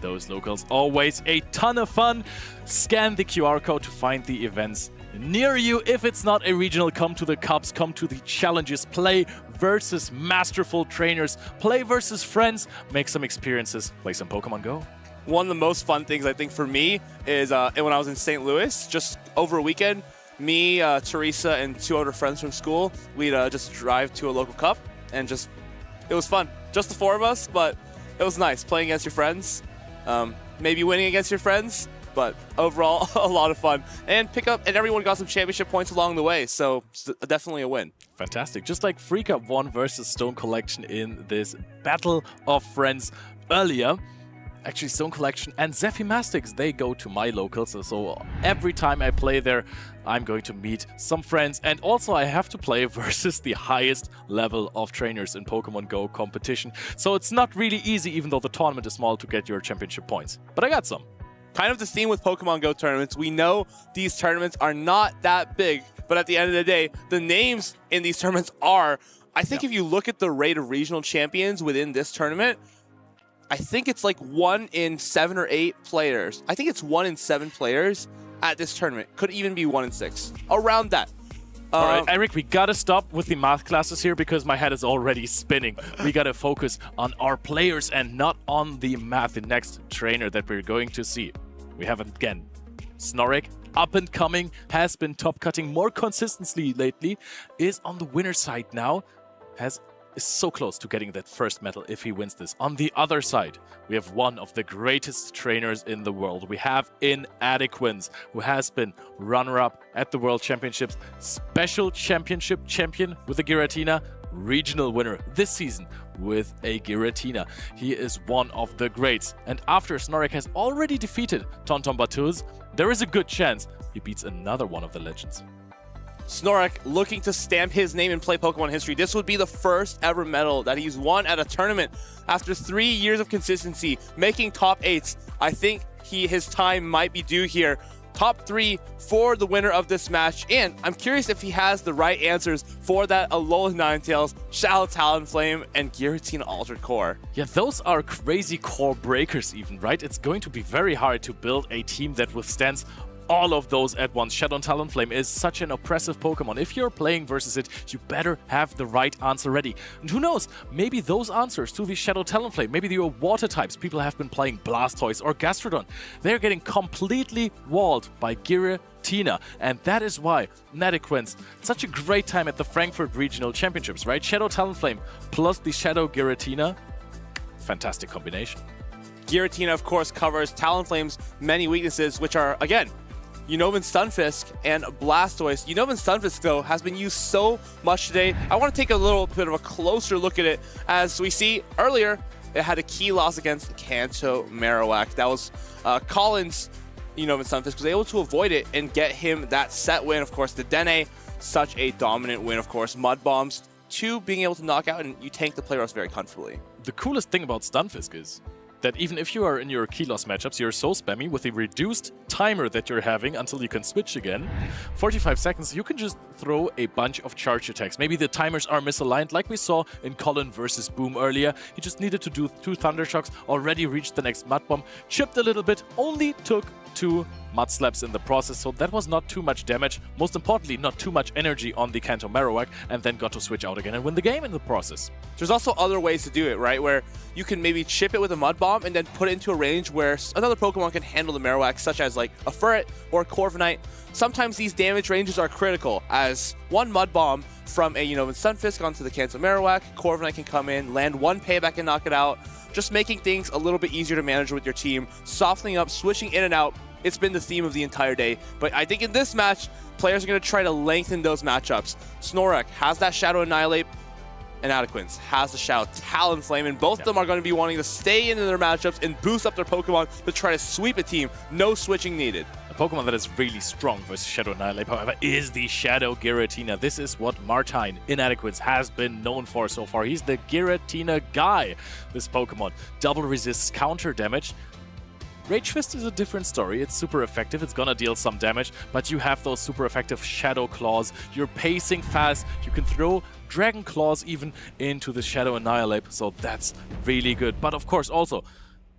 Those locals, always a ton of fun. Scan the QR code to find the events near you. If it's not a regional, come to the Cups, come to the challenges, play versus masterful trainers, play versus friends, make some experiences, play some Pokemon Go. One of the most fun things I think for me is when I was in St. Louis, just over a weekend, me, Teresa, and 2 other friends from school, we'd just drive to a local cup, and it was fun. Just the 4 of us, but it was nice playing against your friends, maybe winning against your friends, but overall a lot of fun. And everyone got some championship points along the way, so it's definitely a win. Fantastic. Just like Free Cup 1 versus Stone Collection in this Battle of Friends earlier. Actually, Stone Collection and Zephymastics, they go to my locals, so every time I play there, I'm going to meet some friends, and also I have to play versus the highest level of trainers in Pokemon Go competition. So it's not really easy, even though the tournament is small, to get your championship points. But I got some. Kind of the theme with Pokemon Go tournaments, we know these tournaments are not that big, but at the end of the day, the names in these tournaments are. I think if you look at the rate of regional champions within this tournament, I think it's like 1 in 7 or 8 players. I think it's 1 in 7 players at this tournament. Could even be 1 in 6. Around that. All right, Eric, we gotta stop with the math classes here because my head is already spinning. We gotta focus on our players and not on the math, the next trainer that we're going to see. We have, again, Snorek, up and coming, has been top cutting more consistently lately, is on the winner's side now, is so close to getting that first medal if he wins this. On the other side, we have one of the greatest trainers in the world. We have Inadequence, who has been runner-up at the World Championships, Special Championship champion with the Giratina, regional winner this season with a Giratina. He is one of the greats. And after Snorek has already defeated Tonton Batuz, there is a good chance he beats another one of the legends. Snorek looking to stamp his name in Play Pokemon history. This would be the first ever medal that he's won at a tournament after 3 years of consistency, making top 8s. I think his time might be due here. Top 3 for the winner of this match, and I'm curious if he has the right answers for that Alolan Ninetales, Shadow Talonflame, and Giratina Altered Core. Yeah, those are crazy core breakers even, right? It's going to be very hard to build a team that withstands all of those at once. Shadow Talonflame is such an oppressive Pokemon. If you're playing versus it, you better have the right answer ready. And who knows, maybe those answers to the Shadow Talonflame, maybe the water types, people have been playing Blastoise or Gastrodon, they're getting completely walled by Giratina. And that is why Inadequence, such a great time at the Frankfurt Regional Championships, right? Shadow Talonflame plus the Shadow Giratina, fantastic combination. Giratina, of course, covers Talonflame's many weaknesses, which are, again, Unova Stunfisk and Blastoise. Unova Stunfisk, though, has been used so much today. I want to take a little bit of a closer look at it. As we see earlier, it had a key loss against Kanto Marowak. That was Collins' Unova Stunfisk was able to avoid it and get him that set win. Of course, the Dene, such a dominant win, of course. Mud Bombs, 2 being able to knock out, and you tank the player very comfortably. The coolest thing about Stunfisk is that even if you are in your key loss matchups, you're so spammy with the reduced timer that you're having until you can switch again, 45 seconds, you can just throw a bunch of charge attacks. Maybe the timers are misaligned, like we saw in Colin versus Boom earlier. He just needed to do 2 Thunder Shocks, already reached the next Mud Bomb, chipped a little bit, only took 2 Mud Slaps in the process, so that was not too much damage. Most importantly, not too much energy on the Kanto Marowak, and then got to switch out again and win the game in the process. There's also other ways to do it, right? Where you can maybe chip it with a Mud Bomb and then put it into a range where another Pokemon can handle the Marowak, such as like a Furret or a Corviknight. Sometimes these damage ranges are critical, as one Mud Bomb from a Unova Stunfisk onto the Kanto Marowak, Corviknight can come in, land 1 Payback and knock it out, just making things a little bit easier to manage with your team, softening up, switching in and out. It's been the theme of the entire day, but I think in this match, players are going to try to lengthen those matchups. Snorek has that Shadow Annihilate, Inadequence has the Shadow Talonflame, and both of them are going to be wanting to stay into their matchups and boost up their Pokemon to try to sweep a team. No switching needed. A Pokemon that is really strong versus Shadow Annihilate, however, is the Shadow Giratina. This is what Martine Inadequence has been known for so far. He's the Giratina guy, this Pokemon. Double resists counter damage. Rage Fist is a different story. It's super effective. It's gonna deal some damage, but you have those super effective Shadow Claws. You're pacing fast. You can throw Dragon Claws even into the Shadow Annihilate, so that's really good. But of course, also,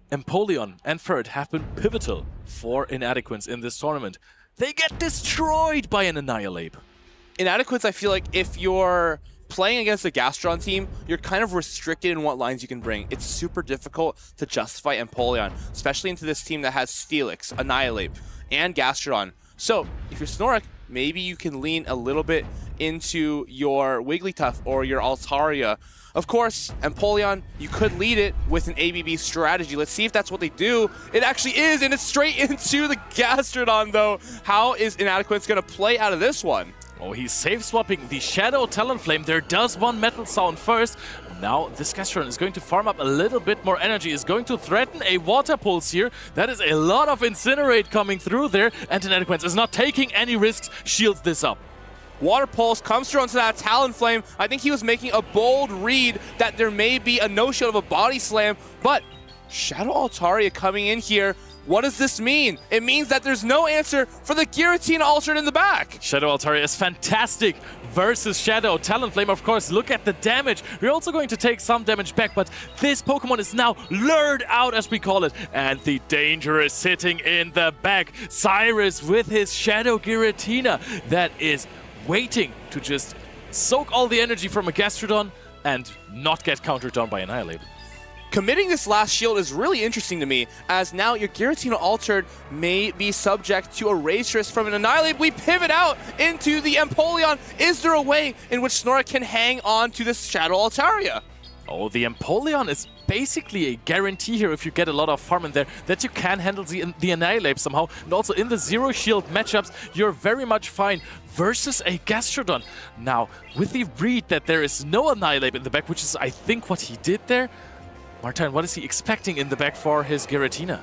Empoleon and Furret have been pivotal for Inadequence in this tournament. They get destroyed by an Annihilate. Inadequence, I feel like if you're playing against a Gastrodon team, you're kind of restricted in what lines you can bring. It's super difficult to justify Empoleon, especially into this team that has Steelix, Annihilate, and Gastrodon. So, if you're Snorek, maybe you can lean a little bit into your Wigglytuff or your Altaria. Of course, Empoleon, you could lead it with an ABB strategy. Let's see if that's what they do. It actually is, and it's straight into the Gastrodon, though. How is Inadequence going to play out of this one? Oh, he's safe swapping the Shadow Talonflame. There does one Metal Sound first. Now this Gastrodon is going to farm up a little bit more energy, is going to threaten a Water Pulse here. That is a lot of Incinerate coming through there, and Inadequence is not taking any risks, shields this up. Water Pulse comes through onto that Talonflame. I think he was making a bold read that there may be a no-shield of a Body Slam, but Shadow Altaria coming in here. What does this mean? It means that there's no answer for the Giratina Altered in the back. Shadow Altaria is fantastic versus Shadow Talonflame. Of course, look at the damage. We're also going to take some damage back, but this Pokemon is now lured out, as we call it. And the danger is sitting in the back. Cyrus with his Shadow Giratina that is waiting to just soak all the energy from a Gastrodon and not get countered down by Annihilate. committing this last shield is really interesting to me, as now your Giratina Altered may be subject to a Rage Twist from an Annihilate. We pivot out into the Empoleon. Is there a way in which Snorlax can hang on to this Shadow Altaria? Oh, the Empoleon is basically a guarantee here if you get a lot of farm in there that you can handle the Annihilate somehow. And also in the Zero Shield matchups, you're very much fine versus a Gastrodon. Now, with the read that there is no Annihilate in the back, which is I think what he did there, Martin, what is he expecting in the back for his Giratina?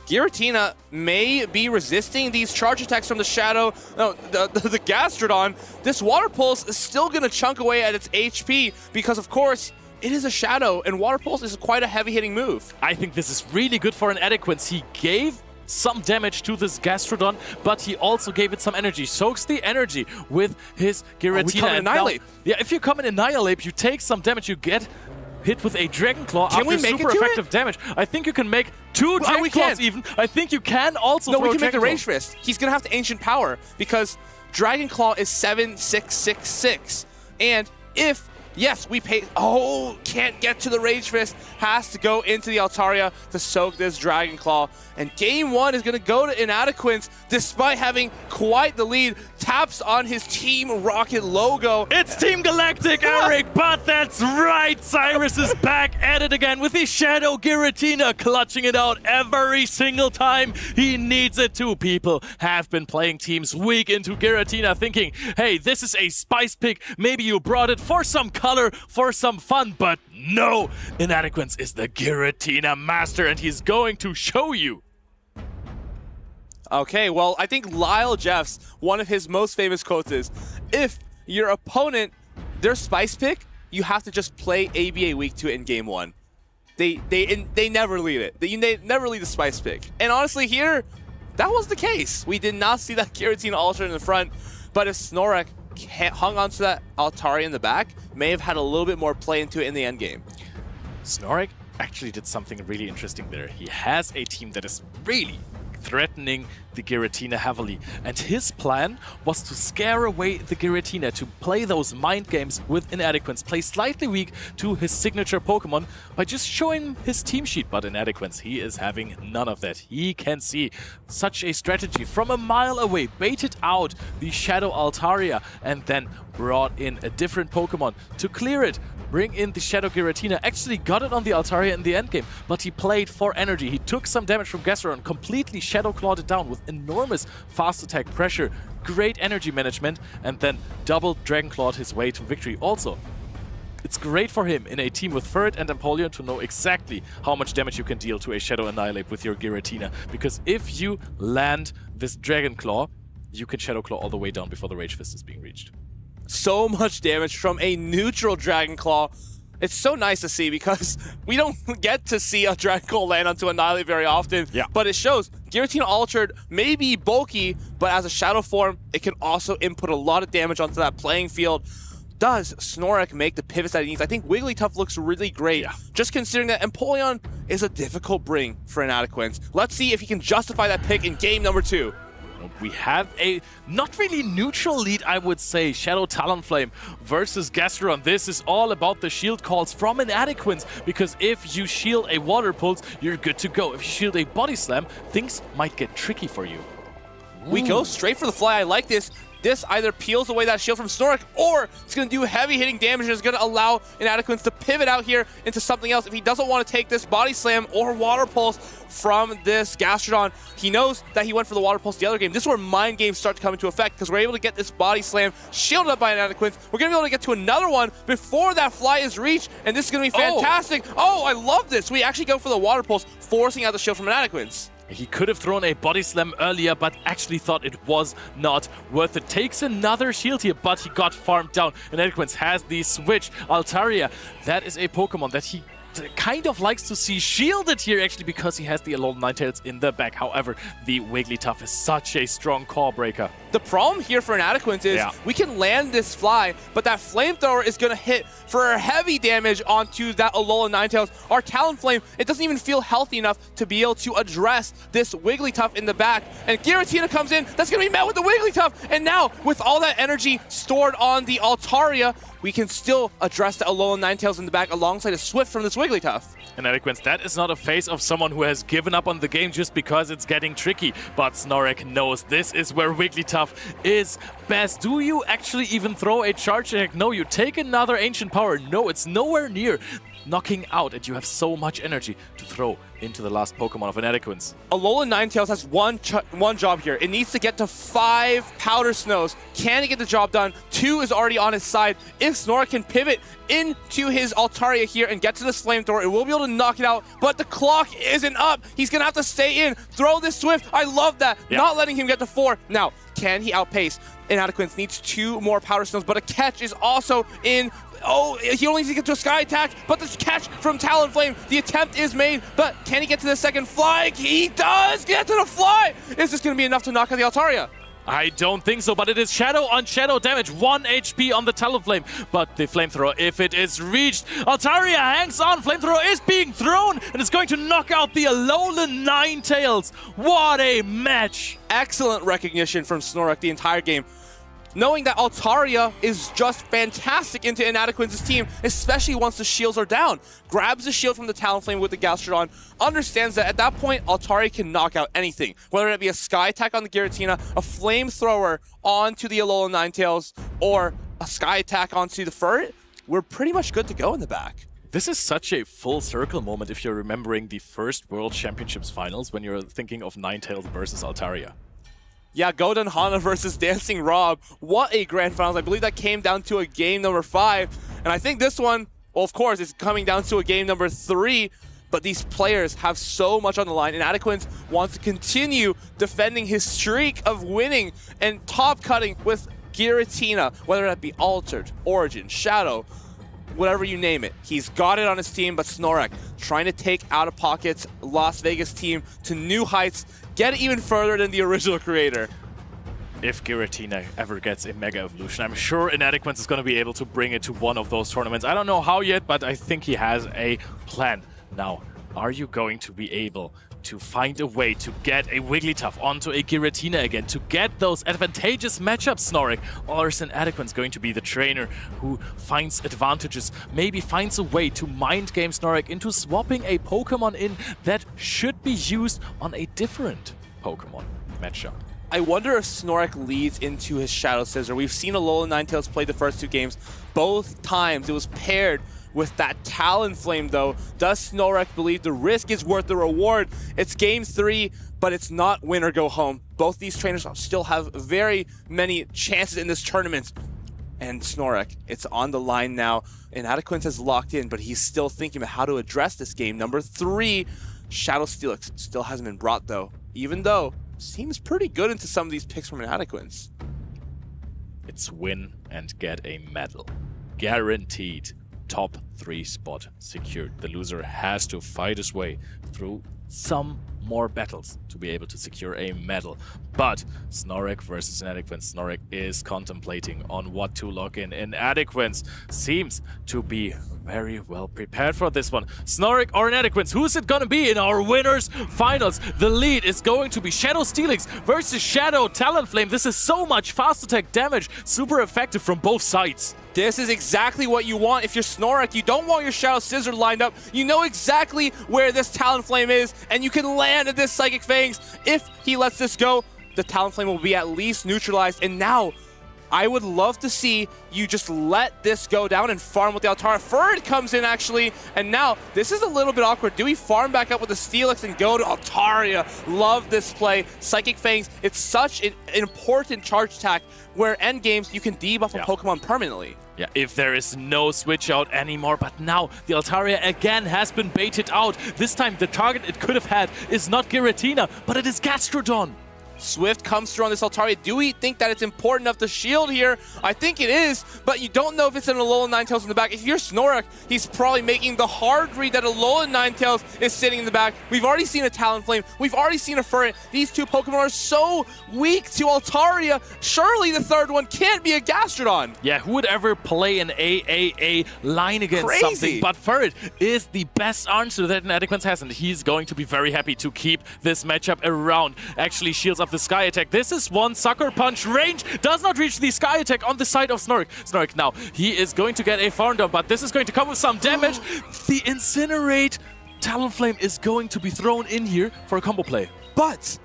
Giratina may be resisting these charge attacks from the Shadow. No, the Gastrodon. This Water Pulse is still going to chunk away at its HP because, of course, it is a Shadow, and Water Pulse is quite a heavy-hitting move. I think this is really good for an Adequance. He gave some damage to this Gastrodon, but he also gave it some energy. Soaks the energy with his Giratina. We come in Annihilate. Yeah, if you come in Annihilate, you take some damage, you get hit with a Dragon Claw can after super effective damage. I think you can make two Dragon Claws even. I think you can also No, throw we can make the Dragon Rage Fist. He's going to have to Ancient Power because Dragon Claw is 7/6/6. And if, yes, we pay... Oh, can't get to the Rage Fist. Has to go into the Altaria to soak this Dragon Claw. And game one is going to go to Inadequance despite having quite the lead. Taps on his Team Rocket logo. It's Team Galactic, Eric, but that's right. Cyrus is back at it again with his Shadow Giratina, clutching it out every single time he needs it to. People have been playing teams weak into Giratina thinking, hey, this is a spice pick. Maybe you brought it for some color, for some fun, but no. Inadequance is the Giratina master, and he's going to show you. Okay, well, I think Lyle Jeffs, one of his most famous quotes is, if your opponent, their spice pick, you have to just play ABA weak to it in game one. They never lead it. They never lead the spice pick. And honestly here, that was the case. We did not see that Giratina Ultra in the front, but if Snorlax hung onto that Altaria in the back, may have had a little bit more play into it in the end game. Snorlax actually did something really interesting there. He has a team that is really threatening the Giratina heavily, and his plan was to scare away the Giratina, to play those mind games with Inadequance, play slightly weak to his signature Pokemon by just showing his team sheet. But Inadequance, he is having none of that. He can see such a strategy from a mile away, baited out the Shadow Altaria, and then brought in a different Pokemon to clear it. Bring in the Shadow Giratina, actually got it on the Altaria in the endgame, but he played for energy. He took some damage from Gastrodon, completely Shadow Clawed it down with enormous fast attack pressure, great energy management, and then double Dragon Clawed his way to victory. Also, it's great for him in a team with Ferret and Empoleon to know exactly how much damage you can deal to a Shadow Annihilate with your Giratina, because if you land this Dragon Claw, you can Shadow Claw all the way down before the Rage Fist is being reached. So much damage from a neutral Dragon Claw. It's so nice to see because we don't get to see a Dragon Claw land onto Annihilate very often. Yeah. But it shows Giratina Altered may be bulky, but as a Shadow form, it can also input a lot of damage onto that playing field. Does Snorlax make the pivots that he needs? I think Wigglytuff looks really great, just considering that Empoleon is a difficult bring for Inadequance. Let's see if he can justify that pick in game number 2. We have a not really neutral lead, I would say. Shadow Talonflame versus Gastrodon. This is all about the shield calls from Inadequance, because if you shield a Water Pulse, you're good to go. If you shield a Body Slam, things might get tricky for you. We go straight for the fly. I like this. This either peels away that shield from Snorlax, or it's going to do heavy hitting damage and is going to allow Inadequance to pivot out here into something else. If he doesn't want to take this Body Slam or Water Pulse from this Gastrodon, he knows that he went for the Water Pulse the other game. This is where mind games start to come into effect, because we're able to get this Body Slam shielded up by Inadequance. We're going to be able to get to another one before that fly is reached, and this is going to be fantastic. Oh, I love this. We actually go for the Water Pulse, forcing out the shield from Inadequance. He could have thrown a Body Slam earlier, but actually thought it was not worth it. Takes another shield here, but he got farmed down. Inadequance has the switch. Altaria, that is a Pokemon that he kind of likes to see shielded here, actually, because he has the Alolan Ninetales in the back. However, the Wigglytuff is such a strong core breaker. The problem here for Inadequate is we can land this fly, but that flamethrower is going to hit for heavy damage onto that Alola Ninetales. Our Talonflame, it doesn't even feel healthy enough to be able to address this Wigglytuff in the back. And Giratina comes in, that's going to be met with the Wigglytuff. And now, with all that energy stored on the Altaria, we can still address the Alola Ninetales in the back alongside a Swift from this Wigglytuff. And Inadequate, that is not a face of someone who has given up on the game just because it's getting tricky. But Snorek knows this is where Wigglytuff is best. Do you actually even throw a charge attack? No, you take another Ancient Power. No, it's nowhere near knocking out, and you have so much energy to throw into the last Pokemon of Inadequate. Alola Ninetales has one job here. It needs to get to 5 Powder Snows. Can it get the job done? 2 is already on his side. If Snorek can pivot into his Altaria here and get to this Flamethrower, it will be able to knock it out, but the clock isn't up. He's going to have to stay in, throw this Swift. I love that. Not letting him get to 4. Now, can he outpace? Inadequate needs 2 more Powder Snows, but a catch is also in. Oh, he only needs to get to a Sky Attack, but the catch from Talonflame, the attempt is made, but can he get to the second fly? He does get to the fly! Is this going to be enough to knock out the Altaria? I don't think so, but it is shadow on shadow damage. 1 HP on the Talonflame, but the Flamethrower, if it is reached, Altaria hangs on. Flamethrower is being thrown, and it's going to knock out the Alola Ninetales. What a match! Excellent recognition from Snorek the entire game. Knowing that Altaria is just fantastic into Inadequate's team, especially once the shields are down. Grabs the shield from the Talonflame with the Gastrodon, understands that at that point, Altaria can knock out anything. Whether it be a Sky Attack on the Giratina, a Flamethrower onto the Alola Ninetales, or a Sky Attack onto the Furret, we're pretty much good to go in the back. This is such a full circle moment if you're remembering the first World Championships finals when you're thinking of Ninetales versus Altaria. Yeah, Godon Hana versus Dancing Rob. What a grand finals. I believe that came down to a game number 5. And I think this one, well, of course, is coming down to a game number 3. But these players have so much on the line. Inadequate wants to continue defending his streak of winning and top cutting with Giratina, whether that be Altered, Origin, Shadow, whatever you name it. He's got it on his team, but Snorek trying to take out of pockets Las Vegas team to new heights, get it even further than the original creator. If Giratina ever gets a Mega Evolution, I'm sure Inadequate is going to be able to bring it to one of those tournaments. I don't know how yet, but I think he has a plan. Now, are you going to be able to find a way to get a Wigglytuff onto a Giratina again, to get those advantageous matchups, Snorek? Or is Inadequate going to be the trainer who finds advantages, maybe finds a way to mind game Snorek into swapping a Pokemon in that should be used on a different Pokemon matchup? I wonder if Snorek leads into his Shadow Scissor. We've seen Alola Ninetales play the first 2 games. Both times it was paired with that Talonflame, though. Does Snorek believe the risk is worth the reward? It's game 3, but it's not win or go home. Both these trainers still have very many chances in this tournament. And Snorek, it's on the line now. Inadequate has locked in, but he's still thinking about how to address this game. Number 3, Shadow Steelix still hasn't been brought, though. Even though, seems pretty good into some of these picks from Inadequate. It's win and get a medal. Guaranteed. Top 3 spot secured. The loser has to fight his way through some more battles to be able to secure a medal. But Snorek versus Inadequate. Snorek is contemplating on what to lock in. Inadequate seems to be very well prepared for this one. Snorek or Inadequate, who's it gonna be in our winners finals? The lead is going to be Shadow Steelix versus Shadow Talonflame. This is so much fast attack damage, super effective from both sides. This is exactly what you want. If you're Snorek, you don't want your Shadow Scissor lined up. You know exactly where this Talonflame is, and you can land at this Psychic Fangs. If he lets this go, the Talonflame will be at least neutralized. And now, I would love to see you just let this go down and farm with the Altaria. Furret comes in, actually, and now this is a little bit awkward. Do we farm back up with the Steelix and go to Altaria? Love this play. Psychic Fangs, it's such an important charge attack where endgames you can debuff a Pokemon permanently. Yeah, if there is no switch out anymore, but now the Altaria again has been baited out. This time the target it could have had is not Giratina, but it is Gastrodon. Swift comes through on this Altaria. Do we think that it's important enough to shield here? I think it is, but you don't know if it's an Alolan Ninetales in the back. If you're Snorlax, he's probably making the hard read that Alolan Ninetales is sitting in the back. We've already seen a Talonflame. We've already seen a Furret. These two Pokemon are so weak to Altaria. Surely the third one can't be a Gastrodon. Yeah, who would ever play an AAA line against something? But Furret is the best answer that Inadequance has, and he's going to be very happy to keep this matchup around. Actually shields up the Sky Attack. This is one Sucker Punch range. Does not reach the Sky Attack on the side of Snorlax. Snorlax now, he is going to get a Farm Down, but this is going to come with some damage. The Incinerate Talonflame is going to be thrown in here for a combo play. But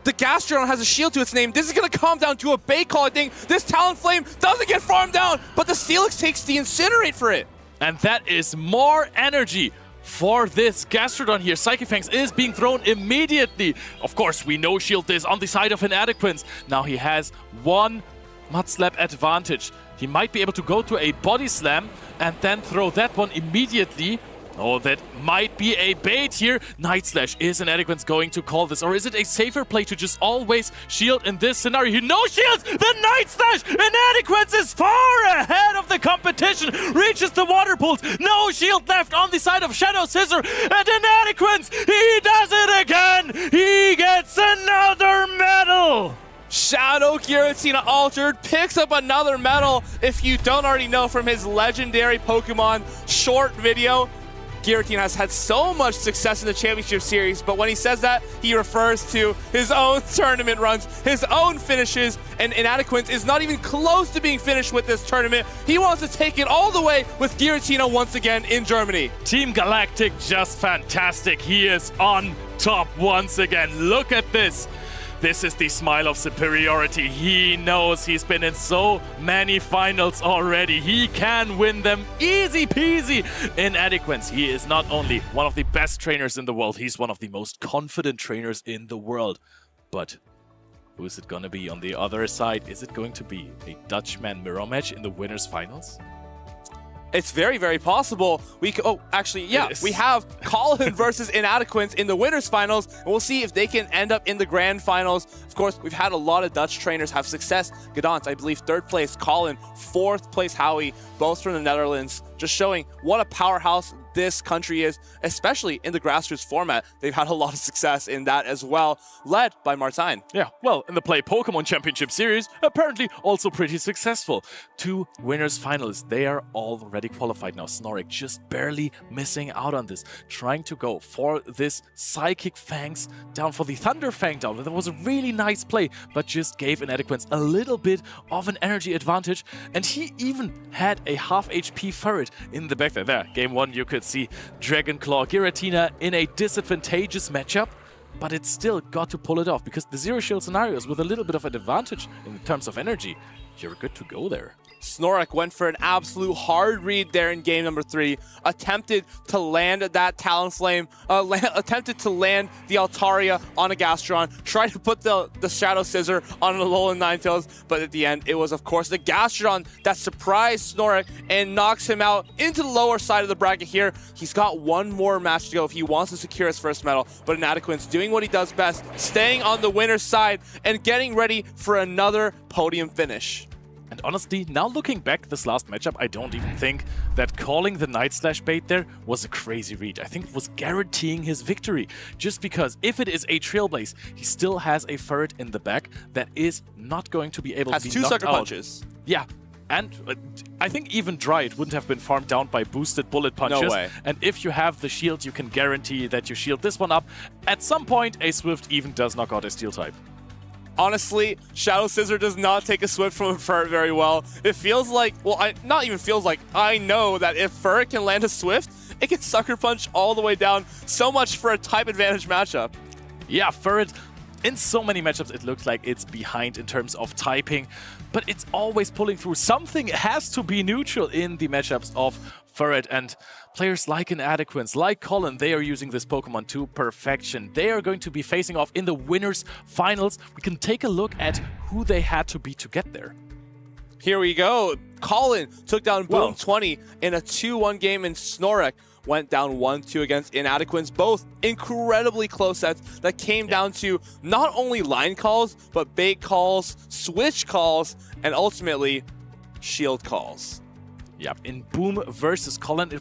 the Gastrodon has a shield to its name. This is going to come down to a bait call, I think. This Talonflame doesn't get farmed down, but the Steelix takes the Incinerate for it. And that is more energy for this Gastrodon here. Psychic Fangs is being thrown immediately. Of course, we no shield this on the side of Inadequance. Now he has one Mud Slap advantage. He might be able to go to a Body Slam and then throw that one immediately. Oh, that might be a bait here. Night Slash, is Inadequance going to call this? Or is it a safer play to just always shield in this scenario? He no shields the Night Slash! Inadequance is far ahead of the competition. Reaches the water pools. No shield left on the side of Shadow Scissor. And Inadequance, he does it again! He gets another medal! Shadow Giratina Altered picks up another medal. If you don't already know from his legendary Pokemon short video, Giratina has had so much success in the Championship Series, but when he says that, he refers to his own tournament runs, his own finishes, and Inadequance is not even close to being finished with this tournament. He wants to take it all the way with Giratina once again in Germany. Team Galactic just fantastic. He is on top once again. Look at this. This is the smile of superiority. He knows he's been in so many finals already. He can win them easy peasy. Inadequance, he is not only one of the best trainers in the world, he's one of the most confident trainers in the world. But who is it going to be on the other side? Is it going to be a Dutchman mirror match in the winners finals? It's very, very possible. We have Colin versus Inadequance in the winners finals, and we'll see if they can end up in the grand finals. Of course, we've had a lot of Dutch trainers have success. Gdansk, I believe, 3rd place. Colin, 4th place. Howie, both from the Netherlands. Just showing what a powerhouse this country is, especially in the grassroots format. They've had a lot of success in that as well, led by Martijn. Yeah, well, in the Play Pokémon Championship Series, apparently also pretty successful. 2 winners finalists, they are already qualified now. Snorlax just barely missing out on this, trying to go for this Psychic Fangs down, for the Thunder Fang down. That was a really nice play, but just gave Inadequance a little bit of an energy advantage, and he even had a half HP Furret in the back there. Game 1, you could see Dragon Claw Giratina in a disadvantageous matchup, but it still got to pull it off because the zero shield scenarios with a little bit of an advantage in terms of energy, you're good to go there. Snorlax went for an absolute hard read there in game number 3, attempted to land that Talonflame, attempted to land the Altaria on a Gastrodon, tried to put the Shadow Scissor on an Alolan Ninetales, but at the end, it was, of course, the Gastrodon that surprised Snorlax and knocks him out into the lower side of the bracket here. He's got one more match to go if he wants to secure his first medal, but Inadequance doing what he does best, staying on the winner's side and getting ready for another podium finish. And honestly, now looking back this last matchup, I don't even think that calling the Night Slash bait there was a crazy read. I think it was guaranteeing his victory. Just because if it is a Trailblaze, he still has a Furret in the back that is not going to be able to be knocked out. Has 2 Sucker Punches. Yeah. And I think even Dry, it wouldn't have been farmed down by boosted bullet punches. No way. And if you have the shield, you can guarantee that you shield this one up. At some point, a Swift even does knock out a Steel type. Honestly, Shadow Scissor does not take a Swift from a Furret very well. It feels like, well, not even feels like, I know that if Furret can land a Swift, it can Sucker Punch all the way down. So much for a type advantage matchup. Yeah, Furret, in so many matchups, it looks like it's behind in terms of typing, but it's always pulling through. Something has to be neutral in the matchups of Furret, and players like Inadequance, like Colin, they are using this Pokemon to perfection. They are going to be facing off in the winners finals. We can take a look at who they had to beat to get there. Here we go. Colin took down Boom 20 in a 2-1 game, and Snorek went down 1-2 against Inadequates. Both incredibly close sets that came down to not only line calls, but bait calls, switch calls, and ultimately shield calls. Yep, in Boom versus Colin,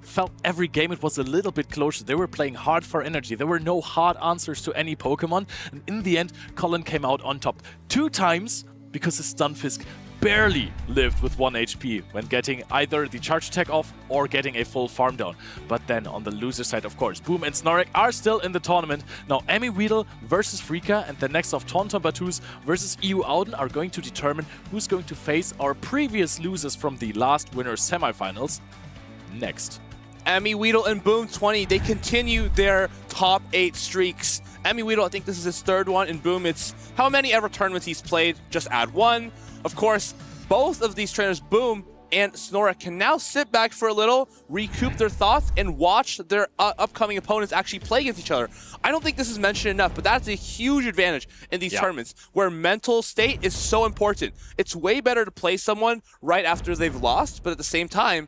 felt every game it was a little bit closer. They were playing hard for energy. There were no hard answers to any Pokemon. And in the end, Colin came out on top 2 times because his Stunfisk barely lived with 1 HP when getting either the charge attack off or getting a full farm down. But then on the loser side, of course, Boom and Snorek are still in the tournament. Now Emmy Weedle versus Freaka, and the next of Tauntaun Batus versus EU Auden are going to determine who's going to face our previous losers from the last winners semifinals next. Emmy Weedle and Boom 20, they continue their top 8 streaks. Emmy Weedle, I think this is his 3rd one. In Boom, it's how many ever tournaments he's played, just add 1. Of course, both of these trainers, Boom and Snorek, can now sit back for a little, recoup their thoughts, and watch their upcoming opponents actually play against each other. I don't think this is mentioned enough, but that's a huge advantage in these tournaments, where mental state is so important. It's way better to play someone right after they've lost, but at the same time,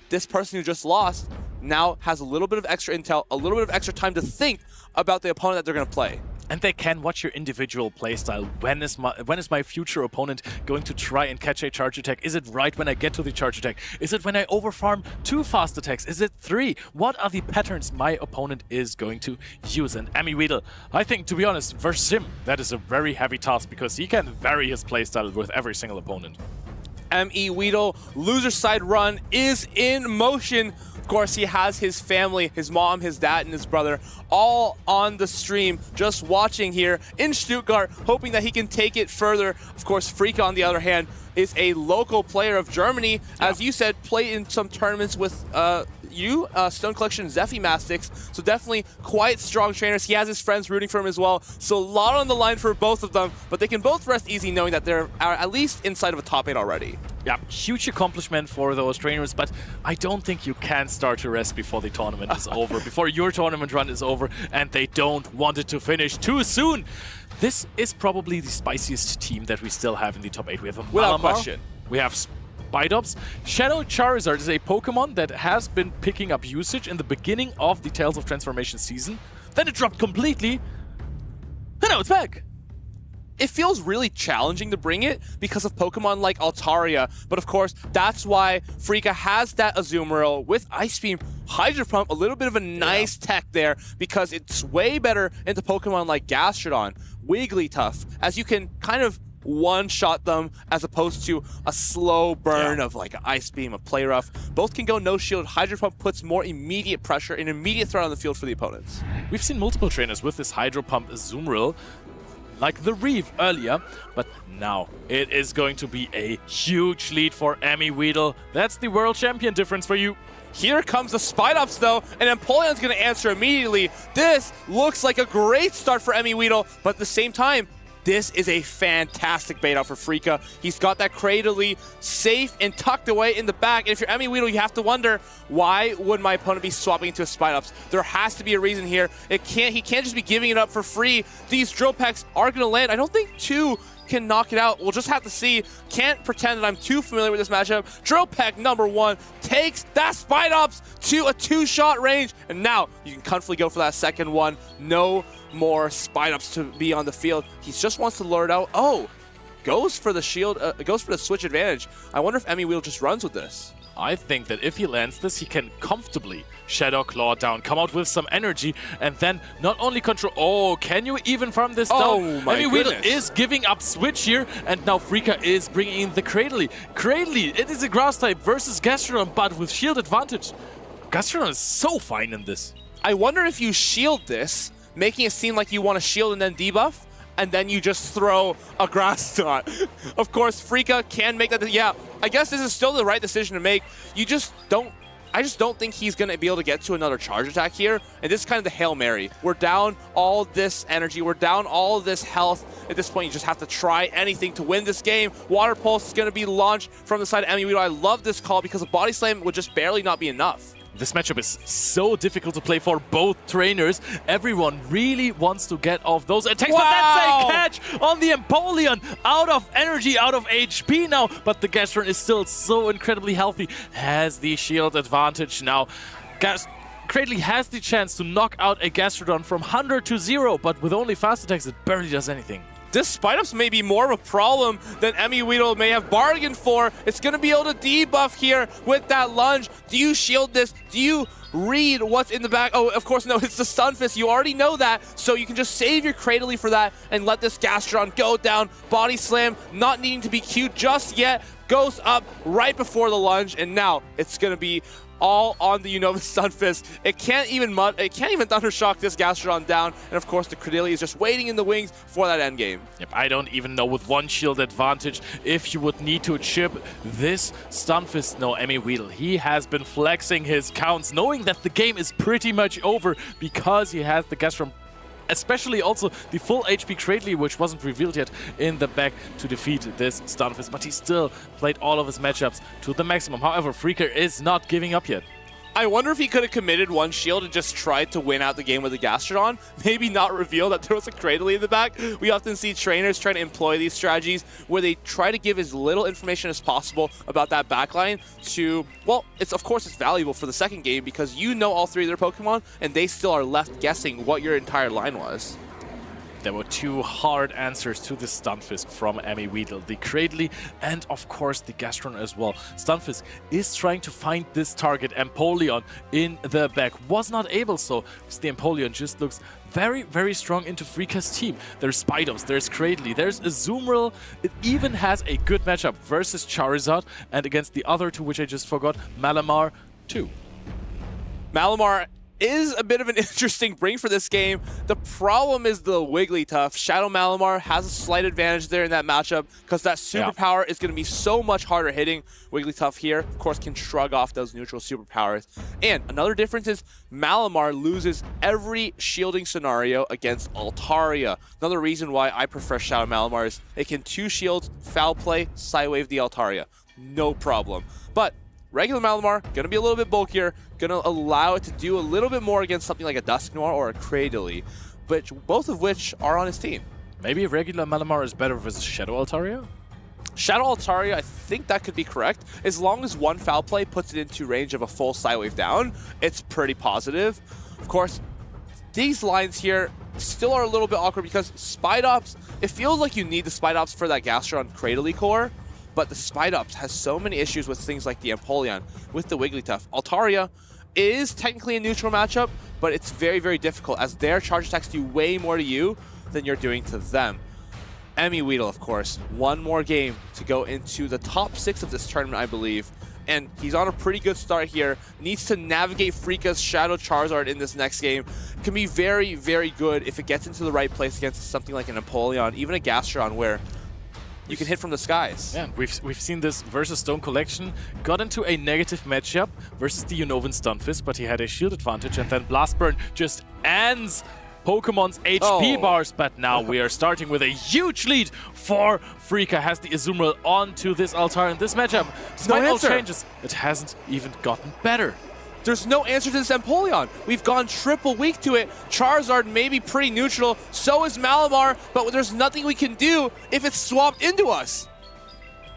this person who just lost now has a little bit of extra intel, a little bit of extra time to think about the opponent that they're going to play. And they can watch your individual playstyle. When is my future opponent going to try and catch a charge attack? Is it right when I get to the charge attack? Is it when I overfarm 2 fast attacks? Is it 3? What are the patterns my opponent is going to use? And Emmy Weedle, I think, to be honest, versus him, that is a very heavy task because he can vary his playstyle with every single opponent. Emmy Weedle, loser side run is in motion. Of course, he has his family, his mom, his dad, and his brother all on the stream, just watching here in Stuttgart, hoping that he can take it further. Of course, Freaka, on the other hand, is a local player of Germany. As you said, played in some tournaments with Stone Collection, Zephy Mastix, so definitely quite strong trainers. He has his friends rooting for him as well, so a lot on the line for both of them, but they can both rest easy knowing that they're at least inside of a top 8 already. Yeah, huge accomplishment for those trainers, but I don't think you can start to rest before the tournament is over, before your tournament run is over, and they don't want it to finish too soon. This is probably the spiciest team that we still have in the top 8. We have a Without Malamar, question. we have Spidops. Shadow Charizard is a Pokemon that has been picking up usage in the beginning of the Tales of Transformation season. Then it dropped completely, and now it's back. It feels really challenging to bring it because of Pokemon like Altaria, but of course, that's why Freaka has that Azumarill with Ice Beam, Hydro Pump, a little bit of a nice tech there because it's way better into Pokemon like Gastrodon, Wigglytuff, as you can kind of one-shot them as opposed to a slow burn of like Ice Beam, a Play Rough. Both can go no shield. Hydro Pump puts more immediate pressure and immediate threat on the field for the opponents. We've seen multiple trainers with this Hydro Pump Azumarill, like the Reeve earlier, but now it is going to be a huge lead for Emmy Weedle. That's the world champion difference for you. Here comes the Spidops though, and Empoleon's going to answer immediately. This looks like a great start for Emmy Weedle, but at the same time, this is a fantastic bait out for Freaka. He's got that Cradily safe and tucked away in the back. And if you're Emmy Weedle, you have to wonder, why would my opponent be swapping into a Spidops? There has to be a reason here. He can't just be giving it up for free. These drill packs are going to land. I don't think 2 can knock it out. We'll just have to see. Can't pretend that I'm too familiar with this matchup. Drill pack number 1 takes that Spidops to a 2-shot range. And now you can comfortably go for that second one. No more Spidops to be on the field. He just wants to lure it out. Oh, goes for the shield, goes for the switch advantage. I wonder if Emmy Weedle just runs with this. I think that if he lands this, he can comfortably Shadow Claw down, come out with some energy, and then not only control... Oh, can you even farm this down? Oh my Emmy Weedle is giving up switch here, and now Freaka is bringing in the Cradily. Cradily, it is a grass type versus Gastrodon, but with shield advantage. Gastrodon is so fine in this. I wonder if you shield this, making it seem like you want to shield and then debuff, and then you just throw a grass knot. Of course, Freaka can make that. Yeah, I guess this is still the right decision to make. You just don't... I just don't think he's going to be able to get to another charge attack here. And this is kind of the Hail Mary. We're down all this energy. We're down all this health. At this point, you just have to try anything to win this game. Water Pulse is going to be launched from the side of Emmy Weedle. I love this call because a Body Slam would just barely not be enough. This matchup is so difficult to play for both trainers. Everyone really wants to get off those attacks, but that's a catch on the Empoleon. Out of energy, out of HP now, but the Gastron is still so incredibly healthy. Has the shield advantage now. Cradley has the chance to knock out a Gastrodon from 100 to 0, but with only fast attacks, it barely does anything. This Spite-Ups may be more of a problem than Emmy Weedle may have bargained for. It's going to be able to debuff here with that lunge. Do you shield this? Do you read what's in the back? Oh, of course, no, it's the Stunfisk. You already know that, so you can just save your Cradley for that and let this Gastron go down. Body Slam, not needing to be queued just yet. Goes up right before the lunge, and now it's going to be all on the Unova Stunfisk. It can't even Thundershock this Gastrodon down, and of course the Cradily is just waiting in the wings for that endgame. Yep, I don't even know with one shield advantage if you would need to chip this Stunfisk. No, Emmy Weedle, he has been flexing his counts, knowing that the game is pretty much over because he has the Gastron, especially also the full HP Cradley, which wasn't revealed yet, in the back to defeat this Stunfisk. But he still played all of his matchups to the maximum. However, Freaker is not giving up yet. I wonder if he could have committed one shield and just tried to win out the game with a Gastrodon. Maybe not reveal that there was a Cradily in the back. We often see trainers trying to employ these strategies where they try to give as little information as possible about that backline to, well, of course it's valuable for the second game because you know all three of their Pokemon and they still are left guessing what your entire line was. There were two hard answers to the Stunfisk from Emmy Weedle. The Cradily and, of course, the Gastron as well. Stunfisk is trying to find this target, Empoleon, in the back. Was not able so, because the Empoleon just looks very, very strong into Freaka's team. There's Spite-Ups, there's Cradily, there's Azumarill. It even has a good matchup versus Charizard and against the other two, which I just forgot, Malamar too. Malamar is a bit of an interesting bring for this game. The problem is the Wigglytuff. Shadow Malamar has a slight advantage there in that matchup because that superpower is going to be so much harder hitting. Wigglytuff here, of course, can shrug off those neutral superpowers. And another difference is Malamar loses every shielding scenario against Altaria. Another reason why I prefer Shadow Malamar is it can 2 shields, foul play, Psywave the Altaria. No problem. But regular Malamar, going to be a little bit bulkier, going to allow it to do a little bit more against something like a Dusknoir or a Cradily, but both of which are on his team. Maybe regular Malamar is better versus Shadow Altaria? Shadow Altaria, I think that could be correct. As long as one foul play puts it into range of a full Psywave down, it's pretty positive. Of course, these lines here still are a little bit awkward because Spite-Ups, it feels like you need the Spite-Ups for that Gastron Cradily core, but the Spite-Ups has so many issues with things like the Empoleon, with the Wigglytuff. Altaria is technically a neutral matchup, but it's very, very difficult as their charge attacks do way more to you than you're doing to them. Emmy Weedle, of course, one more game to go into the top 6 of this tournament, I believe. And he's on a pretty good start here. Needs to navigate Freaka's Shadow Charizard in this next game. Can be very, very good if it gets into the right place against something like an Empoleon, even a Gastron, where you can hit from the skies. Yeah, we've seen this versus Stone Collection. Got into a negative matchup versus the Unovan Stunfisk, but he had a shield advantage, and then Blast Burn just ends Pokemon's HP bars. But now we are starting with a huge lead for Freaka. Has the Azumarill onto this Altar in this matchup. Despite all changes, it hasn't even gotten better. There's no answer to this Empoleon. We've gone triple weak to it. Charizard may be pretty neutral, so is Malamar, but there's nothing we can do if it's swapped into us.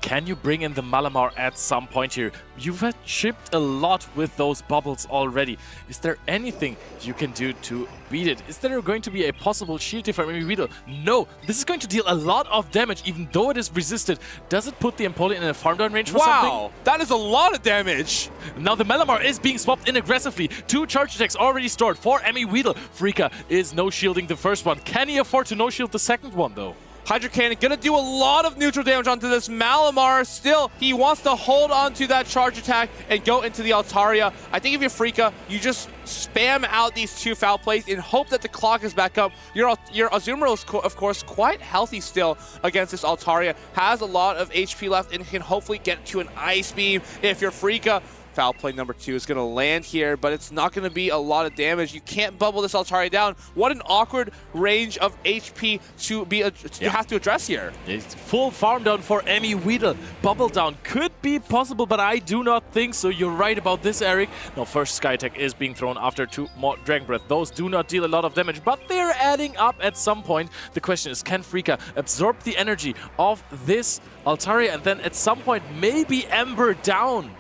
Can you bring in the Malamar at some point here? You've had chipped a lot with those bubbles already. Is there anything you can do to beat it? Is there going to be a possible shield from Emmy Weedle? No, this is going to deal a lot of damage, even though it is resisted. Does it put the Empoleon in a farm down range for something? Wow, that is a lot of damage. Now the Malamar is being swapped in aggressively. 2 charge attacks already stored for Emmy Weedle. Freaka is no-shielding the first one. Can he afford to no-shield the second one, though? Hydro Cannon gonna do a lot of neutral damage onto this Malamar. Still, he wants to hold on to that charge attack and go into the Altaria. I think if you're Freaka, you just spam out these 2 foul plays and hope that the clock is back up. Your Azumarill is, of course, quite healthy still against this Altaria. Has a lot of HP left and can hopefully get to an Ice Beam if you're Freaka. Foul play number 2 is going to land here, but it's not going to be a lot of damage. You can't bubble this Altaria down. What an awkward range of HP to be you have to address here. It's full farm down for Emmy Weedle. Bubble down could be possible, but I do not think so. You're right about this, Eric. Now, first Skytech is being thrown after 2 more Dragon Breath. Those do not deal a lot of damage, but they're adding up at some point. The question is, can Freaka absorb the energy of this Altaria and then at some point maybe Ember down?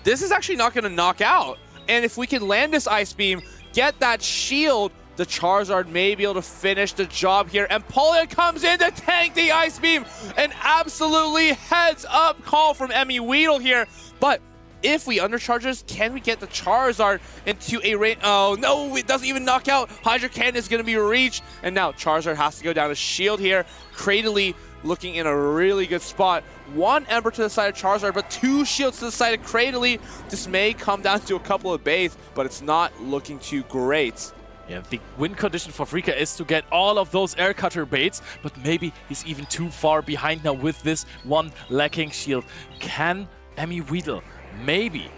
This is actually not going to knock out. And if we can land this Ice Beam, get that shield, the Charizard may be able to finish the job here. And Polion comes in to tank the Ice Beam. An absolutely heads-up call from Emmy Weedle here. But if we undercharge this, can we get the Charizard into a range? Oh, no, it doesn't even knock out. Hydro Cannon is going to be reached. And now Charizard has to go down to shield here. Cradily looking in a really good spot. 1 Ember to the side of Charizard, but 2 shields to the side of Cradily. This may come down to a couple of bays, but it's not looking too great. Yeah, the win condition for Freaka is to get all of those air cutter baits, but maybe he's even too far behind now with this 1 lacking shield. Can Emmy Weedle maybe?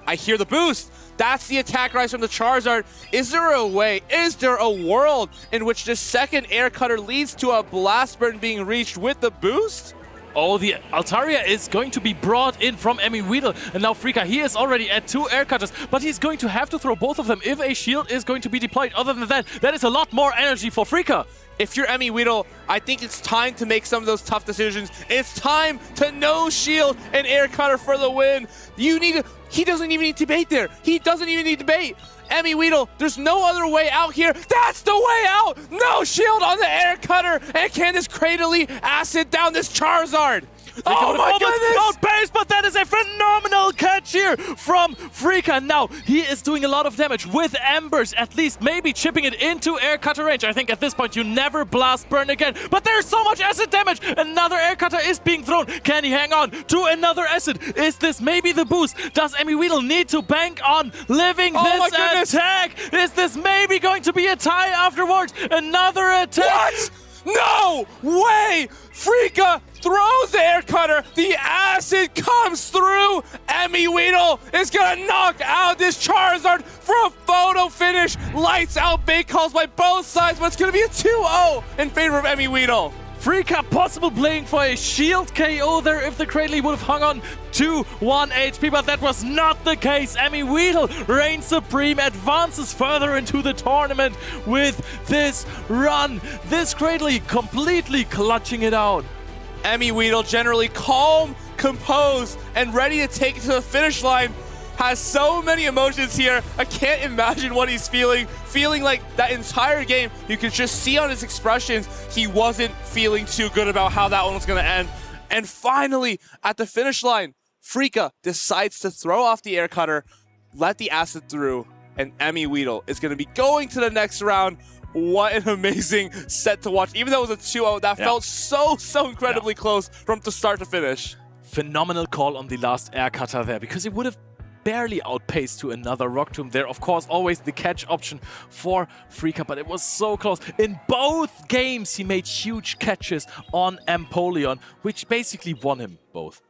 I hear the boost. That's the attack rise from the Charizard. Is there a way, is there a world in which the second air cutter leads to a blast burn being reached with the boost? Oh, the Altaria is going to be brought in from Emmy Weedle. And now Freaka, he is already at 2 air cutters, but he's going to have to throw both of them if a shield is going to be deployed. Other than that, that is a lot more energy for Freaka. If you're Emmy Weedle, I think it's time to make some of those tough decisions. It's time to no shield and air cutter for the win. You need to, he doesn't even need to bait there. He doesn't even need to bait. Emmy Weedle, there's no other way out here. That's the way out. No shield on the air cutter. And can this Cradily acid down this Charizard? Oh my goodness! Out base, but that is a phenomenal catch here from Freaka. Now, he is doing a lot of damage with Embers, at least maybe chipping it into air cutter range. I think at this point you never blast burn again, but there's so much acid damage. Another air cutter is being thrown. Can he hang on to another acid? Is this maybe the boost? Does Emmy Weedle need to bank on living this attack? Is this maybe going to be a tie afterwards? Another attack? What? No way! Freaka throws the air cutter. The acid comes through. Emmy Weedle is going to knock out this Charizard for a photo finish. Lights out bait calls by both sides, but it's going to be a 2-0 in favor of Emmy Weedle. Freaka possible playing for a shield KO there if the Cradily would have hung on to 1 HP, but that was not the case. Emmy Weedle reigns supreme, advances further into the tournament with this run. This Cradily completely clutching it out. Emmy Weedle, generally calm, composed, and ready to take it to the finish line, has so many emotions here. I can't imagine what he's feeling. Feeling like that entire game, you could just see on his expressions, he wasn't feeling too good about how that one was going to end. And finally, at the finish line, Freaka decides to throw off the air cutter, let the acid through, and Emmy Weedle is going to be going to the next round. What an amazing set to watch. Even though it was a 2-0, that felt so incredibly close from the start to finish. Phenomenal call on the last air cutter there, because it would have barely outpaced to another Rock Tomb there. Of course, always the catch option for Freaka, but it was so close. In both games, he made huge catches on Empoleon, which basically won him both.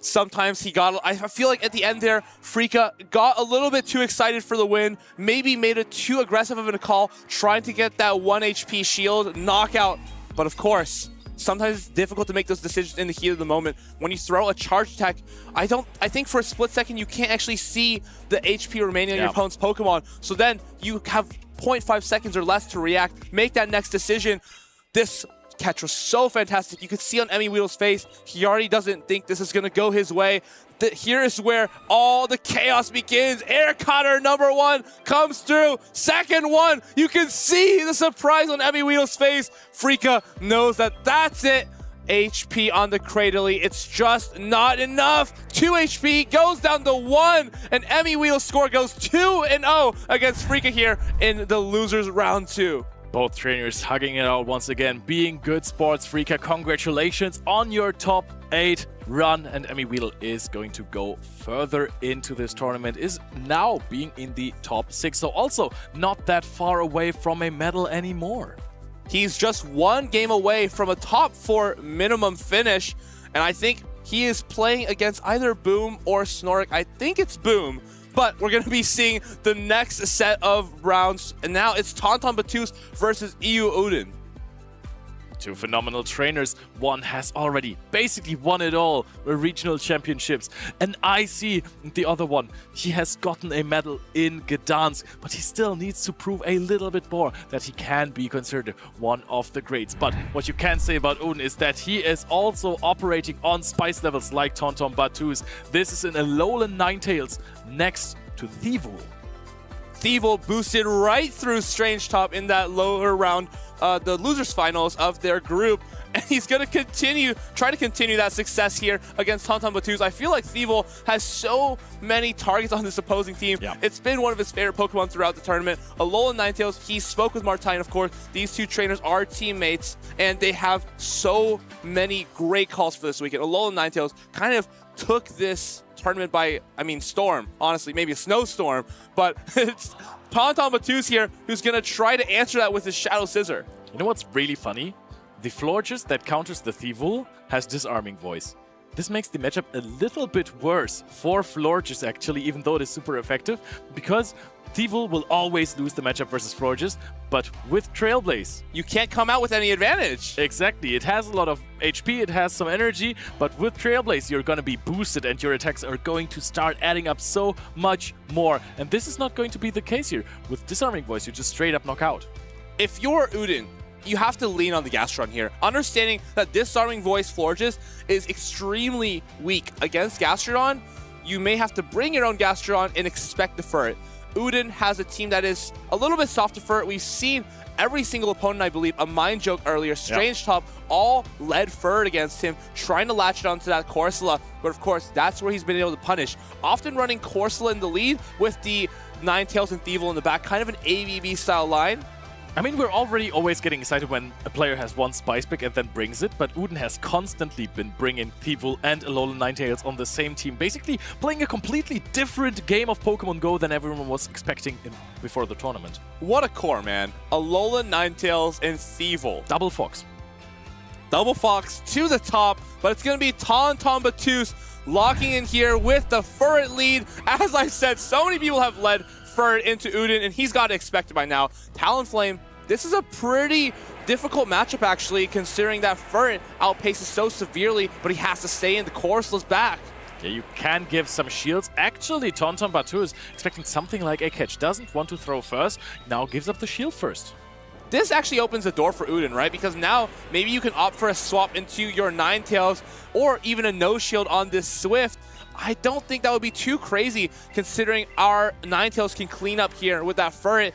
Sometimes he got, I feel like at the end there, Freaka got a little bit too excited for the win, maybe made it too aggressive of a call, trying to get that 1 HP shield knockout. But of course, sometimes it's difficult to make those decisions in the heat of the moment. When you throw a charge attack, I think for a split second you can't actually see the HP remaining on your opponent's Pokemon. So then you have 0.5 seconds or less to react, make that next decision. This catch was so fantastic. You could see on Emmy Weedle's face, he already doesn't think this is going to go his way. Here is where all the chaos begins. Air cutter number 1 comes through. Second one, you can see the surprise on Emmy Weedle's face. Freaka knows that that's it. HP on the Cradily. It's just not enough. 2 HP goes down to 1, and Emmy Weedle's score goes 2-0 against Freaka here in the losers round 2. Both trainers hugging it out once again, being good sports. Freaka, congratulations on your top 8 run, and Emmy Weedle is going to go further into this tournament, is now being in the top 6, so also not that far away from a medal anymore. He's just 1 game away from a top 4 minimum finish, and I think he is playing against either Boom or Snorlax. I think it's Boom, but we're going to be seeing the next set of rounds. And now it's Tauntaun Battus versus EU Uden. Two phenomenal trainers. One has already basically won it all, the regional championships. And I see the other one. He has gotten a medal in Gdansk, but he still needs to prove a little bit more that he can be considered one of the greats. But what you can say about Uden is that he is also operating on spice levels like Tauntaun Battus. This is an Alolan Ninetales next to Thievul. Thievul boosted right through Strange Top in that lower round, the losers finals of their group, and he's going to try to continue that success here against Tauntaun Battus. I feel like Thievul has so many targets on this opposing team. Yeah. It's been one of his favorite Pokemon throughout the tournament. Alolan Ninetales, he spoke with Martine, of course. These two trainers are teammates, and they have so many great calls for this weekend. Alolan Ninetales kind of took this tournament by, storm, honestly, maybe a snowstorm, but it's Tauntaun Battus here who's going to try to answer that with his Shadow Scissor. You know what's really funny? The Florges that counters the Thievul has Disarming Voice. This makes the matchup a little bit worse for Florges actually, even though it is super effective, because Thievul will always lose the matchup versus Florges, but with Trailblaze, you can't come out with any advantage. Exactly. It has a lot of HP, it has some energy, but with Trailblaze, you're going to be boosted and your attacks are going to start adding up so much more. And this is not going to be the case here. With Disarming Voice, you just straight up knock out. If you're Uden, you have to lean on the Gastrodon here, understanding that Disarming Voice Florges is extremely weak against Gastrodon. You may have to bring your own Gastrodon and expect to fur it. Uden has a team that is a little bit softer for it. We've seen every single opponent, I believe, a Mind Joke earlier, Strange Top, all lead furred against him, trying to latch it onto that Corsola. But of course, that's where he's been able to punish. Often running Corsola in the lead with the Ninetales and Thievul in the back, kind of an AVB style line. We're already always getting excited when a player has one Spice Pick and then brings it, but Uden has constantly been bringing Thievul and Alolan Ninetales on the same team, basically playing a completely different game of Pokemon Go than everyone was expecting before the tournament. What a core, man. Alolan Ninetales and Thievul. Double Fox. Double Fox to the top, but it's going to be Tauntaun Battus locking in here with the Furret lead. As I said, so many people have led Furret into Uden, and he's got to expect it by now. Talonflame, this is a pretty difficult matchup, actually, considering that Furret outpaces so severely, but he has to stay in the Corsola's back. Yeah, you can give some shields. Actually, Tauntaun Battus expecting something like a catch. Doesn't want to throw first, now gives up the shield first. This actually opens the door for Uden, right? Because now maybe you can opt for a swap into your Ninetales or even a no shield on this Swift. I don't think that would be too crazy considering our Ninetales can clean up here with that Furret.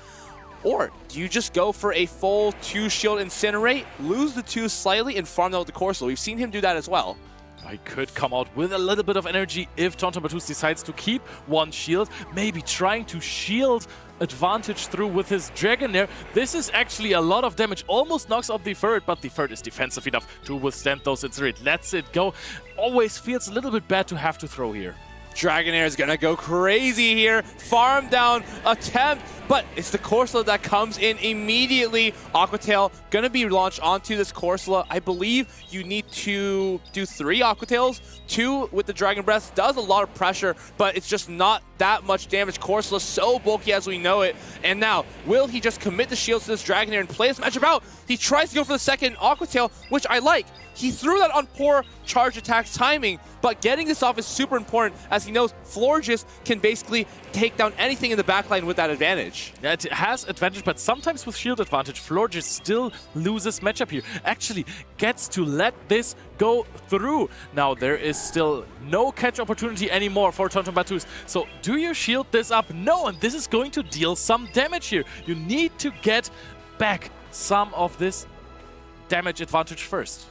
Or do you just go for a full 2-shield Incinerate, lose the 2 slightly, and farm out with the Corsola? We've seen him do that as well. I could come out with a little bit of energy if Tauntaun Battus decides to keep one shield, maybe trying to shield advantage through with his Dragonair. This is actually a lot of damage, almost knocks out the Furret, but the Furret is defensive enough to withstand those Incinerate. Lets it go. Always feels a little bit bad to have to throw here. Dragonair is going to go crazy here. Farm down attempt, but it's the Corsola that comes in immediately. Aqua Tail going to be launched onto this Corsola. I believe you need to do 3 Aqua Tails. 2 with the Dragon Breath does a lot of pressure, but it's just not that much damage. Corsola so bulky as we know it. And now, will he just commit the shields to this Dragonair and play this matchup out? He tries to go for the second Aqua Tail, which I like. He threw that on poor charge attack timing, but getting this off is super important as he knows Florges can basically take down anything in the backline with that advantage. Yeah, it has advantage, but sometimes with shield advantage, Florges still loses matchup here. Actually gets to let this go through. Now there is still no catch opportunity anymore for Tauntaun Battus. So do you shield this up? No, and this is going to deal some damage here. You need to get back some of this damage advantage first.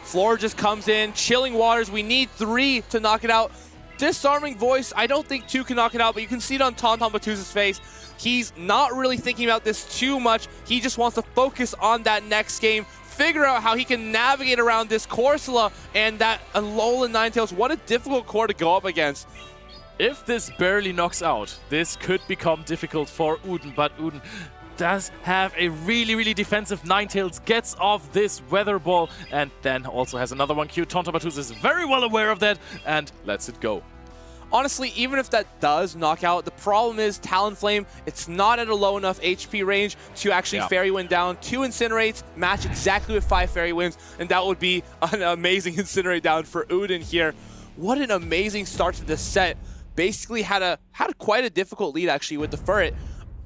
Florges comes in, Chilling Waters. We need 3 to knock it out. Disarming Voice, I don't think 2 can knock it out, but you can see it on Tauntaun Battus' face. He's not really thinking about this too much. He just wants to focus on that next game, figure out how he can navigate around this Corsola and that Alolan Ninetales. What a difficult core to go up against. If this barely knocks out, this could become difficult for Uden, but Uden does have a really defensive Ninetales, gets off this Weather Ball, and then also has another one queued. Tontombatus is very well aware of that and lets it go. Honestly, even if that does knock out, the problem is Talonflame, it's not at a low enough HP range to actually Fairy Wind down. 2 Incinerates match exactly with 5 Fairy Winds, and that would be an amazing Incinerate down for Uden here. What an amazing start to this set. Basically had quite a difficult lead actually with the Furret.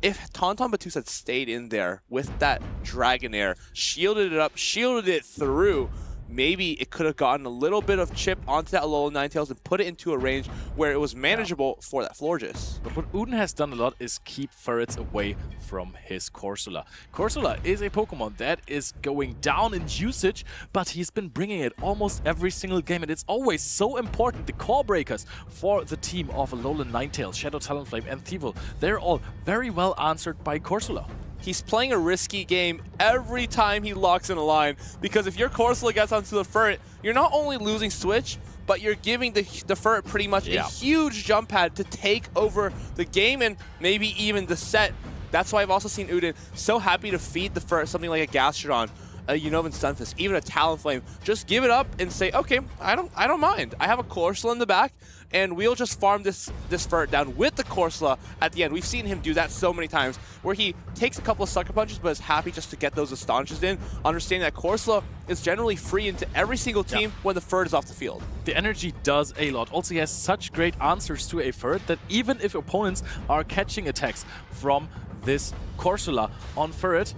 If Tontombatus had stayed in there with that Dragonair, shielded it up, shielded it through, maybe it could have gotten a little bit of chip onto that Alolan Ninetales and put it into a range where it was manageable for that Florges. But what Uden has done a lot is keep Furrets away from his Corsola. Corsola is a Pokemon that is going down in usage, but he's been bringing it almost every single game, and it's always so important. The core breakers for the team of Alolan Ninetales, Shadow Talonflame, and Thievul, they're all very well answered by Corsola. He's playing a risky game every time he locks in a line, because if your Corsola gets onto the Furret, you're not only losing Switch, but you're giving the Furret pretty much a huge jump pad to take over the game and maybe even the set. That's why I've also seen Uden so happy to feed the Furret something like a Gastrodon, a Unova Stunfisk, even a Talonflame. Just give it up and say, okay, I don't mind. I have a Corsola in the back, and we'll just farm this Furret down with the Corsola at the end. We've seen him do that so many times, where he takes a couple of Sucker Punches, but is happy just to get those Astonishes in, understanding that Corsola is generally free into every single team when the Furret is off the field. The energy does a lot. Also, he has such great answers to a Furret that even if opponents are catching attacks from this Corsola on Furret,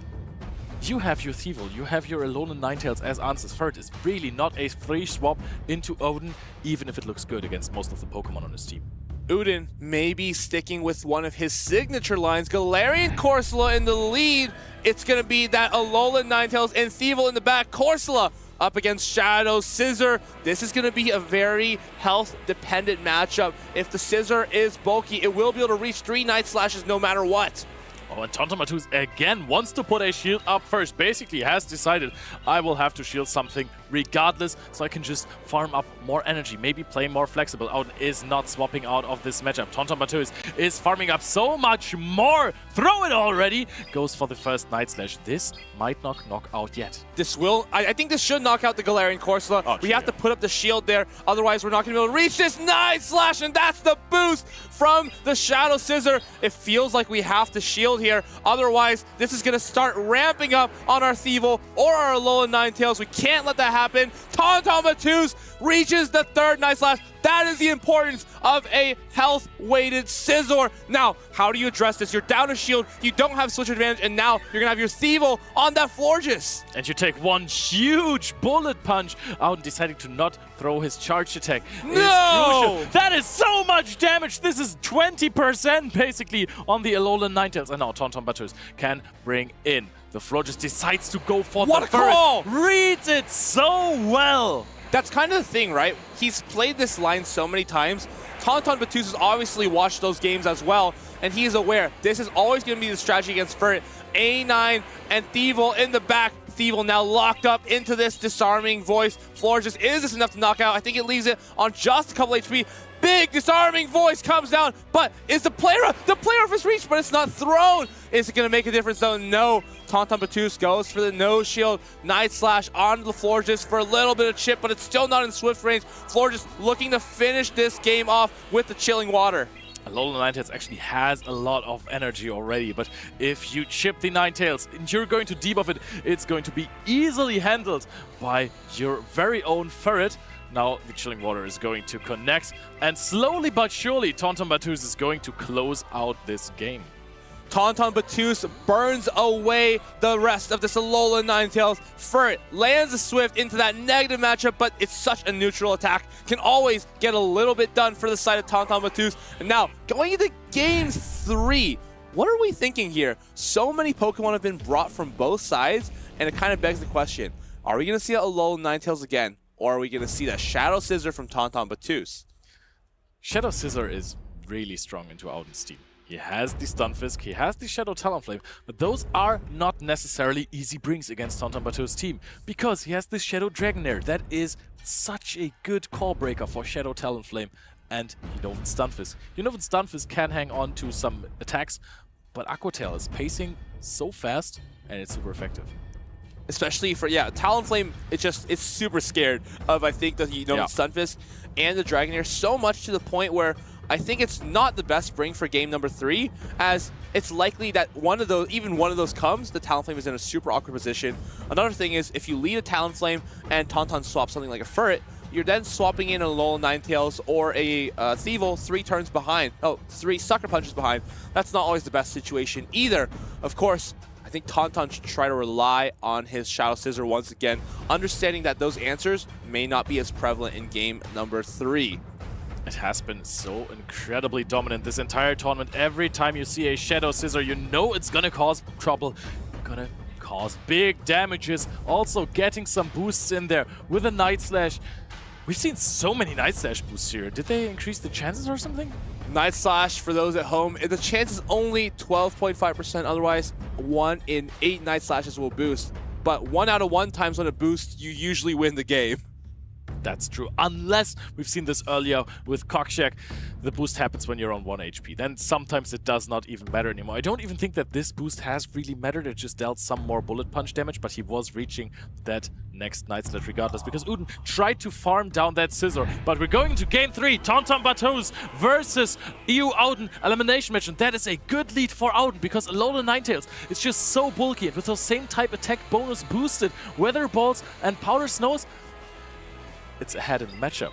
you have your Thievul, you have your Alolan Ninetales as answers. Furret is really not a free swap into Odin, even if it looks good against most of the Pokemon on his team. Uden may be sticking with one of his signature lines. Galarian Corsola in the lead. It's going to be that Alolan Ninetales and Thievul in the back. Corsola up against Shadow Scissor. This is going to be a very health-dependent matchup. If the Scissor is bulky, it will be able to reach 3 Night Slashes no matter what. Oh, and Tontombatus again wants to put a shield up first. Basically has decided, I will have to shield something regardless, so I can just farm up more energy, maybe play more flexible. Auden is not swapping out of this matchup. Tontombatus is farming up so much more. Throw it already. Goes for the first Night Slash. This might not knock out yet. This will, I think this should knock out the Galarian Corsola. We have to put up the shield there, otherwise we're not going to be able to reach this Night Slash, and that's the boost from the Shadow Scissor. It feels like we have to shield here, otherwise this is going to start ramping up on our Thievul or our Alolan Ninetales. We can't let that happen. Tontombatus reaches the 3rd Night Slash. That is the importance of a health-weighted Scizor. Now, how do you address this? You're down a shield, you don't have switch advantage, and now you're going to have your Thievul on that Florges. And you take one huge bullet punch. Auden deciding to not throw his charge attack. No! That is so much damage. This is 20% basically on the Alolan Ninetales. And now Tontombatus can bring in. The Florges decides to go for the call! Reads it so well. That's kind of the thing, right? He's played this line so many times. Tontombatus has obviously watched those games as well, and he is aware this is always going to be the strategy against Furret. A9 and Thievul in the back. Thievul now locked up into this disarming voice. Florges, is this enough to knock out? I think it leaves it on just a couple HP. Big disarming voice comes down, but is the player off his reach, but it's not thrown. Is it going to make a difference though? No. Tontombatus goes for the no shield. Night Slash on the Florges for a little bit of chip, but it's still not in swift range. Florges looking to finish this game off with the chilling water. Alolan Ninetales actually has a lot of energy already, but if you chip the Ninetales and you're going to debuff it, it's going to be easily handled by your very own Furret. Now the Chilling Water is going to connect, and slowly but surely Tontombatus is going to close out this game. Tontombatus burns away the rest of this Alolan Ninetales. Furret lands a Swift into that negative matchup, but it's such a neutral attack. Can always get a little bit done for the side of Tontombatus. And now, going into Game 3, what are we thinking here? So many Pokemon have been brought from both sides, and it kind of begs the question, are we going to see that Alolan Ninetales again? Or are we going to see that Shadow Scissor from Tontombatus? Shadow Scissor is really strong into Auden's team. He has the Stunfisk, he has the Shadow Talonflame, but those are not necessarily easy brings against Tontombatus' team, because he has this Shadow Dragonair that is such a good call breaker for Shadow Talonflame and Unova Stunfisk. Unova Stunfisk can hang on to some attacks, but Aqua Tail is pacing so fast, and it's super effective. Especially for, Talonflame, it's super scared of, I think, the Stunfisk and the Dragonair so much to the point where I think it's not the best bring for game number 3, as it's likely that even one of those comes, the Talonflame is in a super awkward position. Another thing is, if you lead a Talonflame and Tauntaun swaps something like a Furret, you're then swapping in a Alolan Ninetales or a Thievul 3 turns behind. Oh, 3 Sucker Punches behind. That's not always the best situation either. Of course, I think Tauntaun should try to rely on his Shadow Scissor once again, understanding that those answers may not be as prevalent in game number 3. It has been so incredibly dominant this entire tournament. Every time you see a Shadow Scissor, you know it's gonna cause trouble, gonna cause big damages. Also getting some boosts in there with a Night Slash. We've seen so many Night Slash boosts here. Did they increase the chances or something? Night Slash, for those at home, the chance is only 12.5%. Otherwise, 1 in 8 Night Slashes will boost. But 1 out of 1 times when it boosts, you usually win the game. That's true, unless we've seen this earlier with Kokshek. The boost happens when you're on 1 HP. Then sometimes it does not even matter anymore. I don't even think that this boost has really mattered. It just dealt some more bullet punch damage, but he was reaching that next Night Slash regardless, because Uden tried to farm down that Scissor. But we're going to game 3, Tauntaun Batous versus EU Auden elimination match, and that is a good lead for Auden, because Alolan Ninetales is just so bulky, and with those same type attack bonus boosted Weather Balls and Powder Snows, it's ahead in the matchup.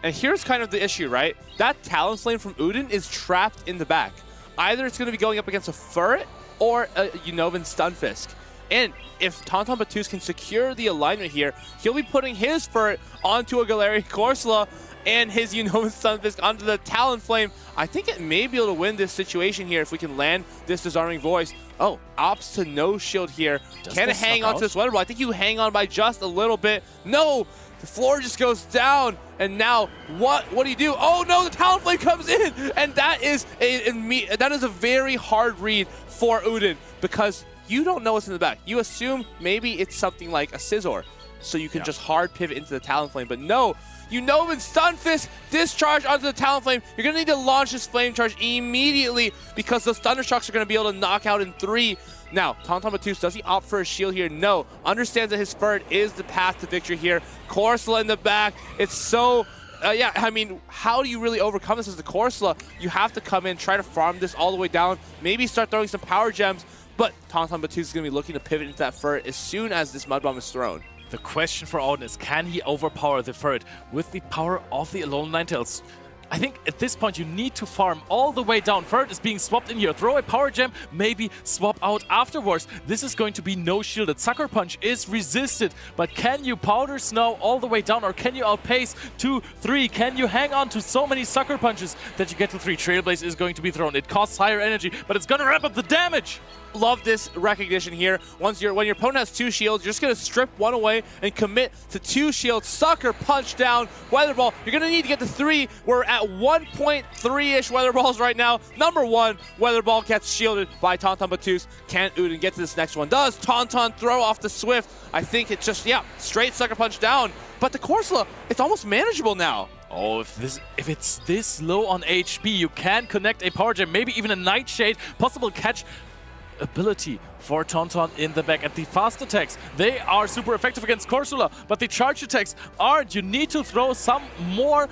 And here's kind of the issue, right? That Talonflame from Uden is trapped in the back. Either it's going to be going up against a Furret or a Unnovan Stunfisk. And if Tauntaun Batous can secure the alignment here, he'll be putting his Furret onto a Galarian Corsola and his Unnovan Stunfisk onto the Talonflame. I think it may be able to win this situation here if we can land this Disarming Voice. Oh, opts to no shield here. Can it hang on to this Weather Ball? I think you hang on by just a little bit. No! The floor just goes down, and now what do you do? Oh no, the Talonflame comes in, and that is a very hard read for Uden, because you don't know what's in the back. You assume maybe it's something like a Scizor, so you can just hard pivot into the Talonflame, but no. Unnovan Stunfisk discharge onto the Talonflame. You're going to need to launch this Flame Charge immediately, because those Thundershocks are going to be able to knock out in 3. Now, Tauntaun Batous, does he opt for a shield here? No. Understands that his Furret is the path to victory here. Corsola in the back. It's so... I mean, how do you really overcome this as the Corsola? You have to come in, try to farm this all the way down, maybe start throwing some Power Gems, but Tauntaun Batous is going to be looking to pivot into that Furret as soon as this Mud Bomb is thrown. The question for Auden is, can he overpower the Furret with the power of the Alolan Ninetales? I think at this point you need to farm all the way down. Furret is being swapped in here. Throw a Power Gem, maybe swap out afterwards. This is going to be no shielded. Sucker Punch is resisted, but can you Powder Snow all the way down, or can you outpace 2, 3? Can you hang on to so many Sucker Punches that you get to 3? Trailblaze is going to be thrown. It costs higher energy, but it's going to wrap up the damage. Love this recognition here. When your opponent has 2 shields, you're just going to strip 1 away and commit to 2 shields. Sucker Punch down. Weather Ball, you're going to need to get to 3. We're at 1.3-ish Weather Balls right now. Number 1, Weather Ball gets shielded by Tauntaun Batous. Can Uden get to this next one? Does Tauntaun throw off the Swift? I think it's just, straight Sucker Punch down. But the Corsola, it's almost manageable now. Oh, if it's this low on HP, you can connect a Power Gem, maybe even a Nightshade. Possible catch ability for Tauntaun in the back. And the fast attacks, they are super effective against Corsola, but the charge attacks aren't. You need to throw some more.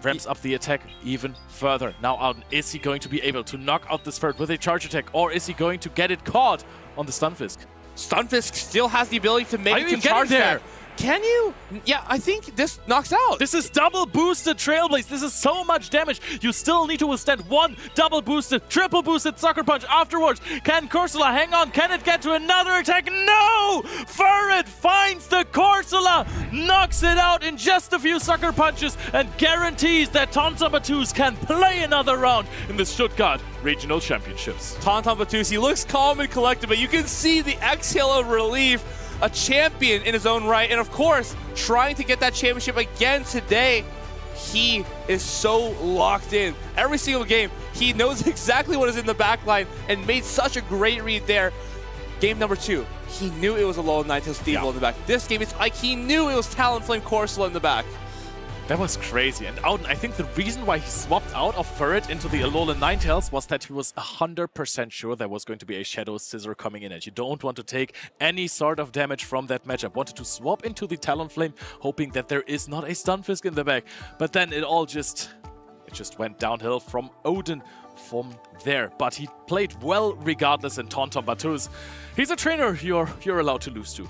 Ramps up the attack even further. Now Auden, is he going to be able to knock out this Furret with a charge attack, or is he going to get it caught on the Stunfisk? Stunfisk still has the ability to make it charge there. attack. Can you? Yeah, I think this knocks out. This is double boosted Trailblaze. This is so much damage. You still need to withstand 1 double boosted, triple boosted Sucker Punch afterwards. Can Corsola hang on? Can it get to another attack? No! Furret finds the Corsola, knocks it out in just a few Sucker Punches, and guarantees that Tauntaun Batous can play another round in the Stuttgart Regional Championships. Tauntaun Batous, he looks calm and collected, but you can see the exhale of relief. A champion in his own right, and of course, trying to get that championship again today. He is so locked in. Every single game, he knows exactly what is in the back line and made such a great read there. Game number 2, he knew it was a Alolan Ninetales Thievul in the back. This game, it's like he knew it was Talonflame Corsola in the back. That was crazy. And Auden, I think the reason why he swapped out of Ferret into the Alolan Ninetales was that he was 100% sure there was going to be a Shadow Scissor coming in, and you don't want to take any sort of damage from that matchup. Wanted to swap into the Talonflame, hoping that there is not a Stunfisk in the back. But then it just went downhill from Odin from there. But he played well regardless, and Tauntaun Batuz, he's a trainer you're allowed to lose to.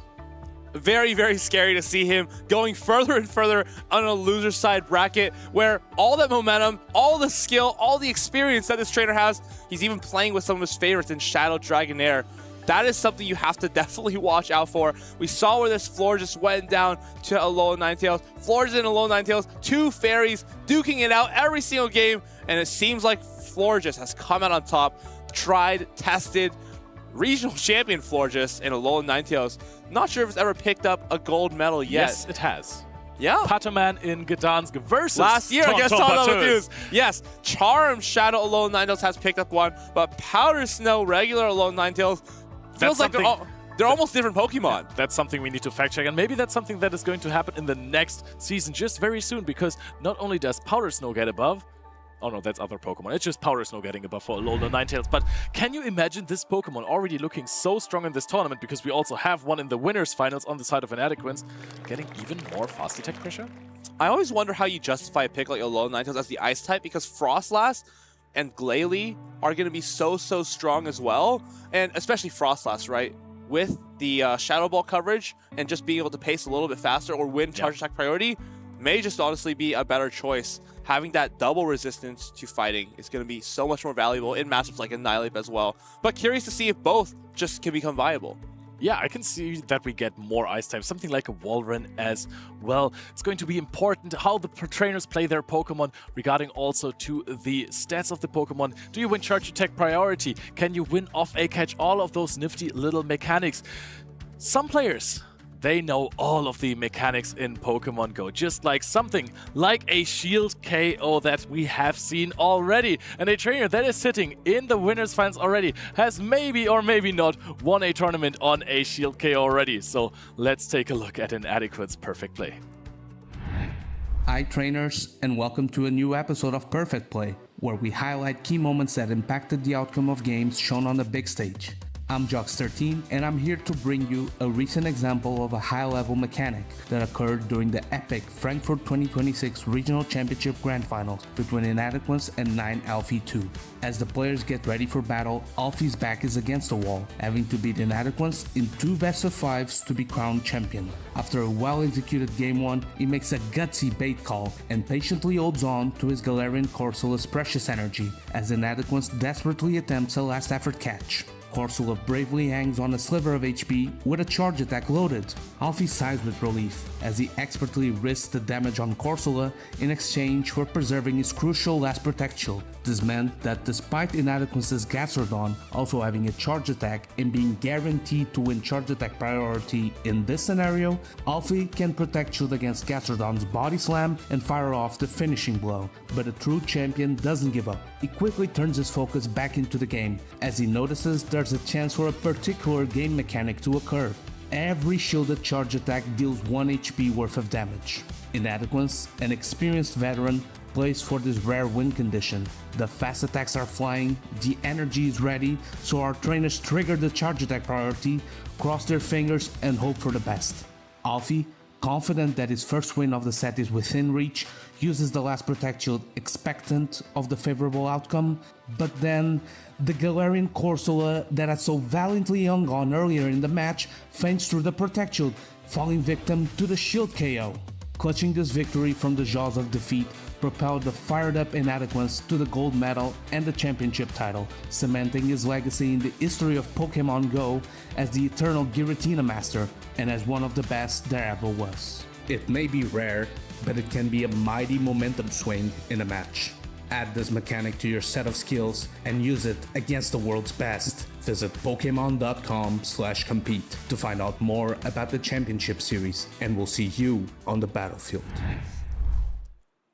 Very, very scary to see him going further and further on a loser side bracket where all that momentum, all the skill, all the experience that this trainer has, he's even playing with some of his favorites in Shadow Dragonair. That is something you have to definitely watch out for. We saw where this floor just went down to Alolan Ninetales. Floors in Alolan Ninetales, 2 fairies duking it out every single game, and it seems like Florges has come out on top, tried, tested, regional champion Florges in Alolan Ninetales. Not sure if it's ever picked up a gold medal yet. Yes, it has. Yeah. Pataman in Gdansk versus last year against Tauntaun Batuz. Yes, Charm Shadow Alolan Ninetales has picked up one, but Powder Snow regular Alolan Ninetales feels like they're almost different Pokemon. Yeah, that's something we need to fact check, and maybe that's something that is going to happen in the next season just very soon, because not only does Powder Snow get above, oh no, that's other Pokemon. It's just Powder Snow getting above for Alolan Ninetales. But can you imagine this Pokemon already looking so strong in this tournament, because we also have one in the winners finals on the side of Inadequance, getting even more fast attack pressure? I always wonder how you justify a pick like Alolan Ninetales as the Ice type, because Frostlass and Glalie are going to be so strong as well. And especially Frostlass, right? With the Shadow Ball coverage and just being able to pace a little bit faster or win charge attack priority may just honestly be a better choice. Having that double resistance to fighting is going to be so much more valuable in matchups like Annihilate as well. But curious to see if both just can become viable. Yeah, I can see that we get more Ice types, something like a Walrein as well. It's going to be important how the trainers play their Pokemon regarding also to the stats of the Pokemon. Do you win charge attack priority? Can you win off a catch? All of those nifty little mechanics. Some players, they know all of the mechanics in Pokemon Go, just like something like a Shield KO that we have seen already. And a trainer that is sitting in the winners finals already has maybe or maybe not won a tournament on a Shield KO already. So let's take a look at Inadequate's perfect play. Hi trainers, and welcome to a new episode of Perfect Play, where we highlight key moments that impacted the outcome of games shown on the big stage. I'm Jox13, and I'm here to bring you a recent example of a high-level mechanic that occurred during the epic Frankfurt 2026 Regional Championship Grand Finals between Inadequance and 9 Alfie 2. As the players get ready for battle, Alfie's back is against the wall, having to beat Inadequance in 2 best-of-5s to be crowned champion. After a well-executed Game 1, he makes a gutsy bait call and patiently holds on to his Galarian Corsola's precious energy as Inadequance desperately attempts a last-effort catch. Corsola bravely hangs on a sliver of HP with a charge attack loaded. Alfie sighs with relief as he expertly risks the damage on Corsola in exchange for preserving his crucial last Protect Shield. This meant that despite Inadequance's Gastrodon also having a charge attack and being guaranteed to win charge attack priority in this scenario, Alfie can Protect Shield against Gastrodon's Body Slam and fire off the finishing blow. But a true champion doesn't give up. He quickly turns his focus back into the game as he notices there's a chance for a particular game mechanic to occur. Every shielded charge attack deals 1 HP worth of damage. Inadequance, an experienced veteran, plays for this rare win condition. The fast attacks are flying, the energy is ready, so our trainers trigger the charge attack priority, cross their fingers and hope for the best. Alfie, confident that his first win of the set is within reach, uses the last Protect Shield expectant of the favorable outcome, but then the Galarian Corsola that had so valiantly hung on earlier in the match faints through the Protect Shield, falling victim to the Shield KO. Clutching this victory from the jaws of defeat propelled the fired-up Inadequance to the gold medal and the championship title, cementing his legacy in the history of Pokémon GO as the eternal Giratina master and as one of the best there ever was. It may be rare, but it can be a mighty momentum swing in a match. Add this mechanic to your set of skills and use it against the world's best. Visit Pokemon.com/compete to find out more about the championship series, and we'll see you on the battlefield.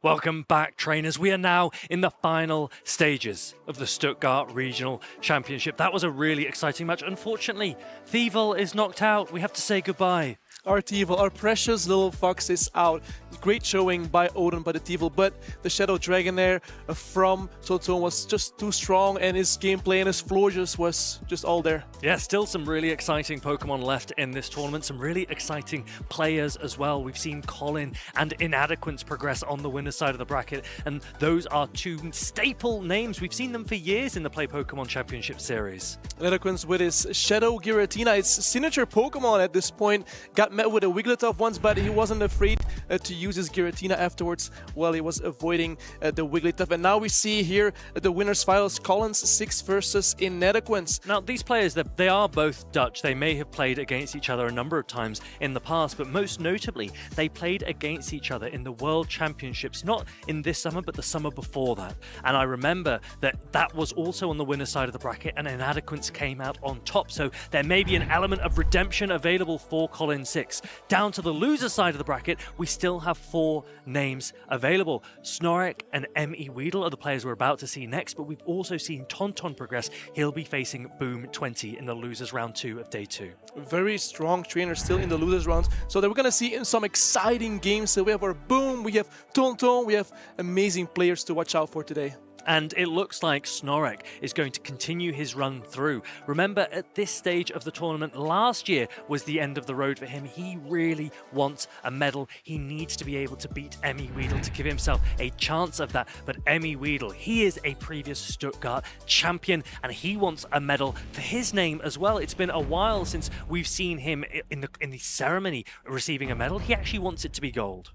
Welcome back, trainers. We are now in the final stages of the Stuttgart Regional Championship. That was a really exciting match. Unfortunately, Thievul is knocked out. We have to say goodbye. Our Thievul, our precious little fox, is out. Great showing by Odin, by the Thievul, but the Shadow Dragonair from Toton was just too strong, and his gameplay and his Florges was just all there. Yeah, still some really exciting Pokemon left in this tournament. Some really exciting players as well. We've seen Colin and Inadequance progress on the winner's side of the bracket, and those are two staple names. We've seen them for years in the Play Pokemon Championship series. Inadequance with his Shadow Giratina, its signature Pokemon at this point, got met with a Wigglytuff once, but he wasn't afraid to use his Giratina afterwards while he was avoiding the Wigglytuff. And now we see here the winners finals, Collins 6 versus Inadequance. Now, these players, they are both Dutch. They may have played against each other a number of times in the past, but most notably, they played against each other in the World Championships, not in this summer, but the summer before that. And I remember that was also on the winner's side of the bracket, and Inadequance came out on top. So there may be an element of redemption available for Colin 6. Down to the loser side of the bracket, we still have 4 names available. Snorek and M.E. Weedle are the players we're about to see next, but we've also seen Tonton progress. He'll be facing Boom 20 in the losers round 2 of day 2. Very strong trainers still in the losers rounds, so that we're gonna see in some exciting games. So we have our Boom, we have Tonton, we have amazing players to watch out for today. And it looks like Snorek is going to continue his run through. Remember, at this stage of the tournament, last year was the end of the road for him. He really wants a medal. He needs to be able to beat Emmy Weedle to give himself a chance of that. But Emmy Weedle, he is a previous Stuttgart champion, and he wants a medal for his name as well. It's been a while since we've seen him in the ceremony receiving a medal. He actually wants it to be gold.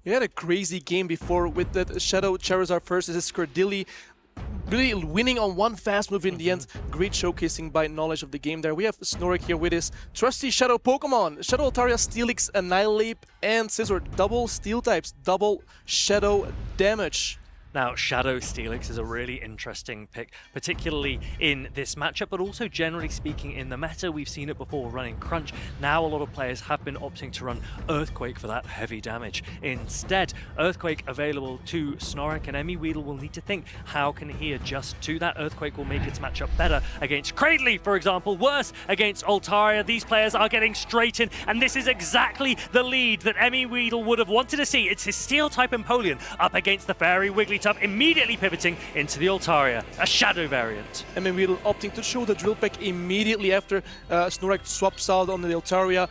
He had a crazy game before with that Shadow Charizard first. This is Scardilli really winning on one fast move in the end. Great showcasing by knowledge of the game there. We have Snorek here with his trusty Shadow Pokemon. Shadow Altaria, Steelix, Annihilate, and Scizor. Double Steel types, double Shadow damage. Now, Shadow Steelix is a really interesting pick, particularly in this matchup, but also generally speaking in the meta. We've seen it before running Crunch. Now a lot of players have been opting to run Earthquake for that heavy damage. Instead, Earthquake available to Snorek, and Emmy Weedle will need to think, how can he adjust to that? Earthquake will make its matchup better against Cradley, for example, worse against Altaria. These players are getting straight in, and this is exactly the lead that Emmy Weedle would have wanted to see. It's his Steel-type Empoleon up against the Fairy Wigglytuff, immediately pivoting into the Altaria, a Shadow variant. And then Weedle opting to show the Drill Peck immediately after Snorek swaps out on the Altaria.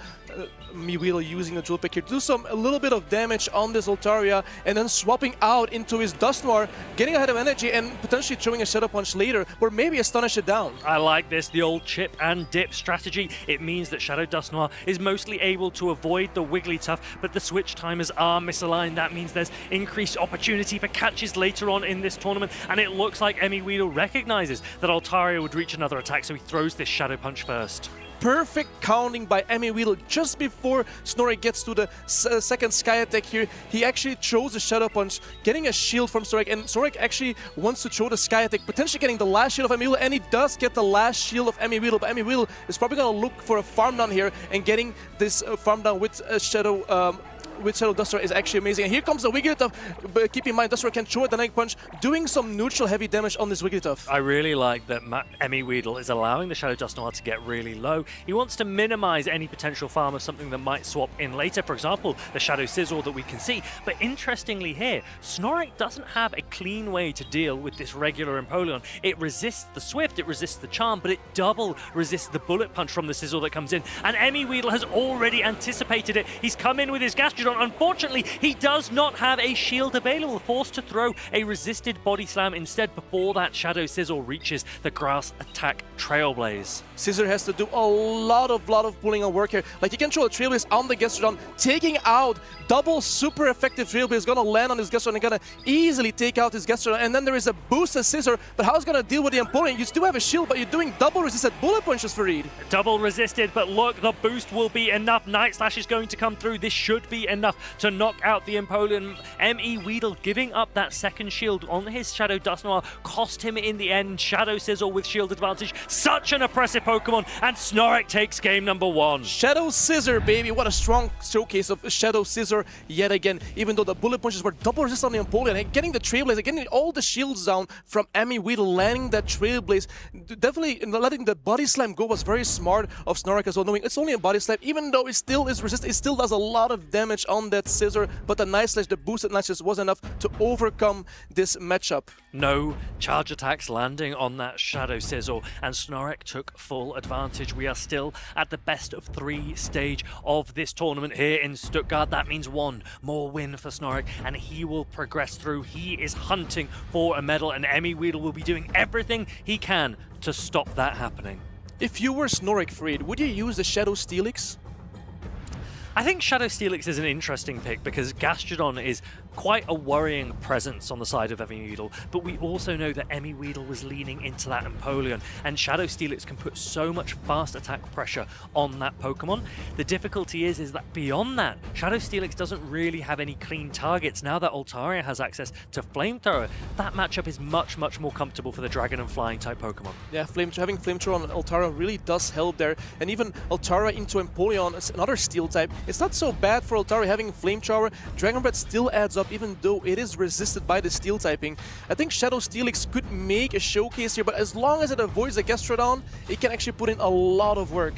Weedle using the Drill Peck here to do a little bit of damage on this Altaria, and then swapping out into his Dusknoir, getting ahead of energy and potentially throwing a Shadow Punch later, or maybe Astonish it down. I like this, the old chip and dip strategy. It means that Shadow Dusknoir is mostly able to avoid the Wigglytuff, but the switch timers are misaligned. That means there's increased opportunity for catches later on in this tournament, and it looks like Emmy Weedle recognizes that Altaria would reach another attack, so he throws this Shadow Punch first. Perfect counting by Emmy Weedle just before Snorek gets to the second Sky Attack here. He actually throws the Shadow Punch, getting a shield from Snorek, and Snorek actually wants to throw the Sky Attack, potentially getting the last shield of Emmy Weedle, and he does get the last shield of Emmy Weedle, but Emmy Weedle is probably going to look for a farm down here, and getting this farm down with Shadow Dusknoir is actually amazing. And here comes the Wigglytuff, but keep in mind Dusknoir can throw a Dynamic Punch, doing some neutral heavy damage on this Wigglytuff. I really like that Emmy Weedle is allowing the Shadow Dusknoir to get really low. He wants to minimize any potential farm of something that might swap in later, for example, the Shadow Scizor that we can see. But interestingly here, Snorek doesn't have a clean way to deal with this regular Empoleon. It resists the Swift, it resists the Charm, but it double resists the Bullet Punch from the Scizor that comes in. And Emmy Weedle has already anticipated it. He's come in with his Gastrodon. Unfortunately, he does not have a shield available, forced to throw a resisted Body Slam instead before that Shadow Scizor reaches the Grass Attack Trailblaze. Scizor has to do a lot of pulling on work here. Like, he can throw a Trailblaze on the Gastrodon, taking out double super effective Trailblaze, gonna land on his Gastrodon and gonna easily take out his Gastrodon. And then there is a boosted Scizor, but how's gonna deal with the Empoleon? You still have a shield, but you're doing double resisted Bullet Punches for Reed. Double resisted, but look, the boost will be enough. Night Slash is going to come through. This should be enough to knock out the Empoleon. ME Weedle giving up that second shield on his Shadow Dusknoir cost him in the end. Shadow Sizzle with shield advantage. Such an oppressive Pokemon, and Snorlax takes game number 1. Shadow Scissor, baby. What a strong showcase of Shadow Scissor yet again. Even though the bullet punches were double resist on the Empoleon, and getting the Trailblazer, getting all the shields down from ME Weedle, landing that Trailblaze. Definitely letting the Body Slam go was very smart of Snorlax as well, knowing it's only a Body Slam. Even though it still is resistant, it still does a lot of damage on that Scissor, but the Night Slash, the boosted Night Slash was enough to overcome this matchup. No charge attacks landing on that Shadow Sizzle, and Snorlax took full advantage. We are still at the best of 3 stage of this tournament here in Stuttgart. That means 1 more win for Snorlax, and he will progress through. He is hunting for a medal, and ME Weedle will be doing everything he can to stop that happening. If you were Snorlax, Farid, would you use the Shadow Steelix? I think Shadow Steelix is an interesting pick because Gastrodon is quite a worrying presence on the side of ME Weedle, but we also know that ME Weedle was leaning into that Empoleon, and Shadow Steelix can put so much fast attack pressure on that Pokemon. The difficulty is that beyond that, Shadow Steelix doesn't really have any clean targets. Now that Altaria has access to Flamethrower, that matchup is much more comfortable for the Dragon and Flying type Pokemon. Yeah, having Flamethrower on Altaria really does help there, and even Altaria into Empoleon is another Steel type. It's not so bad for Altaria having Flamethrower. Dragon Breath still adds up, even though it is resisted by the Steel typing. I think Shadow Steelix could make a showcase here, but as long as it avoids the Gastrodon, it can actually put in a lot of work.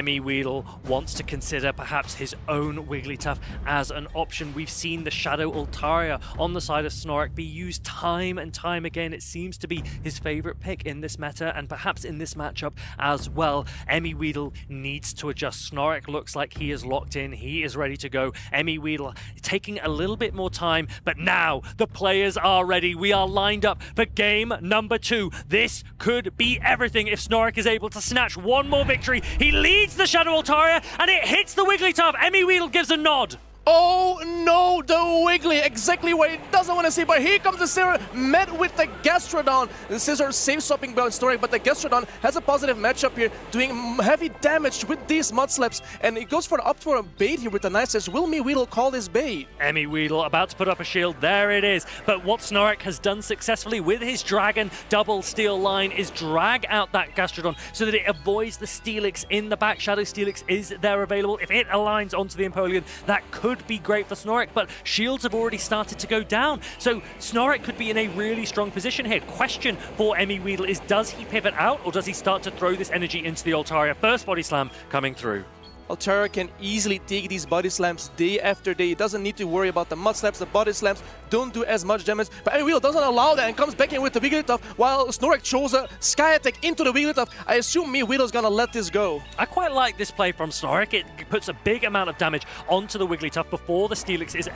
ME Weedle wants to consider perhaps his own Wigglytuff as an option. We've seen the Shadow Altaria on the side of Snorlax be used time and time again. It seems to be his favorite pick in this meta and perhaps in this matchup as well. ME Weedle needs to adjust. Snorlax looks like he is locked in. He is ready to go. ME Weedle taking a little bit more time, but now the players are ready. We are lined up for game number 2. This could be everything if Snorlax is able to snatch one more victory. He leads the Shadow Altaria, and it hits the Wigglytuff. ME Weedle gives a nod. Oh no, the Wiggly, exactly what he doesn't want to see, but here comes the Scissor, met with the Gastrodon. The Scissor safe swapping by Snorlax, but the Gastrodon has a positive matchup here, doing heavy damage with these Mud Slaps, and it goes up for a bait here with the Night Slash. Will ME Weedle call this bait? ME Weedle about to put up a shield, there it is. But what Snorlax has done successfully with his Dragon double steel line is drag out that Gastrodon so that it avoids the Steelix in the back. Shadow Steelix is there available. If it aligns onto the Empoleon, that could be great for Snorlax, but shields have already started to go down, so Snorlax could be in a really strong position here. Question for ME Weedle is, does he pivot out or does he start to throw this energy into the Altaria? First Body Slam coming through. Altaria can easily take these Body Slams day after day. He doesn't need to worry about the Mud Slaps. The Body Slams don't do as much damage, but ME Weedle doesn't allow that and comes back in with the Wigglytuff while Snorlax throws a Sky Attack into the Wigglytuff. I assume ME Weedle's gonna let this go. I quite like this play from Snorlax. It puts a big amount of damage onto the Wigglytuff before the Steelix is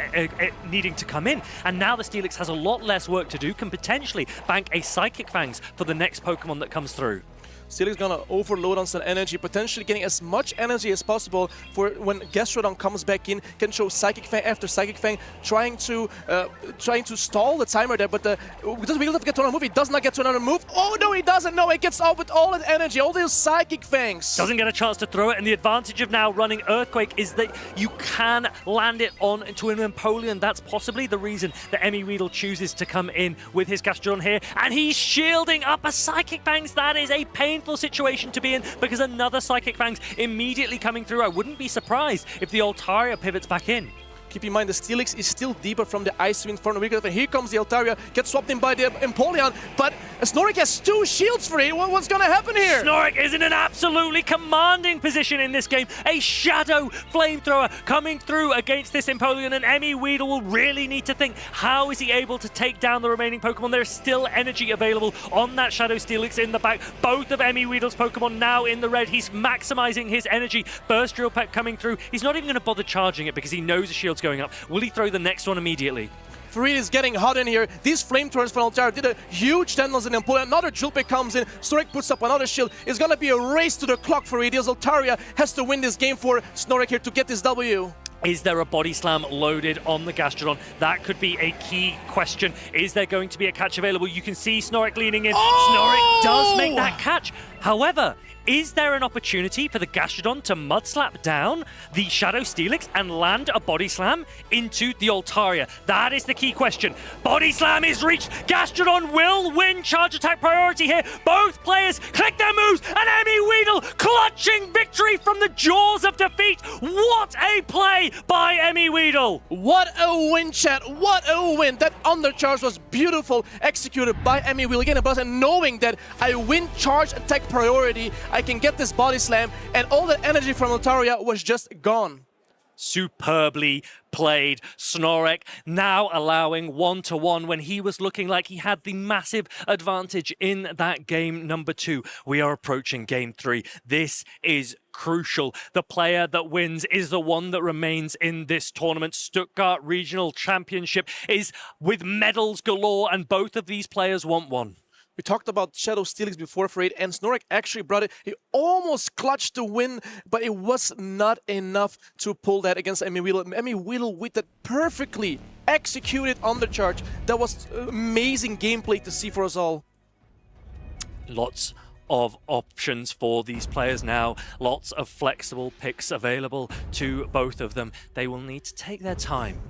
needing to come in, and now the Steelix has a lot less work to do, can potentially bank a Psychic Fangs for the next Pokemon that comes through. Steelix gonna overload on some energy, potentially getting as much energy as possible for when Gastrodon comes back in, can show Psychic Fang after Psychic Fang, trying to stall the timer there, but does Wigglytuff get to another move? He does not get to another move. Oh no, he doesn't. No, it gets out with all its energy, all those Psychic Fangs. Doesn't get a chance to throw it, and the advantage of now running Earthquake is that you can land it on into an Empoleon. That's possibly the reason that ME Weedle chooses to come in with his Gastrodon here, and he's shielding up a Psychic Fangs. That is a painful situation to be in because another Psychic Fangs immediately coming through. I wouldn't be surprised if the Altaria pivots back in. Keep in mind, the Steelix is still deeper from the Ice Wind from the Wigglytuff, and here comes the Altaria, gets swapped in by the Empoleon, but Snorlax has 2 shields for it. What's gonna happen here? Snorlax is in an absolutely commanding position in this game. A Shadow Flamethrower coming through against this Empoleon, and ME Weedle will really need to think, how is he able to take down the remaining Pokemon? There's still energy available on that Shadow Steelix in the back. Both of ME Weedle's Pokemon now in the red. He's maximizing his energy. Burst Drill Peck coming through. He's not even going to bother charging it because he knows the shield's going up. Will he throw the next one immediately? Farid is getting hot in here. These Flamethrowers from Altaria did a huge damage in Empoleon. Another Drill Pick comes in. Snorlax puts up another shield. It's gonna be a race to the clock for Farid. Altaria has to win this game for Snorlax here to get this W. Is there a Body Slam loaded on the Gastrodon? That could be a key question. Is there going to be a catch available? You can see Snorlax leaning in. Oh! Snorlax does make that catch. However, is there an opportunity for the Gastrodon to mudslap down the Shadow Steelix and land a Body Slam into the Altaria? That is the key question. Body Slam is reached. Gastrodon will win charge attack priority here. Both players click their moves, and Emmy Weedle clutching victory from the jaws of defeat. What a play by Emmy Weedle. What a win, chat. What a win. That undercharge was beautiful, executed by Emmy Weedle. Again, and knowing that I win charge attack priority, I can get this Body Slam, and all the energy from Altaria was just gone. Superbly played. Snorek now allowing 1-1 when he was looking like he had the massive advantage in that game number 2. We are approaching game 3. This is crucial. The player that wins is the one that remains in this tournament. Stuttgart Regional Championship is with medals galore, and both of these players want one. We talked about Shadow Steelix before for 8, and Snorek actually brought it. He almost clutched the win, but it was not enough to pull that against Emmy Weedle. Emmy Weedle with that perfectly executed undercharge. That was amazing gameplay to see for us all. Lots of options for these players now. Lots of flexible picks available to both of them. They will need to take their time,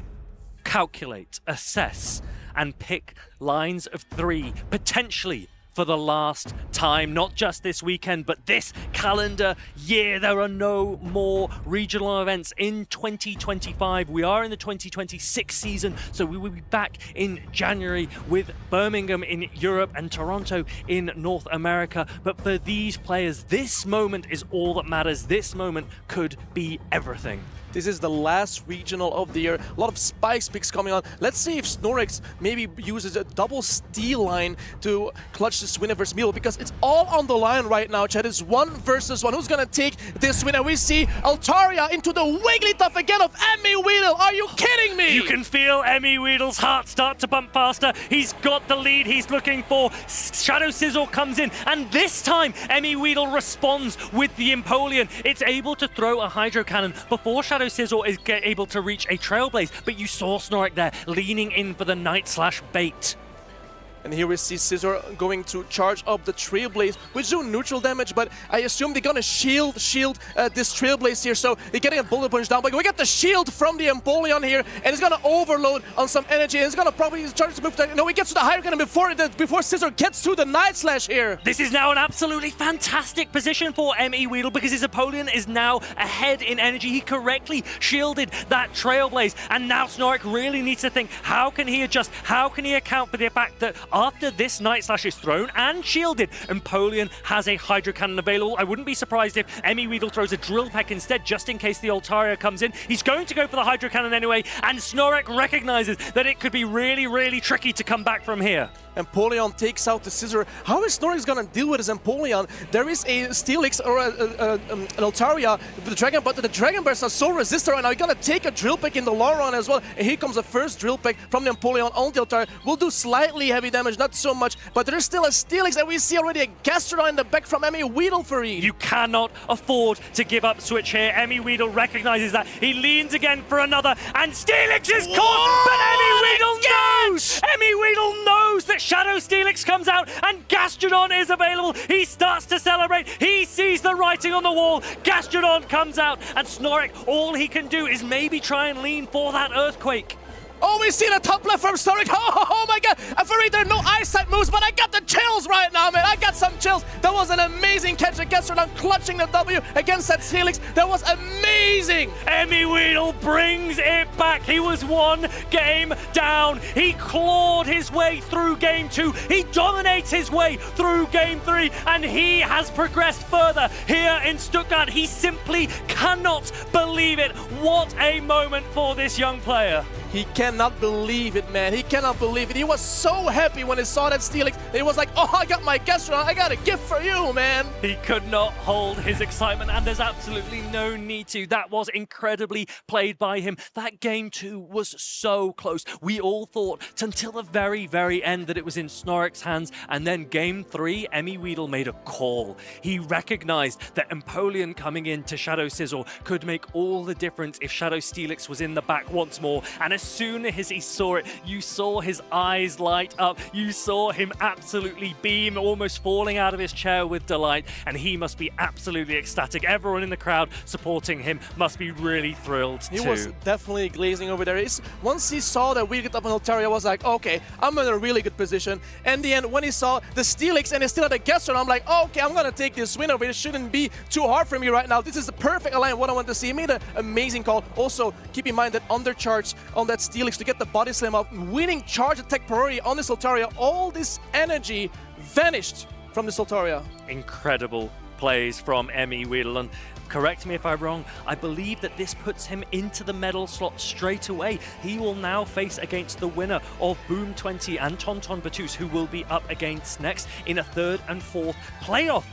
calculate, assess, and pick lines of 3, potentially for the last time, not just this weekend, but this calendar year. There are no more regional events in 2025. We are in the 2026 season, so we will be back in January with Birmingham in Europe and Toronto in North America. But for these players, this moment is all that matters. This moment could be everything. This is the last regional of the year. A lot of Spice picks coming on. Let's see if Snorix maybe uses a double steal line to clutch this win versus Milo, because it's all on the line right now, Chad. It's 1 versus 1. Who's gonna take this win? And we see Altaria into the Wigglytuff again of Emmy Weedle. Are you kidding me? You can feel Emmy Weedle's heart start to bump faster. He's got the lead he's looking for. Shadow Sizzle comes in, and this time Emmy Weedle responds with the Empoleon. It's able to throw a Hydro Cannon before Shadow Sizzle is able to reach a Trailblaze, but you saw Snorek there leaning in for the Night Slash bait. And here we see Scizor going to charge up the Trailblaze, which do neutral damage, but I assume they're gonna shield this Trailblaze here, so they're getting a Bullet Punch down. But we get the shield from the Empoleon here, and it's gonna overload on some energy, and it's gonna probably charge to move. No, he gets to the Hydro Cannon before Scizor gets to the Night Slash here. This is now an absolutely fantastic position for Emmy Weedle, because his Empoleon is now ahead in energy. He correctly shielded that Trailblaze, and now Snorek really needs to think, how can he adjust? How can he account for the fact that after this Night Slash is thrown and shielded, Empoleon has a Hydro Cannon available? I wouldn't be surprised if Emmy Weedle throws a Drill Peck instead, just in case the Altaria comes in. He's going to go for the Hydro Cannon anyway, and Snorek recognizes that it could be really, really tricky to come back from here. Empoleon takes out the Scizor. How is Snorix gonna deal with his Empoleon? There is a Steelix or an Altaria with the Dragon, but the Dragon Bursts are so resistant right now. You're gonna take a Drill Peck in the long run as well. And here comes the first Drill Peck from the Empoleon on the Altaria. Will do slightly heavy damage, not so much, but there's still a Steelix, and we see already a Gastrodon in the back from Emmy Weedle for Reed. You cannot afford to give up switch here. Emmy Weedle recognizes that. He leans again for another, and Steelix is caught, but Emmy Weedle knows! Emmy Weedle knows that Shadow Steelix comes out, and Gastrodon is available. He starts to celebrate. He sees the writing on the wall. Gastrodon comes out, and Snorek, all he can do is maybe try and lean for that Earthquake. Oh, we see the top left from Snorek. Oh my god. I'm afraid there are no eyesight moves, but I got the chills right now, man. I got some chills. That was an amazing catch against Gastrodon, clutching the W against that Steelix. That was amazing. Emmy Weedle brings it back. He was 1 game down. He clawed his way through game 2. He dominates his way through game 3, and he has progressed further here in Stuttgart. He simply cannot believe it. What a moment for this young player. He cannot believe it, man. He cannot believe it. He was so happy when he saw that Steelix. He was like, oh, I got my Gastrodon. I got a gift for you, man. He could not hold his excitement, and there's absolutely no need to. That was incredibly played by him. That game 2 was so close. We all thought until the very, very end that it was in Snorek's hands, and then game 3, Emmy Weedle made a call. He recognized that Empoleon coming in to Shadow Sizzle could make all the difference if Shadow Steelix was in the back once more, and as as soon as he saw it, you saw his eyes light up. You saw him absolutely beam, almost falling out of his chair with delight. And he must be absolutely ecstatic. Everyone in the crowd supporting him must be really thrilled too. He was definitely glazing over there. Once he saw that we get up on Altaria, I was like, okay, I'm in a really good position. And in the end, when he saw the Steelix and he still had a guesser, I'm like, okay, I'm gonna take this win over. It shouldn't be too hard for me right now. This is the perfect align, what I want to see. He made an amazing call. Also, keep in mind that undercharge on that Steelix to get the body slam up, winning charge attack priority on this Altaria. All this energy vanished from this Altaria. Incredible plays from Emmy Wiedeland. Correct me if I'm wrong, I believe that this puts him into the medal slot straight away. He will now face against the winner of Boom 20 and Tonton Batus, who will be up against next in a third and fourth playoff.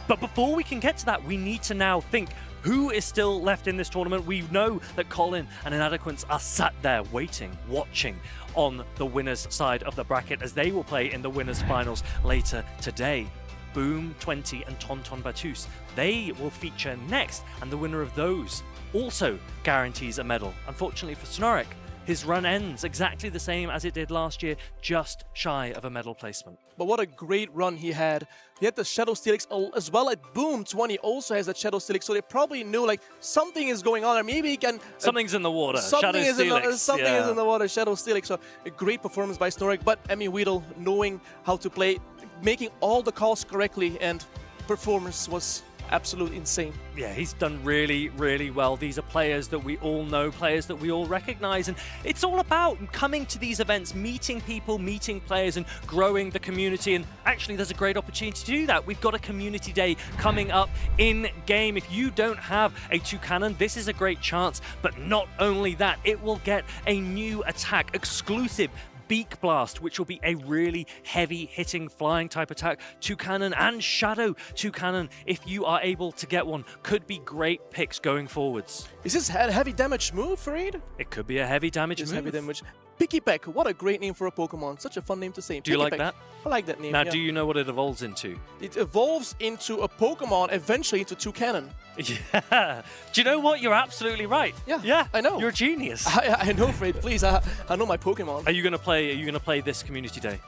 But before we can get to that, we need to now think who is still left in this tournament. We know that Colin and Inadequance are sat there waiting, watching on the winner's side of the bracket as they will play in the winners finals later today. Boom 20 and Tonton Batus, they will feature next, and the winner of those also guarantees a medal. Unfortunately for Snorik, his run ends exactly the same as it did last year, just shy of a medal placement. But what a great run he had. He had the Shadow Steelix as well at Boom 20 also has that Shadow Steelix, so they probably knew like something is going on, or maybe he can... Something's in the water, something Shadow is Steelix. Something is in the water, Shadow Steelix. So a great performance by Snorik, but Emmy Weedle knowing how to play, making all the calls correctly, and performance was absolutely insane. Yeah, he's done really, really well. These are players that we all know, players that we all recognize, and it's all about coming to these events, meeting people, meeting players, and growing the community. And actually, there's a great opportunity to do that. We've got a community day coming up in game. If you don't have a Toucanon, this is a great chance. But not only that, it will get a new attack, exclusive Beak Blast, which will be a really heavy hitting flying type attack. Toucanon and Shadow Toucanon, if you are able to get one, could be great picks going forwards. Is this a heavy damage move, Farid? It could be a heavy damage move. Heavy damage. Picky Peck, what a great name for a Pokemon. Such a fun name to say. Do you like that? I like that name. Now, yeah. do you know what it evolves into? It evolves into a Pokemon, eventually into Toucanon. Yeah. Do you know what? You're absolutely right. Yeah. Yeah. I know. You're a genius. I know, Fred. Please, I know my Pokemon. Are you gonna play this community day?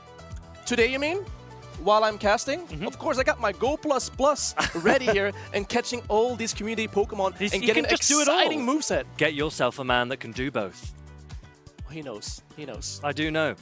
Today, you mean? While I'm casting? Of course, I got my Go++ ready here and catching all these community Pokemon and getting an exciting moveset. Get yourself a man that can do both. He knows. He knows. I do know.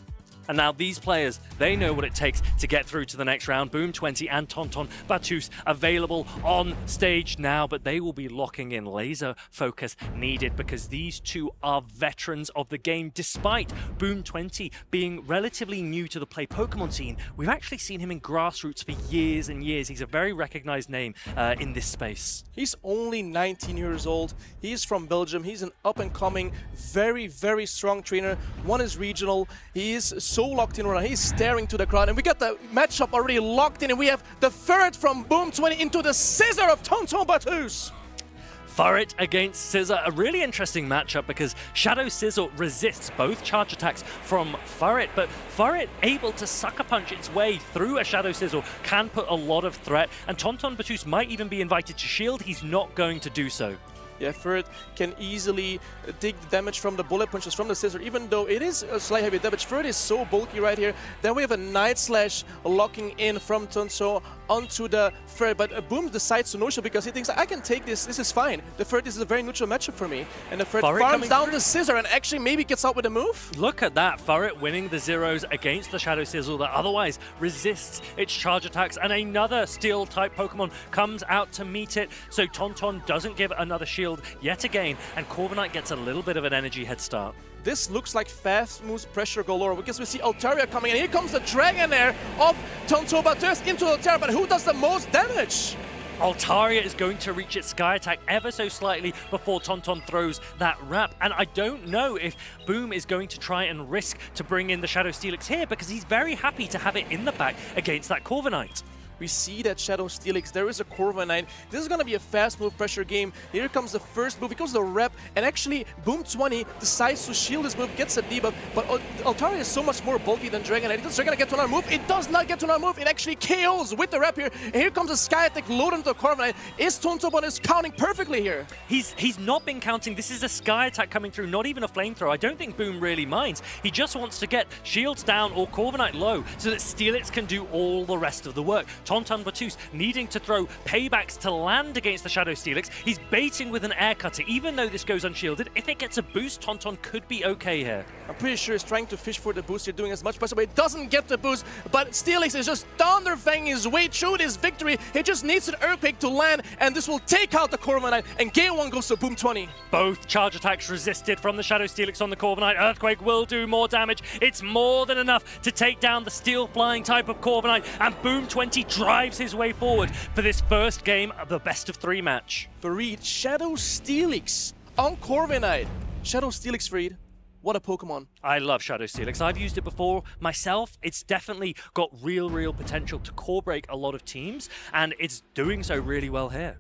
And now these players, they know what it takes to get through to the next round. Boom 20 and Tonton Batus available on stage now, but they will be locking in. Laser focus needed because these two are veterans of the game. Despite Boom 20 being relatively new to the play Pokemon scene, we've actually seen him in grassroots for years and years. He's a very recognized name in this space. He's only 19 years old. He's from Belgium. He's an up-and-coming, very, very strong trainer. Won his regional. He is so locked in right now. He's staring to the crowd, and we got the matchup already locked in, and we have the Ferret from Boom 20 into the Scissor of Tonton Batus. Ferret against Scissor, a really interesting matchup because Shadow Scissor resists both charge attacks from Ferret, but Ferret able to sucker punch its way through a Shadow Scissor can put a lot of threat, and Tonton Batus might even be invited to shield. He's not going to do so. Yeah, Ferret can easily take the damage from the bullet punches from the Scissor, even though it is a slight heavy damage. Ferret is so bulky right here. Then we have a Night Slash locking in from Tonso onto the Ferret, but Boom decides to no-show because he thinks, I can take this, this is fine. The Ferret is a very neutral matchup for me. And the Ferret farms down the Scissor and actually maybe gets out with a move. Look at that, Ferret winning the zeros against the Shadow Scissor that otherwise resists its charge attacks, and another Steel-type Pokemon comes out to meet it, so Tonton doesn't give another shield yet again, and Corviknight gets a little bit of an energy head start. This looks like fast moves pressure galore because we see Altaria coming, and here comes the Dragonair of Tonton Batus into Altaria, but who does the most damage? Altaria is going to reach its Sky Attack ever so slightly before Tonton throws that wrap, and I don't know if Boom is going to try and risk to bring in the Shadow Steelix here because he's very happy to have it in the back against that Corviknight. We see that Shadow Steelix, there is a Corviknight. This is going to be a fast move pressure game. Here comes the first move, it goes the rep, and actually Boom 20 decides to shield this move, gets a debuff, but Altaria is so much more bulky than Dragonite. Does Dragonite get to another move? It does not get to another move. It actually KOs with the rep here. And here comes a Sky Attack loaded into the Corviknight. Is Tontobon is counting perfectly here. He's not been counting. This is a Sky Attack coming through, not even a Flamethrower. I don't think Boom really minds. He just wants to get shields down or Corviknight low so that Steelix can do all the rest of the work. Tontonbatus needing to throw paybacks to land against the Shadow Steelix. He's baiting with an Air Cutter. Even though this goes unshielded, if it gets a boost, Tonton could be okay here. I'm pretty sure he's trying to fish for the boost. You're doing as much possible. It doesn't get the boost, but Steelix is just thunderfanging his way through this victory. He just needs an Earthquake to land, and this will take out the Corviknight, and game 1 goes to Boom 20. Both charge attacks resisted from the Shadow Steelix on the Corviknight. Earthquake will do more damage. It's more than enough to take down the Steel Flying type of Corviknight, and Boom 20 drives his way forward for this first game of the best-of-3 match. Farid, Shadow Steelix on Corviknight. Shadow Steelix, Farid. What a Pokemon. I love Shadow Steelix. I've used it before myself. It's definitely got real potential to core break a lot of teams, and it's doing so really well here.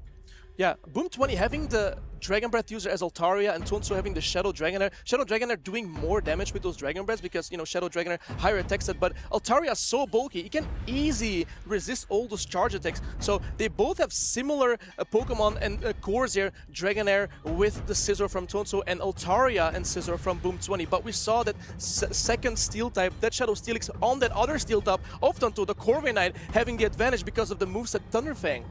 Yeah, Boom 20 having the Dragon Breath user as Altaria and Tonso having the Shadow Dragonair. Shadow Dragonair doing more damage with those Dragon Breaths because, you know, Shadow Dragonair higher attack set, but Altaria is so bulky, he can easily resist all those charge attacks. So they both have similar Pokemon and cores here. Dragonair with the Scizor from Tonso and Altaria and Scizor from Boom 20. But we saw that second Steel type, that Shadow Steelix on that other Steel type of Tonto, the Corviknight, having the advantage because of the moveset Thunderfang.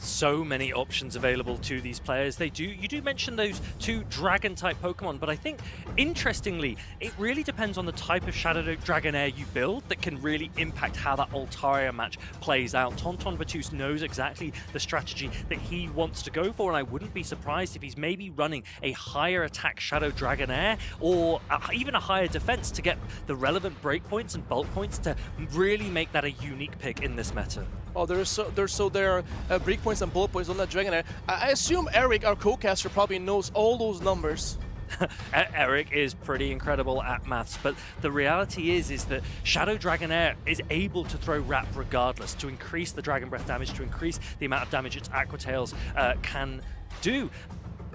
So many options available to these players. You do mention those two Dragon-type Pokemon, but I think, interestingly, it really depends on the type of Shadow Dragonair you build that can really impact how that Altaria match plays out. Tontonbatus knows exactly the strategy that he wants to go for, and I wouldn't be surprised if he's maybe running a higher attack Shadow Dragonair or even a higher defense to get the relevant break points and bulk points to really make that a unique pick in this meta. Oh, there are break points and bullet points on that Dragonair. I assume Eric, our co-caster, probably knows all those numbers. Eric is pretty incredible at maths, but the reality is that Shadow Dragonair is able to throw Wrap regardless, to increase the Dragon Breath damage, to increase the amount of damage its Aqua Tails can do.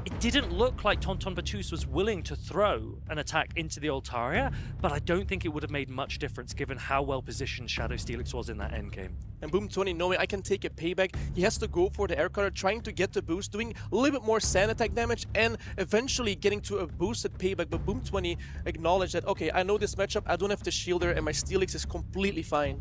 It didn't look like Tontonbatus was willing to throw an attack into the Altaria, but I don't think it would have made much difference given how well positioned Shadow Steelix was in that endgame. And Boom 20 knowing I can take a payback, he has to go for the Air Cutter, trying to get the boost, doing a little bit more sand attack damage, and eventually getting to a boosted payback. But Boom 20 acknowledged that, okay, I know this matchup, I don't have the shielder, and my Steelix is completely fine.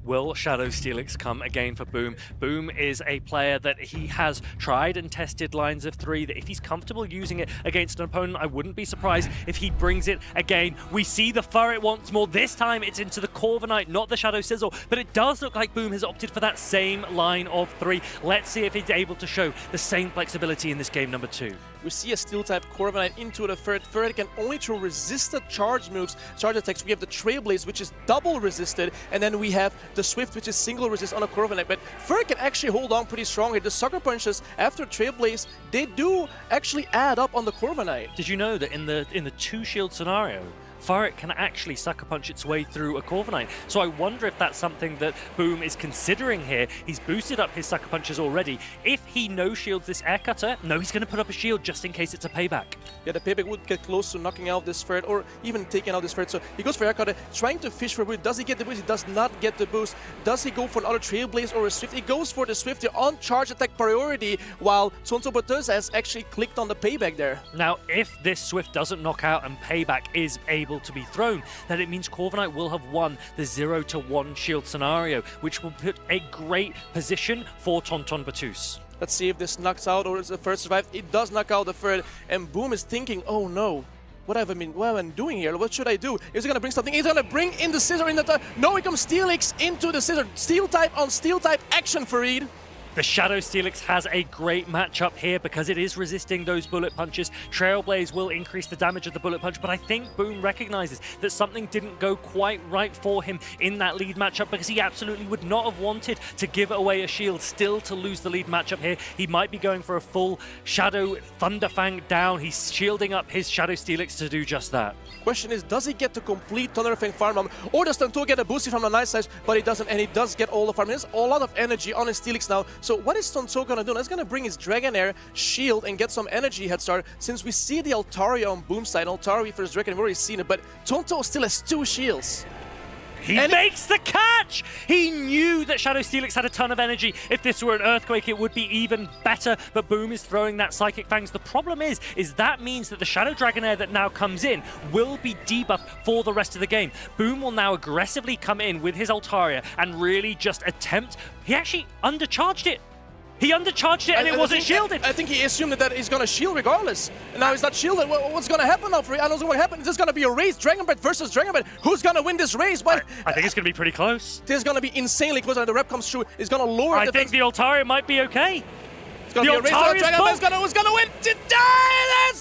Will Shadow Steelix come again for Boom? Boom is a player that he has tried and tested lines of 3, that if he's comfortable using it against an opponent, I wouldn't be surprised if he brings it again. We see the Furret once more. This time it's into the Corviknight, not the Shadow Sizzle, but it does look like Boom has opted for that same line of 3. Let's see if he's able to show the same flexibility in this game number 2. We see a Steel-type Corviknight into the Furret. Furret can only throw resisted charge moves, charge attacks. We have the Trailblaze, which is double resisted, and then we have the Swift, which is single resist on a Corviknight. But Furret can actually hold on pretty strongly. The Sucker Punches after Trailblaze, they do actually add up on the Corviknight. Did you know that in the 2-shield scenario, Furret can actually Sucker Punch its way through a Corviknight? So I wonder if that's something that Boom is considering here. He's boosted up his Sucker Punches already. If he no-shields this Air Cutter, no, he's going to put up a shield just in case it's a payback. Yeah, the payback would get close to knocking out this Furret or even taking out this Furret. So he goes for Air Cutter, trying to fish for a boost. Does he get the boost? He does not get the boost. Does he go for another Trailblaze or a Swift? He goes for the Swift on charge attack priority, while Tontonbatus has actually clicked on the payback there. Now, if this Swift doesn't knock out and payback is able to be thrown, then it means Corviknight will have won the 0-1 shield scenario, which will put a great position for Tontonbatus. Let's see if this knocks out or is the first survive. It does knock out the Furret, and Boom is thinking, oh no, what have I been doing here? What should I do? Is he gonna bring something? He's gonna bring in the Scizor in the time. No, here comes Steelix into the Scizor. Steel type on Steel type action, Farid. The Shadow Steelix has a great matchup here because it is resisting those bullet punches. Trailblaze will increase the damage of the bullet punch, but I think Boom recognizes that something didn't go quite right for him in that lead matchup because he absolutely would not have wanted to give away a shield still to lose the lead matchup here. He might be going for a full Shadow Thunderfang down. He's shielding up his Shadow Steelix to do just that. Question is, does he get to complete Thunderfang farm up, or does Tanto get a boosty from the nice side, but he doesn't, and he does get all the farm. He has a lot of energy on his Steelix now. So what is Tonto gonna do? He's gonna bring his Dragonair shield and get some energy head start. Since we see the Altaria on Boom's side, Altaria versus Dragon, we've already seen it, but Tonto still has 2 shields. He makes the catch! He knew that Shadow Steelix had a ton of energy. If this were an Earthquake, it would be even better, but Boom is throwing that Psychic Fangs. The problem is that means that the Shadow Dragonair that now comes in will be debuffed for the rest of the game. Boom will now aggressively come in with his Altaria and really just attempt... He actually undercharged it. He undercharged it and it wasn't shielded. I think he assumed that he's going to shield regardless. And now he's not shielded. What's going to happen now for I don't know what happened. Is this going to be a race? Dragon Breath versus Dragon Breath. Who's going to win this race? But I think it's going to be pretty close. This is going to be insanely close. And the rep comes through. It's going to lower I think the Altaria might be okay. It's going to be a race. Who's going to win?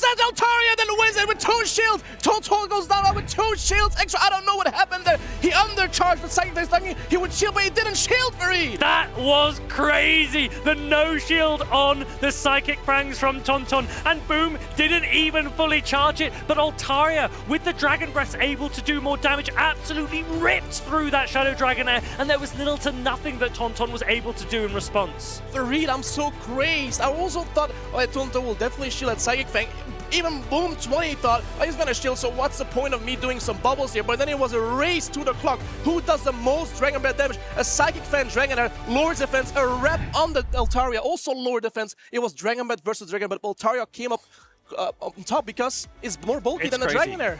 That's Altaria that wins it with 2 shields. Toto goes down with 2 shields extra. I don't know what happened there. He undercharged the Psychic Fangs thinking he would shield, but he didn't shield Marie. That was crazy. The no shield on the Psychic Fangs from Tonton, and Boom didn't even fully charge it. But Altaria, with the Dragon Breath able to do more damage, absolutely ripped through that Shadow Dragonair, and there was little to nothing that Tonton was able to do in response. The read, I'm so crazed. I also thought, Tonto will definitely shield at Psychic Fang. Even Boom 20 thought, he's gonna shield, so what's the point of me doing some bubbles here? But then it was a race to the clock. Who does the most Dragon Breath damage? A Psychic Fan Dragonair, lower defense, a rep on the Altaria, also lower defense. It was Dragon Breath versus Dragon Breath. Altaria came up on top because it's more bulky than the Dragonair.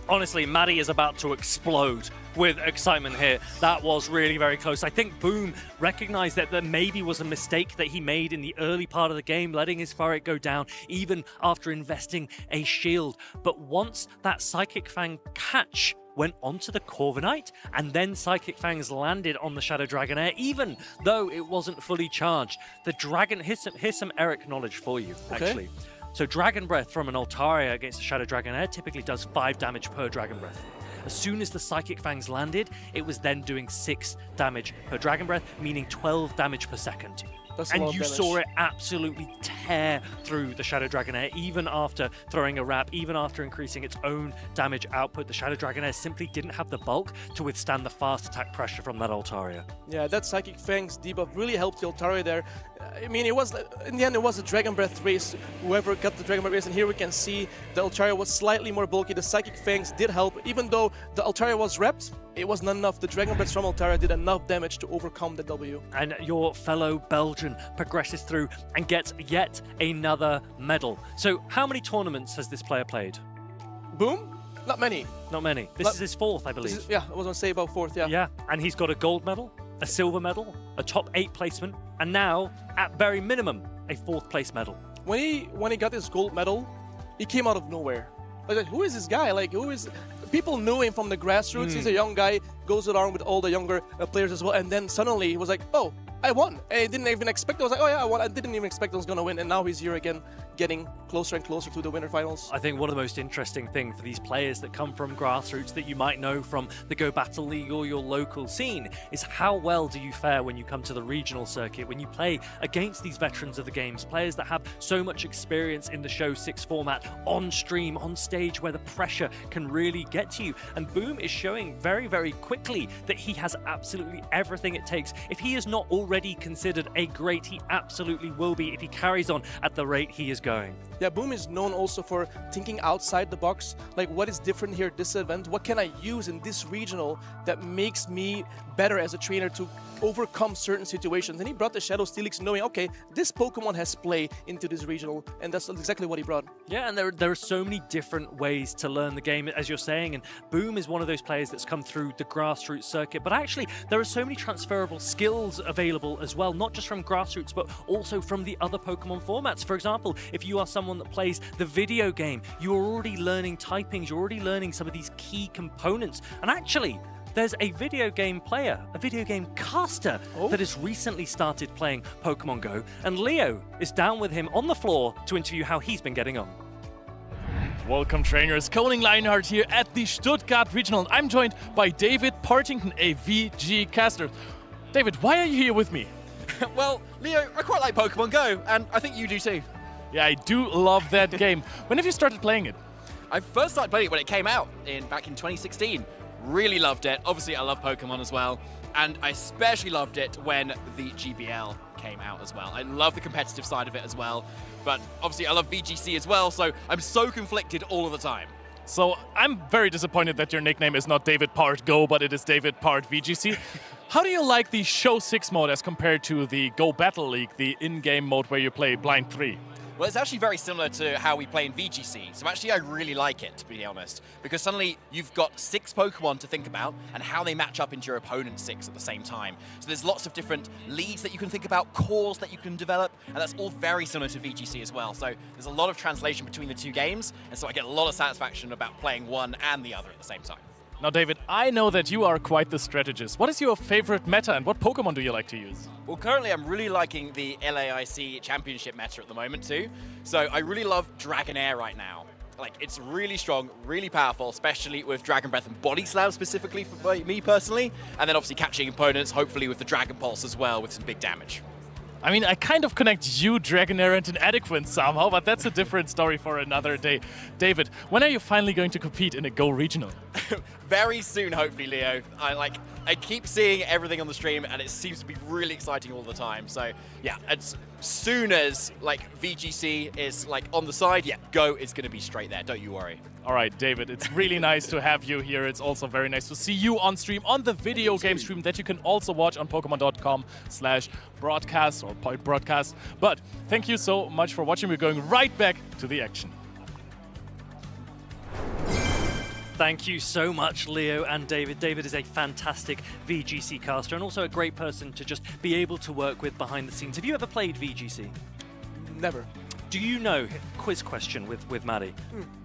Honestly, Maddie is about to explode with excitement here. That was really very close. I think Boom recognized that there maybe was a mistake that he made in the early part of the game, letting his Furret go down, even after investing a shield. But once that Psychic Fang catch went onto the Corviknight, and then Psychic Fangs landed on the Shadow Dragonair, even though it wasn't fully charged. The Dragon... Here's some Eric knowledge for you, actually. So Dragon Breath from an Altaria against a Shadow Dragonair typically does 5 damage per Dragon Breath. As soon as the Psychic Fangs landed, it was then doing 6 damage per Dragon Breath, meaning 12 damage per second. And you saw it absolutely tear through the Shadow Dragonair, even after throwing a wrap, even after increasing its own damage output. The Shadow Dragonair simply didn't have the bulk to withstand the fast attack pressure from that Altaria. Yeah, that Psychic Fangs debuff really helped the Altaria there. I mean, it was, in the end, it was a Dragon Breath race. Whoever got the Dragon Breath race, and here we can see the Altaria was slightly more bulky. The Psychic Fangs did help, even though the Altaria was repped. It was not enough. The Dragon Breath from Altaria did enough damage to overcome the W. And your fellow Belgian progresses through and gets yet another medal. So how many tournaments has this player played? Boom? Not many. Not many. This is his 4th, I believe. Yeah, I was going to say about 4th, yeah. Yeah, and he's got a gold medal, a silver medal, a top 8 placement, and now, at very minimum, a 4th place medal. When he got his gold medal, he came out of nowhere. I was like, who is this guy? Like, who is... People knew him from the grassroots. He's a young guy, goes along with all the younger players as well, and then suddenly he was like, oh, I won. I didn't even expect it. I was like, oh yeah, I won. I didn't even expect I was going to win, and now he's here again, getting closer and closer to the winter finals. I think one of the most interesting things for these players that come from grassroots that you might know from the Go Battle League or your local scene is how well do you fare when you come to the regional circuit, when you play against these veterans of the games, players that have so much experience in the Show 6 format, on stream, on stage, where the pressure can really get to you. And Boom is showing very, very quickly that he has absolutely everything it takes. If he is not already considered a great, he absolutely will be if he carries on at the rate he is going. Yeah, Boom is known also for thinking outside the box. Like, what is different here at this event? What can I use in this regional that makes me better as a trainer to overcome certain situations? And he brought the Shadow Steelix knowing, okay, this Pokemon has play into this regional, and that's exactly what he brought. Yeah, and there are so many different ways to learn the game, as you're saying, and Boom is one of those players that's come through the grassroots circuit, but actually there are so many transferable skills available as well, not just from grassroots, but also from the other Pokemon formats. For example, if you are someone that plays the video game, you're already learning typings, you're already learning some of these key components, and actually, there's a video game player, a video game caster that has recently started playing Pokémon GO, and Leo is down with him on the floor to interview how he's been getting on. Welcome, trainers. Coning Leinhardt here at the Stuttgart Regional. I'm joined by David Partington, a VG caster. David, why are you here with me? Well, Leo, I quite like Pokemon Go, and I think you do too. Yeah, I do love that game. When have you started playing it? I first started playing it when it came out back in 2016. Really loved it. Obviously, I love Pokemon as well, and I especially loved it when the GBL came out as well. I love the competitive side of it as well, but obviously I love VGC as well, so I'm so conflicted all of the time. So I'm very disappointed that your nickname is not David Part Go, but it is David Part VGC. How do you like the Show 6 mode as compared to the Go Battle League, the in-game mode where you play Blind 3? Well, it's actually very similar to how we play in VGC, so actually I really like it, to be honest, because suddenly you've got 6 Pokemon to think about and how they match up into your opponent's 6 at the same time. So there's lots of different leads that you can think about, cores that you can develop, and that's all very similar to VGC as well. So there's a lot of translation between the 2 games, and so I get a lot of satisfaction about playing one and the other at the same time. Now, David, I know that you are quite the strategist. What is your favorite meta and what Pokemon do you like to use? Well, currently I'm really liking the LAIC Championship meta at the moment too. So I really love Dragonair right now. Like, it's really strong, really powerful, especially with Dragon Breath and Body Slam specifically for me personally. And then obviously catching opponents, hopefully with the Dragon Pulse as well with some big damage. I mean, I kind of connect you, Dragonair, and Inadequate somehow, but that's a different story for another day. David, when are you finally going to compete in a Go Regional? Very soon, hopefully, Leo. I keep seeing everything on the stream, and it seems to be really exciting all the time. So, yeah, as soon as, VGC is, on the side, yeah, Go is going to be straight there. Don't you worry. All right, David, it's really nice to have you here. It's also very nice to see you on stream, on the video game stream that you can also watch on Pokemon.com/broadcast or point broadcast. But thank you so much for watching. We're going right back to the action. Thank you so much, Leo and David. David is a fantastic VGC caster and also a great person to just be able to work with behind the scenes. Have you ever played VGC? Never. Do you know, quiz question with Maddie,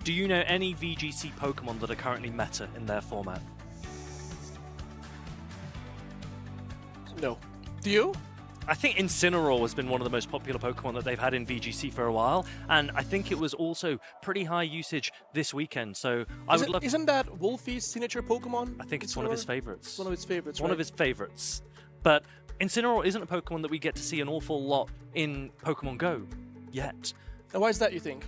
do you know any VGC Pokemon that are currently meta in their format? No. Do you? I think Incineroar has been one of the most popular Pokemon that they've had in VGC for a while, and I think it was also pretty high usage this weekend, so Isn't that Wolfie's signature Pokemon? I think it's one of his favorites. One of his favorites, One of his favorites. But Incineroar isn't a Pokemon that we get to see an awful lot in Pokemon Go yet. And why is that, you think?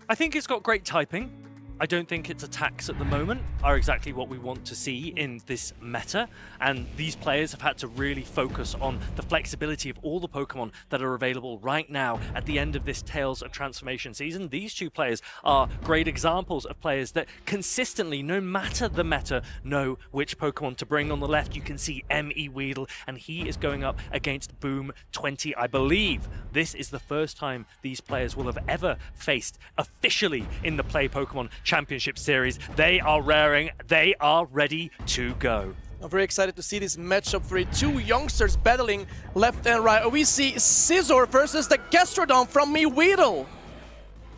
I think it's got great typing. I don't think its attacks at the moment are exactly what we want to see in this meta, and these players have had to really focus on the flexibility of all the Pokemon that are available right now at the end of this Tales of Transformation season. These 2 players are great examples of players that consistently, no matter the meta, know which Pokemon to bring. On the left, you can see M.E. Weedle, and he is going up against Boom 20. I believe this is the first time these players will have ever faced officially in the Play Pokemon Championship Series. They are raring, they are ready to go. I'm very excited to see this matchup for 2 youngsters battling left and right. We see Scizor versus the Gastrodon from Me Weedle.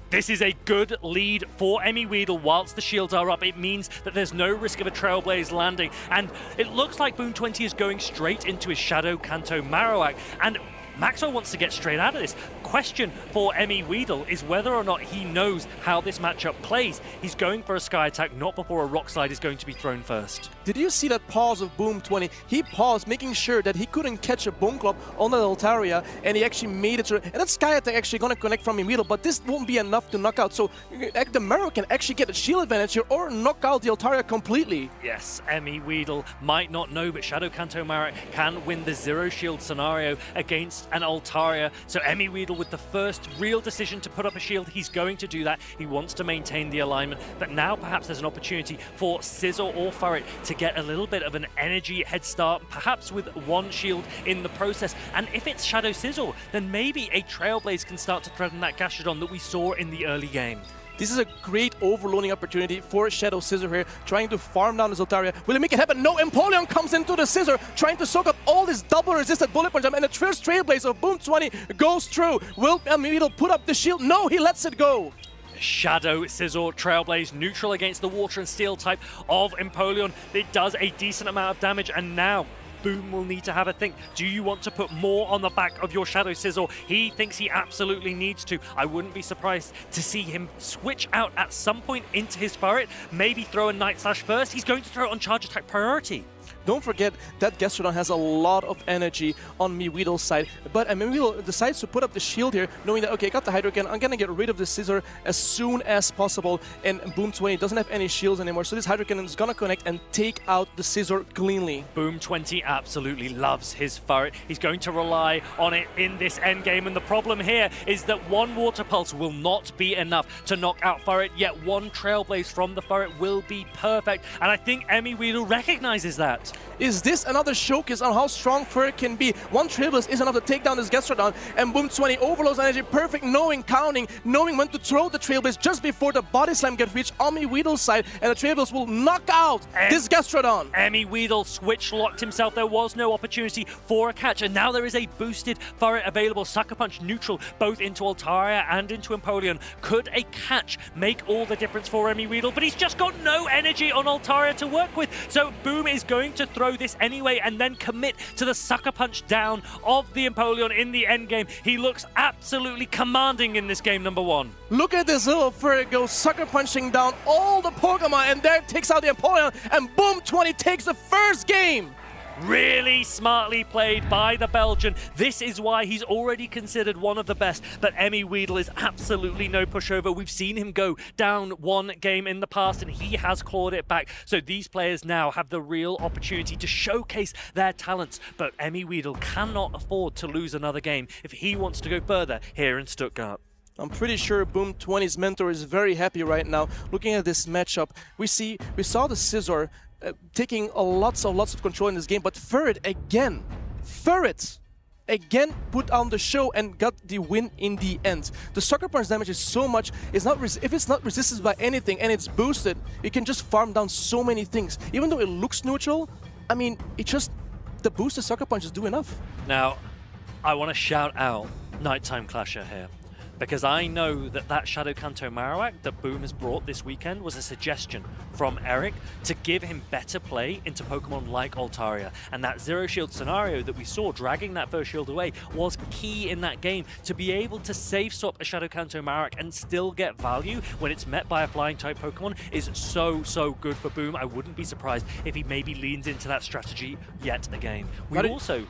This is a good lead for M.E. Weedle whilst the shields are up. It means that there's no risk of a Trailblaze landing, and it looks like Boom 20 is going straight into his Shadow Kanto Marowak, and Maxwell wants to get straight out of this. Question for M.E. Weedle is whether or not he knows how this matchup plays. He's going for a Sky Attack, not before a Rock Slide is going to be thrown first. Did you see that pause of Boom 20? He paused, making sure that he couldn't catch a Bone Club on the Altaria, and he actually made it through. And that Sky Attack actually going to connect from M.E. Weedle, but this won't be enough to knock out. So the Marrow can actually get a shield advantage here or knock out the Altaria completely. Yes, M.E. Weedle might not know, but Shadow Kanto Marowak can win the zero shield scenario against an Altaria. So M.E. Weedle with the first real decision to put up a shield, he's going to do that. He wants to maintain the alignment, but now perhaps there's an opportunity for Scizor or Furret to get a little bit of an energy head start, perhaps with 1 shield in the process. And if it's Shadow Scizor, then maybe a Trailblaze can start to threaten that Gastrodon that we saw in the early game. This is a great overloading opportunity for Shadow Scizor here, trying to farm down his Altaria. Will he make it happen? No, Empoleon comes into the Scizor, trying to soak up all this double resisted bullet punch, and the first Trailblaze of Boom 20 goes through. Will M.E. Weedle put up the shield? No, he lets it go. Shadow Scizor Trailblaze, neutral against the Water and Steel type of Empoleon. It does a decent amount of damage, and now Boom will need to have a think. Do you want to put more on the back of your Shadow Scizor? He thinks he absolutely needs to. I wouldn't be surprised to see him switch out at some point into his Furret, maybe throw a Night Slash first. He's going to throw it on Charge Attack priority. Don't forget that Gastrodon has a lot of energy on Weedle's side, but Weedle decides to put up the shield here, knowing that, okay, I got the Hydro Gun, I'm gonna get rid of the Scizor as soon as possible, and Boom 20 doesn't have any shields anymore, so this Hydro Cannon is gonna connect and take out the Scizor cleanly. Boom 20 absolutely loves his Furret. He's going to rely on it in this endgame, and the problem here is that one Water Pulse will not be enough to knock out Furret, yet one Trailblaze from the Furret will be perfect, and I think Weedle recognizes that. Is this another showcase on how strong Furret can be? One Trailblaze is enough to take down this Gastrodon, and Boom 20 overloads energy, perfect, counting, knowing when to throw the Trailblaze just before the Body Slam gets reached on Weedle's side, and the Trailblaze will knock out this Gastrodon. Weedle switch locked himself. There was no opportunity for a catch, and now there is a boosted Furret available. Sucker Punch neutral, both into Altaria and into Empoleon. Could a catch make all the difference for Weedle? But he's just got no energy on Altaria to work with, so Boom is going to throw this anyway and then commit to the Sucker Punch down of the Empoleon in the endgame. He looks absolutely commanding in this game number one. Look at this little Furret go Sucker Punching down all the Pokemon, and there it takes out the Empoleon, and Boom 20 takes the first game. Really smartly played by the Belgian. This is why he's already considered one of the best, but Weedle is absolutely no pushover. We've seen him go down one game in the past, and he has clawed it back. So these players now have the real opportunity to showcase their talents, but Weedle cannot afford to lose another game if he wants to go further here in Stuttgart. I'm pretty sure Boom 20's mentor is very happy right now. Looking at this matchup, we saw the Scizor taking lots of control in this game, but Furret again put on the show and got the win in the end. The Sucker Punch damage is so much, if it's not resisted by anything and it's boosted, it can just farm down so many things. Even though it looks neutral, I mean, the boosted Sucker Punches do enough. Now, I want to shout out Nighttime Clasher here, because I know that Shadow Kanto Marowak that Boom has brought this weekend was a suggestion from Eric to give him better play into Pokemon like Altaria. And that Zero Shield scenario that we saw, dragging that first shield away, was key in that game. To be able to save swap a Shadow Kanto Marowak and still get value when it's met by a flying type Pokemon is so good for Boom. I wouldn't be surprised if he maybe leans into that strategy yet again. We also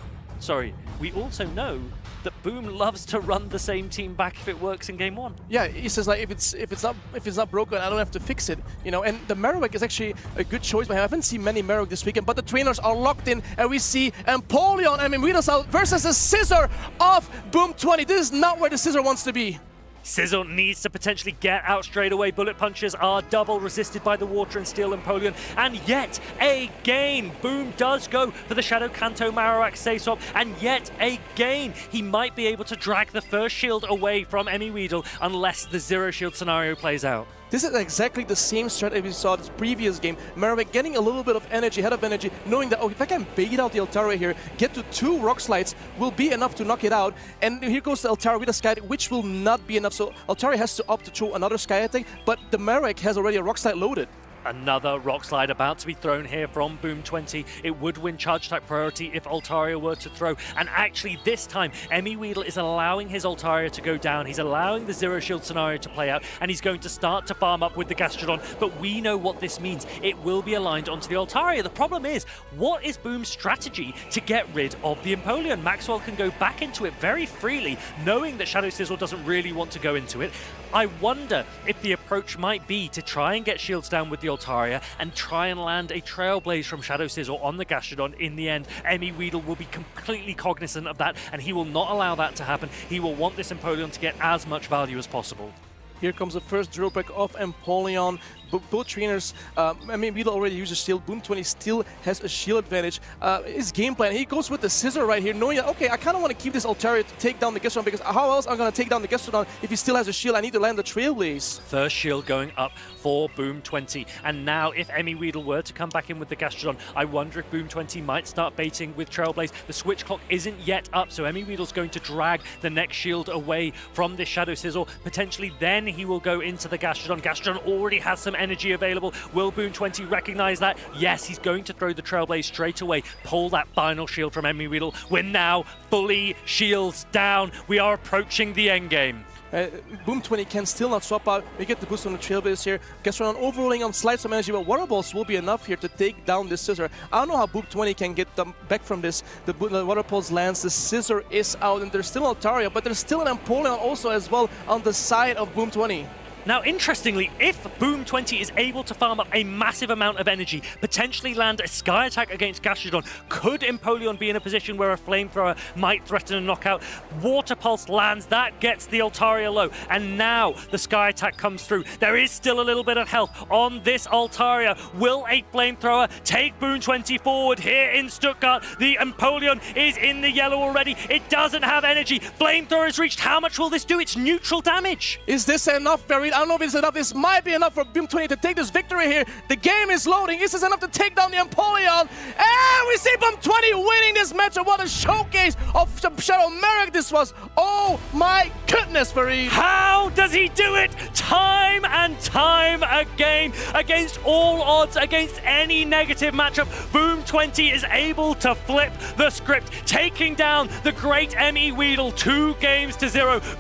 know that Boom loves to run the same team back if it works in game one. Yeah, he says like if it's not broken, I don't have to fix it, you know. And the Marowak is actually a good choice by him. I haven't seen many Marowak this weekend, but the trainers are locked in, and we see Empoleon and Weedle's out versus the Scizor of Boom 20. This is not where the Scizor wants to be. Scizor needs to potentially get out straight away. Bullet punches are double resisted by the Water and Steel Empoleon. And yet again, Boom does go for the Shadow Kanto Marowak save swap. And yet again, he might be able to drag the first shield away from Weedle unless the Zero Shield scenario plays out. This is exactly the same strategy we saw this previous game. Marowak getting a little bit of energy, head of energy, knowing that, oh, if I can bait out the Altaria here, get to 2 Rock Slides will be enough to knock it out. And here goes the Altaria with a Sky, which will not be enough. So Altaria has to opt to throw another Sky attack, but the Marowak has already a Rock Slide loaded. Another Rock Slide about to be thrown here from Boom 20. It would win Charge Type priority if Altaria were to throw. And actually this time, Weedle is allowing his Altaria to go down. He's allowing the Zero Shield scenario to play out, and he's going to start to farm up with the Gastrodon. But we know what this means. It will be aligned onto the Altaria. The problem is, what is Boom's strategy to get rid of the Empoleon? Maxwell can go back into it very freely, knowing that Shadow Scizor doesn't really want to go into it. I wonder if the approach might be to try and get shields down with the Altaria and try and land a Trailblaze from Shadow Scizor on the Gastrodon in the end. Weedle will be completely cognizant of that, and he will not allow that to happen. He will want this Empoleon to get as much value as possible. Here comes the first drill break of Empoleon. both trainers, I mean, Weedle already used a shield. Boom20 still has a shield advantage. His game plan, he goes with the scissor right here, knowing that, okay, I kind of want to keep this Altaria to take down the Gastrodon, because how else am I going to take down the Gastrodon if he still has a shield? I need to land the Trailblaze. First shield going up for Boom20. And now if Emmy Weedle were to come back in with the Gastrodon, I wonder if Boom20 might start baiting with Trailblaze. The switch clock isn't yet up, so Emmy Weedle's going to drag the next shield away from this Shadow Sizzle. Potentially then he will go into the Gastrodon. Gastrodon already has some energy available. Will Boom20 recognize that? Yes, he's going to throw the Trailblaze straight away, pull that final shield from Emmy Weedle. We're now fully shields down. We are approaching the end game. Boom20 can still not swap out. We get the boost on the Trailblaze here. Gastrodon overrolling on slides of energy, but Water Balls will be enough here to take down this Scissor. I don't know how Boom20 can get them back from this. The Water Pulse lands, the Scissor is out, and there's still Altaria, but there's still an Empoleon also as well on the side of Boom20. Now, interestingly, if Boom20 is able to farm up a massive amount of energy, potentially land a Sky Attack against Gastrodon, could Empoleon be in a position where a Flamethrower might threaten a knockout? Water Pulse lands, that gets the Altaria low, and now the Sky Attack comes through. There is still a little bit of health on this Altaria. Will a Flamethrower take Boom20 forward here in Stuttgart? The Empoleon is in the yellow already. It doesn't have energy. Flamethrower is reached. How much will this do? It's neutral damage. Is this enough, Barry? I don't know if it's enough. This might be enough for Boom20 to take this victory here. The game is loading. Is this enough to take down the Empoleon? And we see Boom20 winning this matchup. What a showcase of Shadow Merrick this was. Oh my goodness, Fareed. How does he do it? Time and time again, against all odds, against any negative matchup, Boom20 is able to flip the script, taking down the great Emmy Weedle 2-0.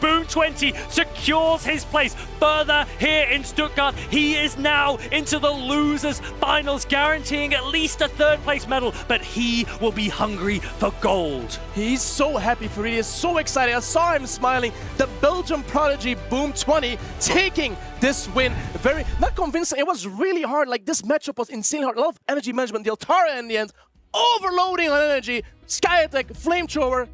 Boom20 secures his place further here in Stuttgart. He is now into the losers finals, guaranteeing at least a third place medal, but he will be hungry for gold. He's so happy for it. He is so excited. I saw him smiling. The Belgian prodigy Boom20 taking this win. Very not convincing. It was really hard. Like, this matchup was insanely hard. A lot of energy management. The Altaria in the end, overloading on energy. Sky Attack, Flamethrower.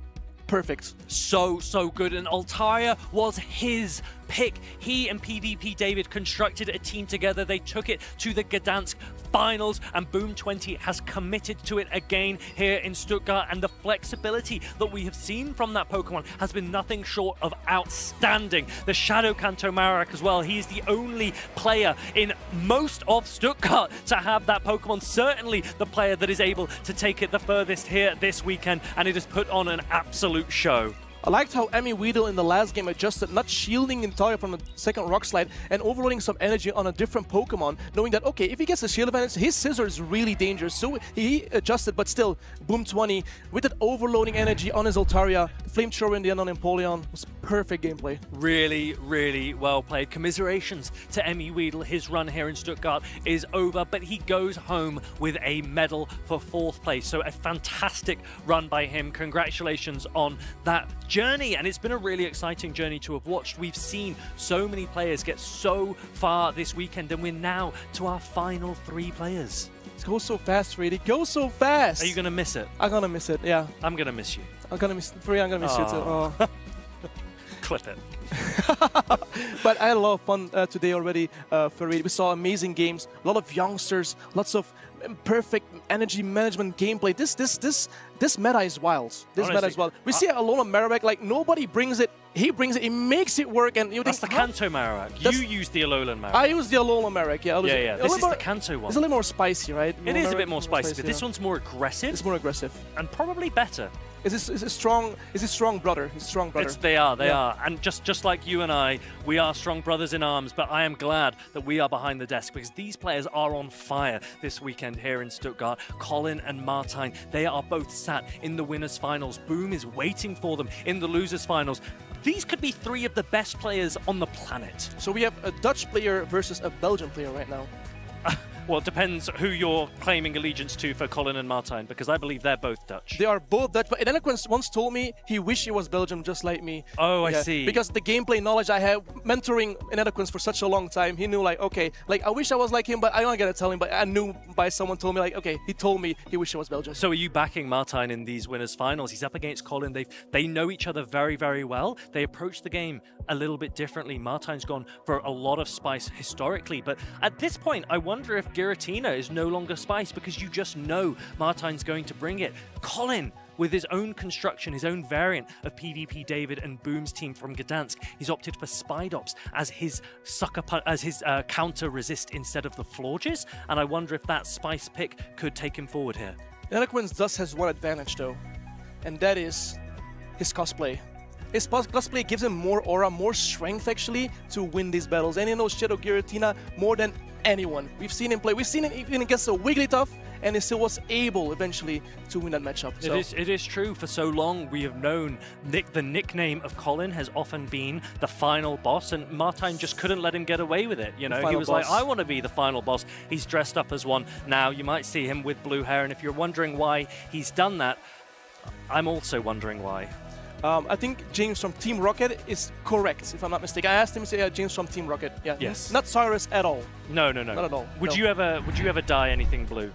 Perfect. So good. And Altaria was his pick. He and PvP David constructed a team together. They took it to the Gdansk finals, and Boom20 has committed to it again here in Stuttgart. And the flexibility that we have seen from that Pokemon has been nothing short of outstanding. The Shadow Kanto Marowak as well. He's the only player in most of Stuttgart to have that Pokemon. Certainly the player that is able to take it the furthest here this weekend, and it has put on an absolute show. I liked how Emmy Weedle in the last game adjusted, not shielding Altaria from the second Rock Slide and overloading some energy on a different Pokemon, knowing that, okay, if he gets a shield advantage, his Scissor is really dangerous. So he adjusted, but still, Boom20 with that overloading energy on his Altaria, Flamethrower in the end on Empoleon, was perfect gameplay. Really, really well played. Commiserations to Emmy Weedle. His run here in Stuttgart is over, but he goes home with a medal for 4th place. So a fantastic run by him. Congratulations on that journey, and it's been a really exciting journey to have watched. We've seen so many players get so far this weekend, and we're now to our final 3 players. It goes so fast, Freddy. It goes so fast. Are you gonna miss it? I'm gonna miss it, yeah. I'm gonna miss you. I'm gonna miss you too. Oh. Clip it. But I had a lot of fun today already, Fareed. We saw amazing games, a lot of youngsters, lots of perfect energy management gameplay. This meta is wild. This meta is wild. We see Alola Marowak, like, nobody brings it. He brings it. He makes it work. And that's the Kanto Marowak. You use the Alolan Marowak. I use the Alola Marowak. Yeah. This is the Kanto one. It's a little more spicy, right? It is a bit more spicy, but this one's more aggressive. It's more aggressive and probably better. Is his strong brother? His strong brother. They are. And just like you and I, we are strong brothers in arms, but I am glad that we are behind the desk, because these players are on fire this weekend here in Stuttgart. Colin and Martijn, they are both sat in the winners finals. Boom is waiting for them in the losers finals. These could be 3 of the best players on the planet. So we have a Dutch player versus a Belgian player right now. Well, it depends who you're claiming allegiance to for Colin and Martijn, because I believe they're both Dutch. They are both Dutch, but Enequins once told me he wished he was Belgium just like me. Oh, I see. Because the gameplay knowledge I had mentoring Enequins for such a long time, he knew like, okay, like I wish I was like him, but I don't gotta tell him, but I knew by someone told me like, okay, he told me he wished he was Belgium. So are you backing Martijn in these winners finals? He's up against Colin. They know each other very, very well. They approach the game a little bit differently. Martijn's gone for a lot of spice historically, but at this point, I wonder if Giratina is no longer spice because you just know Martijn's going to bring it. Colin, with his own construction, his own variant of PvP David and Boom's team from Gdansk, he's opted for Spidops as his counter resist instead of the Florges, and I wonder if that spice pick could take him forward here. Enequins does has one advantage though, and that is his cosplay. His cosplay gives him more aura, more strength actually to win these battles, and he knows Shadow Giratina more than anyone. We've seen him play. We've seen him even against a Wigglytuff, and he still was able eventually to win that matchup. So. It is true. For so long, we have known the nickname of Colin has often been the final boss, and Martijn just couldn't let him get away with it. You know, he was like, I want to be the final boss. He's dressed up as one. Now, you might see him with blue hair, and if you're wondering why he's done that, I'm also wondering why. I think James from Team Rocket is correct, if I'm not mistaken. I asked him to say James from Team Rocket. Yeah. Yes. Not Cyrus at all. No. Not at all. Would you ever dye anything blue?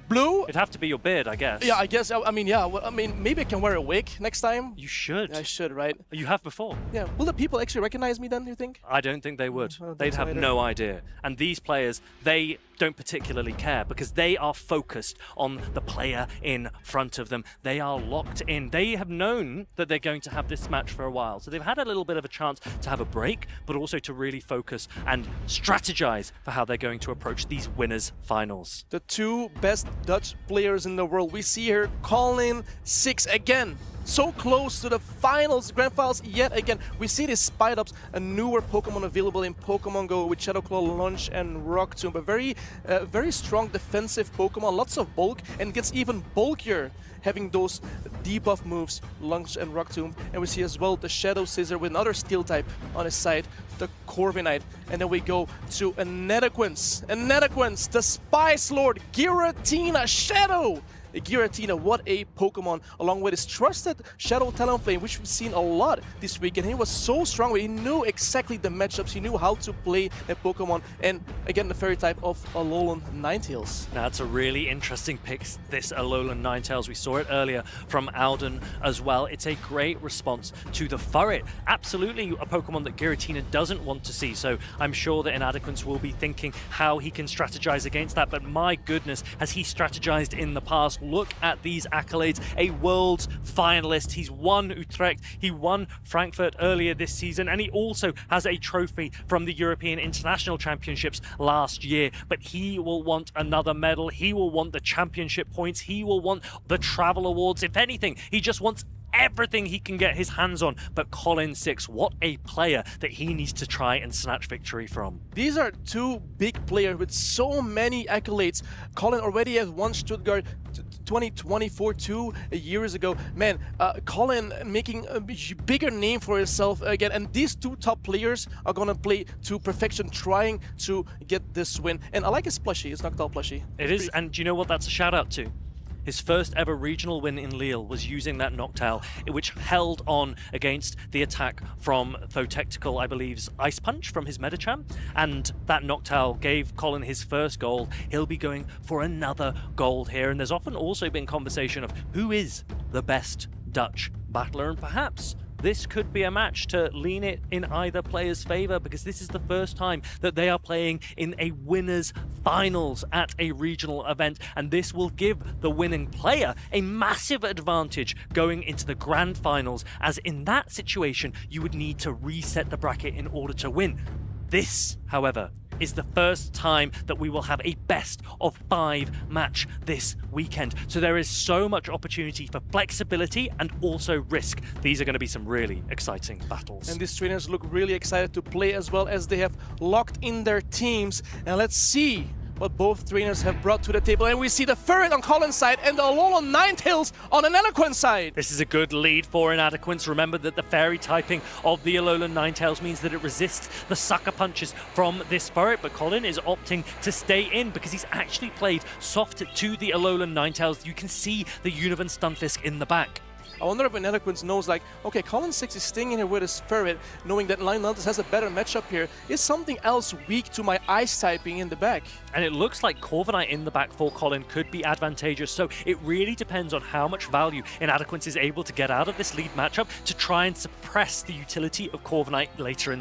Blue? It'd have to be your beard, I guess. Yeah, I guess. I mean, yeah. Well, I mean, maybe I can wear a wig next time. You should. I should, right? You have before. Yeah. Will the people actually recognize me then, do you think? I don't think they would. They'd have no idea. And these players, they don't particularly care because they are focused on the player in front of them. They are locked in. They have known that they're going to have this match for a while. So they've had a little bit of a chance to have a break, but also to really focus and strategize for how they're going to approach these winners finals. The two best Dutch players in the world. We see here Colin 6 again. So close to the finals, grand finals yet again. We see this Spidops, a newer Pokemon available in Pokemon GO with Shadowclaw, Lunch, and Rock Tomb. A very strong defensive Pokemon, lots of bulk, and gets even bulkier having those debuff moves, Lunch and Rock Tomb. And we see as well the Shadow Scissor with another Steel type on his side, the Corviknight. And then we go to Enequins. Enequins, the Spice Lord, Giratina, Shadow! Giratina, what a Pokemon, along with his trusted Shadow Talonflame, which we've seen a lot this week, and he was so strong. He knew exactly the matchups, he knew how to play a Pokemon, and again the fairy type of Alolan Ninetales. Now it's a really interesting pick, this Alolan Ninetales. We saw it earlier from Alden as well. It's a great response to the Furret. Absolutely a Pokemon that Giratina doesn't want to see, so I'm sure that Enequins will be thinking how he can strategize against that, but my goodness, has he strategized in the past. Look at these accolades. A world's finalist. He's won Utrecht. He won Frankfurt earlier this season, and he also has a trophy from the European International Championships last year. But he will want another medal. He will want the championship points. He will want the travel awards. If anything, he just wants everything he can get his hands on. But Colin 6, what a player that he needs to try and snatch victory from. These are two big players with so many accolades. Colin already has won Stuttgart 2024 2 years ago. Man, Colin making a bigger name for himself again, and these two top players are gonna play to perfection, trying to get this win. And I like his plushie, his Noctowl plushie. It is, and do you know what that's a shout out to? His first ever regional win in Lille was using that Noctowl, which held on against the attack from Thotectical, I believe's Ice Punch from his Medicham, and that Noctowl gave Colin his first gold. He'll be going for another gold here, and there's often also been conversation of who is the best Dutch battler, and perhaps this could be a match to lean it in either player's favor, because this is the first time that they are playing in a winners finals at a regional event, and this will give the winning player a massive advantage going into the grand finals, as in that situation you would need to reset the bracket in order to win. This, however, is the first time that we will have a best of 5 match this weekend. So there is so much opportunity for flexibility and also risk. These are going to be some really exciting battles. And these trainers look really excited to play as well, as they have locked in their teams. And let's see what both trainers have brought to the table. And we see the Ferret on Colin's side and the Alolan Ninetales on Inadequate's side. This is a good lead for Inadequates. Remember that the fairy typing of the Alolan Ninetales means that it resists the sucker punches from this Ferret, but Colin is opting to stay in because he's actually played soft to the Alolan Ninetales. You can see the Univan Stunfisk in the back. I wonder if Inadequates knows, like, okay, Colin 6 is staying in here with his Ferret, knowing that Ninetales has a better matchup here. Is something else weak to my Ice typing in the back? And it looks like Corviknight in the back for Colin could be advantageous, so it really depends on how much value Inadequates is able to get out of this lead matchup to try and suppress the utility of Corviknight later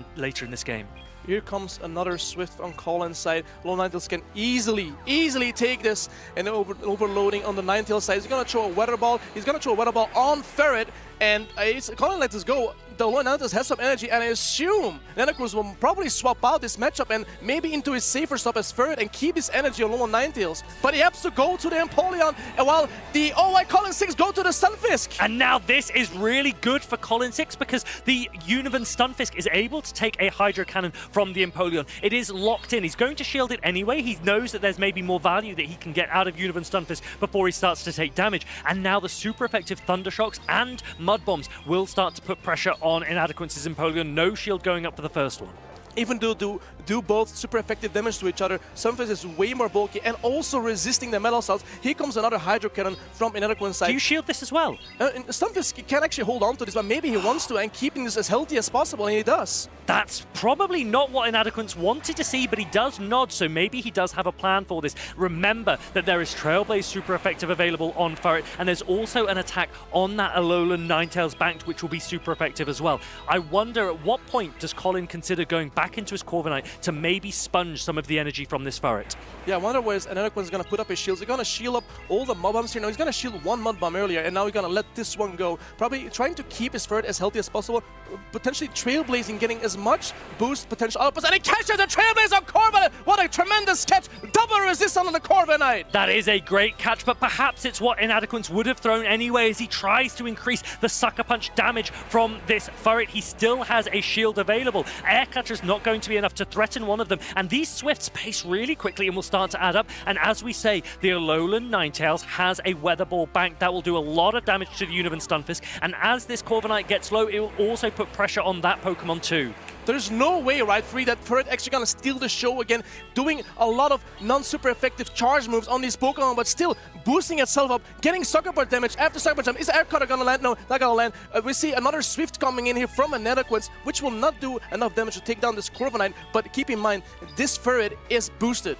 in this game. Here comes another Swift on Colin's side. Alolan Ninetales can easily take this, and overloading on the Ninetales side. He's going to throw a Weather Ball. He's going to throw a Weather Ball on Ferret, and Colin lets us go. The Alolan Ninetales has some energy, and I assume Inadequates will probably swap out this matchup and maybe into his safer stop as Ferret and keep his energy on Alolan Ninetales. But he has to go to the Empoleon, and while the Colin 6 go to the Stunfisk. And now this is really good for Colin 6 because the Univan Stunfisk is able to take a Hydro Cannon from the Empoleon. It is locked in. He's going to shield it anyway. He knows that there's maybe more value that he can get out of Univan Stunfisk before he starts to take damage. And now the super effective Thunder Shocks and Mud Bombs will start to put pressure on Inadequates' Empoleon. No shield going up for the first one. Even though do both super effective damage to each other, Stunfisk is way more bulky and also resisting the Metal Assaults. Here comes another Hydro Cannon from Inadequate's side. Do you shield this as well? Stunfisk can actually hold on to this, but maybe he wants to and keeping this as healthy as possible, and he does. That's probably not what Inadequates wanted to see, but he does nod, so maybe he does have a plan for this. Remember that there is Trailblaze super effective available on Ferret, and there's also an attack on that Alolan Ninetales banked, which will be super effective as well. I wonder at what point does Colin consider going back into his Corviknight to maybe sponge some of the energy from this Ferret? Yeah, I wonder where Inadequate's going to put up his shields. He's going to shield up all the Mud Bombs here. Now he's going to shield one Mud Bomb earlier, and now he's going to let this one go. Probably trying to keep his Ferret as healthy as possible, potentially Trailblazing, getting as much boost potential outputs, and he catches the Trailblaze on Corviknight! What a tremendous catch! Double resist on the Corviknight! That is a great catch, but perhaps it's what Inadequates would have thrown anyway as he tries to increase the Sucker Punch damage from this Ferret. He still has a shield available. Air Cutter's not going to be enough to threaten one of them, and these Swifts pace really quickly and will start to add up. And as we say, the Alolan Ninetales has a Weather Ball bank that will do a lot of damage to the Univan Stunfisk, and as this Corviknight gets low, it will also put pressure on that Pokemon too. There's no way, right, Free, that Ferret actually gonna steal the show again, doing a lot of non-super effective charge moves on these Pokemon, but still boosting itself up, getting Sucker Punch damage after Sucker Punch. Is Air Cutter gonna land? No, not gonna land. We see another Swift coming in here from Inadequates, which will not do enough damage to take down this Corviknight, but keep in mind, this Ferret is boosted.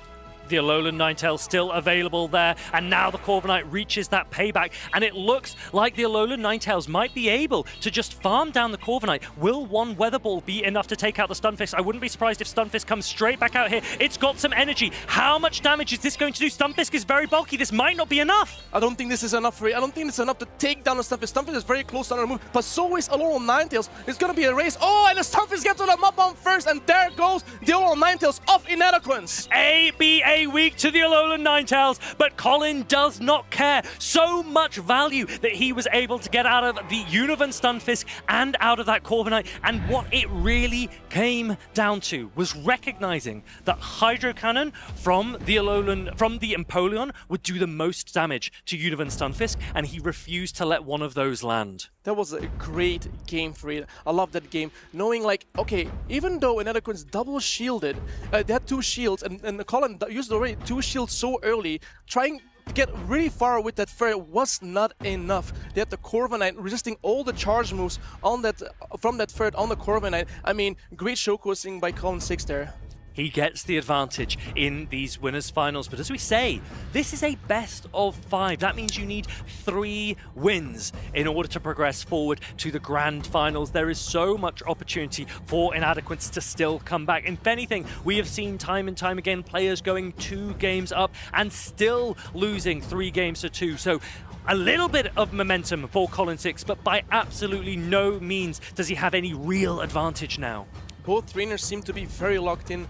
The Alolan Ninetale still available there, and now the Corviknight reaches that payback, and it looks like the Alolan Ninetales might be able to just farm down the Corviknight. Will one Weather Ball be enough to take out the Stunfisk? I wouldn't be surprised if Stunfisk comes straight back out here. It's got some energy. How much damage is this going to do? Stunfisk is very bulky. This might not be enough. I don't think this is enough, Free. I don't think it's enough to take down the Stunfisk. Stunfisk is very close to the move, but so is Alolan Ninetales. It's going to be a race. Oh, and the Stunfisk gets to the Mud Bomb first, and there goes the Alolan Ninetales of Inadequates. ABA weak to the Alolan Ninetales, but Colin does not care. So much value that he was able to get out of the Univan Stunfisk and out of that Corviknight, and what it really came down to was recognizing that Hydro Cannon from the Empoleon would do the most damage to Univan Stunfisk, and he refused to let one of those land. That was a great game for it. I love that game. Knowing, like, okay, even though Inadequates double shielded, they had two shields, and Colin used already two shields so early, trying to get really far with that Ferret was not enough. They had the Corviknight resisting all the charge moves on that from that Ferret on the Corviknight. I mean, great showcasing by Colin 6 there. He gets the advantage in these winners finals, but as we say, this is a best of 5. That means you need 3 wins in order to progress forward to the grand finals. There is so much opportunity for Inadequates to still come back. If anything, we have seen time and time again players going 2 games up and still losing 3 games to 2. So a little bit of momentum for Colin 6, but by absolutely no means does he have any real advantage now. Both trainers seem to be very locked in.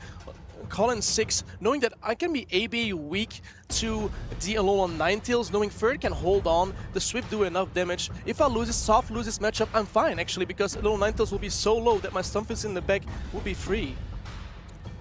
Colin 6, knowing that I can be AB weak to the Alolan Ninetales, knowing Ferret can hold on, the Swift do enough damage. If I lose this matchup, I'm fine actually, because Alolan Ninetales will be so low that my Stunfisk in the back will be free.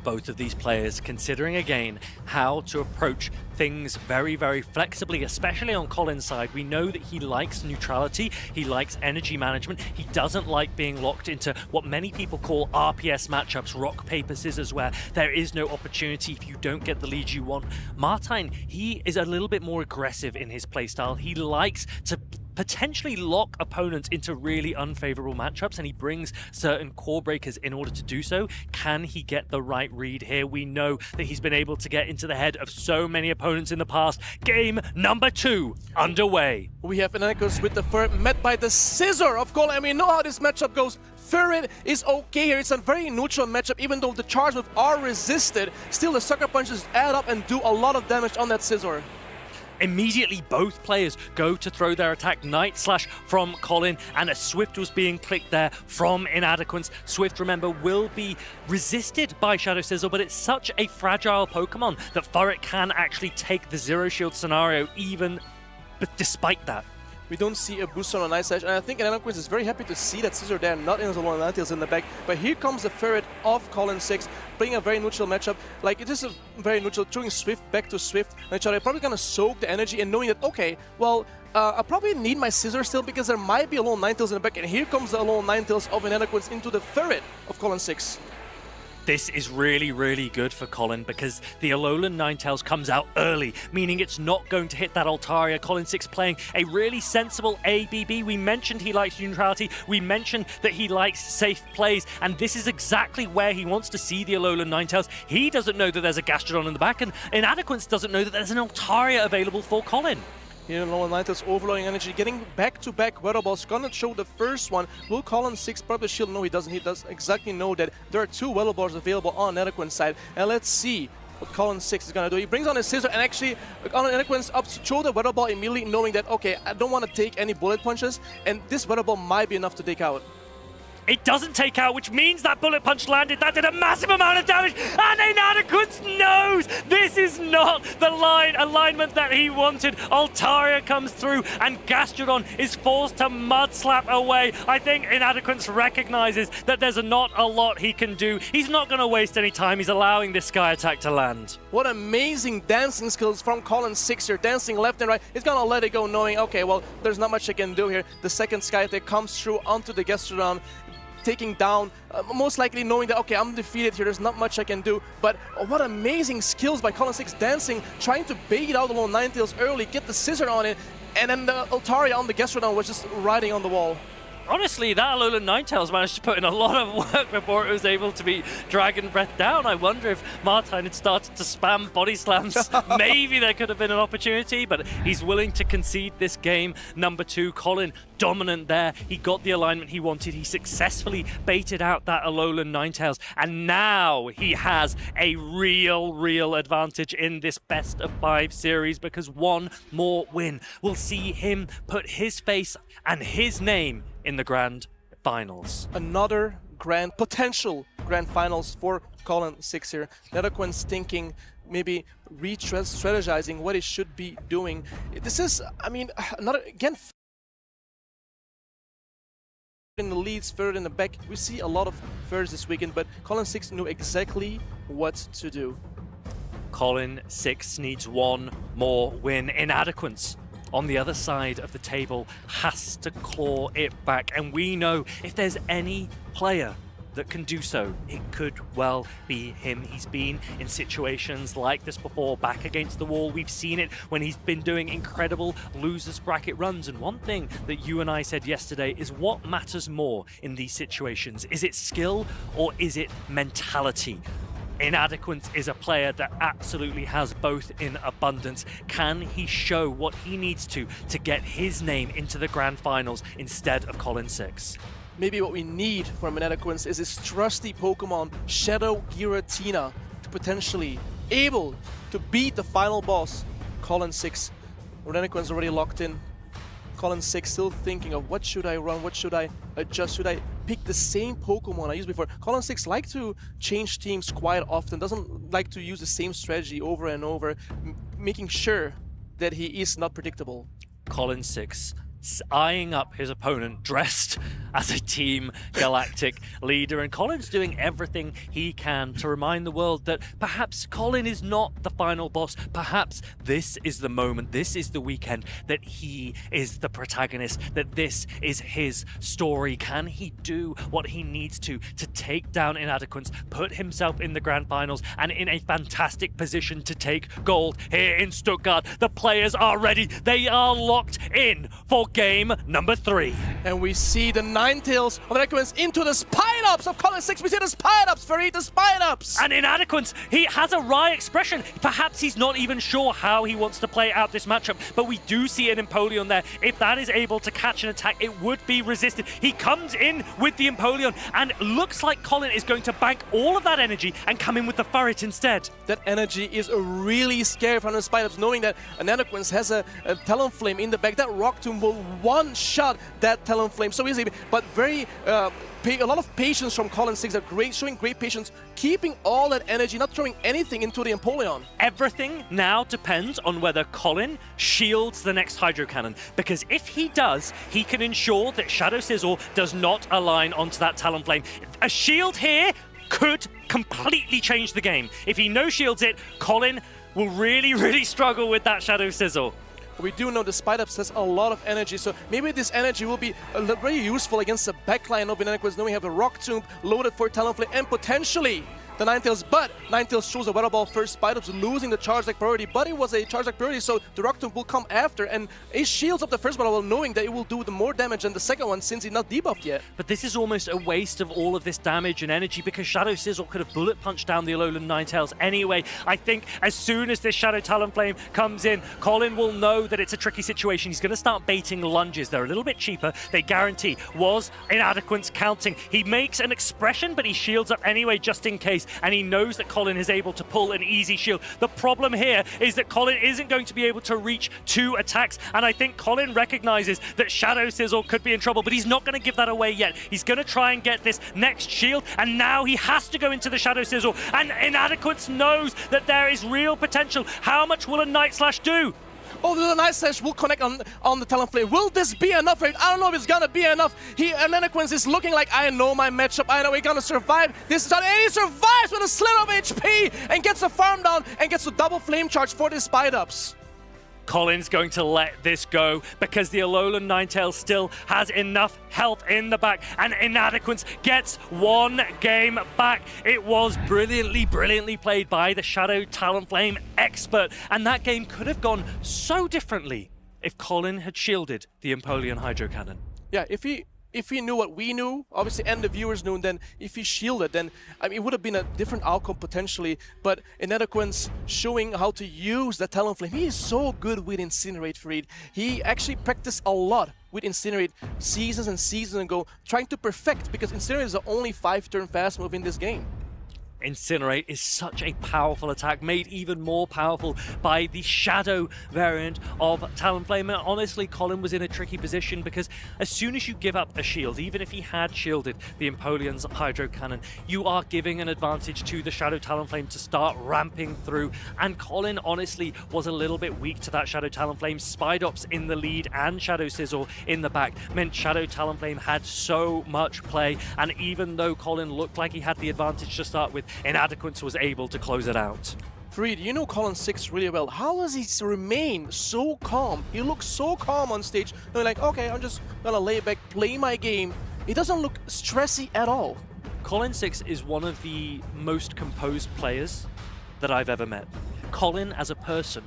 both of these players considering again how to approach things very, very flexibly, especially on Colin's side. We know that he likes neutrality, he likes energy management, he doesn't like being locked into what many people call RPS matchups, rock, paper, scissors, where there is no opportunity if you don't get the lead you want. Martijn, he is a little bit more aggressive in his playstyle. He likes to potentially lock opponents into really unfavorable matchups, and he brings certain core breakers in order to do so. Can he get the right read here? We know that he's been able to get into the head of so many opponents in the past. Game number 2 underway. We have Inanicus with the Ferret met by the Scissor of Colin, and we know how this matchup goes. Ferret is okay here. It's a very neutral matchup, even though the charge moves are resisted. Still, the sucker punches add up and do a lot of damage on that Scissor. Immediately, both players go to throw their attack. Night Slash from Colin, and a Swift was being clicked there from Inadequance. Swift, remember, will be resisted by Shadow Sizzle, but it's such a fragile Pokemon that Ferret can actually take the Zero Shield scenario even despite that. We don't see a boost on a Night Slash, and I think Inadequance is very happy to see that Scissor there, not in the Lone Ninetales in the back. But here comes the Ferret of Colin 6, bringing a very neutral matchup. Like, it is a very neutral, throwing Swift back to Swift and each other. Probably gonna soak the energy and knowing that, okay, well, I probably need my Scissor still because there might be a Lone Ninetales in the back, and here comes the Lone Ninetales of Inadequance into the Ferret of Colin 6. This is really, really good for Colin because the Alolan Ninetales comes out early, meaning it's not going to hit that Altaria. Colin 6 playing a really sensible ABB. We mentioned he likes neutrality. We mentioned that he likes safe plays, and this is exactly where he wants to see the Alolan Ninetales. He doesn't know that there's a Gastrodon in the back, and Inadequance doesn't know that there's an Altaria available for Colin. Here in Lone Ninetales overloading energy, getting back-to-back Weather Balls. Gonna show the first one. Will Colin 6 probably shield? No, he doesn't. He does exactly know that there are 2 Weather Balls available on Inadequance side. And let's see what Colin 6 is gonna do. He brings on his Scissor and actually on Inadequance up to throw the Weather Ball immediately, knowing that, okay, I don't want to take any bullet punches, and this Weather Ball might be enough to take out. It doesn't take out, which means that bullet punch landed. That did a massive amount of damage, and Inadequance knows this is not the alignment that he wanted. Altaria comes through, and Gastrodon is forced to mud slap away. I think Inadequance recognizes that there's not a lot he can do. He's not going to waste any time. He's allowing this Sky Attack to land. What amazing dancing skills from Colin 6 here, dancing left and right. He's going to let it go, knowing, okay, well, there's not much I can do here. The second Sky Attack comes through onto the Gastrodon, taking down, most likely knowing that, okay, I'm defeated here, there's not much I can do. But what amazing skills by Colin 6 dancing, trying to bait out the Lone Ninetales early, get the Scissor on it, and then the Altaria on the Gastrodon was just riding on the wall. Honestly, that Alolan Ninetales managed to put in a lot of work before it was able to be Dragon Breath down. I wonder if Martijn had started to spam body slams. Maybe there could have been an opportunity, but he's willing to concede this game. Number 2, Colin dominant there. He got the alignment he wanted. He successfully baited out that Alolan Ninetales, and now he has a real advantage in this best of 5 series because one more win will see him put his face and his name in the Grand Finals. Another potential Grand Finals for Colin 6 here. Inadequance thinking, maybe re-strategizing what he should be doing. This is, I mean, another, again, in the leads, third in the back. We see a lot of thirds this weekend, but Colin 6 knew exactly what to do. Colin 6 needs one more win. Inadequance on the other side of the table has to claw it back, and we know if there's any player that can do so, it could well be him. He's been in situations like this before, back against the wall. We've seen it when he's been doing incredible losers bracket runs, and one thing that you and I said yesterday is what matters more in these situations? Is it skill or is it mentality? Inadequance is a player that absolutely has both in abundance. Can he show what he needs to get his name into the Grand Finals instead of Colin 6? Maybe what we need from Inadequance is his trusty Pokemon, Shadow Giratina, to potentially able to beat the final boss, Colin 6. Inadequance already locked in. Colin 6 still thinking of what should I run, what should I adjust, should I pick the same Pokemon I used before. Colin 6 likes to change teams quite often, doesn't like to use the same strategy over and over, making sure that he is not predictable. Colin 6 eyeing up his opponent dressed as a Team Galactic leader. And Colin's doing everything he can to remind the world that perhaps Colin is not the final boss. Perhaps this is the moment, this is the weekend that he is the protagonist, that this is his story. Can he do what he needs to take down Inadequance, put himself in the grand finals and in a fantastic position to take gold here in Stuttgart? The players are ready. They are locked in for game number 3. And we see the Ninetales of Inadequance into the Spine-Ups of Colin 6. We see the Spine-Ups, Farid, the Spine-Ups. And Inadequance, he has a wry expression. Perhaps he's not even sure how he wants to play out this matchup, but we do see an Empoleon there. If that is able to catch an attack, it would be resisted. He comes in with the Empoleon, and looks like Colin is going to bank all of that energy and come in with the Furret instead. That energy is really scary from the Spine-Ups, knowing that Inadequance has a Talonflame in the back. That Rock Tomb will one-shot that Talonflame so easily, but very a lot of patience from Colin 6. Showing great patience, keeping all that energy, not throwing anything into the Empoleon. Everything now depends on whether Colin shields the next Hydro Cannon, because if he does, he can ensure that Shadow Sizzle does not align onto that Talonflame. A shield here could completely change the game. If he no-shields it, Colin will really struggle with that Shadow Sizzle. We do know the Spine-Ups has a lot of energy, so maybe this energy will be very useful against the backline of Inadequance. Now we have a Rock Tomb loaded for Talonflame and potentially the Ninetales, but Ninetales chose a Weather Ball first. Spine-Ups losing the Charge Deck priority, but it was a Charge Deck priority, so the Rock Tomb will come after, and it shields up the first Weather Ball, knowing that it will do the more damage than the second one since it's not debuffed yet. But this is almost a waste of all of this damage and energy, because Shadow Sizzle could have bullet punched down the Alolan Ninetales anyway. I think as soon as this Shadow Talonflame comes in, Colin will know that it's a tricky situation. He's going to start baiting lunges. They're a little bit cheaper. They guarantee was Inadequance counting. He makes an expression, but he shields up anyway just in case, and he knows that Colin is able to pull an easy shield. The problem here is that Colin isn't going to be able to reach 2 attacks, and I think Colin recognizes that Shadow Sizzle could be in trouble, but he's not going to give that away yet. He's going to try and get this next shield, and now he has to go into the Shadow Sizzle, and Inadequance knows that there is real potential. How much will a Night Slash do? Oh, the Night Slash will connect on the Talonflame. Will this be enough for it? I don't know if it's gonna be enough. Inadequance is looking like, I know my matchup. I know we're gonna survive this shot. And he survives with a slit of HP and gets a farm down and gets a double flame charge for the Spine-Ups. Colin's going to let this go because the Alolan Ninetales still has enough health in the back, and Inadequance gets 1 game back. It was brilliantly played by the Shadow Talonflame expert, and that game could have gone so differently if Colin had shielded the Empoleon Hydro Cannon. Yeah, if he knew what we knew, obviously, and the viewers knew, and then if he shielded, then I mean, it would have been a different outcome potentially. But Inadequance showing how to use the Talonflame. He is so good with Incinerate, Farid. He actually practiced a lot with Incinerate seasons and seasons ago, trying to perfect, because Incinerate is the only 5-turn fast move in this game. Incinerate is such a powerful attack, made even more powerful by the Shadow variant of Talonflame. And honestly, Colin was in a tricky position, because as soon as you give up a shield, even if he had shielded the Empoleon's Hydro Cannon, you are giving an advantage to the Shadow Talonflame to start ramping through. And Colin honestly was a little bit weak to that Shadow Talonflame. Spine-Ups in the lead and Shadow Sizzle in the back meant Shadow Talonflame had so much play. And even though Colin looked like he had the advantage to start with, Inadequance was able to close it out. Farid, you know Colin 6 really well. How does he remain so calm? He looks so calm on stage. They're like, okay, I'm just gonna lay back, play my game. He doesn't look stressy at all. Colin 6 is one of the most composed players that I've ever met. Colin, as a person,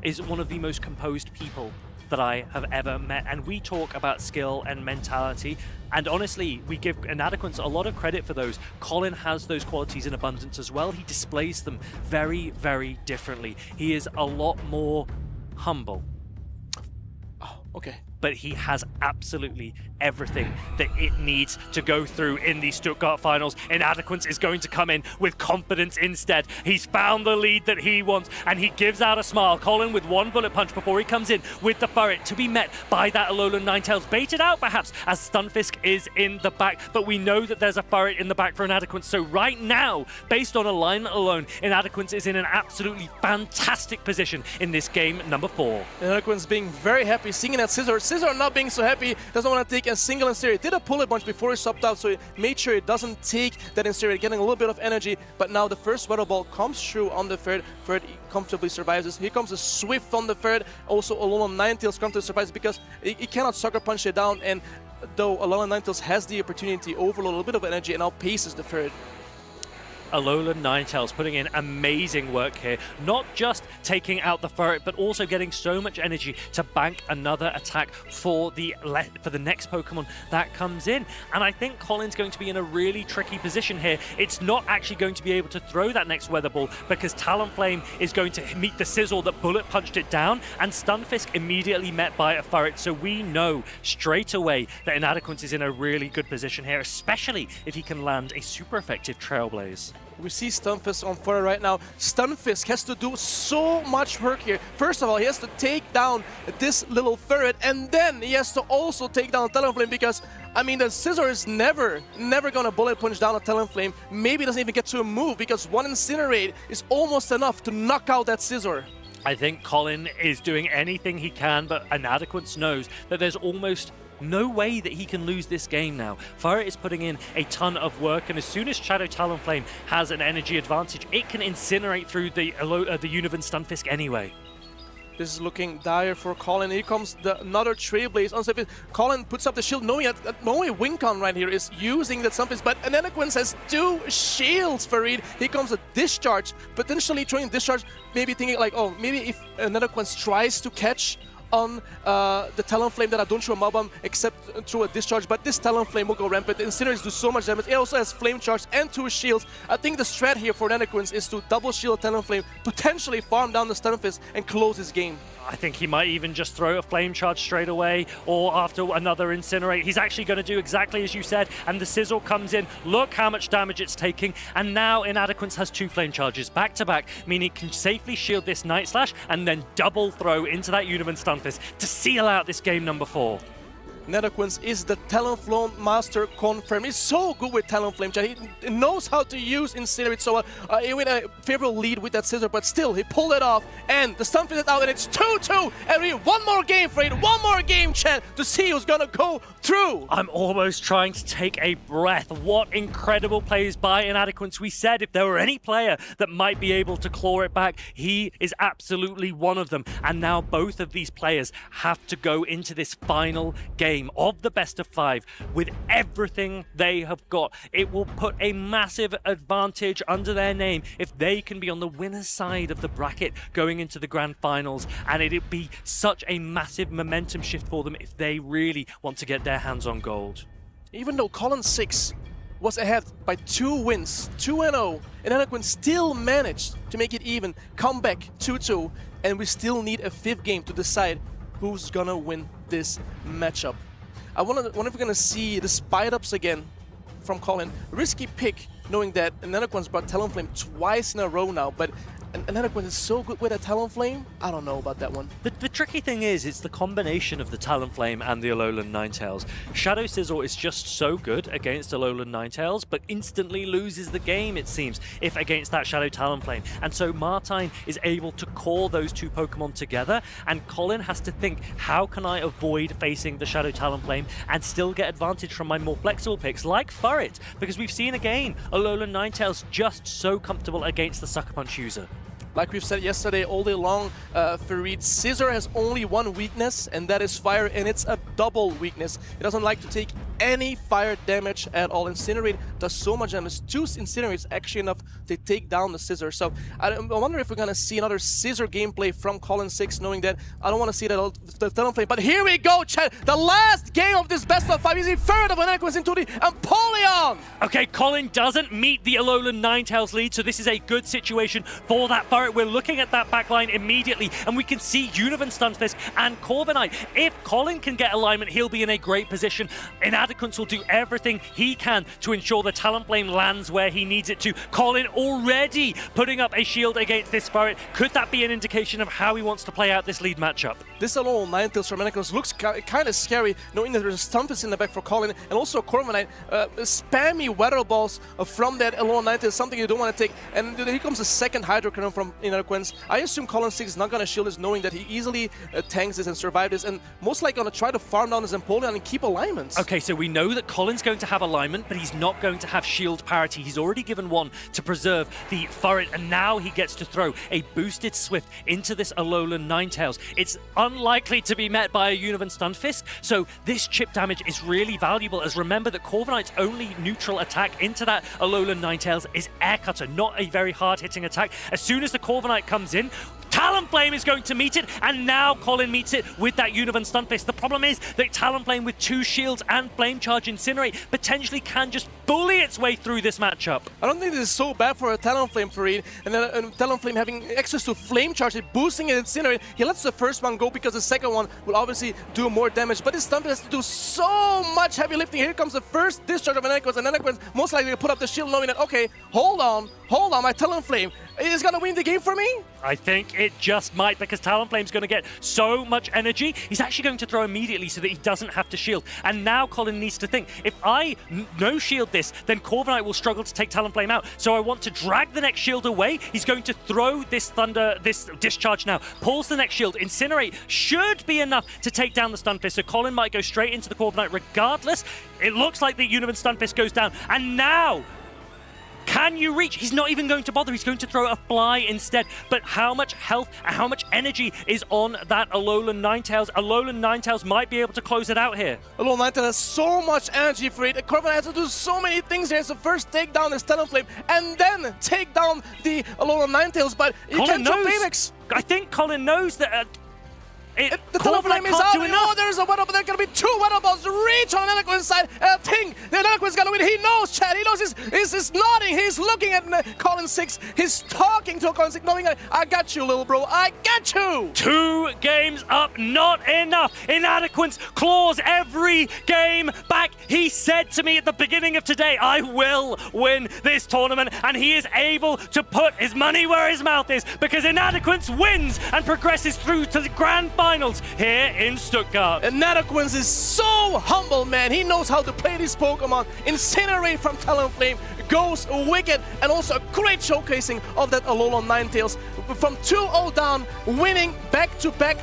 is one of the most composed people that I have ever met, and we talk about skill and mentality, and honestly, we give Inadequance a lot of credit for those. Colin has those qualities in abundance as well. He displays them very differently. He is a lot more humble. Oh, okay. But he has absolutely everything that it needs to go through in the Stuttgart finals. Inadequance is going to come in with confidence instead. He's found the lead that he wants, and he gives out a smile. Colin with 1 bullet punch before he comes in with the Furret, to be met by that Alolan Ninetales, baited out perhaps as Stunfisk is in the back, but we know that there's a Furret in the back for Inadequance. So right now, based on alignment alone, Inadequance is in an absolutely fantastic position in this game number 4. Inadequance being very happy, seeing that Scissor Scissor not being so happy, doesn't want to take a single Incinerate. Did a Bullet Punch before he swapped out, so he made sure it doesn't take that Incinerate, getting a little bit of energy. But now the first Weather Ball comes through on the third. Third comfortably survives this. Here comes a Swift on the third. Also, Alolan Ninetales comfortably survives because he cannot Sucker Punch it down. And though Alolan Ninetales has the opportunity to overload a little bit of energy and outpaces the third. Alolan Ninetales putting in amazing work here, not just taking out the Ferret, but also getting so much energy to bank another attack for the next Pokemon that comes in. And I think Colin's going to be in a really tricky position here. It's not actually going to be able to throw that next Weather Ball because Talonflame is going to meet the Sizzle that Bullet Punched it down, and Stunfisk immediately met by a Ferret. So we know straight away that Inadequance is in a really good position here, especially if he can land a super effective Trailblaze. We see Stunfisk on fire right now. Stunfisk has to do so much work here. First of all, he has to take down this little Ferret, and then he has to also take down Talonflame because, I mean, the Scissor is never gonna Bullet Punch down a Talonflame. Maybe doesn't even get to a move because one Incinerate is almost enough to knock out that Scissor. I think Colin is doing anything he can, but Inadequance knows that there's almost no way that he can lose this game now. Ferret is putting in a ton of work, and as soon as Shadow Talonflame has an energy advantage, it can incinerate through the Univern Stunfisk anyway. This is looking dire for Colin. Here comes another Trailblaze. Colin puts up the shield, knowing that only Wincon right here is using that Stunfisk, but Inadequance has 2 shields for Reed. Here comes a Discharge, potentially throwing Discharge, maybe thinking like, oh, maybe if Inadequance tries to catch on the Talonflame that I don't throw a Mob Bomb except through a Discharge, but this Talonflame will go rampant. The Incinerators do so much damage. It also has Flame Charge and 2 shields. I think the strat here for Inadequance is to double shield Talonflame, potentially farm down the Stunfisk and close his game. I think he might even just throw a Flame Charge straight away, or after another Incinerate. He's actually going to do exactly as you said, and the Sizzle comes in. Look how much damage it's taking, and now Inadequance has 2 Flame Charges back to back, meaning he can safely shield this Night Slash and then double throw into that Univern Stunfisk to seal out this game number 4. Inadequance is the Talonflame master confirmed. He's so good with Talonflame, chat. He knows how to use Incinerate, so he went a favorable lead with that Scissor, but still, he pulled it off, and the Stunfisk is out, and it's 2-2, and we need one more game for it, one more game, chat, to see who's gonna go through. I'm almost trying to take a breath. What incredible plays by Inadequance. We said if there were any player that might be able to claw it back, he is absolutely one of them, and now both of these players have to go into this final game of the best of 5 with everything they have got. It will put a massive advantage under their name if they can be on the winner's side of the bracket going into the grand finals, and it'd be such a massive momentum shift for them if they really want to get their hands on gold. Even though Colin 6 was ahead by 2 wins, 2-0, Inadequance still managed to make it even, come back 2-2, and we still need a 5th game to decide who's gonna win this matchup. I wonder if we're gonna see the Spite-Ups again from Colin. Risky pick, knowing that Inadequance brought Talonflame twice in a row now, but Inadequance is so good with a Talonflame, I don't know about that one. The tricky thing is, it's the combination of the Talonflame and the Alolan Ninetales. Shadow Sizzle is just so good against Alolan Ninetales, but instantly loses the game, it seems, if against that Shadow Talonflame. And so Martine is able to call those 2 Pokemon together, and Colin has to think, how can I avoid facing the Shadow Talonflame and still get advantage from my more flexible picks, like Ferret? Because we've seen again, Alolan Ninetales just so comfortable against the Sucker Punch user. Like we've said yesterday all day long, Farid, Scissor has only one weakness, and that is fire, and it's a double weakness. It doesn't like to take any fire damage at all. Incinerate does so much damage. 2 Incinerates actually enough to take down the Scissor. So I wonder if we're going to see another Scissor gameplay from Colin 6, knowing that I don't want to see that the Talonflame. But here we go, chat. The last game of this best of 5 is the third of Inadequance into the Empoleon. Okay, Colin doesn't meet the Alolan Ninetales lead, so this is a good situation for that Ferret. We're looking at that backline immediately, and we can see Univern Stunfisk and Corviknight. If Colin can get alignment, he'll be in a great position. Inadequance will do everything he can to ensure the Talonflame lands where he needs it to. Colin already putting up a shield against this Ferret. Could that be an indication of how he wants to play out this lead matchup? This Alolan Ninetales from Inadequance looks kind of scary, knowing that there's a Stunfisk in the back for Colin, and also a Corviknight. Spammy Weather Balls from that Alolan Ninetales, something you don't want to take. And here comes the second Hydro Cannon from from Inadequence. I assume Colin 6 is not going to shield this, knowing that he easily tanks this and survives this, and most likely going to try to farm down his Empoleon and keep alignments. Okay, so we know that Colin's going to have alignment, but he's not going to have shield parity. He's already given one to preserve the Furret, and now he gets to throw a boosted Swift into this Alolan Ninetales. It's unlikely to be met by a Univan Stunfisk, so this chip damage is really valuable, as remember that Corviknight's only neutral attack into that Alolan Ninetales is Air Cutter, not a very hard-hitting attack. As soon as the Corviknight comes in, Talonflame is going to meet it, and now Colin meets it with that Univan Stunfisk. The problem is that Talonflame with 2 shields and Flame Charge Incinerate potentially can just bully its way through this matchup. I don't think this is so bad for a Talonflame, Farid. And then Talonflame having access to Flame Charge, boosting it, Incinerate. He lets the first one go because the second one will obviously do more damage. But this Stunfisk has to do so much heavy lifting. Here comes the first discharge of Inadequence, and Inadequence most likely to put up the shield, knowing that, okay, hold on, my Talonflame is going to win the game for me? I think it just might, because Talonflame's going to get so much energy. He's actually going to throw immediately so that he doesn't have to shield. And now Colin needs to think, if I no-shield this, then Corviknight will struggle to take Talonflame out. So I want to drag the next shield away. He's going to throw this discharge now. Pulls the next shield. Incinerate should be enough to take down the Stunfisk. So Colin might go straight into the Corviknight regardless. It looks like the Univan Stunfisk goes down. And now, can you reach? He's not even going to bother. He's going to throw a fly instead. But how much health and how much energy is on that Alolan Ninetales? Alolan Ninetales might be able to close it out here. Alolan Ninetales has so much energy for it. Corviknight has to do so many things here. So first take down his Talonflame and then take down the Alolan Ninetales. But he can't jump Phoenix. I think Colin knows that the Talonflame is out. Oh, there's a Weather Ball. There's going to be 2 Weather Balls reach on Inadequence side. And I think the Inadequence is going to win. He knows, Chad. He knows he's nodding. He's looking at Colin 6. He's talking to Colin 6, knowing, I got you, little bro. I got you. 2 games up, not enough. Inadequence claws every game back. He said to me at the beginning of today, I will win this tournament. And he is able to put his money where his mouth is, because Inadequence wins and progresses through to the grand finals here in Stuttgart. Inadequence is so humble, man. He knows how to play these Pokemon. Incinerate from Talonflame goes wicked, and also a great showcasing of that Alolan Ninetales. From 2-0 down, winning back to back,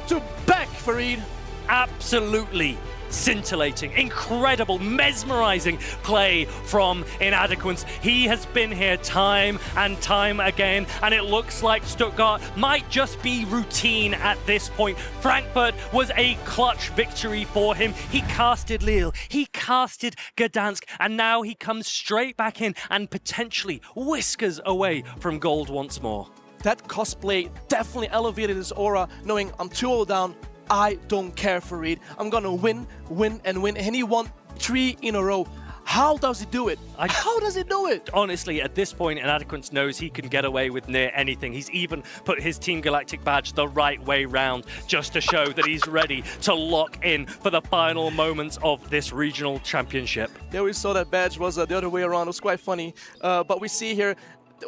Farid. Absolutely scintillating, incredible, mesmerizing play from Inadequence. He has been here time and time again, and it looks like Stuttgart might just be routine at this point. Frankfurt was a clutch victory for him. He casted Lille, he casted Gdansk, and now he comes straight back in and potentially whiskers away from gold once more. That cosplay definitely elevated his aura, knowing I'm 2-0 down. I don't care, Farid. I'm gonna win, and he won 3 in a row. How does he do it? How does he do it? Honestly, at this point, Inadequence knows he can get away with near anything. He's even put his Team Galactic badge the right way round, just to show that he's ready to lock in for the final moments of this regional championship. There we saw that badge was the other way around. It was quite funny. But we see here,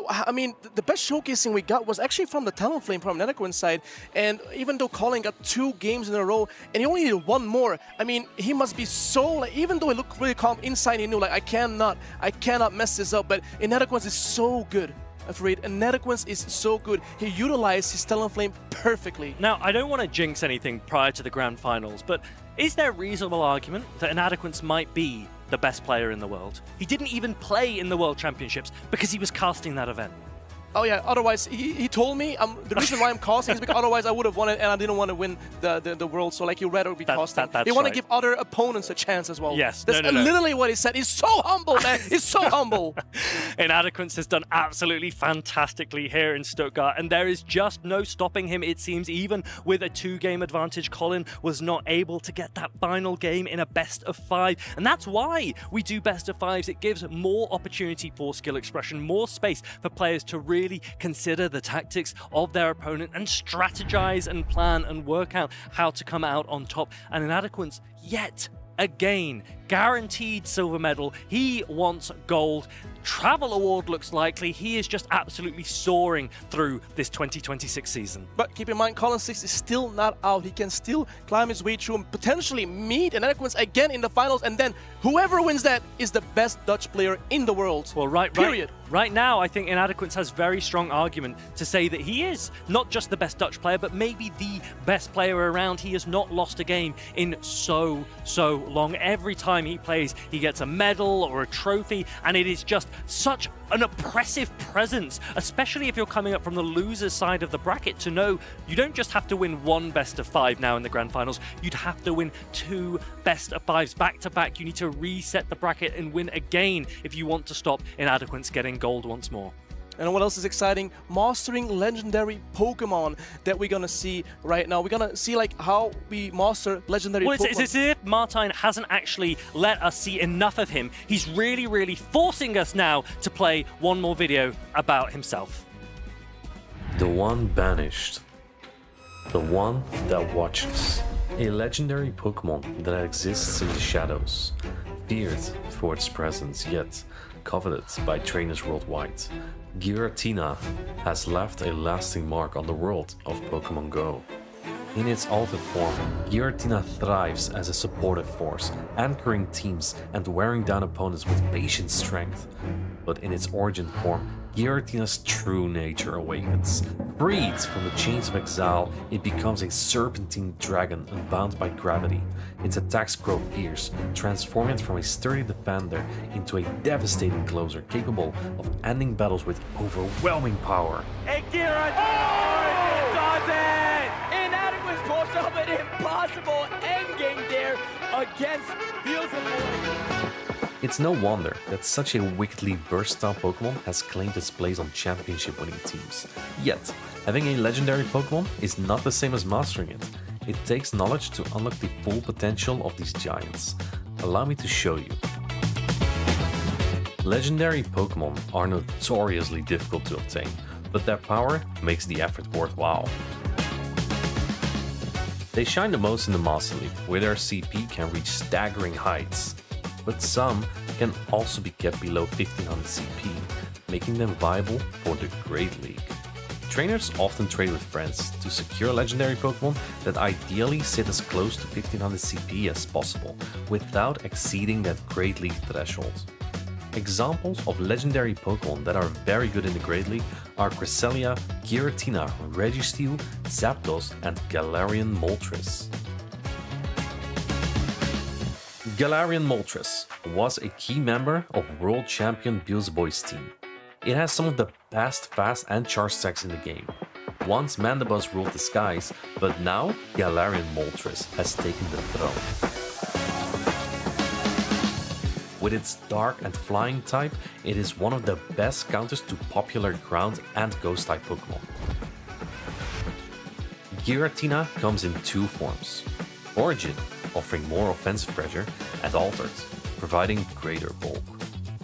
I mean, the best showcasing we got was actually from the Talonflame from Inadequence side. And even though Colin got 2 games in a row, and he only needed 1 more, I mean, he must be so, like, even though he looked really calm inside, he knew, like, I cannot mess this up. But Inadequence is so good. Afraid Inadequence is so good. He utilized his Talonflame perfectly. Now, I don't want to jinx anything prior to the grand finals, but is there a reasonable argument that Inadequence might be the best player in the world? He didn't even play in the World Championships because he was casting that event. Oh yeah, otherwise, he told me the reason why I'm casting is because otherwise I would have won it, and I didn't want to win the world, so like, you rather be casting. You want to give other opponents a chance as well. Yes, that's literally what he said. He's so humble, man. He's so humble. Inadequence has done absolutely fantastically here in Stuttgart, and there is just no stopping him, it seems. Even with a 2-game advantage, Colin was not able to get that final game in a best of 5, and that's why we do best of 5s. It gives more opportunity for skill expression, more space for players to really consider the tactics of their opponent and strategize and plan and work out how to come out on top. And Inadequence, yet again, guaranteed silver medal. He wants gold. Travel award looks likely. He is just absolutely soaring through this 2026 season. But keep in mind, Colin 6 is still not out. He can still climb his way through and potentially meet an Eloquence again in the finals, and then whoever wins that is the best Dutch player in the world. Well, right now, I think Inadequance has very strong argument to say that he is not just the best Dutch player, but maybe the best player around. He has not lost a game in so long. Every time he plays, he gets a medal or a trophy, and it is just such an oppressive presence, especially if you're coming up from the loser's side of the bracket, to know you don't just have to win one best of 5 now in the grand finals, you'd have to win 2 best of 5s back to back. You need to reset the bracket and win again if you want to stop Inadequance getting gold once more. And what else is exciting? Mastering legendary Pokemon that we're gonna see right now. We're gonna see like how we master legendary Pokemon. It's as if Martijn hasn't actually let us see enough of him. He's really forcing us now to play one more video about himself. The one banished. The one that watches. A legendary Pokemon that exists in the shadows. Feared for its presence, yet coveted by trainers worldwide. Giratina has left a lasting mark on the world of Pokémon GO. In its altered form, Giratina thrives as a supportive force, anchoring teams and wearing down opponents with patient strength. But in its origin form, Giratina's true nature awakens. Freed from the chains of exile, it becomes a serpentine dragon unbound by gravity. Its attacks grow fierce, transforming it from a sturdy defender into a devastating closer capable of ending battles with overwhelming power. Hey, Giratina! It does it! Inadequance pulls up an impossible endgame there against Beelzebub. It's no wonder that such a wickedly versatile Pokemon has claimed its place on championship winning teams. Yet, having a legendary Pokemon is not the same as mastering it. It takes knowledge to unlock the full potential of these giants. Allow me to show you. Legendary Pokemon are notoriously difficult to obtain, but their power makes the effort worthwhile. They shine the most in the Master League, where their CP can reach staggering heights. But some can also be kept below 1500 CP, making them viable for the Great League. Trainers often trade with friends to secure legendary Pokemon that ideally sit as close to 1500 CP as possible, without exceeding that Great League threshold. Examples of legendary Pokemon that are very good in the Great League are Cresselia, Giratina, Registeel, Zapdos, and Galarian Moltres. Galarian Moltres was a key member of world champion Beelzebub's team. It has some of the best fast and charge attacks in the game. Once Mandibuzz ruled the skies, but now Galarian Moltres has taken the throne. With its dark and flying type, it is one of the best counters to popular ground and ghost type Pokemon. Giratina comes in 2 forms. Origin, offering more offensive pressure, and Altered, providing greater bulk.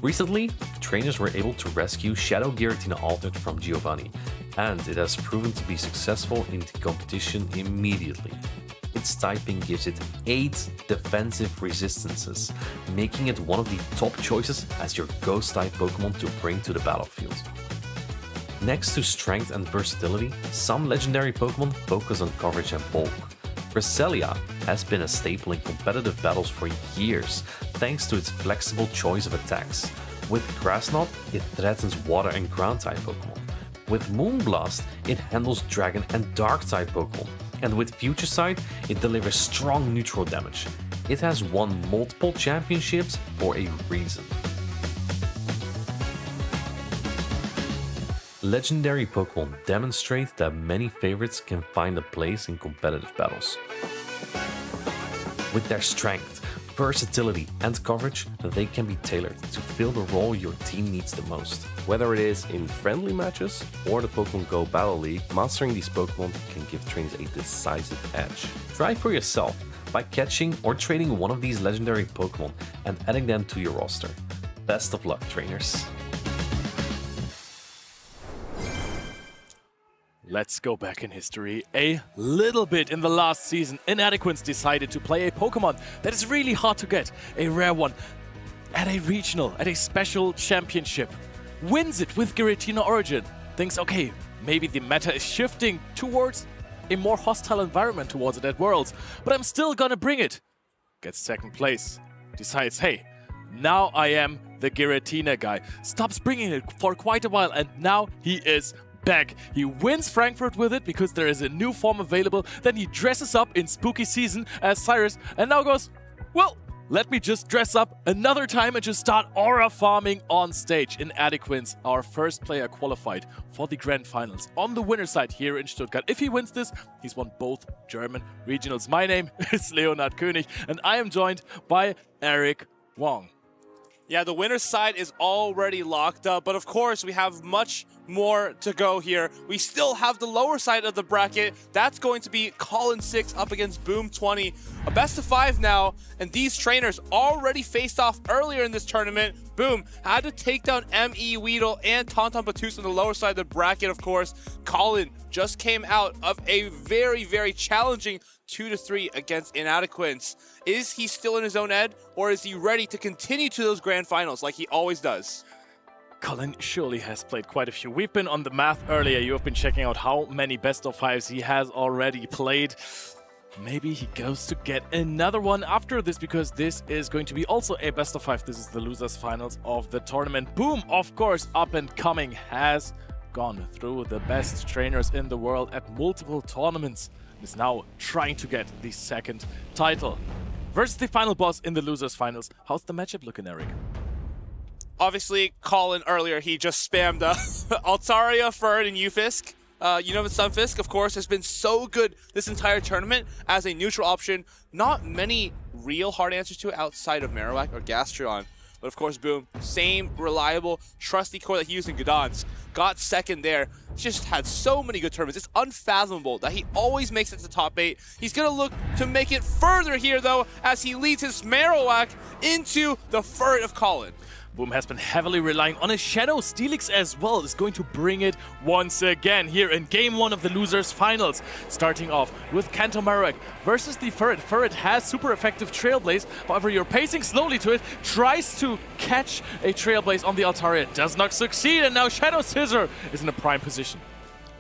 Recently, trainers were able to rescue Shadow Giratina Altered from Giovanni, and it has proven to be successful in the competition immediately. Its typing gives it 8 defensive resistances, making it one of the top choices as your ghost-type Pokemon to bring to the battlefield. Next to strength and versatility, some legendary Pokemon focus on coverage and bulk. Cresselia has been a staple in competitive battles for years, thanks to its flexible choice of attacks. With Grass Knot, it threatens water and ground type Pokemon. With Moonblast, it handles dragon and dark type Pokemon. And with Future Sight, it delivers strong neutral damage. It has won multiple championships for a reason. Legendary Pokemon demonstrate that many favorites can find a place in competitive battles. With their strength, versatility, and coverage, they can be tailored to fill the role your team needs the most. Whether it is in friendly matches or the Pokémon GO Battle League, mastering these Pokémon can give trainers a decisive edge. Try for yourself by catching or trading one of these legendary Pokémon and adding them to your roster. Best of luck, trainers! Let's go back in history a little bit. In the last season, Inadequates decided to play a Pokemon that is really hard to get, a rare one, at a regional, at a special championship. Wins it with Giratina Origin. Thinks, okay, maybe the meta is shifting towards a more hostile environment towards it at Worlds, but I'm still gonna bring it. Gets second place. Decides, hey, now I am the Giratina guy. Stops bringing it for quite a while, and now he is back. He wins Frankfurt with it because there is a new form available. Then he dresses up in spooky season as Cyrus and now goes, well, let me just dress up another time and just start aura farming on stage. Inadequates, our first player qualified for the grand finals on the winner side here in Stuttgart. If he wins this, he's won both German regionals. My name is Leonard König and I am joined by Eric Wong. Yeah, the winner's side is already locked up, but of course we have much more to go here. We still have the lower side of the bracket. That's going to be Colin 6 up against Boom 20. A best of 5 now, and these trainers already faced off earlier in this tournament. Boom had to take down M.E. Weedle and Tauntaun Battus on the lower side of the bracket, of course. Colin just came out of a very, very challenging 2-3 against Inadequates. Is he still in his own head, or is he ready to continue to those grand finals like he always does? Colin surely has played quite a few. We've been on the math earlier. You have been checking out how many best of 5s he has already played. Maybe he goes to get another one after this, because this is going to be also a best of 5. This is the losers finals of the tournament. Boom, of course, up and coming, has gone through the best trainers in the world at multiple tournaments. Is now trying to get the second title. Versus the final boss in the losers finals. How's the matchup looking, Eric? Obviously, Colin earlier, he just spammed Altaria, Ferd, and Ufisk. Stunfisk, of course, has been so good this entire tournament as a neutral option. Not many real hard answers to it outside of Marowak or Gastrodon. But of course, Boom, same reliable, trusty core that he used in Gdansk. Got second there. He just had so many good tournaments. It's unfathomable that he always makes it to top 8. He's going to look to make it further here, though, as he leads his Marowak into the Ferd of Colin. Boom has been heavily relying on his Shadow. Steelix as well is going to bring it once again here in Game 1 of the Losers Finals. Starting off with Kanto Marowak versus the Ferret. Ferret has super effective Trailblaze. However, you're pacing slowly to it. Tries to catch a Trailblaze on the Altaria. Does not succeed, and now Shadow Scissor is in a prime position.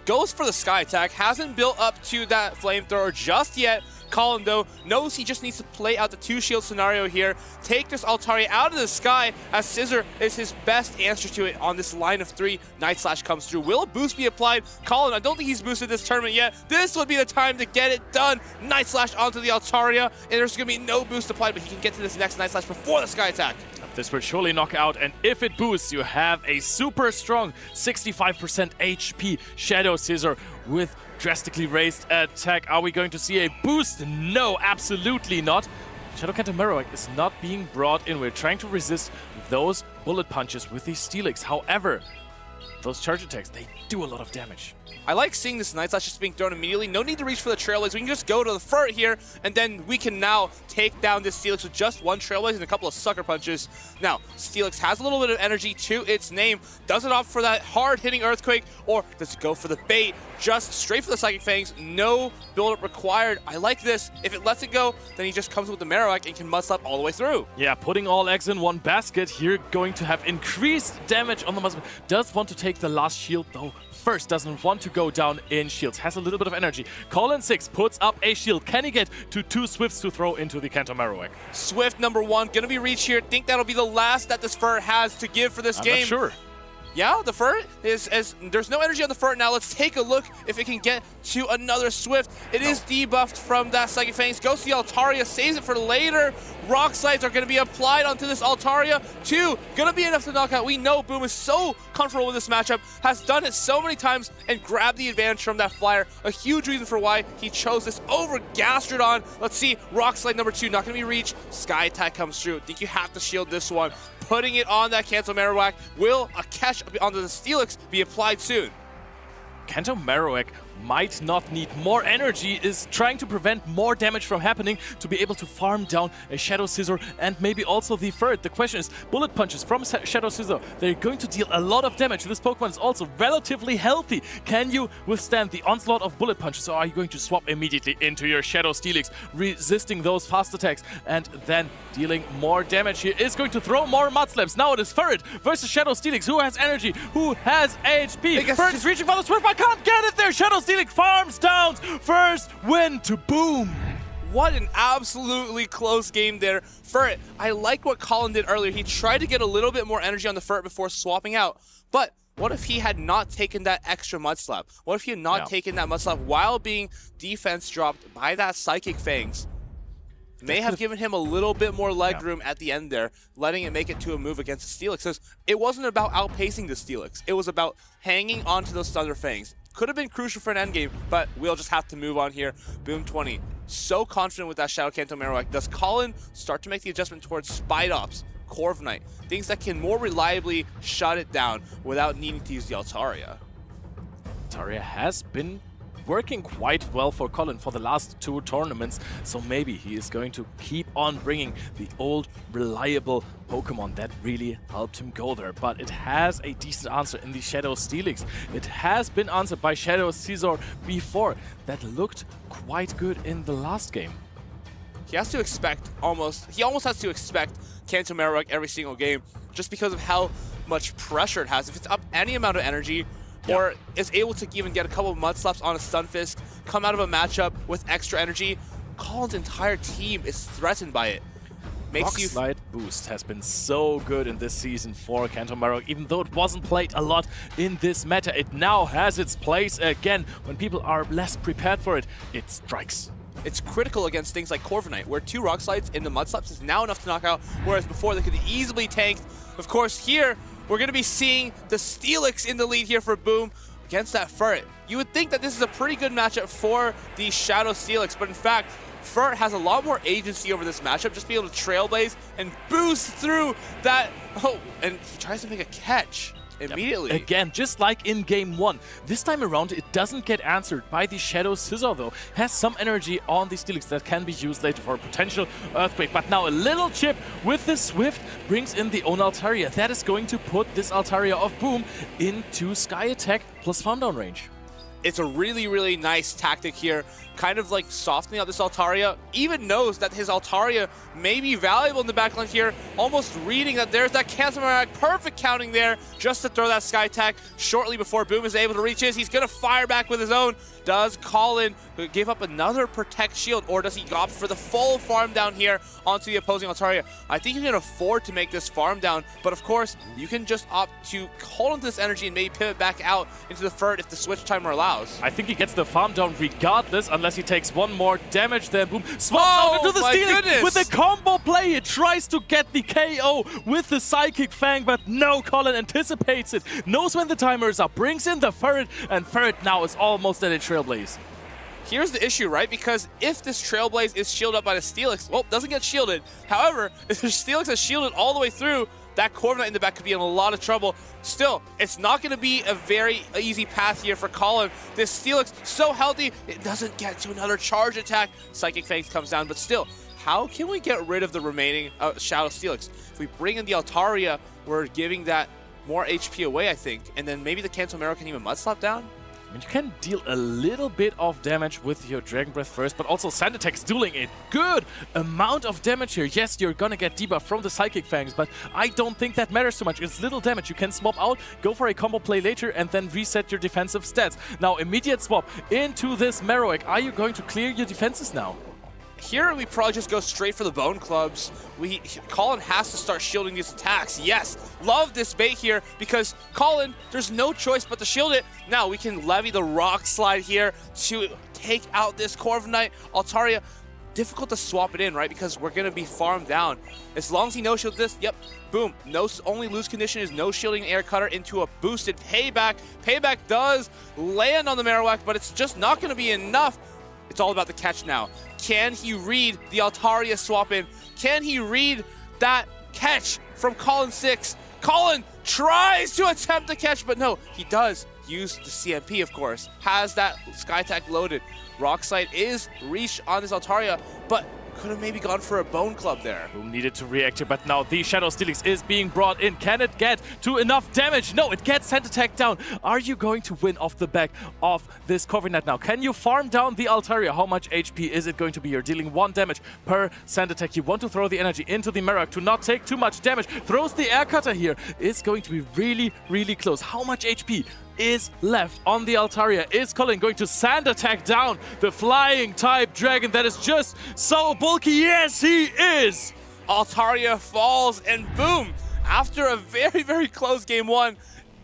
Goes for the Sky attack. Hasn't built up to that Flamethrower just yet. Colin, though, knows he just needs to play out the 2-shield scenario here, take this Altaria out of the sky, as Scissor is his best answer to it on this line of 3. Night Slash comes through. Will a boost be applied? Colin, I don't think he's boosted this tournament yet. This would be the time to get it done. Night Slash onto the Altaria, and there's going to be no boost applied, but he can get to this next Night Slash before the Sky attack. This will surely knock out, and if it boosts, you have a super strong 65% HP Shadow Scissor with drastically raised attack. Are we going to see a boost? No, absolutely not. Shadow Kanto Marowak is not being brought in. We're trying to resist those bullet punches with the Steelix. However, those charge attacks, they do a lot of damage. I like seeing this Night Slash just being thrown immediately. No need to reach for the Trailblaze. We can just go to the Furt here, and then we can now take down this Steelix with just one Trailblaze and a couple of sucker punches. Now, Steelix has a little bit of energy to its name. Does it opt for that hard-hitting Earthquake, or does it go for the bait? Just straight for the Psychic Fangs. No build-up required. I like this. If it lets it go, then he just comes with the Marowak and can mudslap all the way through. Yeah, putting all eggs in one basket here, going to have increased damage on the Mudslap. Does want to take the last shield, though. First, doesn't want to go down in shields. Has a little bit of energy. Colin 6 puts up a shield. Can he get to 2 Swifts to throw into the Kanto Marowak? Swift number 1, gonna be reached here. Think that'll be the last that this Furt has to give for this game. I'm not sure. Yeah, the Furt is, there's no energy on the Furt now. Let's take a look if it can get to another Swift. It is debuffed from that Psychic Fangs. Goes to the Altaria, saves it for later. Rock Slides are going to be applied onto this Altaria. 2, going to be enough to knock out. We know Boom is so comfortable with this matchup, has done it so many times, and grabbed the advantage from that flyer. A huge reason for why he chose this over Gastrodon. Let's see, Rock Slide number 2, not going to be reached. Sky Attack comes through. Think you have to shield this one. Putting it on that Kanto Marowak. Will a catch onto the Steelix be applied soon? Kanto Marowak might not need more energy, is trying to prevent more damage from happening to be able to farm down a Shadow Scissor and maybe also the Ferret. The question is, bullet punches from Shadow Scissor, they're going to deal a lot of damage. This Pokemon is also relatively healthy. Can you withstand the onslaught of bullet punches, or are you going to swap immediately into your Shadow Steelix, resisting those fast attacks and then dealing more damage? He is going to throw more Mudslaps. Now it is Ferret versus Shadow Steelix. Who has energy? Who has HP? Ferret is reaching for the Swift, but can't get it there. Shadow Steelix farms down. First win to Boom. What an absolutely close game there. Ferret, I like what Colin did earlier. He tried to get a little bit more energy on the Ferret before swapping out. But what if he had not taken that extra Mudslap? What if he had not taken that Mudslap while being defense dropped by that Psychic Fangs? May have given him a little bit more leg room at the end there, letting it make it to a move against the Steelix. It wasn't about outpacing the Steelix. It was about hanging on to those Thunder Fangs. Could have been crucial for an endgame, but we'll just have to move on here. Boom 20. So confident with that Shadow Kanto Marowak. Does Colin start to make the adjustment towards Spidops, Corviknight, things that can more reliably shut it down without needing to use the Altaria? Altaria has been working quite well for Colin for the last 2 tournaments, so maybe he is going to keep on bringing the old reliable Pokemon that really helped him go there. But it has a decent answer in the Shadow Steelix. It has been answered by Shadow Scizor before. That looked quite good in the last game. He has to expect he almost has to expect Kanto Marowak every single game just because of how much pressure it has. If it's up any amount of energy, or is able to even get a couple of Mudslaps on a Stunfisk, come out of a matchup with extra energy, Colin's entire team is threatened by it. Rock Slide Boost has been so good in this season for Kanto Marowak, even though it wasn't played a lot in this meta. It now has its place again. When people are less prepared for it, it strikes. It's critical against things like Corviknight, where 2 Rock Slides in the Mudslaps is now enough to knock out, whereas before they could easily tank. Of course, here, we're going to be seeing the Steelix in the lead here for Boom against that Ferret. You would think that this is a pretty good matchup for the Shadow Steelix, but in fact, Ferret has a lot more agency over this matchup, just be able to Trailblaze and boost through that. Oh, and he tries to make a catch immediately. Again, just like in game 1. This time around, it doesn't get answered by the Shadow Scizor, though. Has some energy on the Steelix that can be used later for a potential Earthquake. But now a little chip with the Swift brings in the own Altaria. That is going to put this Altaria of Boom into Sky Attack plus Farm Down range. It's a really, really nice tactic here, kind of like softening up this Altaria. Even knows that his Altaria may be valuable in the backline here, almost reading that there's that Kanto Marowak, perfect counting there, just to throw that Sky Attack shortly before Boom is able to reach his. He's going to fire back with his own. Does Colin give up another Protect Shield, or does he opt for the full farm down here onto the opposing Altaria? I think you can afford to make this farm down, but of course, you can just opt to hold onto this energy and maybe pivot back out into the Ferret if the switch timer allows. I think he gets the farm down regardless, unless he takes one more damage there. Boom, swaps out into the Steelix with a combo play. It tries to get the KO with the Psychic Fang, but no, Colin anticipates it, knows when the timer is up, brings in the Ferret, and Ferret now is almost at a Trailblaze. Here's the issue, right? Because if this Trailblaze is shielded up by the Steelix, well, doesn't get shielded. However, if the Steelix is shielded all the way through, that Corviknight in the back could be in a lot of trouble. Still, it's not going to be a very easy path here for Colin. This Steelix, so healthy, it doesn't get to another charge attack. Psychic Fangs comes down, but still, how can we get rid of the remaining Shadow Steelix? If we bring in the Altaria, we're giving that more HP away, I think. And then maybe the Kanto Marowak can even Mudslap down? I mean, you can deal a little bit of damage with your Dragon Breath first, but also Sand Attack's dealing a good amount of damage here. Yes, you're gonna get debuff from the Psychic Fangs, but I don't think that matters too much. It's little damage. You can swap out, go for a combo play later, and then reset your defensive stats. Now, immediate swap into this Marowak. Are you going to clear your defenses now? Here, we probably just go straight for the Bone Clubs. Colin has to start shielding these attacks. Yes, love this bait here because Colin, there's no choice but to shield it. Now, we can levy the Rock Slide here to take out this Corviknight. Altaria, difficult to swap it in, right? Because we're going to be farmed down. As long as he no-shields this, yep, boom. No, only lose condition is no shielding Air Cutter into a boosted Payback. Payback does land on the Marowak, but it's just not going to be enough. It's all about the catch now. Can he read the Altaria swap in? Can he read that catch from Colin 6? Colin tries to attempt the catch, but no, he does use the CMP, of course. Has that Sky Attack loaded. Rock Slide is reached on this Altaria, but could have maybe gone for a Bone Club there. Boom needed to react here, but now the Shadow Steelix is being brought in. Can it get to enough damage? No, it gets Sand Attack down. Are you going to win off the back of this Corviknight now? Can you farm down the Altaria? How much HP is it going to be? You're dealing 1 damage per Sand Attack. You want to throw the energy into the Marowak to not take too much damage. Throws the Air Cutter here. Is going to be really, really close. How much HP is left on the Altaria? Is Colin going to Sand Attack down the flying type dragon that is just so bulky? Yes, he is! Altaria falls, and boom! After a very, very close game 1,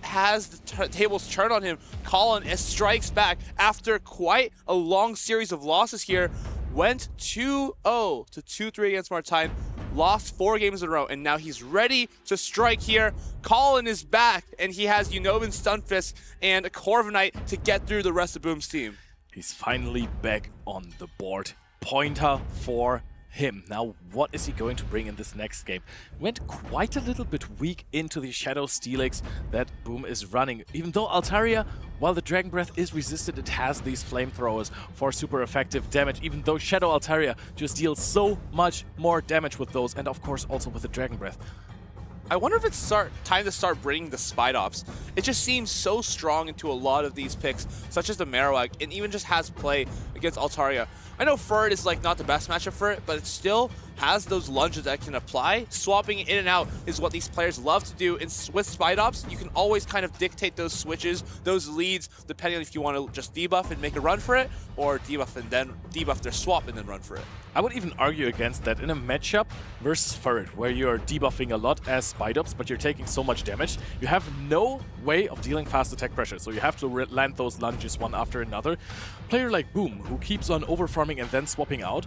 has the tables turned on him. Colin strikes back after quite a long series of losses here. Went 2-0 to 2-3 against Martine. Lost 4 games in a row, and now he's ready to strike here. Colin is back, and he has Unova Stunfisk and a Corviknight to get through the rest of Boom's team. He's finally back on the board. Pointer for him. Now, what is he going to bring in this next game? Went quite a little bit weak into the Shadow Steelix that Boom is running. Even though Altaria, while the Dragon Breath is resisted, it has these flamethrowers for super effective damage, even though Shadow Altaria just deals so much more damage with those, and of course also with the Dragon Breath. I wonder if it's time to start bringing the Spidops. It just seems so strong into a lot of these picks, such as the Marowak, and even just has play against Altaria. I know Furret is like not the best matchup for it, but it still has those lunges that can apply. Swapping in and out is what these players love to do. And with Spidops, you can always kind of dictate those switches, those leads, depending on if you want to just debuff and make a run for it, or debuff and then debuff their swap and then run for it. I would even argue against that in a matchup versus Furret, where you're debuffing a lot as Spidops, but you're taking so much damage, you have no way of dealing fast attack pressure, so you have to land those lunges one after another. Player like Boom, who keeps on overfarming and then swapping out,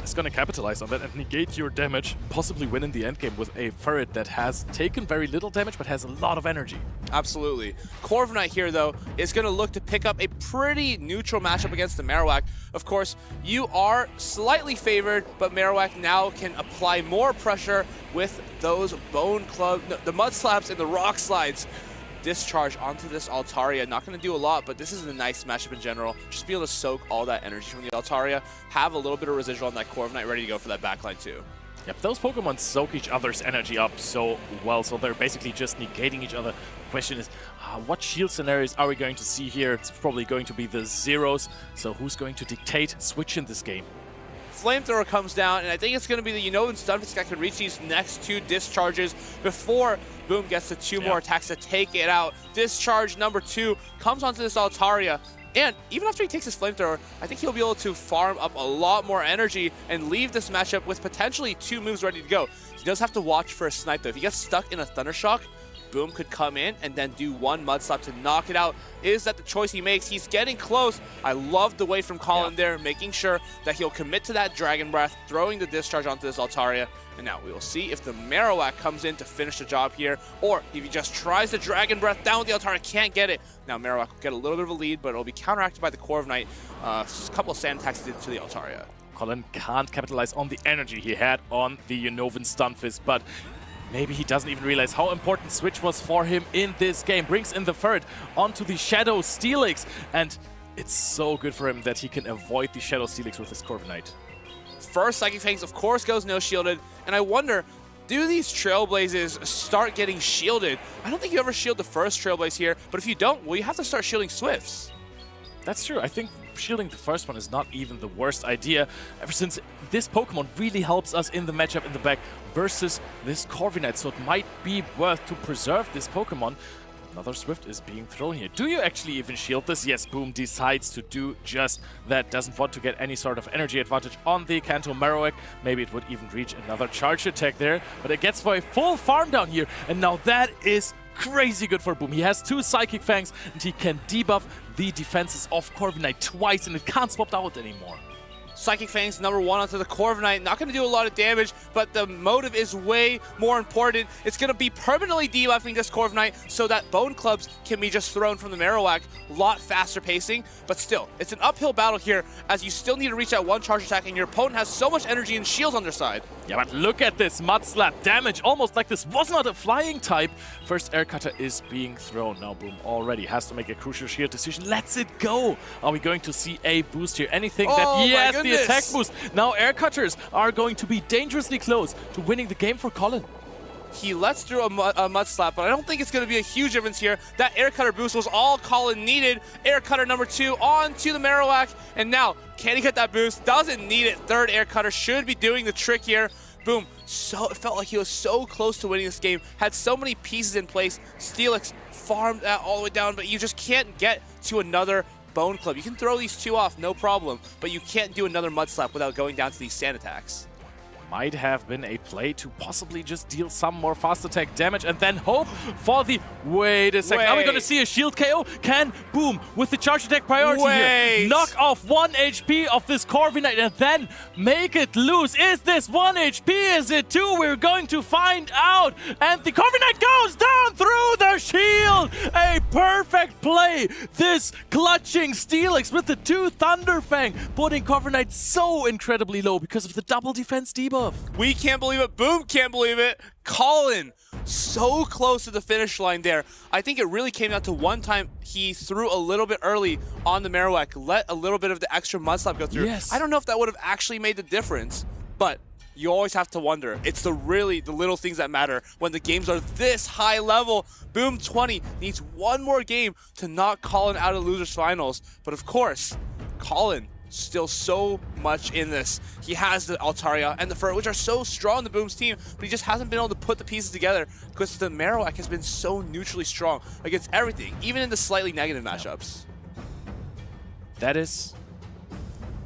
is going to capitalize on that and negate your damage, possibly win in the endgame with a Furret that has taken very little damage but has a lot of energy. Absolutely. Corviknight here, though, is going to look to pick up a pretty neutral matchup against the Marowak. Of course, you are slightly favored, but Marowak now can apply more pressure with those Bone Club, the Mud Slaps and the Rock Slides. Discharge onto this Altaria. Not going to do a lot, but this is a nice matchup in general. Just be able to soak all that energy from the Altaria, have a little bit of residual on that Corviknight ready to go for that backline too. Yep, those Pokemon soak each other's energy up so well, so they're basically just negating each other. The question is, what shield scenarios are we going to see here? It's probably going to be the Zeros, so who's going to dictate switch in this game? Flamethrower comes down, and I think it's going to be the Unova Stunfisk that can reach these next 2 discharges before Boom gets the 2 more attacks to take it out. Discharge number 2 comes onto this Altaria, and even after he takes his Flamethrower, I think he'll be able to farm up a lot more energy and leave this matchup with potentially 2 moves ready to go. He does have to watch for a snipe, though. If he gets stuck in a Thunder Shock, Boom could come in and then do 1 Mud Slap to knock it out. Is that the choice he makes? He's getting close. I love the wait from Colin there, making sure that he'll commit to that Dragon Breath, throwing the discharge onto this Altaria. And now we will see if the Marowak comes in to finish the job here, or if he just tries the Dragon Breath down with the Altaria, can't get it. Now Marowak will get a little bit of a lead, but it'll be counteracted by the Corviknight. A couple of sand attacks into the Altaria. Colin can't capitalize on the energy he had on the Unovan Stunfisk, but maybe he doesn't even realize how important Switch was for him in this game. Brings in the Furret onto the Shadow Steelix, and it's so good for him that he can avoid the Shadow Steelix with his Corviknight. First Psychic Fangs, of course, goes no shielded, and I wonder, do these Trailblazes start getting shielded? I don't think you ever shield the first Trailblaze here, but if you don't, well, you have to start shielding Swifts. That's true. I think shielding the first one is not even the worst idea, ever since this Pokemon really helps us in the matchup in the back versus this Corviknight, so it might be worth to preserve this Pokemon. Another Swift is being thrown here. Do you actually even shield this? Yes, Boom decides to do just that. Doesn't want to get any sort of energy advantage on the Kanto Marowak. Maybe it would even reach another charge attack there, but it gets for a full farm down here, and now that is crazy good for Boom. He has 2 Psychic Fangs, and he can debuff the defenses of Corviknight twice, and it can't swap out anymore. Psychic Fangs #1 onto the Corviknight. Not going to do a lot of damage, but the motive is way more important. It's going to be permanently debuffing this Corviknight so that Bone Clubs can be just thrown from the Marowak. A lot faster pacing, but still, it's an uphill battle here as you still need to reach that one charge attack and your opponent has so much energy and shields on their side. Yeah, but look at this Mud Slap damage, almost like this was not a flying type. First Air Cutter is being thrown. Now Boom already has to make a crucial shield decision. Let's it go. Are we going to see a boost here? Anything that, yes, the attack boost. Now Air Cutters are going to be dangerously close to winning the game for Colin. He lets through a Mud Slap, but I don't think it's going to be a huge difference here. That Air Cutter boost was all Colin needed. Air Cutter #2 onto the Marowak, and now, can he get that boost? Doesn't need it. Third Air Cutter should be doing the trick here. Boom. It felt like he was so close to winning this game. Had so many pieces in place. Steelix farmed that all the way down, but you just can't get to another Bone Club. You can throw these two off, no problem, but you can't do another Mud Slap without going down to these sand attacks. Might have been a play to possibly just deal some more fast attack damage and then hope for the... Wait a second. Are we going to see a shield KO? Can Boom, with the charge attack priority here, knock off 1 HP of this Corviknight and then make it lose? Is this 1 HP? Is it 2? We're going to find out. And the Corviknight goes down through the shield. A perfect play. This clutching Steelix with the 2 Thunderfang, putting Corviknight so incredibly low because of the double defense debuff. We can't believe it. Boom can't believe it. Colin, so close to the finish line there. I think it really came down to one time he threw a little bit early on the Marowak, let a little bit of the extra Mud Slap go through. Yes. I don't know if that would have actually made the difference, but you always have to wonder. It's the little things that matter when the games are this high level. Boom 20 needs one more game to knock Colin out of losers finals. But of course, Colin still so much in this. He has the Altaria and the Fur, which are so strong, the Boom's team, but he just hasn't been able to put the pieces together because the Marowak has been so neutrally strong against everything, even in the slightly negative matchups. That is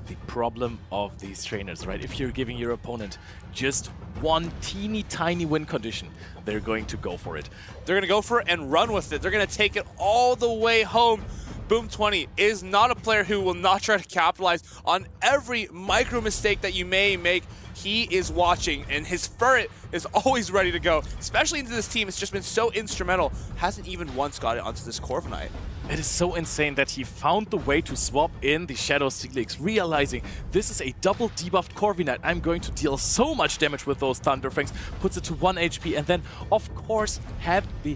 the problem of these trainers, right? If you're giving your opponent just one teeny tiny win condition, they're going to go for it. They're going to go for it and run with it. They're going to take it all the way home. Boom 20 is not a player who will not try to capitalize on every micro mistake that you may make. He is watching, and his Furret is always ready to go, especially into this team. It's just been so instrumental. Hasn't even once got it onto this Corviknight. It is so insane that he found the way to swap in the Shadow Steelix, realizing this is a double debuffed Corviknight. I'm going to deal so much damage with those Thunderfangs, puts it to 1 HP, and then, of course, had the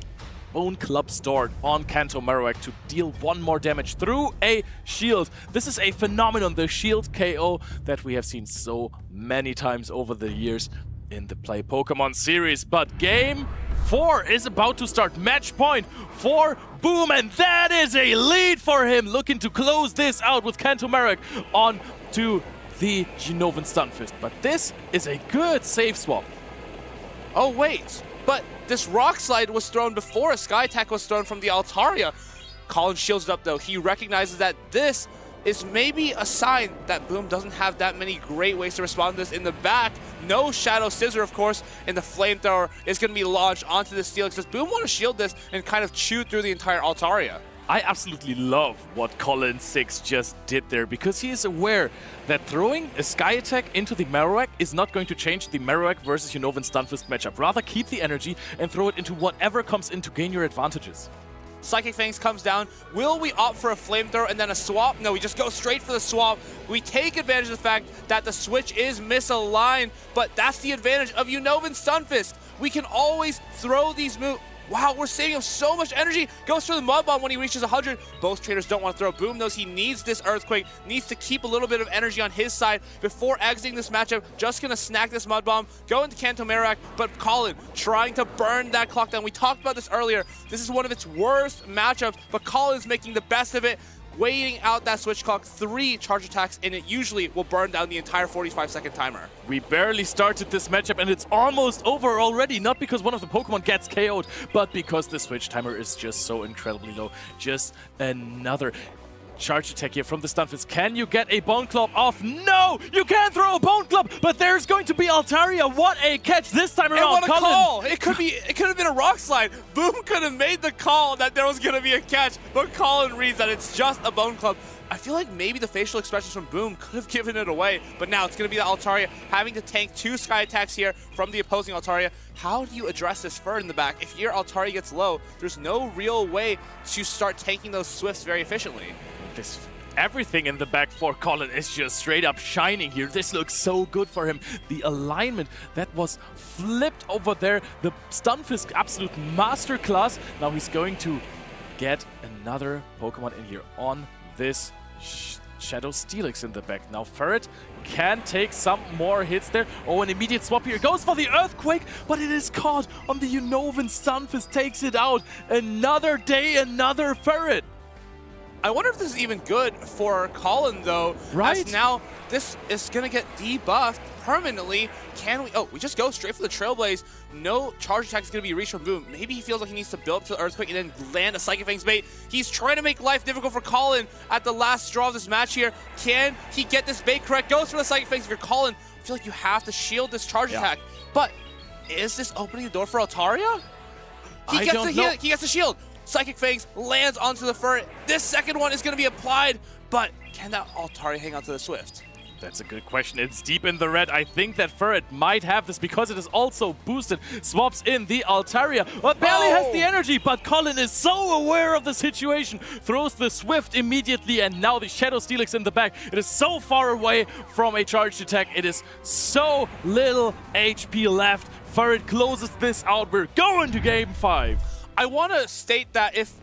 Bone Club stored on Kanto Marowak to deal 1 more damage through a shield. This is a phenomenon, the shield KO that we have seen so many times over the years in the Play Pokemon series. But game 4 is about to start. Match point for Boom, and that is a lead for him. Looking to close this out with Kanto Marowak on to the Genovan Stunfist. But this is a good save swap. Oh, wait. But this Rock Slide was thrown before a Sky Attack was thrown from the Altaria. Colin shields it up, though. He recognizes that this is maybe a sign that Boom doesn't have that many great ways to respond to this in the back. No Shadow Scissor, of course, and the Flamethrower is going to be launched onto the Steelix. Does Boom want to shield this and kind of chew through the entire Altaria? I absolutely love what Colin 6 just did there, because he is aware that throwing a Sky Attack into the Marowak is not going to change the Marowak versus Genovan Stunfist matchup. Rather keep the energy and throw it into whatever comes in to gain your advantages. Psychic Fangs comes down. Will we opt for a Flamethrower and then a swap? No, we just go straight for the swap. We take advantage of the fact that the switch is misaligned, but that's the advantage of Genovan Stunfist. We can always throw these moves. Wow, we're saving him so much energy. Goes for the Mud Bomb when he reaches 100. Both trainers don't want to throw. Boom knows he needs this Earthquake, needs to keep a little bit of energy on his side before exiting this matchup. Just going to snack this Mud Bomb, go into Kanto Marowak, but Colin trying to burn that clock down. We talked about this earlier. This is one of its worst matchups, but Colin's making the best of it. Waiting out that switch clock, 3 charge attacks, and it usually will burn down the entire 45-second timer. We barely started this matchup, and it's almost over already. Not because one of the Pokemon gets KO'd, but because the switch timer is just so incredibly low. Just another charge attack here from the Stunfist. Can you get a Bone Club off? No! You can't throw a Bone Club, but there's going to be Altaria. What a catch this time around, what a Colin. call! It could have been a Rock Slide. Boom could have made the call that there was going to be a catch, but Colin reads that it's just a Bone Club. I feel like maybe the facial expressions from Boom could have given it away, but now it's going to be the Altaria having to tank 2 Sky attacks here from the opposing Altaria. How do you address this Fur in the back? If your Altaria gets low, there's no real way to start tanking those Swifts very efficiently. Everything in the back for Colin is just straight up shining here. This looks so good for him. The alignment that was flipped over there. The Stunfisk absolute masterclass. Now he's going to get another Pokemon in here on this Shadow Steelix in the back. Now Ferret can take some more hits there. Oh, an immediate swap here. Goes for the Earthquake, but it is caught on the Unnovan. Stunfisk takes it out. Another day, another Ferret. I wonder if this is even good for Colin, though. Right. As now, this is going to get debuffed permanently. Can we? Oh, we just go straight for the Trailblaze. No charge attack is going to be reached from Boom. Maybe he feels like he needs to build up to the Earthquake and then land a Psychic Fangs bait. He's trying to make life difficult for Colin at the last straw of this match here. Can he get this bait correct? Goes for the Psychic Fangs. If you're Colin, I feel like you have to shield this charge attack. But is this opening the door for Altaria? He gets the shield. Psychic Fangs lands onto the Fur. This second one is going to be applied, but can that Altaria hang on to the Swift? That's a good question. It's deep in the red. I think that Ferret might have this because it is also boosted. Swaps in the Altaria. Well, barely has the energy, but Colin is so aware of the situation. Throws the Swift immediately, and now the Shadow Steelix in the back. It is so far away from a charged attack. It is so little HP left. Ferret closes this out. We're going to Game 5. I want to state that if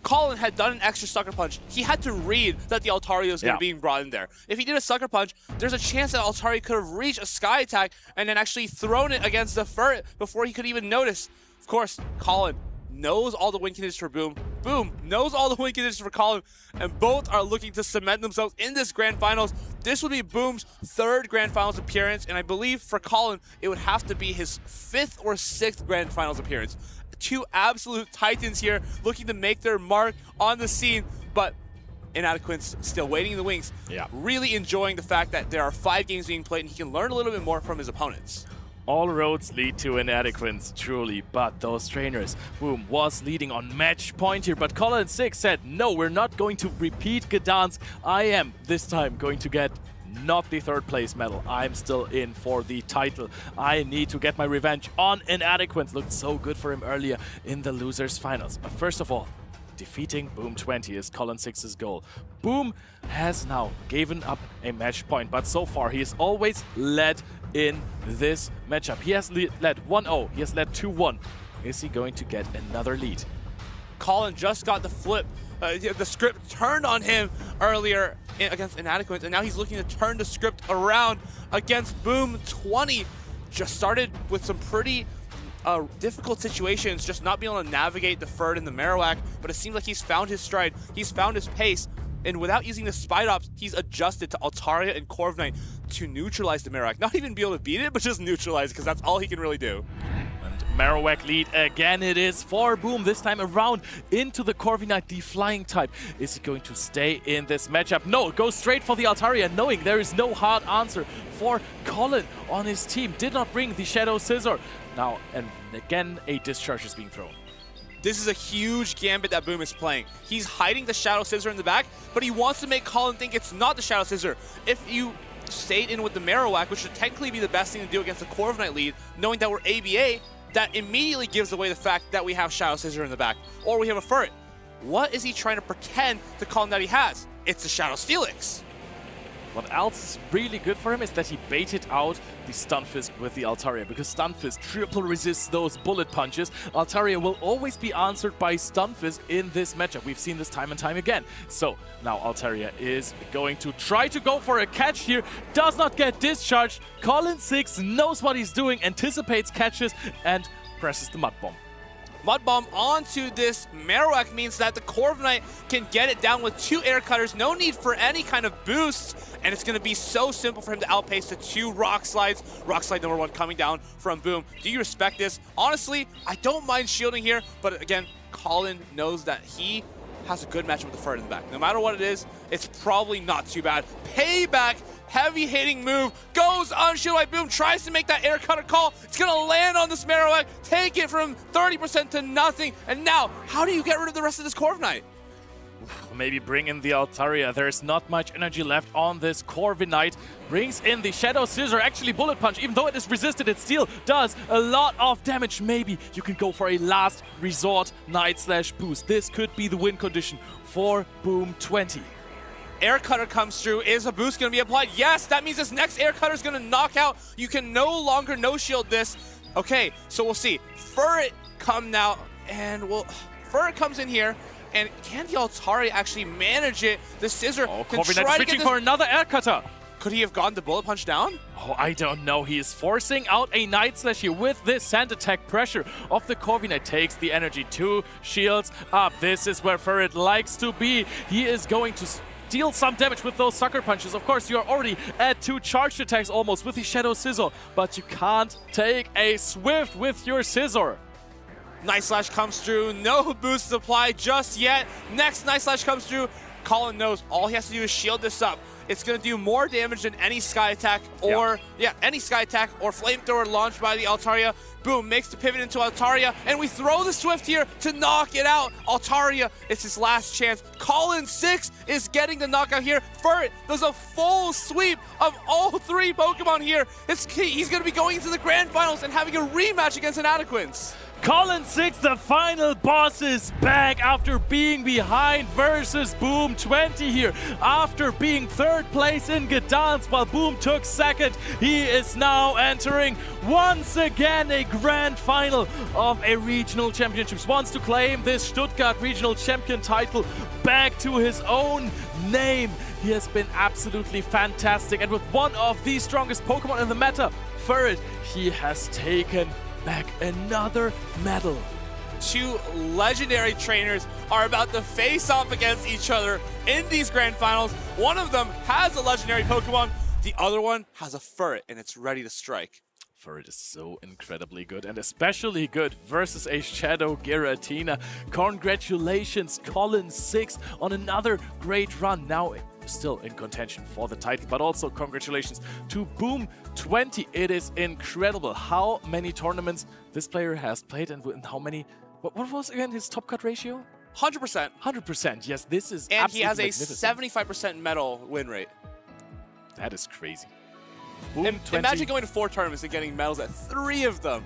Colin had done an extra Sucker Punch, he had to read that the Altaria was going to be brought in there. If he did a Sucker Punch, there's a chance that Altaria could have reached a Sky Attack and then actually thrown it against the Ferret before he could even notice. Of course, Colin knows all the win conditions for Boom. Boom knows all the win conditions for Colin, and both are looking to cement themselves in this Grand Finals. This would be Boom's 3rd Grand Finals appearance, and I believe for Colin, it would have to be his 5th or 6th Grand Finals appearance. 2 absolute titans here looking to make their mark on the scene, but Inadequate's still waiting in the wings. Really enjoying the fact that there are 5 games being played and he can learn a little bit more from his opponents. All roads lead to Inadequates, truly, but those trainers. Boom was leading on match point here, but Colin 6 said, no, we're not going to repeat Gdansk. I am this time going to get not the 3rd place medal. I'm still in for the title. I need to get my revenge on Inadequate. Looked so good for him earlier in the losers finals. But first of all, defeating Boom 20 is Colin 6's goal. Boom has now given up a match point, but so far he has always led in this matchup. He has led 1-0. He has led 2-1. Is he going to get another lead? Colin just got the flip. The script turned on him earlier against Inadequate, and now he's looking to turn the script around against Boom 20. Just started with some pretty difficult situations, just not being able to navigate the Ferd and the Marowak, but it seems like he's found his stride, he's found his pace, and without using the Spidops, he's adjusted to Altaria and Corviknight to neutralize the Marowak. Not even be able to beat it, but just neutralize, because that's all he can really do. Marowak lead again it is for Boom, this time around into the Corviknight, the flying type. Is he going to stay in this matchup? No, it goes straight for the Altaria, knowing there is no hard answer for Colin on his team. Did not bring the Shadow Scissor. Now, and again, a discharge is being thrown. This is a huge gambit that Boom is playing. He's hiding the Shadow Scissor in the back, but he wants to make Colin think it's not the Shadow Scissor. If you stayed in with the Marowak, which should technically be the best thing to do against the Corviknight lead, knowing that we're ABA, that immediately gives away the fact that we have Shadow Scissor in the back, or we have a Ferret. What is he trying to pretend to Colin that he has? It's a Shadow Steelix. What else is really good for him is that he baited out the Stunfisk with the Altaria, because Stunfisk triple resists those bullet punches. Altaria will always be answered by Stunfisk in this matchup. We've seen this time and time again. So now Altaria is going to try to go for a catch here. Does not get discharged. Colin 6 knows what he's doing, anticipates catches, and presses the Mud Bomb. Mud Bomb onto this Marowak means that the Corviknight can get it down with 2 air cutters. No need for any kind of boosts. And it's going to be so simple for him to outpace the 2 Rock Slides. Rock Slide number 1 coming down from Boom. Do you respect this? Honestly, I don't mind shielding here. But again, Colin knows that he has a good matchup with the Ferd in the back. No matter what it is, it's probably not too bad. Payback, heavy hitting move, goes unshielded by Boom, tries to make that air cutter call. It's going to land on this Marowak, take it from 30% to nothing. And now, how do you get rid of the rest of this Corviknight? maybe bring in the Altaria. There's not much energy left on this Corviknight. Brings in the Shadow Scissor, actually Bullet Punch. Even though it is resisted, it still does a lot of damage. Maybe you can go for a last resort Night/boost. This could be the win condition for Boom 20. Air Cutter comes through. Is a boost going to be applied? Yes, that means this next Air Cutter is going to knock out. You can no longer no-shield this. Okay, so we'll see. Furret come now, and Furret comes in here, and can the Altaria actually manage it? The Scissor can Corviknight try to switching get for another Air Cutter. Could he have gotten the Bullet Punch down? Oh, I don't know. He is forcing out a Night Slash here with this sand attack pressure of the Corviknight. Takes the energy, 2 shields up. This is where Furret likes to be. He is going to deal some damage with those sucker punches. Of course, you are already at 2 charged attacks almost with the Shadow Scissor, but you can't take a Swift with your Scissor. Night Slash comes through. No boosts applied just yet. Next Night Slash comes through. Colin knows all he has to do is shield this up. It's going to do more damage than any Sky Attack or, any Sky Attack or Flamethrower launched by the Altaria. Boom, makes the pivot into Altaria, and we throw the Swift here to knock it out. Altaria, it's his last chance. Colin 6 is getting the knockout here. Furret does a full sweep of all 3 Pokemon here. He's going to be going into the Grand Finals and having a rematch against Inadequance. Colin 6, the final boss, is back after being behind versus Boom 20 here. After being 3rd place in Gdansk while Boom took 2nd, he is now entering once again a grand final of a regional championships. Wants to claim this Stuttgart Regional Champion title back to his own name. He has been absolutely fantastic, and with one of the strongest Pokemon in the meta, Furret, he has taken back another medal. 2 legendary trainers are about to face off against each other in these grand finals. One of them has a legendary Pokemon. The other one has a Furret, and it's ready to strike. Furret is so incredibly good, and especially good versus a Shadow Giratina. Congratulations, Colin 6, on another great run. Now still in contention for the title, but also congratulations to Boom 20. It is incredible how many tournaments this player has played and how many. What was again his top cut ratio? 100%. 100%. Yes, this is and he has a magnificent. 75% medal win rate. That is crazy. Boom 20. Imagine going to 4 tournaments and getting medals at 3 of them.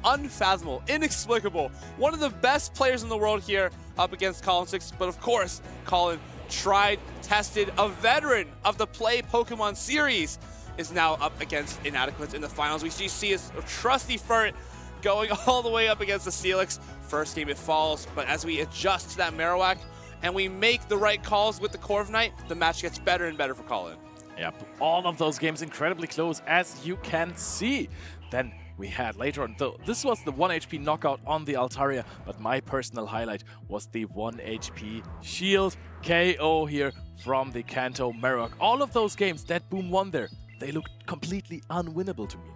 Unfathomable, inexplicable. One of the best players in the world here up against Colin 6, but of course, Colin, tried, tested, a veteran of the Play Pokemon series, is now up against Inadequates in the finals. We see his trusty Furret going all the way up against the Steelix. First game it falls, but as we adjust to that Marowak and we make the right calls with the Corviknight, the match gets better and better for Colin. Yep, all of those games incredibly close, as you can see. Then we had later on, though, this was the 1 HP knockout on the Altaria, but my personal highlight was the 1 HP shield KO here from the Kanto Marowak. All of those games that Boom won there, they looked completely unwinnable to me.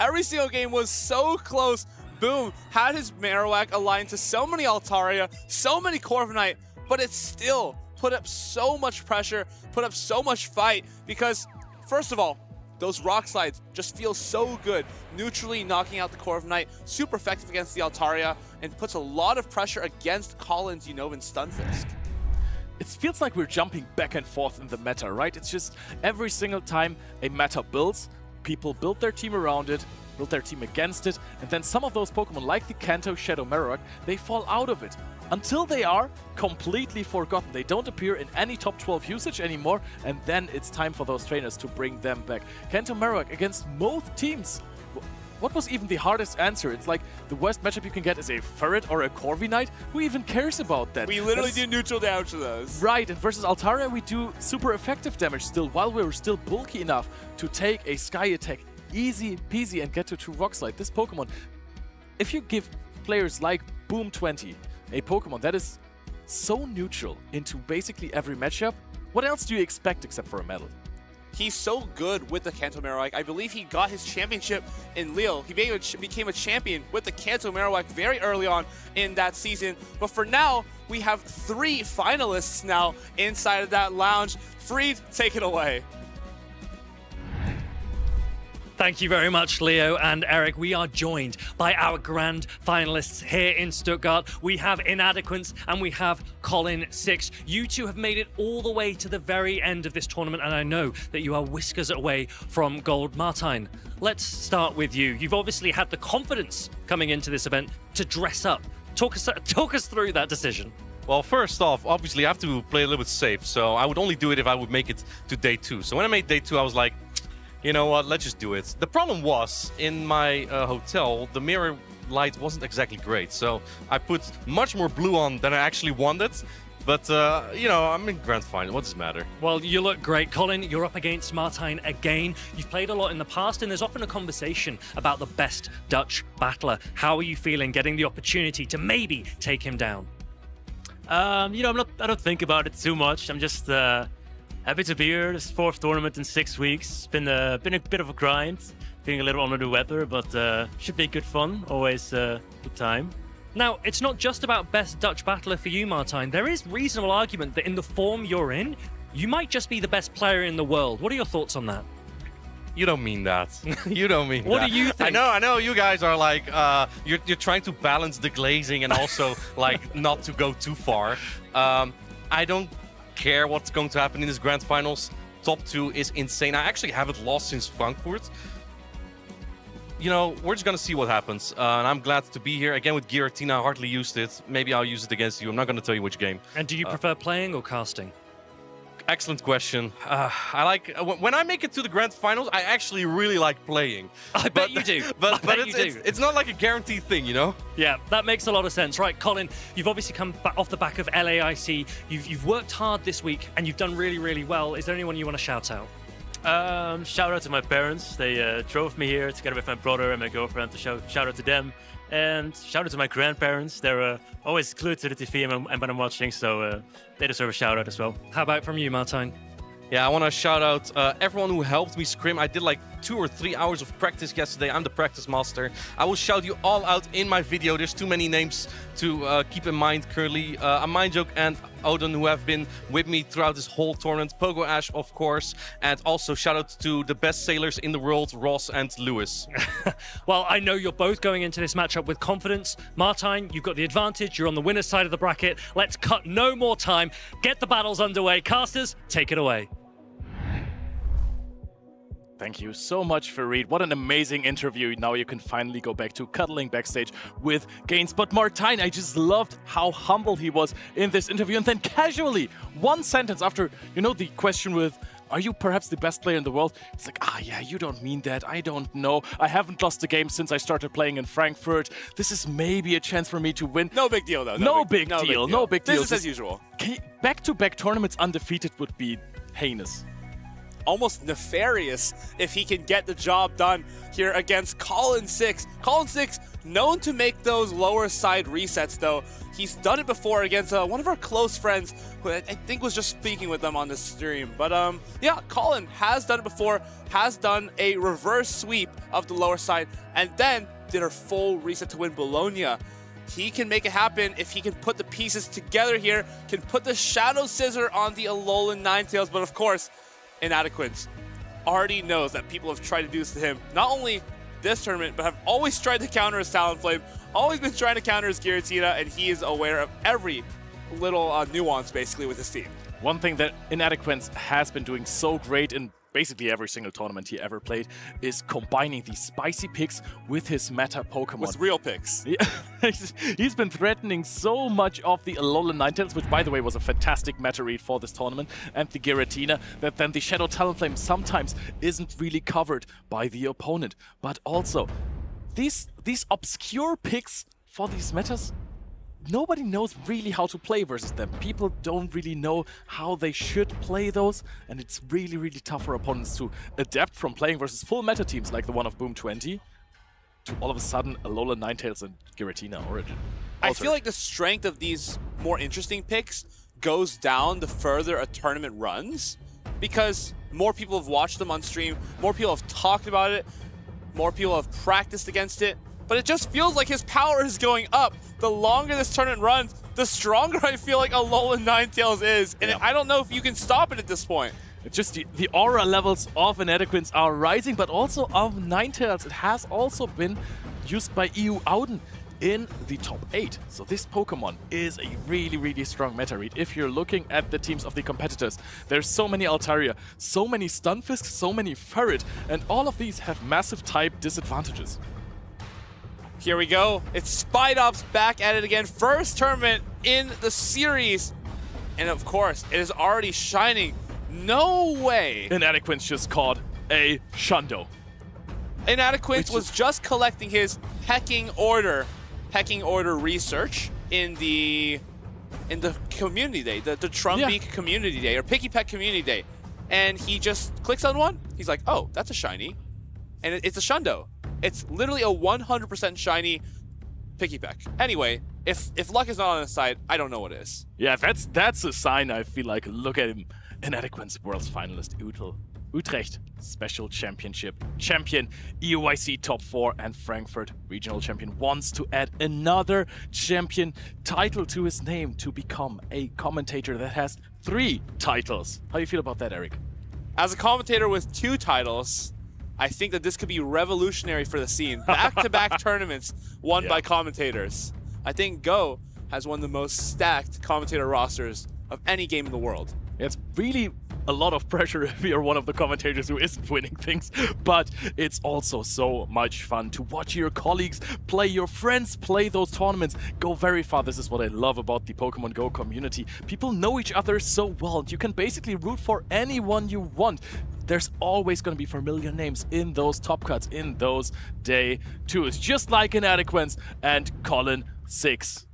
Every single game was so close. Boom had his Marowak aligned to so many Altaria, so many Corviknight, but it still put up so much pressure, put up so much fight, because first of all, those rock slides just feel so good, neutrally knocking out the Corviknight, super effective against the Altaria, and puts a lot of pressure against Colin's Unova Stunfisk. It feels like we're jumping back and forth in the meta, right? It's just every single time a meta builds, people build their team around it, build their team against it, and then some of those Pokemon, like the Kanto Shadow Marowak, they fall out of it. Until they are completely forgotten. They don't appear in any top 12 usage anymore, and then it's time for those trainers to bring them back. Kanto Marowak against most teams. What was even the hardest answer? It's like the worst matchup you can get is a Furret or a Corviknight. Who even cares about that? We literally do neutral damage to those. Right, and versus Altaria we do super effective damage still, while we're still bulky enough to take a Sky Attack easy peasy and get to True Rock Slide. This Pokemon, if you give players like Boom 20 a Pokemon that is so neutral into basically every matchup, what else do you expect except for a medal? He's so good with the Kanto Marowak. I believe he got his championship in Lille. He became a champion with the Kanto Marowak very early on in that season. But for now, we have 3 finalists now inside of that lounge. Freed, take it away. Thank you very much, Leo and Eric. We are joined by our grand finalists here in Stuttgart. We have Inadequance and we have Colin Six. You two have made it all the way to the very end of this tournament, and I know that you are whiskers away from gold. Martijn, let's start with you. You've obviously had the confidence coming into this event to dress up. Talk us through that decision. Well, first off, obviously I have to play a little bit safe, so I would only do it if I would make it to day 2. So when I made day 2, I was like, you know what, let's just do it. The problem was, in my hotel, the mirror light wasn't exactly great, so I put much more blue on than I actually wanted. But, you know, I'm in grand final. What does it matter? Well, you look great. Colin, you're up against Martijn again. You've played a lot in the past, and there's often a conversation about the best Dutch battler. How are you feeling getting the opportunity to maybe take him down? You know, I don't think about it too much. I'm just happy to be here. This 4th tournament in 6 weeks. It's been a bit of a grind. Being a little under the weather, but should be good fun. Always good time. Now, it's not just about best Dutch battler for you, Martijn. There is reasonable argument that in the form you're in, you might just be the best player in the world. What are your thoughts on that? You don't mean that. You don't mean What that. do you think? I know you guys are like, you're trying to balance the glazing and also like not to go too far. I don't care what's going to happen in this grand finals. Top 2 is insane. I actually haven't lost since Frankfurt. You know, we're just going to see what happens. And I'm glad to be here. Again, with Giratina, I hardly used it. Maybe I'll use it against you. I'm not going to tell you which game. And do you prefer playing or casting? Excellent question. I like when I make it to the grand finals. I actually really like playing. I bet you do. But it's not like a guaranteed thing, you know. Yeah, that makes a lot of sense, right? Colin, you've obviously come back off the back of LAIC. You've worked hard this week and you've done really, really well. Is there anyone you want to shout out? Shout out to my parents. They drove me here together with my brother and my girlfriend. To shout out to them. And shout out to my grandparents. They're always glued to the TV and when I'm watching, so they deserve a shout out as well. How about from you, Martijn? Yeah, I want to shout out everyone who helped me scrim. I did like 2 or 3 hours of practice yesterday. I'm the practice master. I will shout you all out in my video. There's too many names to keep in mind currently. Mindjoke and Odin, who have been with me throughout this whole tournament. Pogo Ash, of course. And also shout out to the best sailors in the world, Ross and Lewis. Well, I know you're both going into this matchup with confidence. Martijn, you've got the advantage. You're on the winner's side of the bracket. Let's cut no more time. Get the battles underway. Casters, take it away. Thank you so much, Farid. What an amazing interview. Now you can finally go back to cuddling backstage with Gaines. But Martijn, I just loved how humble he was in this interview. And then casually, 1 sentence after, you know, the question with, are you perhaps the best player in the world? It's like, yeah, you don't mean that. I don't know. I haven't lost a game since I started playing in Frankfurt. This is maybe a chance for me to win. No big deal, though. No big deal. No big deal. This is as usual. Back-to-back tournaments undefeated would be heinous. Almost nefarious if he can get the job done here against Colin Six. Colin Six, known to make those lower side resets, though. He's done it before against one of our close friends, who I think was just speaking with them on this stream. But yeah, Colin has done it before, has done a reverse sweep of the lower side, and then did a full reset to win Bologna. He can make it happen if he can put the pieces together here, can put the Shadow Scissor on the Alolan Ninetales, but of course, Inadequance already knows that people have tried to do this to him. Not only this tournament, but have always tried to counter his Talonflame, always been trying to counter his Giratina, and he is aware of every little nuance, basically, with his team. One thing that Inadequance has been doing so great in basically every single tournament he ever played is combining these spicy picks with his meta Pokemon. With real picks. Yeah, he's been threatening so much of the Alolan Ninetales, which by the way was a fantastic meta read for this tournament, and the Giratina, that then the Shadow Talonflame sometimes isn't really covered by the opponent. But also, these obscure picks for these metas, nobody knows really how to play versus them. People don't really know how they should play those, and it's really, really tough for opponents to adapt from playing versus full meta teams like the one of Boom 20 to all of a sudden Alolan Ninetales and Giratina Origin. I feel like the strength of these more interesting picks goes down the further a tournament runs, because more people have watched them on stream, more people have talked about it, more people have practiced against it. But it just feels like his power is going up. The longer this tournament runs, the stronger I feel like Alolan Ninetales is. And I don't know if you can stop it at this point. It's just the aura levels of Inadequance are rising, but also of Ninetales. It has also been used by EU Auden in the top 8. So this Pokemon is a really, really strong meta read. If you're looking at the teams of the competitors, there's so many Altaria, so many Stunfisk, so many Ferret, and all of these have massive type disadvantages. Here we go. It's Spidops back at it again. First tournament in the series. And of course, it is already shining. No way. Inadequance just caught a Shundo. Inadequance was just collecting his pecking order research in the community day, the Trumbeak community day, or Picky Peck community day. And he just clicks on one. He's like, oh, that's a shiny. And it's a Shundo. It's literally a 100% shiny Picky Peck. Anyway, if luck is not on his side, I don't know what is. Yeah, that's a sign, I feel like. Look at him. Inadequance Worlds finalist Utrecht Special Championship champion, EUIC top 4, and Frankfurt Regional Champion wants to add another champion title to his name to become a commentator that has 3 titles. How do you feel about that, Eric? As a commentator with 2 titles, I think that this could be revolutionary for the scene. Back-to-back tournaments won by commentators. I think Go has one of the most stacked commentator rosters of any game in the world. It's really a lot of pressure if you're one of the commentators who isn't winning things, but it's also so much fun to watch your colleagues play, your friends play those tournaments, go very far. This is what I love about the Pokemon Go community. People know each other so well. You can basically root for anyone you want. There's always going to be familiar names in those top cuts, in those day 2s, just like Inadequance and Colin 6.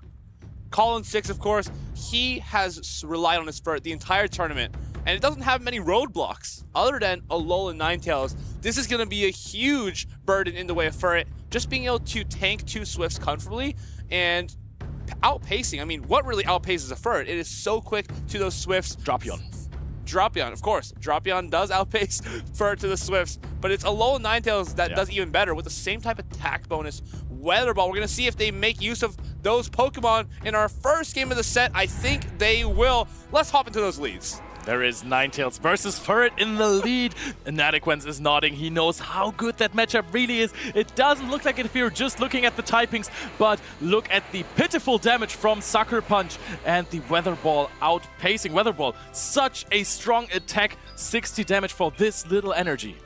Colin 6, of course, he has relied on his Ferret the entire tournament, and it doesn't have many roadblocks other than Alolan Ninetales. This is going to be a huge burden in the way of Ferret, just being able to tank 2 Swifts comfortably and outpacing. I mean, what really outpaces a Ferret? It is so quick to those Swifts. Dropion, of course. Dropion does outpace Ferret to the Swifts, but it's Alolan Ninetales that does even better with the same type of attack bonus. Weather Ball, we're going to see if they make use of those Pokemon in our first game of the set. I think they will. Let's hop into those leads. There is Ninetales versus Ferret in the lead. Inadequance is nodding. He knows how good that matchup really is. It doesn't look like it if you're just looking at the typings, but look at the pitiful damage from Sucker Punch and the Weather Ball outpacing. Weather Ball, such a strong attack, 60 damage for this little energy.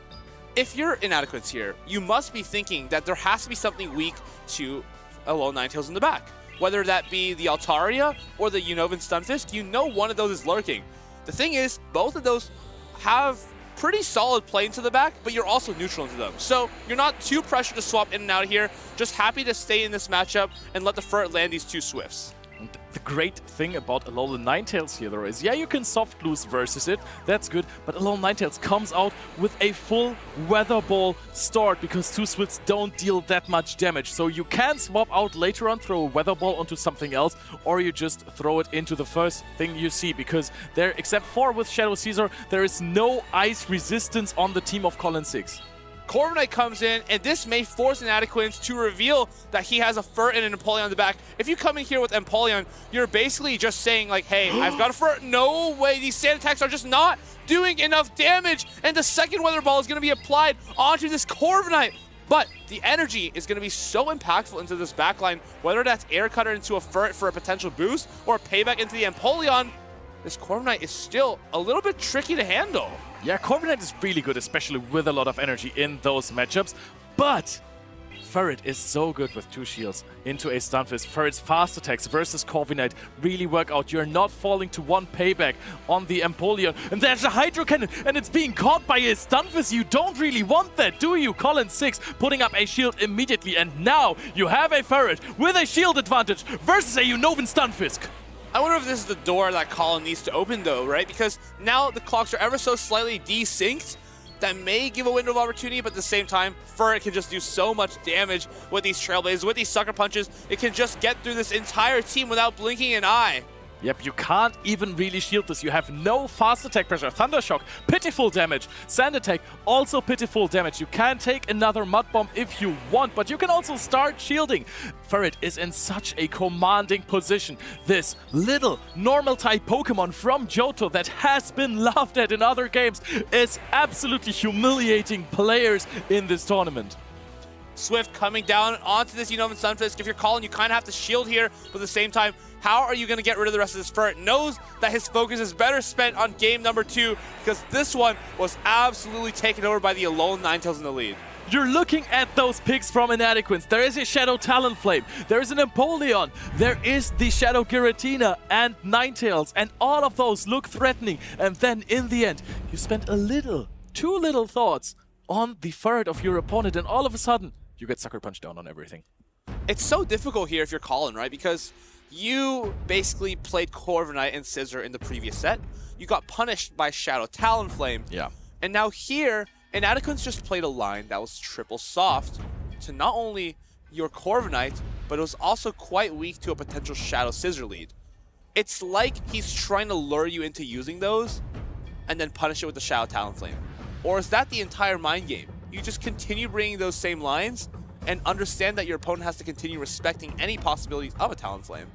If you're Inadequance here, you must be thinking that there has to be something weak to Alolan Ninetales in the back. Whether that be the Altaria or the Unova Stunfisk, you know one of those is lurking. The thing is, both of those have pretty solid play into the back, but you're also neutral into them. So you're not too pressured to swap in and out here, just happy to stay in this matchup and let the Ferret land these 2 Swifts. The great thing about Alolan Ninetales here, though, is you can soft lose versus it, that's good, but Alolan Ninetales comes out with a full Weather Ball start because 2 Swifts don't deal that much damage. So you can swap out later on, throw a Weather Ball onto something else, or you just throw it into the first thing you see, because there, except for with Shadow Caesar, there is no ice resistance on the team of Colin 6. Corviknight comes in, and this may force Inadequance to reveal that he has a Ferret and an Empoleon in the back. If you come in here with Empoleon, you're basically just saying, like, hey, I've got a Ferret. No way, these sand attacks are just not doing enough damage, and the second Weather Ball is going to be applied onto this Corviknight. But the energy is going to be so impactful into this backline, whether that's Air Cutter into a Ferret for a potential boost, or payback into the Empoleon, this Corviknight is still a little bit tricky to handle. Yeah, Corviknight is really good, especially with a lot of energy in those matchups, but Ferret is so good with 2 shields into a Stunfisk. Ferret's fast attacks versus Corviknight really work out. You're not falling to 1 payback on the Empoleon. And there's a Hydro Cannon, and it's being caught by a Stunfisk. You don't really want that, do you? Colin 6 putting up a shield immediately, and now you have a Ferret with a shield advantage versus a Unovan Stunfisk. I wonder if this is the door that Colin needs to open, though, right? Because now the clocks are ever so slightly desynced. That may give a window of opportunity, but at the same time, Ferret can just do so much damage with these Trailblazers, with these Sucker Punches. It can just get through this entire team without blinking an eye. Yep, you can't even really shield this. You have no fast attack pressure. Thundershock, pitiful damage. Sand attack, also pitiful damage. You can take another Mud Bomb if you want, but you can also start shielding. Ferret is in such a commanding position. This little normal type Pokemon from Johto that has been laughed at in other games is absolutely humiliating players in this tournament. Swift coming down onto this Unova Stunfisk. If you're calling, you kind of have to shield here, but at the same time, how are you going to get rid of the rest of this Ferret? Knows that his focus is better spent on game number 2 because this one was absolutely taken over by the Alolan Ninetales in the lead. You're looking at those picks from Inadequance. There is a Shadow Talonflame, there is an Empoleon, there is the Shadow Giratina and Ninetales, and all of those look threatening. And then in the end, you spend too little thoughts on the Ferret of your opponent, and all of a sudden, you get Sucker Punch down on everything. It's so difficult here if you're Colin, right? Because you basically played Corviknight and Scizor in the previous set. You got punished by Shadow Talonflame. Yeah. And now here, Inadequance just played a line that was triple soft to not only your Corviknight, but it was also quite weak to a potential Shadow Scizor lead. It's like he's trying to lure you into using those and then punish it with the Shadow Talonflame. Or is that the entire mind game? You just continue bringing those same lines and understand that your opponent has to continue respecting any possibilities of a Talonflame.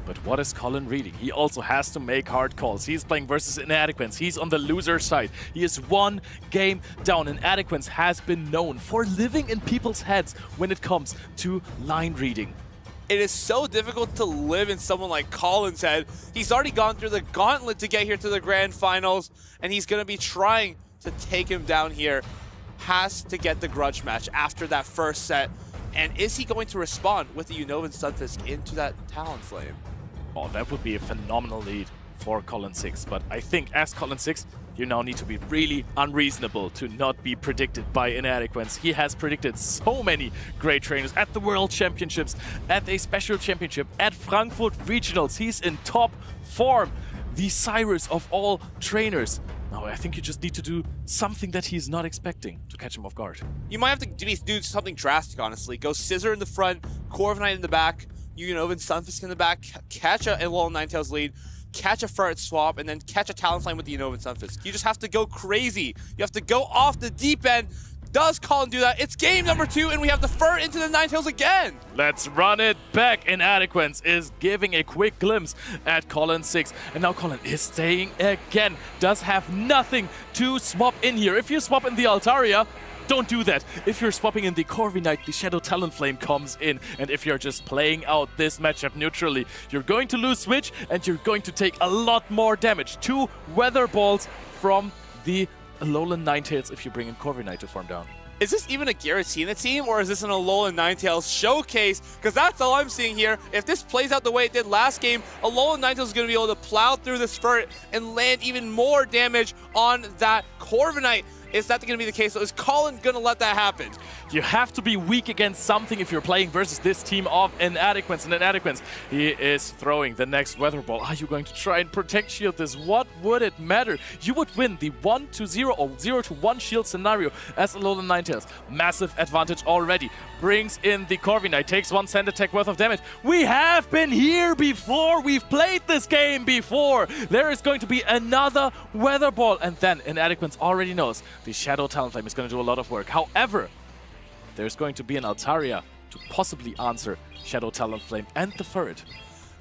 But what is Colin reading? He also has to make hard calls. He's playing versus Inadequance. He's on the loser side. He is one game down. Inadequance has been known for living in people's heads when it comes to line reading. It is so difficult to live in someone like Colin's head. He's already gone through the gauntlet to get here to the grand finals, and he's going to be trying to take him down here. Has to get the grudge match after that first set. And is he going to respond with the Unova Stunfisk into that Talonflame? Oh, that would be a phenomenal lead for Colin 6. But I think as Colin 6, you now need to be really unreasonable to not be predicted by Inadequance. He has predicted so many great trainers at the World Championships, at a special championship, at Frankfurt Regionals. He's in top form. The Cyrus of all trainers. Now, I think you just need to do something that he's not expecting to catch him off guard. You might have to do something drastic, honestly. Go Scizor in the front, Corviknight in the back, Unova Stunfisk in the back, catch a Alolan Ninetales lead, catch a Ferret swap, and then catch a Talonflame with the Unova Stunfisk. You just have to go crazy. You have to go off the deep end. Does Colin do that? It's game number 2, and we have the Ferret into the Ninetales again. Let's run it back. Inadequance is giving a quick glimpse at Colin 6. And now Colin is staying again. Does have nothing to swap in here. If you swap in the Altaria, don't do that. If you're swapping in the Corviknight, the Shadow Talonflame comes in. And if you're just playing out this matchup neutrally, you're going to lose Switch, and you're going to take a lot more damage. 2 Weather Balls from the Alolan Ninetales if you bring in Corviknight to farm down. Is this even a Giratina team, or is this an Alolan Ninetales showcase? Because that's all I'm seeing here. If this plays out the way it did last game, Alolan Ninetales is going to be able to plow through this Ferret and land even more damage on that Corviknight. Is that going to be the case? So is Colin going to let that happen? You have to be weak against something if you're playing versus this team of Inadequance. And Inadequance, he is throwing the next Weather Ball. Are you going to try and protect shield this? What would it matter? You would win the 1-0 or 0-1 shield scenario as Alolan Ninetales. Massive advantage already. Brings in the Corviknight, takes 1 sand attack worth of damage. We have been here before. We've played this game before. There is going to be another Weather Ball. And then Inadequance already knows the Shadow Talonflame is going to do a lot of work. However, there's going to be an Altaria to possibly answer Shadow Talonflame and the Ferret.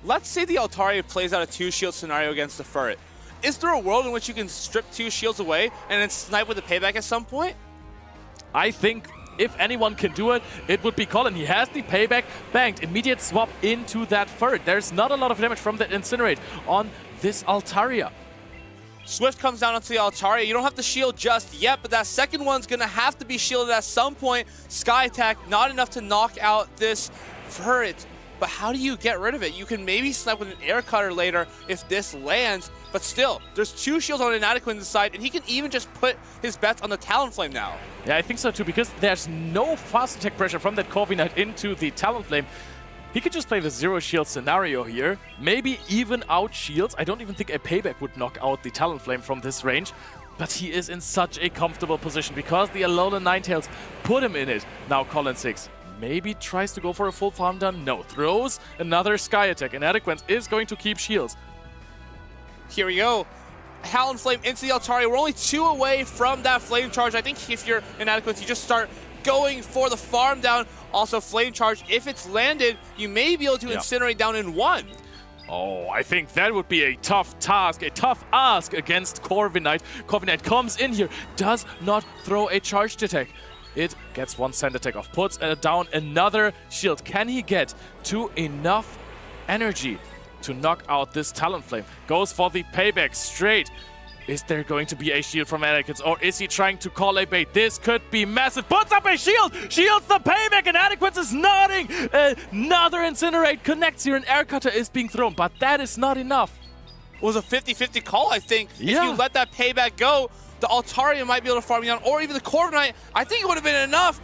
Let's say the Altaria plays out a 2-shield scenario against the Ferret. Is there a world in which you can strip 2 shields away and then snipe with the payback at some point? I think if anyone can do it, it would be Colin. He has the payback banked. Immediate swap into that Ferret. There's not a lot of damage from the Incinerate on this Altaria. Swift comes down onto the Altaria. You don't have to shield just yet, but that second one's going to have to be shielded at some point. Sky attack, not enough to knock out this Ferret. But how do you get rid of it? You can maybe snipe with an Air Cutter later if this lands, but still, there's 2 shields on Inadequance's side, and he can even just put his bets on the Talonflame now. Yeah, I think so too, because there's no fast attack pressure from that Corviknight into the Talonflame. He could just play the 0 shield scenario here, maybe even out shields. I don't even think a payback would knock out the Talonflame from this range, but he is in such a comfortable position because the Alolan Ninetales put him in it. Now Colin 6 Maybe tries to go for a full farm down. No, throws another Sky Attack. Inadequate is going to keep shields. Here we go. Talonflame into the Altaria. We're only 2 away from that Flame Charge. I think if you're Inadequate, you just start going for the farm down. Also, Flame Charge, if it's landed, you may be able to Incinerate down in 1. Oh, I think that would be a tough task, a tough ask against Corviknight. Corviknight comes in here, does not throw a charged attack. It gets 1 sand attack off, puts down another shield. Can he get to enough energy to knock out this Talonflame? Goes for the payback straight. Is there going to be a shield from Inadequate, or is he trying to call a bait? This could be massive. Puts up a shield! Shields the payback! Inadequate is nodding! Another Incinerate connects here, and Air Cutter is being thrown, but that is not enough. It was a 50-50 call, I think. If you let that payback go, the Altaria might be able to farm you down, or even the Corviknight. I think it would have been enough.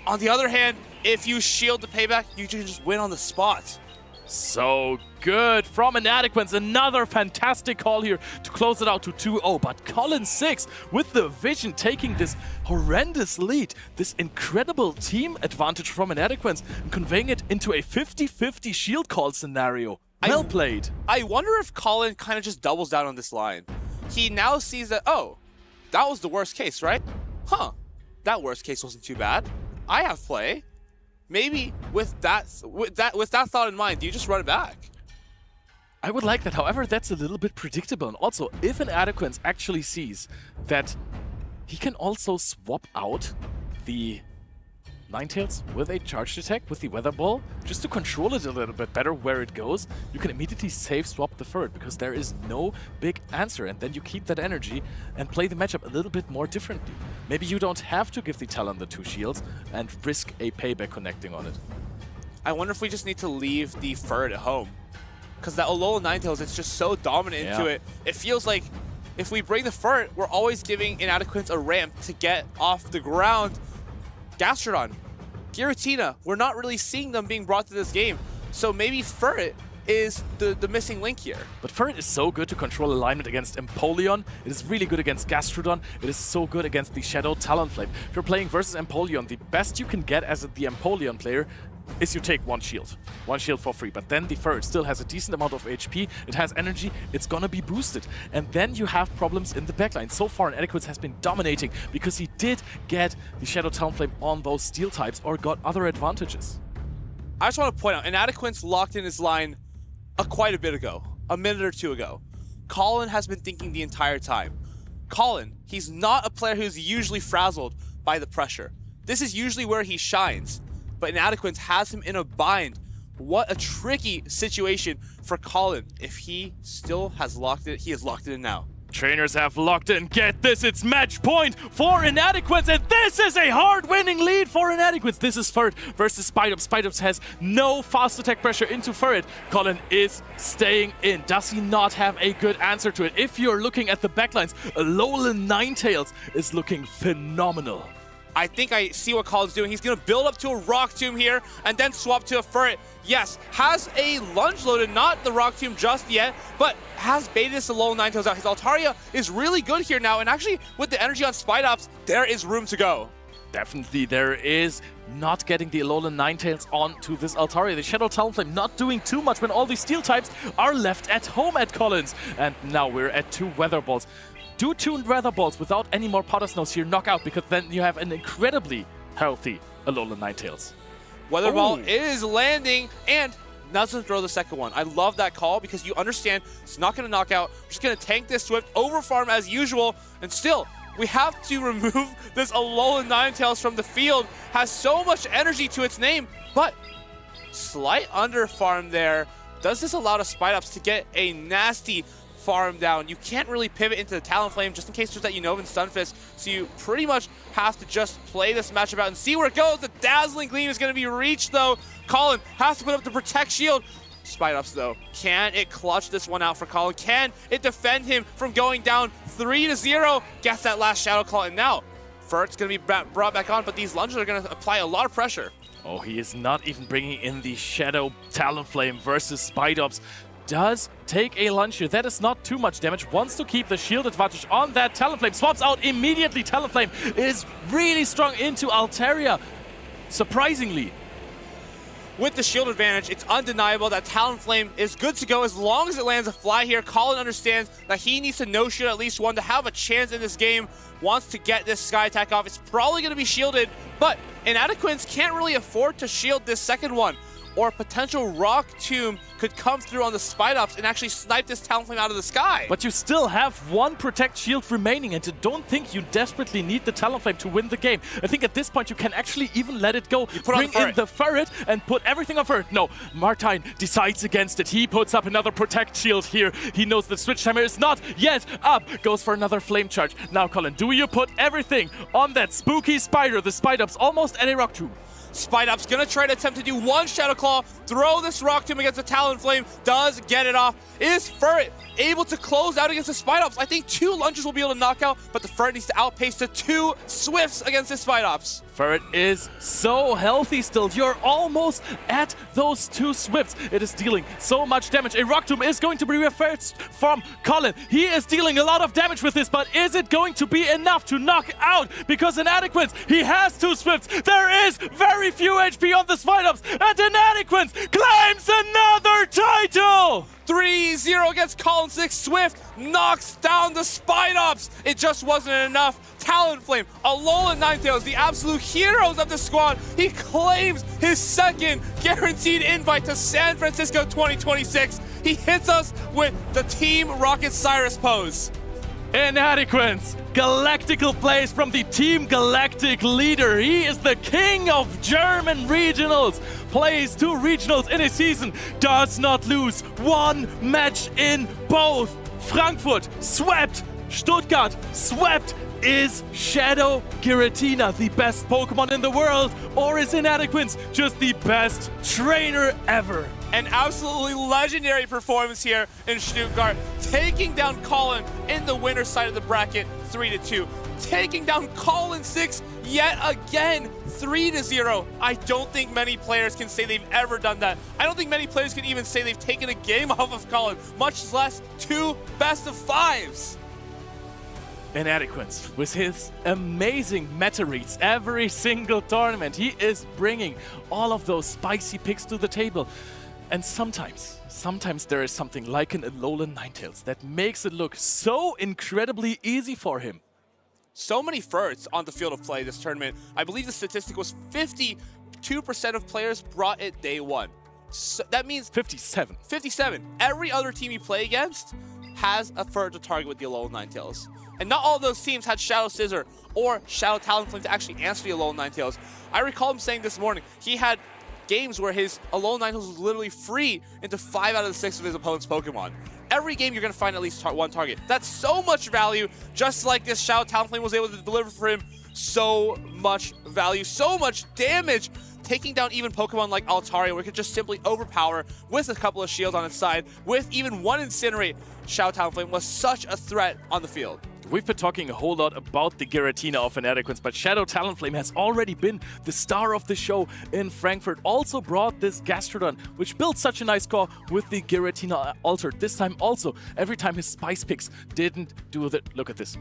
On the other hand, if you shield the payback, you can just win on the spot. So good from Inadequate. Another fantastic call here to close it out to 2-0. But Colin6 with the vision taking this horrendous lead, this incredible team advantage from Inadequate, and conveying it into a 50-50 shield call scenario. Well played. I wonder if Colin kind of just doubles down on this line. He now sees that, oh, that was the worst case, right? Huh, that worst case wasn't too bad. I have play. Maybe with that thought in mind, do you just run it back? I would like that. However, that's a little bit predictable. And also, if Inadequate actually sees that he can also swap out the Ninetales with a charged attack with the Weather Ball, just to control it a little bit better where it goes, you can immediately save swap the third, because there is no big answer, and then you keep that energy and play the matchup a little bit more differently. Maybe you don't have to give the Talon the 2 shields and risk a payback connecting on it. I wonder if we just need to leave the Furret at home, because that Alola Ninetales, it's just so dominant into it. It feels like if we bring the Furret, we're always giving Inadequate a ramp to get off the ground. Gastrodon, Giratina, we're not really seeing them being brought to this game. So maybe Furret is the missing link here. But Furret is so good to control alignment against Empoleon. It is really good against Gastrodon. It is so good against the Shadow Talonflame. If you're playing versus Empoleon, the best you can get as the Empoleon player is you take 1 shield. 1 shield for free. But then the Furret still has a decent amount of HP. It has energy. It's gonna be boosted. And then you have problems in the backline. So far, Inadequate has been dominating because he did get the Shadow Talonflame on those steel types or got other advantages. I just want to point out, Inadequate's locked in his line quite a bit ago. A minute or 2 ago. Colin has been thinking the entire time. Colin, he's not a player who's usually frazzled by the pressure. This is usually where he shines. But Inadequate has him in a bind. What a tricky situation for Colin. If he still has locked it, he has locked it in now. Trainers have locked in. Get this, it's match point for Inadequate, and this is a hard-winning lead for Inadequate. This is Furret versus Spidops. Spidops has no fast attack pressure into Furret. Colin is staying in. Does he not have a good answer to it? If you're looking at the backlines, Alolan Ninetales is looking phenomenal. I think I see what Colin's doing. He's going to build up to a Rock Tomb here and then swap to a Furret. Yes, has a Lunge loaded, not the Rock Tomb just yet, but has baited this Alolan Ninetales out. His Altaria is really good here now, and actually with the energy on Spidops, there is room to go. Definitely there is. Not getting the Alolan Ninetales onto this Altaria. The Shadow Talonflame not doing too much when all these steel types are left at home at Collins. And now we're at 2 Weather Balls. Do 2 Weather Balls without any more Powder Snows here, knock out, because then you have an incredibly healthy Alolan Ninetales. Weather Ball is landing and doesn't throw the second one. I love that call because you understand it's not going to knock out. We're just going to tank this Swift, over farm as usual, and still, we have to remove this Alolan Ninetales from the field. Has so much energy to its name, but slight under farm there. Does this allow the Spidops to get a nasty farm down? You can't really pivot into the Talonflame just in case there's that Unova and Stunfisk, so you pretty much have to just play this matchup out and see where it goes. The Dazzling Gleam is going to be reached though. Colin has to put up the Protect Shield. Spidops though, can it clutch this one out for Colin? Can it defend him from going down 3-0? Gets that last Shadow Claw, and now Furret's going to be brought back on, but these lunges are going to apply a lot of pressure. Oh, he is not even bringing in the Shadow Talonflame versus Spidops. Does take a lunge here. That is not too much damage. Wants to keep the shield advantage on that Talonflame. Swaps out immediately. Talonflame is really strong into Altaria. Surprisingly, with the shield advantage, it's undeniable that Talonflame is good to go as long as it lands a fly here. Colin understands that he needs to no-shield at least one to have a chance in this game. Wants to get this Sky Attack off. It's probably going to be shielded, but Inadequates can't really afford to shield this second one, or a potential Rock Tomb could come through on the Spidops and actually snipe this Talonflame out of the sky. But you still have one Protect shield remaining, and I don't think you desperately need the Talonflame to win the game. I think at this point you can actually even let it go. Bring in the Ferret and put everything on Ferret. No, Martine decides against it. He puts up another Protect shield here. He knows the switch timer is not yet up. Goes for another Flame Charge. Now, Colin, do you put everything on that spooky spider? The Spidops almost at a Rock Tomb. Spidops gonna try to attempt to do one Shadow Claw, throw this Rock Tomb against the Talonflame, does get it off. Is Ferret able to close out against the Spidops? I think 2 lunges will be able to knock out, but the Ferret needs to outpace the 2 Swifts against the Spidops. Ferret is so healthy still. You're almost at those 2 Swifts. It is dealing so much damage. A Rock Tomb is going to be reversed from Colin. He is dealing a lot of damage with this, but is it going to be enough to knock out? Because Inadequates, he has 2 Swifts. There is very few HP on the Spidops, and Inadequates claims another title! 3-0 against Colin 6. Swift knocks down the Spidops. It just wasn't enough. Talonflame, Alolan Ninetales, the absolute heroes of the squad. He claims his second guaranteed invite to San Francisco 2026. He hits us with the Team Rocket Cyrus pose. Inadequates, Galactical plays from the Team Galactic leader. He is the king of German regionals. Plays 2 regionals in a season. Does not lose 1 match in both. Frankfurt swept. Stuttgart swept. Is Shadow Giratina the best Pokemon in the world? Or is Inadequates just the best trainer ever? An absolutely legendary performance here in Stuttgart, taking down Colin in the winner's side of the bracket 3-2. Taking down Colin 6 yet again 3-0. I don't think many players can say they've ever done that. I don't think many players can even say they've taken a game off of Colin, much less 2 best of 5s. Inadequates, with his amazing meta reads every single tournament, he is bringing all of those spicy picks to the table. And sometimes there is something like an Alolan Ninetales that makes it look so incredibly easy for him. So many Ferrets on the field of play this tournament. I believe the statistic was 52% of players brought it day 1. So that means 57. 57. Every other team you play against has a Ferret to target with the Alolan Ninetales. And not all of those teams had Shadow Scissor or Shadow Talonflame to actually answer the Alolan Ninetales. I recall him saying this morning, he had games where his Alolan Ninetales was literally free into 5 out of the 6 of his opponent's Pokemon. Every game you're going to find at least 1 target. That's so much value, just like this Shadow Talonflame was able to deliver for him. So much value, so much damage, taking down even Pokemon like Altaria, where it could just simply overpower with a couple of shields on its side, with even 1 Incinerate. Shadow Talonflame was such a threat on the field. We've been talking a whole lot about the Giratina of Inadequates, but Shadow Talonflame has already been the star of the show in Frankfurt. Also brought this Gastrodon, which built such a nice score with the Giratina altered. This time also, every time his Spice picks didn't do the... Look at this.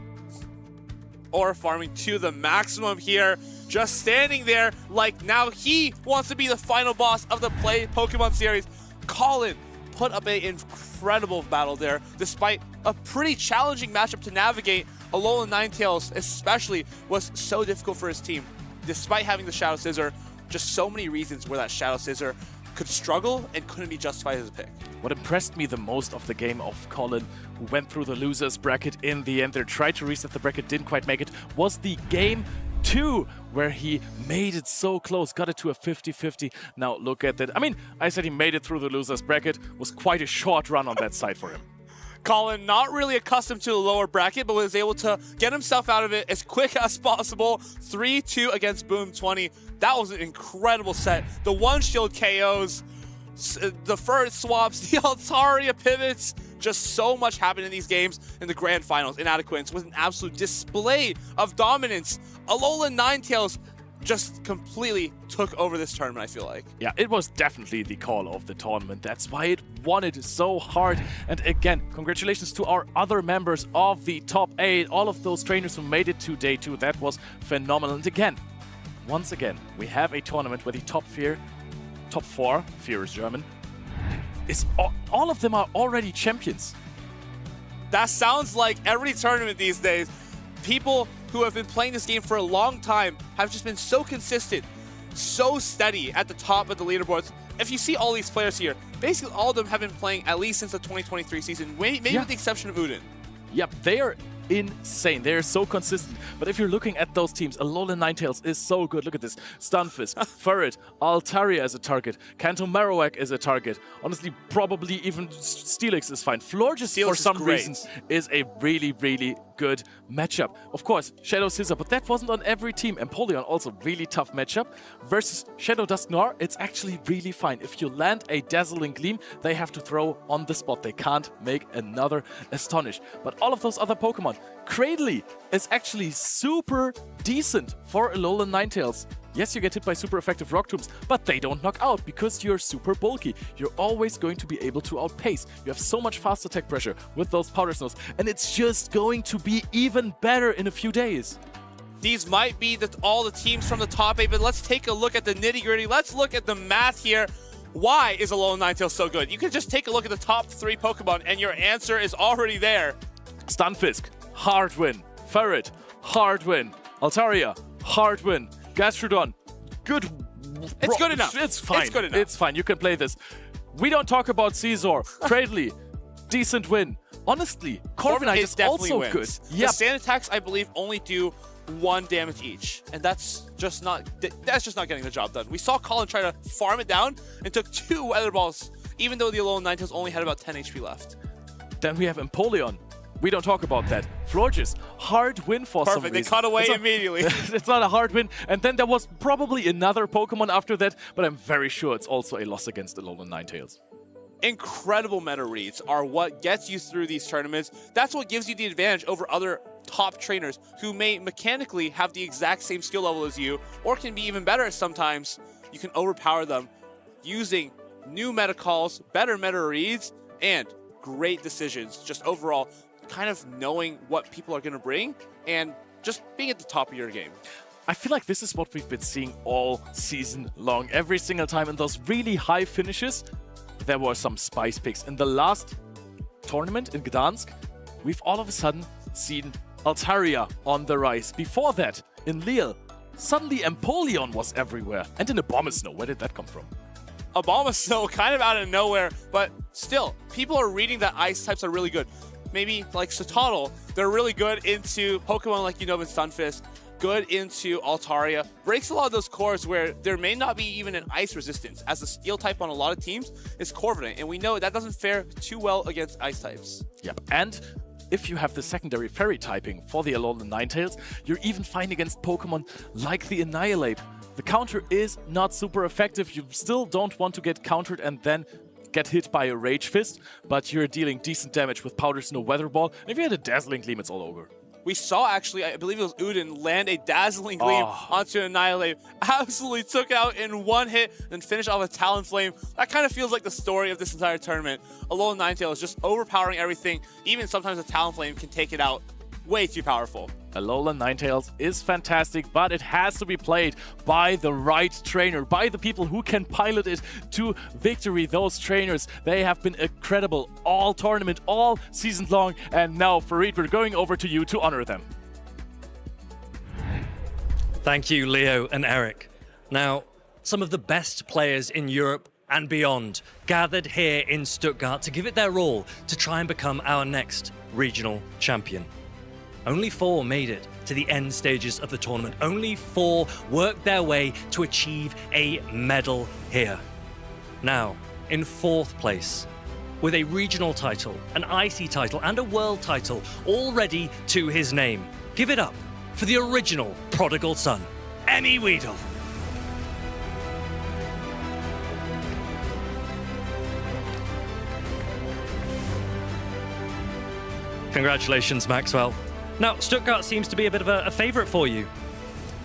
Or farming to the maximum here, just standing there like now he wants to be the final boss of the Play Pokemon series. Colin put up an incredible battle there, despite a pretty challenging matchup to navigate. Alolan Ninetales especially was so difficult for his team, despite having the Shadow Scissor. Just so many reasons where that Shadow Scissor could struggle and couldn't be justified as a pick. What impressed me the most of the game of Colin, who went through the losers bracket in the end, they tried to reset the bracket, didn't quite make it, was the game 2, where he made it so close, got it to a 50-50. Now look at that. I mean, I said he made it through the losers bracket, was quite a short run on that side for him. Colin, not really accustomed to the lower bracket, but was able to get himself out of it as quick as possible. 3-2 against Boom 20. That was an incredible set. The 1 shield KOs, the Ferret swaps, the Altaria pivots. Just so much happened in these games in the grand finals. Inadequates was an absolute display of dominance. Alolan Ninetales just completely took over this tournament, I feel like. Yeah, it was definitely the call of the tournament. That's why it won it so hard. And again, congratulations to our other members of the top 8, all of those trainers who made it to day 2. That was phenomenal. And again, once again, we have a tournament where the top 4 top 4, Fear is German, is all of them are already champions. That sounds like every tournament these days. People who have been playing this game for a long time have just been so consistent, so steady at the top of the leaderboards. If you see all these players here, basically all of them have been playing at least since the 2023 season, maybe with the exception of Uden. Yep, they are insane. They are so consistent. But if you're looking at those teams, Alolan Ninetales is so good. Look at this. Stunfisk, Furret, Altaria as a target. Kanto Marowak is a target. Honestly, probably even Steelix is fine. Florges, for some reason, is a really, really good matchup. Of course, Shadow Scissor, but that wasn't on every team. Empoleon, also really tough matchup. Versus Shadow Dusknoir, it's actually really fine. If you land a Dazzling Gleam, they have to throw on the spot. They can't make another Astonish. But all of those other Pokemon, Cradley is actually super decent for Alolan Ninetales. Yes, you get hit by super effective Rock Tombs, but they don't knock out because you're super bulky. You're always going to be able to outpace. You have so much fast attack pressure with those Powder Snows, and it's just going to be even better in a few days. These might be all the teams from the top 8, but let's take a look at the nitty-gritty. Let's look at the math here. Why is Alolan Ninetales so good? You can just take a look at the top 3 Pokemon, and your answer is already there. Stunfisk, hard win. Ferret, hard win. Altaria, hard win. Gastrodon, good. It's good enough. It's fine. It's good enough. It's fine. You can play this. We don't talk about Caesar. Cradley, decent win. Honestly, Corviknight is also good. Yep. The sand attacks, I believe, only do 1 damage each, and that's just not getting the job done. We saw Colin try to farm it down and took 2 Weather Balls, even though the Alolan Ninetales only had about 10 HP left. Then we have Empoleon. We don't talk about that. Florges, hard win for some reason. Perfect, they cut away immediately. It's not a hard win. And then there was probably another Pokemon after that, but I'm very sure it's also a loss against Alolan Ninetales. Incredible meta reads are what gets you through these tournaments. That's what gives you the advantage over other top trainers who may mechanically have the exact same skill level as you, or can be even better sometimes. You can overpower them using new meta calls, better meta reads, and great decisions. Just overall, kind of knowing what people are going to bring and just being at the top of your game. I feel like this is what we've been seeing all season long. Every single time in those really high finishes, there were some spice picks. In the last tournament in Gdansk, we've all of a sudden seen Altaria on the rise. Before that, in Lille, suddenly Empoleon was everywhere. And in Abomasnow, where did that come from? Abomasnow, kind of out of nowhere, but still, people are reading that ice types are really good. Maybe like Sotodle, they're really good into Pokemon like Unova and Stunfisk, good into Altaria. Breaks a lot of those cores where there may not be even an ice resistance, as the steel type on a lot of teams is Corviknight, and we know that doesn't fare too well against ice types. Yep, and if you have the secondary fairy typing for the Alolan Ninetales, you're even fine against Pokemon like the Annihilate. The counter is not super effective. You still don't want to get countered and then get hit by a Rage Fist, but you're dealing decent damage with Powder Snow Weather Ball. And if you had a Dazzling Gleam, it's all over. We saw, actually, I believe it was Uden, land a Dazzling Gleam onto Annihilate. Absolutely took out in 1 hit, then finished off a Talonflame. That kind of feels like the story of this entire tournament. Alolan Ninetales is just overpowering everything. Even sometimes a Talonflame can take it out. Way too powerful. Alolan Ninetales is fantastic, but it has to be played by the right trainer, by the people who can pilot it to victory. Those trainers, they have been incredible all tournament, all season long, and now, Farid, we're going over to you to honor them. Thank you, Leo and Eric. Now, some of the best players in Europe and beyond gathered here in Stuttgart to give it their all to try and become our next regional champion. Only 4 made it to the end stages of the tournament. Only 4 worked their way to achieve a medal here. Now, in 4th place, with a regional title, an IC title, and a world title already to his name, give it up for the original prodigal son, Emmy Weedle. Congratulations, Maxwell. Now, Stuttgart seems to be a bit of a favorite for you.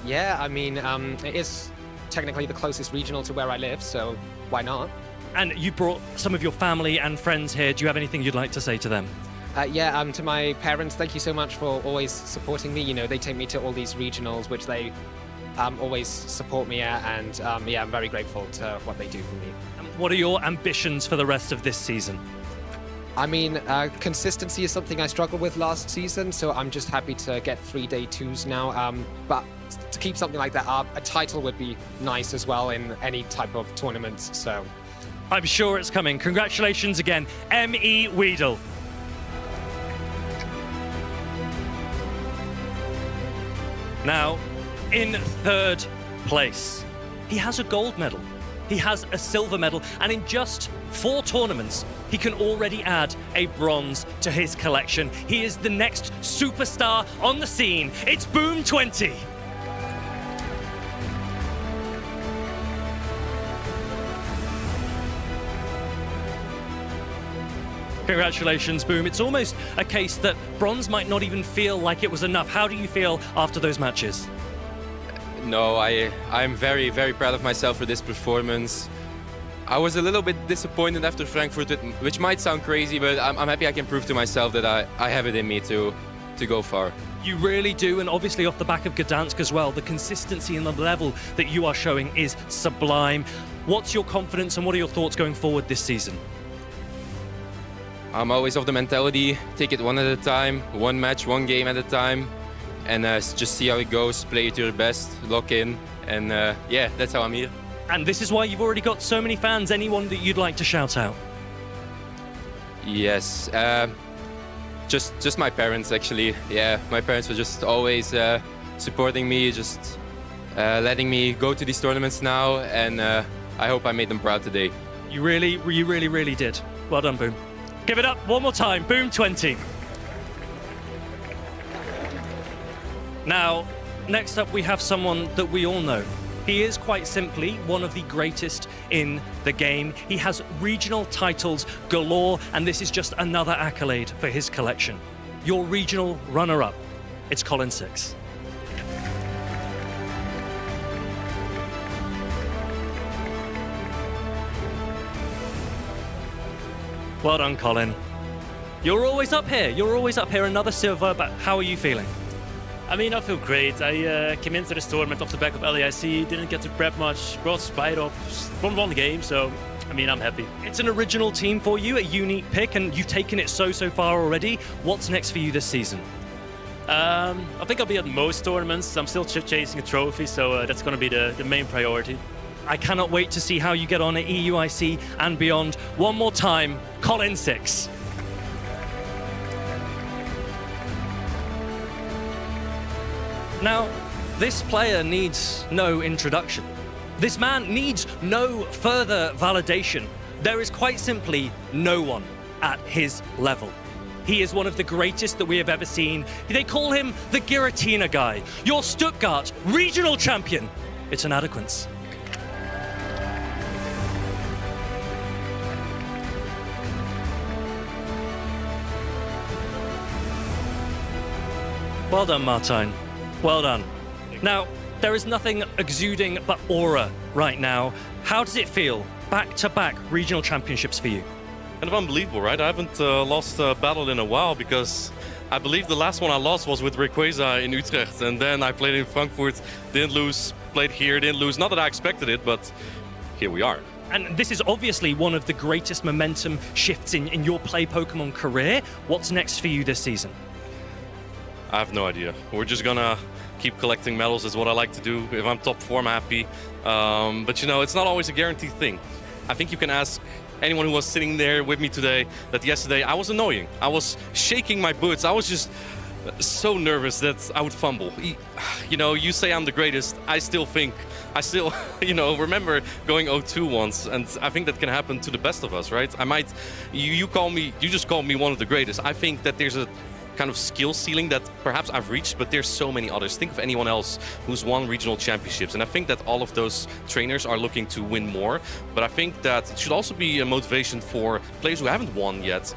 Yeah, I mean, it is technically the closest regional to where I live, so why not? And you brought some of your family and friends here. Do you have anything you'd like to say to them? To my parents, thank you so much for always supporting me. You know, they take me to all these regionals, which they always support me, and yeah, I'm very grateful to what they do for me. What are your ambitions for the rest of this season? I mean, consistency is something I struggled with last season, so I'm just happy to get 3 day 2s now. But to keep something like that up, a title would be nice as well in any type of tournament. So I'm sure it's coming. Congratulations again, M.E. Weedle. Now, in 3rd place, he has a gold medal. He has a silver medal, and in just 4 tournaments, he can already add a bronze to his collection. He is the next superstar on the scene. It's Boom 20. Congratulations, Boom. It's almost a case that bronze might not even feel like it was enough. How do you feel after those matches? No, I'm very, very proud of myself for this performance. I was a little bit disappointed after Frankfurt, which might sound crazy, but I'm happy I can prove to myself that I have it in me to go far. You really do, and obviously off the back of Gdansk as well, the consistency and the level that you are showing is sublime. What's your confidence and what are your thoughts going forward this season? I'm always of the mentality, take it one at a time, one match, one game at a time, and just see how it goes, play it to your best, lock in, and yeah, that's how I'm here. And this is why you've already got so many fans. Anyone that you'd like to shout out? Yes, just my parents actually. Yeah, my parents were just always supporting me, just letting me go to these tournaments now, and I hope I made them proud today. You really did. Well done, Boom. Give it up one more time, Boom 20. Now, next up we have someone that we all know. He is quite simply one of the greatest in the game. He has regional titles galore, and this is just another accolade for his collection. Your regional runner-up, it's Colin 6. Well done, Colin. You're always up here. Another silver, but how are you feeling? I mean, I feel great. I came into this tournament off the back of LAIC, didn't get to prep much, brought Spite up, won the game, so I mean, I'm happy. It's an original team for you, a unique pick, and you've taken it so far already. What's next for you this season? I think I'll be at most tournaments. I'm still chasing a trophy, so that's going to be the main priority. I cannot wait to see how you get on at EUIC and beyond. One more time, Colin 6. Now, this player needs no introduction. This man needs no further validation. There is quite simply no one at his level. He is one of the greatest that we have ever seen. They call him the Giratina guy, your Stuttgart Regional Champion. It's an adequance. Well done, Martijn. Well done. Now, there is nothing exuding but aura right now. How does it feel? Back-to-back regional championships for you. Kind of unbelievable, right? I haven't lost a battle in a while because I believe the last one I lost was with Rayquaza in Utrecht, and then I played in Frankfurt, didn't lose, played here, didn't lose. Not that I expected it, but here we are. And this is obviously one of the greatest momentum shifts in your play Pokemon career. What's next for you this season? I have no idea. We're just gonna keep collecting medals is what I like to do. If I'm top 4, I'm happy. But you know, it's not always a guaranteed thing. I think you can ask anyone who was sitting there with me today that yesterday I was annoying. I was shaking my boots. I was just so nervous that I would fumble. You know, you say I'm the greatest. I still, you know, remember going 0-2 once, and I think that can happen to the best of us, right? I might, you just call me one of the greatest. I think that there's a kind of skill ceiling that perhaps I've reached, but there's so many others. Think of anyone else who's won regional championships, and I think that all of those trainers are looking to win more, but I think that it should also be a motivation for players who haven't won yet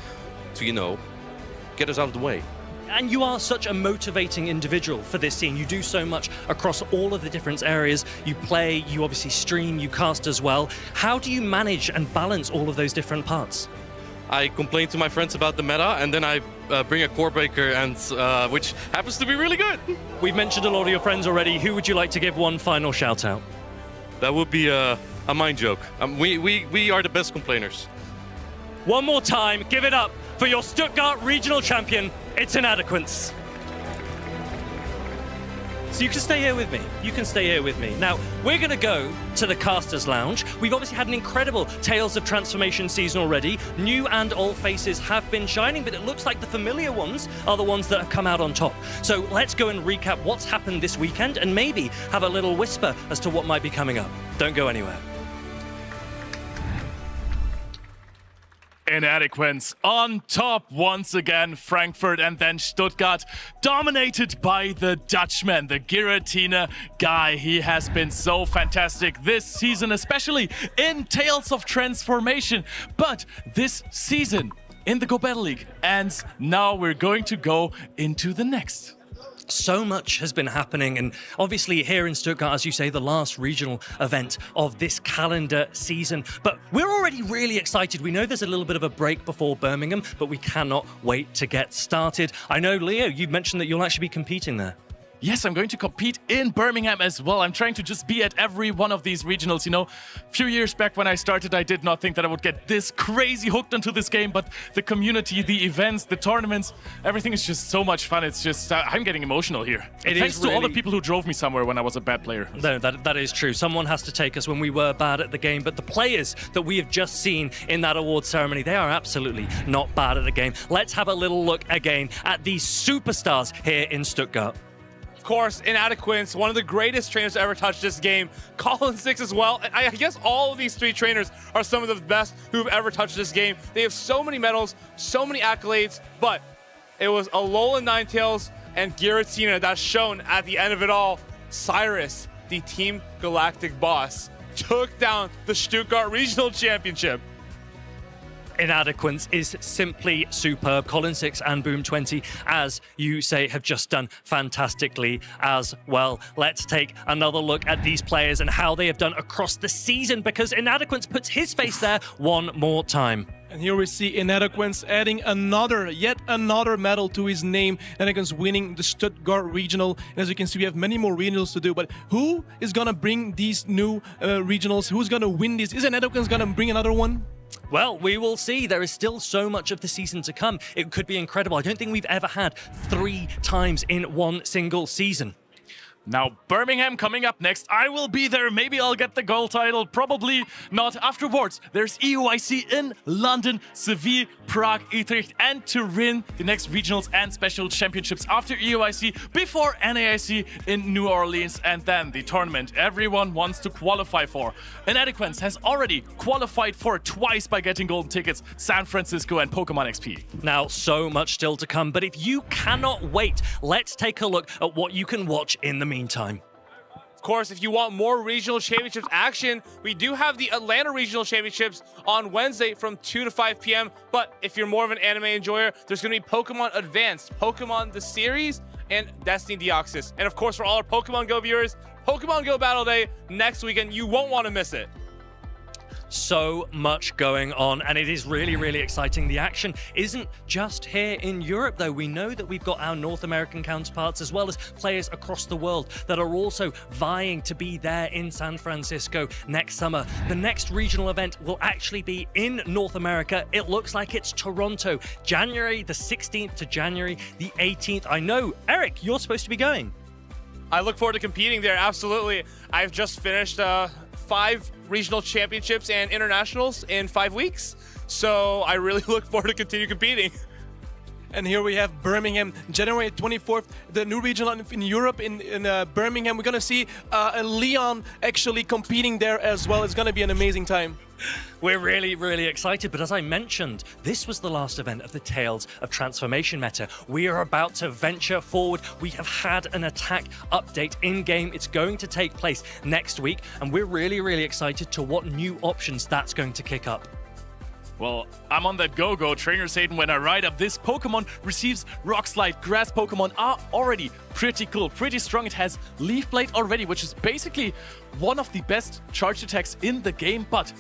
to, you know, get us out of the way. And you are such a motivating individual for this scene. You do so much across all of the different areas. You play, you obviously stream, you cast as well. How do you manage and balance all of those different parts? I complain to my friends about the meta, and then I bring a core breaker, and which happens to be really good. We've mentioned a lot of your friends already. Who would you like to give one final shout out? That would be a mind joke. We are the best complainers. One more time, give it up for your Stuttgart Regional Champion. It's Inadequance. So you can stay here with me. You can stay here with me. Now, we're going to go to the Casters Lounge. We've obviously had an incredible Tales of Transformation season already. New and old faces have been shining, but it looks like the familiar ones are the ones that have come out on top. So let's go and recap what's happened this weekend and maybe have a little whisper as to what might be coming up. Don't go anywhere. Inadequance on top once again. Frankfurt and then Stuttgart, dominated by the Dutchman, the Giratina guy. He has been so fantastic this season, especially in Tales of Transformation. But this season in the Go Battle League, and now we're going to go into the next. So much has been happening, and obviously here in Stuttgart, as you say, the last regional event of this calendar season. But we're already really excited. We know there's a little bit of a break before Birmingham, but we cannot wait to get started. I know, Leo, you mentioned that you'll actually be competing there. Yes, I'm going to compete in Birmingham as well. I'm trying to just be at every one of these regionals. You know, a few years back when I started, I did not think that I would get this crazy hooked onto this game, but the community, the events, the tournaments, everything is just so much fun. It's just, I'm getting emotional here. Thanks to all the people who drove me somewhere when I was a bad player. No, that is true. Someone has to take us when we were bad at the game, but the players that we have just seen in that award ceremony, they are absolutely not bad at the game. Let's have a little look again at these superstars here in Stuttgart. Of course, Inadequance, one of the greatest trainers to ever touch this game. Colin6 as well. And I guess all of these three trainers are some of the best who've ever touched this game. They have so many medals, so many accolades, but it was Alolan Ninetales and Giratina that's shown at the end of it all. Cyrus, the Team Galactic boss, took down the Stuttgart Regional Championship. Inadequance is simply superb. Colin6 and Boom20, as you say, have just done fantastically as well. Let's take another look at these players and how they have done across the season, because Inadequance puts his face there one more time. And here we see Inadequance adding yet another medal to his name. Inadequance winning the Stuttgart Regional. And as you can see, we have many more regionals to do. But who is going to bring these new regionals? Who's going to win these? Is Inadequance going to bring another one? Well, we will see. There is still so much of the season to come. It could be incredible. I don't think we've ever had 3 times in one single season. Now, Birmingham coming up next. I will be there. Maybe I'll get the gold title. Probably not. Afterwards, there's EUIC in London, Seville, Prague, Utrecht, and Turin. The next regionals and special championships after EUIC, before NAIC in New Orleans, and then the tournament everyone wants to qualify for. Inadequance has already qualified for twice by getting golden tickets, San Francisco and Pokémon XP. Now, so much still to come, but if you cannot wait, let's take a look at what you can watch in the meantime. Of course, if you want more regional championships action, we do have the Atlanta Regional Championships on Wednesday from 2 to 5 p.m. But if you're more of an anime enjoyer, there's going to be Pokemon Advanced, Pokemon the Series, and Destiny Deoxys. And of course, for all our Pokemon Go viewers, Pokemon Go Battle Day next weekend. You won't want to miss it. So much going on, and it is really, really exciting. The action isn't just here in Europe, though. We know that we've got our North American counterparts, as well as players across the world that are also vying to be there in San Francisco next summer. The next regional event will actually be in North America. It looks like it's Toronto, January the 16th to January the 18th. I know, Eric, you're supposed to be going. I look forward to competing there, absolutely. I've just finished 5 regional championships and internationals in 5 weeks. So I really look forward to continue competing. And here we have Birmingham, January 24th, the new regional in Europe in Birmingham. We're going to see Leon actually competing there as well. It's going to be an amazing time. We're really, really excited, but as I mentioned, this was the last event of the Tales of Transformation meta. We are about to venture forward. We have had an attack update in-game. It's going to take place next week, and we're really, really excited to what new options that's going to kick up. Well, I'm on that go-go. Trainer Satan, when I ride up, this Pokemon receives Rock Slide. Grass Pokemon are already pretty cool, pretty strong. It has Leaf Blade already, which is basically one of the best charged attacks in the game, but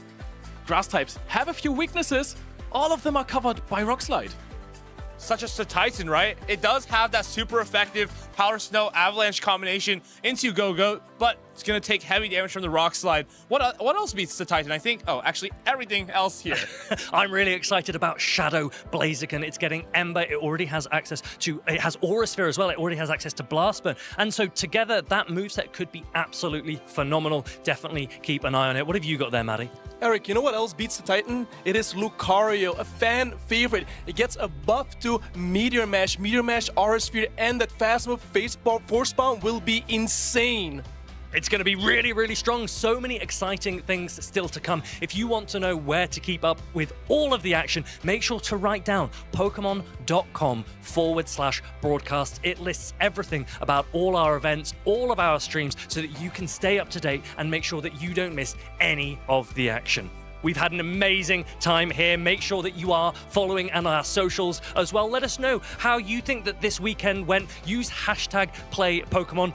grass types have a few weaknesses. all of them are covered by Rock Slide. Such as the Titan, right? It does have that super effective Power Snow Avalanche combination into Go-Go, but it's going to take heavy damage from the Rock Slide. What else beats the Titan? I think, actually everything else here. I'm really excited about Shadow Blaziken. It's getting Ember. It already has access to, it has Aura Sphere as well. It already has access to Blast Burn. And so together, that moveset could be absolutely phenomenal. Definitely keep an eye on it. What have you got there, Maddie? Eric, you know what else beats the Titan? It is Lucario, a fan favorite. It gets a buff to Meteor Mash, Aura Sphere, and that fast move Force Bomb will be insane. It's going to be really, really strong. So many exciting things still to come. If you want to know where to keep up with all of the action, make sure to write down Pokemon.com/broadcast. It lists everything about all our events, all of our streams, so that you can stay up to date and make sure that you don't miss any of the action. We've had an amazing time here. Make sure that you are following on our socials as well. Let us know how you think that this weekend went. Use #PlayPokemon.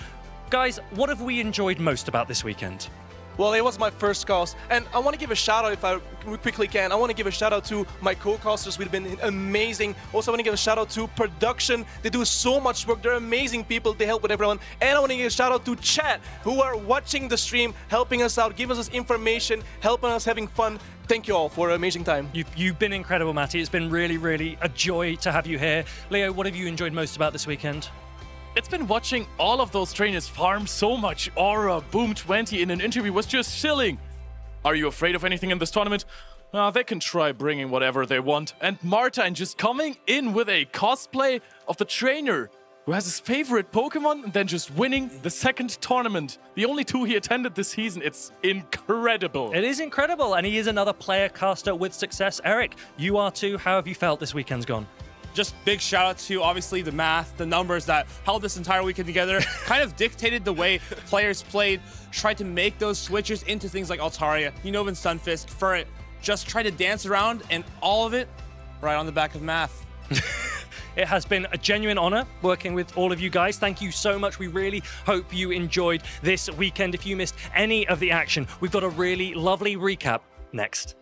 Guys, what have we enjoyed most about this weekend? Well, it was my first cast, and I want to give a shout out, if I quickly can. I want to give a shout out to my co-casters. We've been amazing. Also, I want to give a shout out to production. They do so much work. They're amazing people. They help with everyone. And I want to give a shout out to chat, who are watching the stream, helping us out, giving us information, helping us having fun. Thank you all for an amazing time. You've been incredible, Matty. It's been really, really a joy to have you here. Leo, what have you enjoyed most about this weekend? It's been watching all of those trainers farm so much aura. Boom20 in an interview was just chilling. Are you afraid of anything in this tournament? They can try bringing whatever they want. And Martin just coming in with a cosplay of the trainer who has his favorite Pokemon and then just winning the second tournament. The only two he attended this season. It's incredible. It is incredible, and he is another player caster with success. Eric, you are too. How have you felt this weekend's gone? Just big shout out to obviously the math, the numbers that held this entire weekend together, kind of dictated the way players played, tried to make those switches into things like Altaria, Unova and Stunfisk, for it, just try to dance around, and all of it right on the back of math. It has been a genuine honor working with all of you guys. Thank you so much. We really hope you enjoyed this weekend. If you missed any of the action, we've got a really lovely recap next.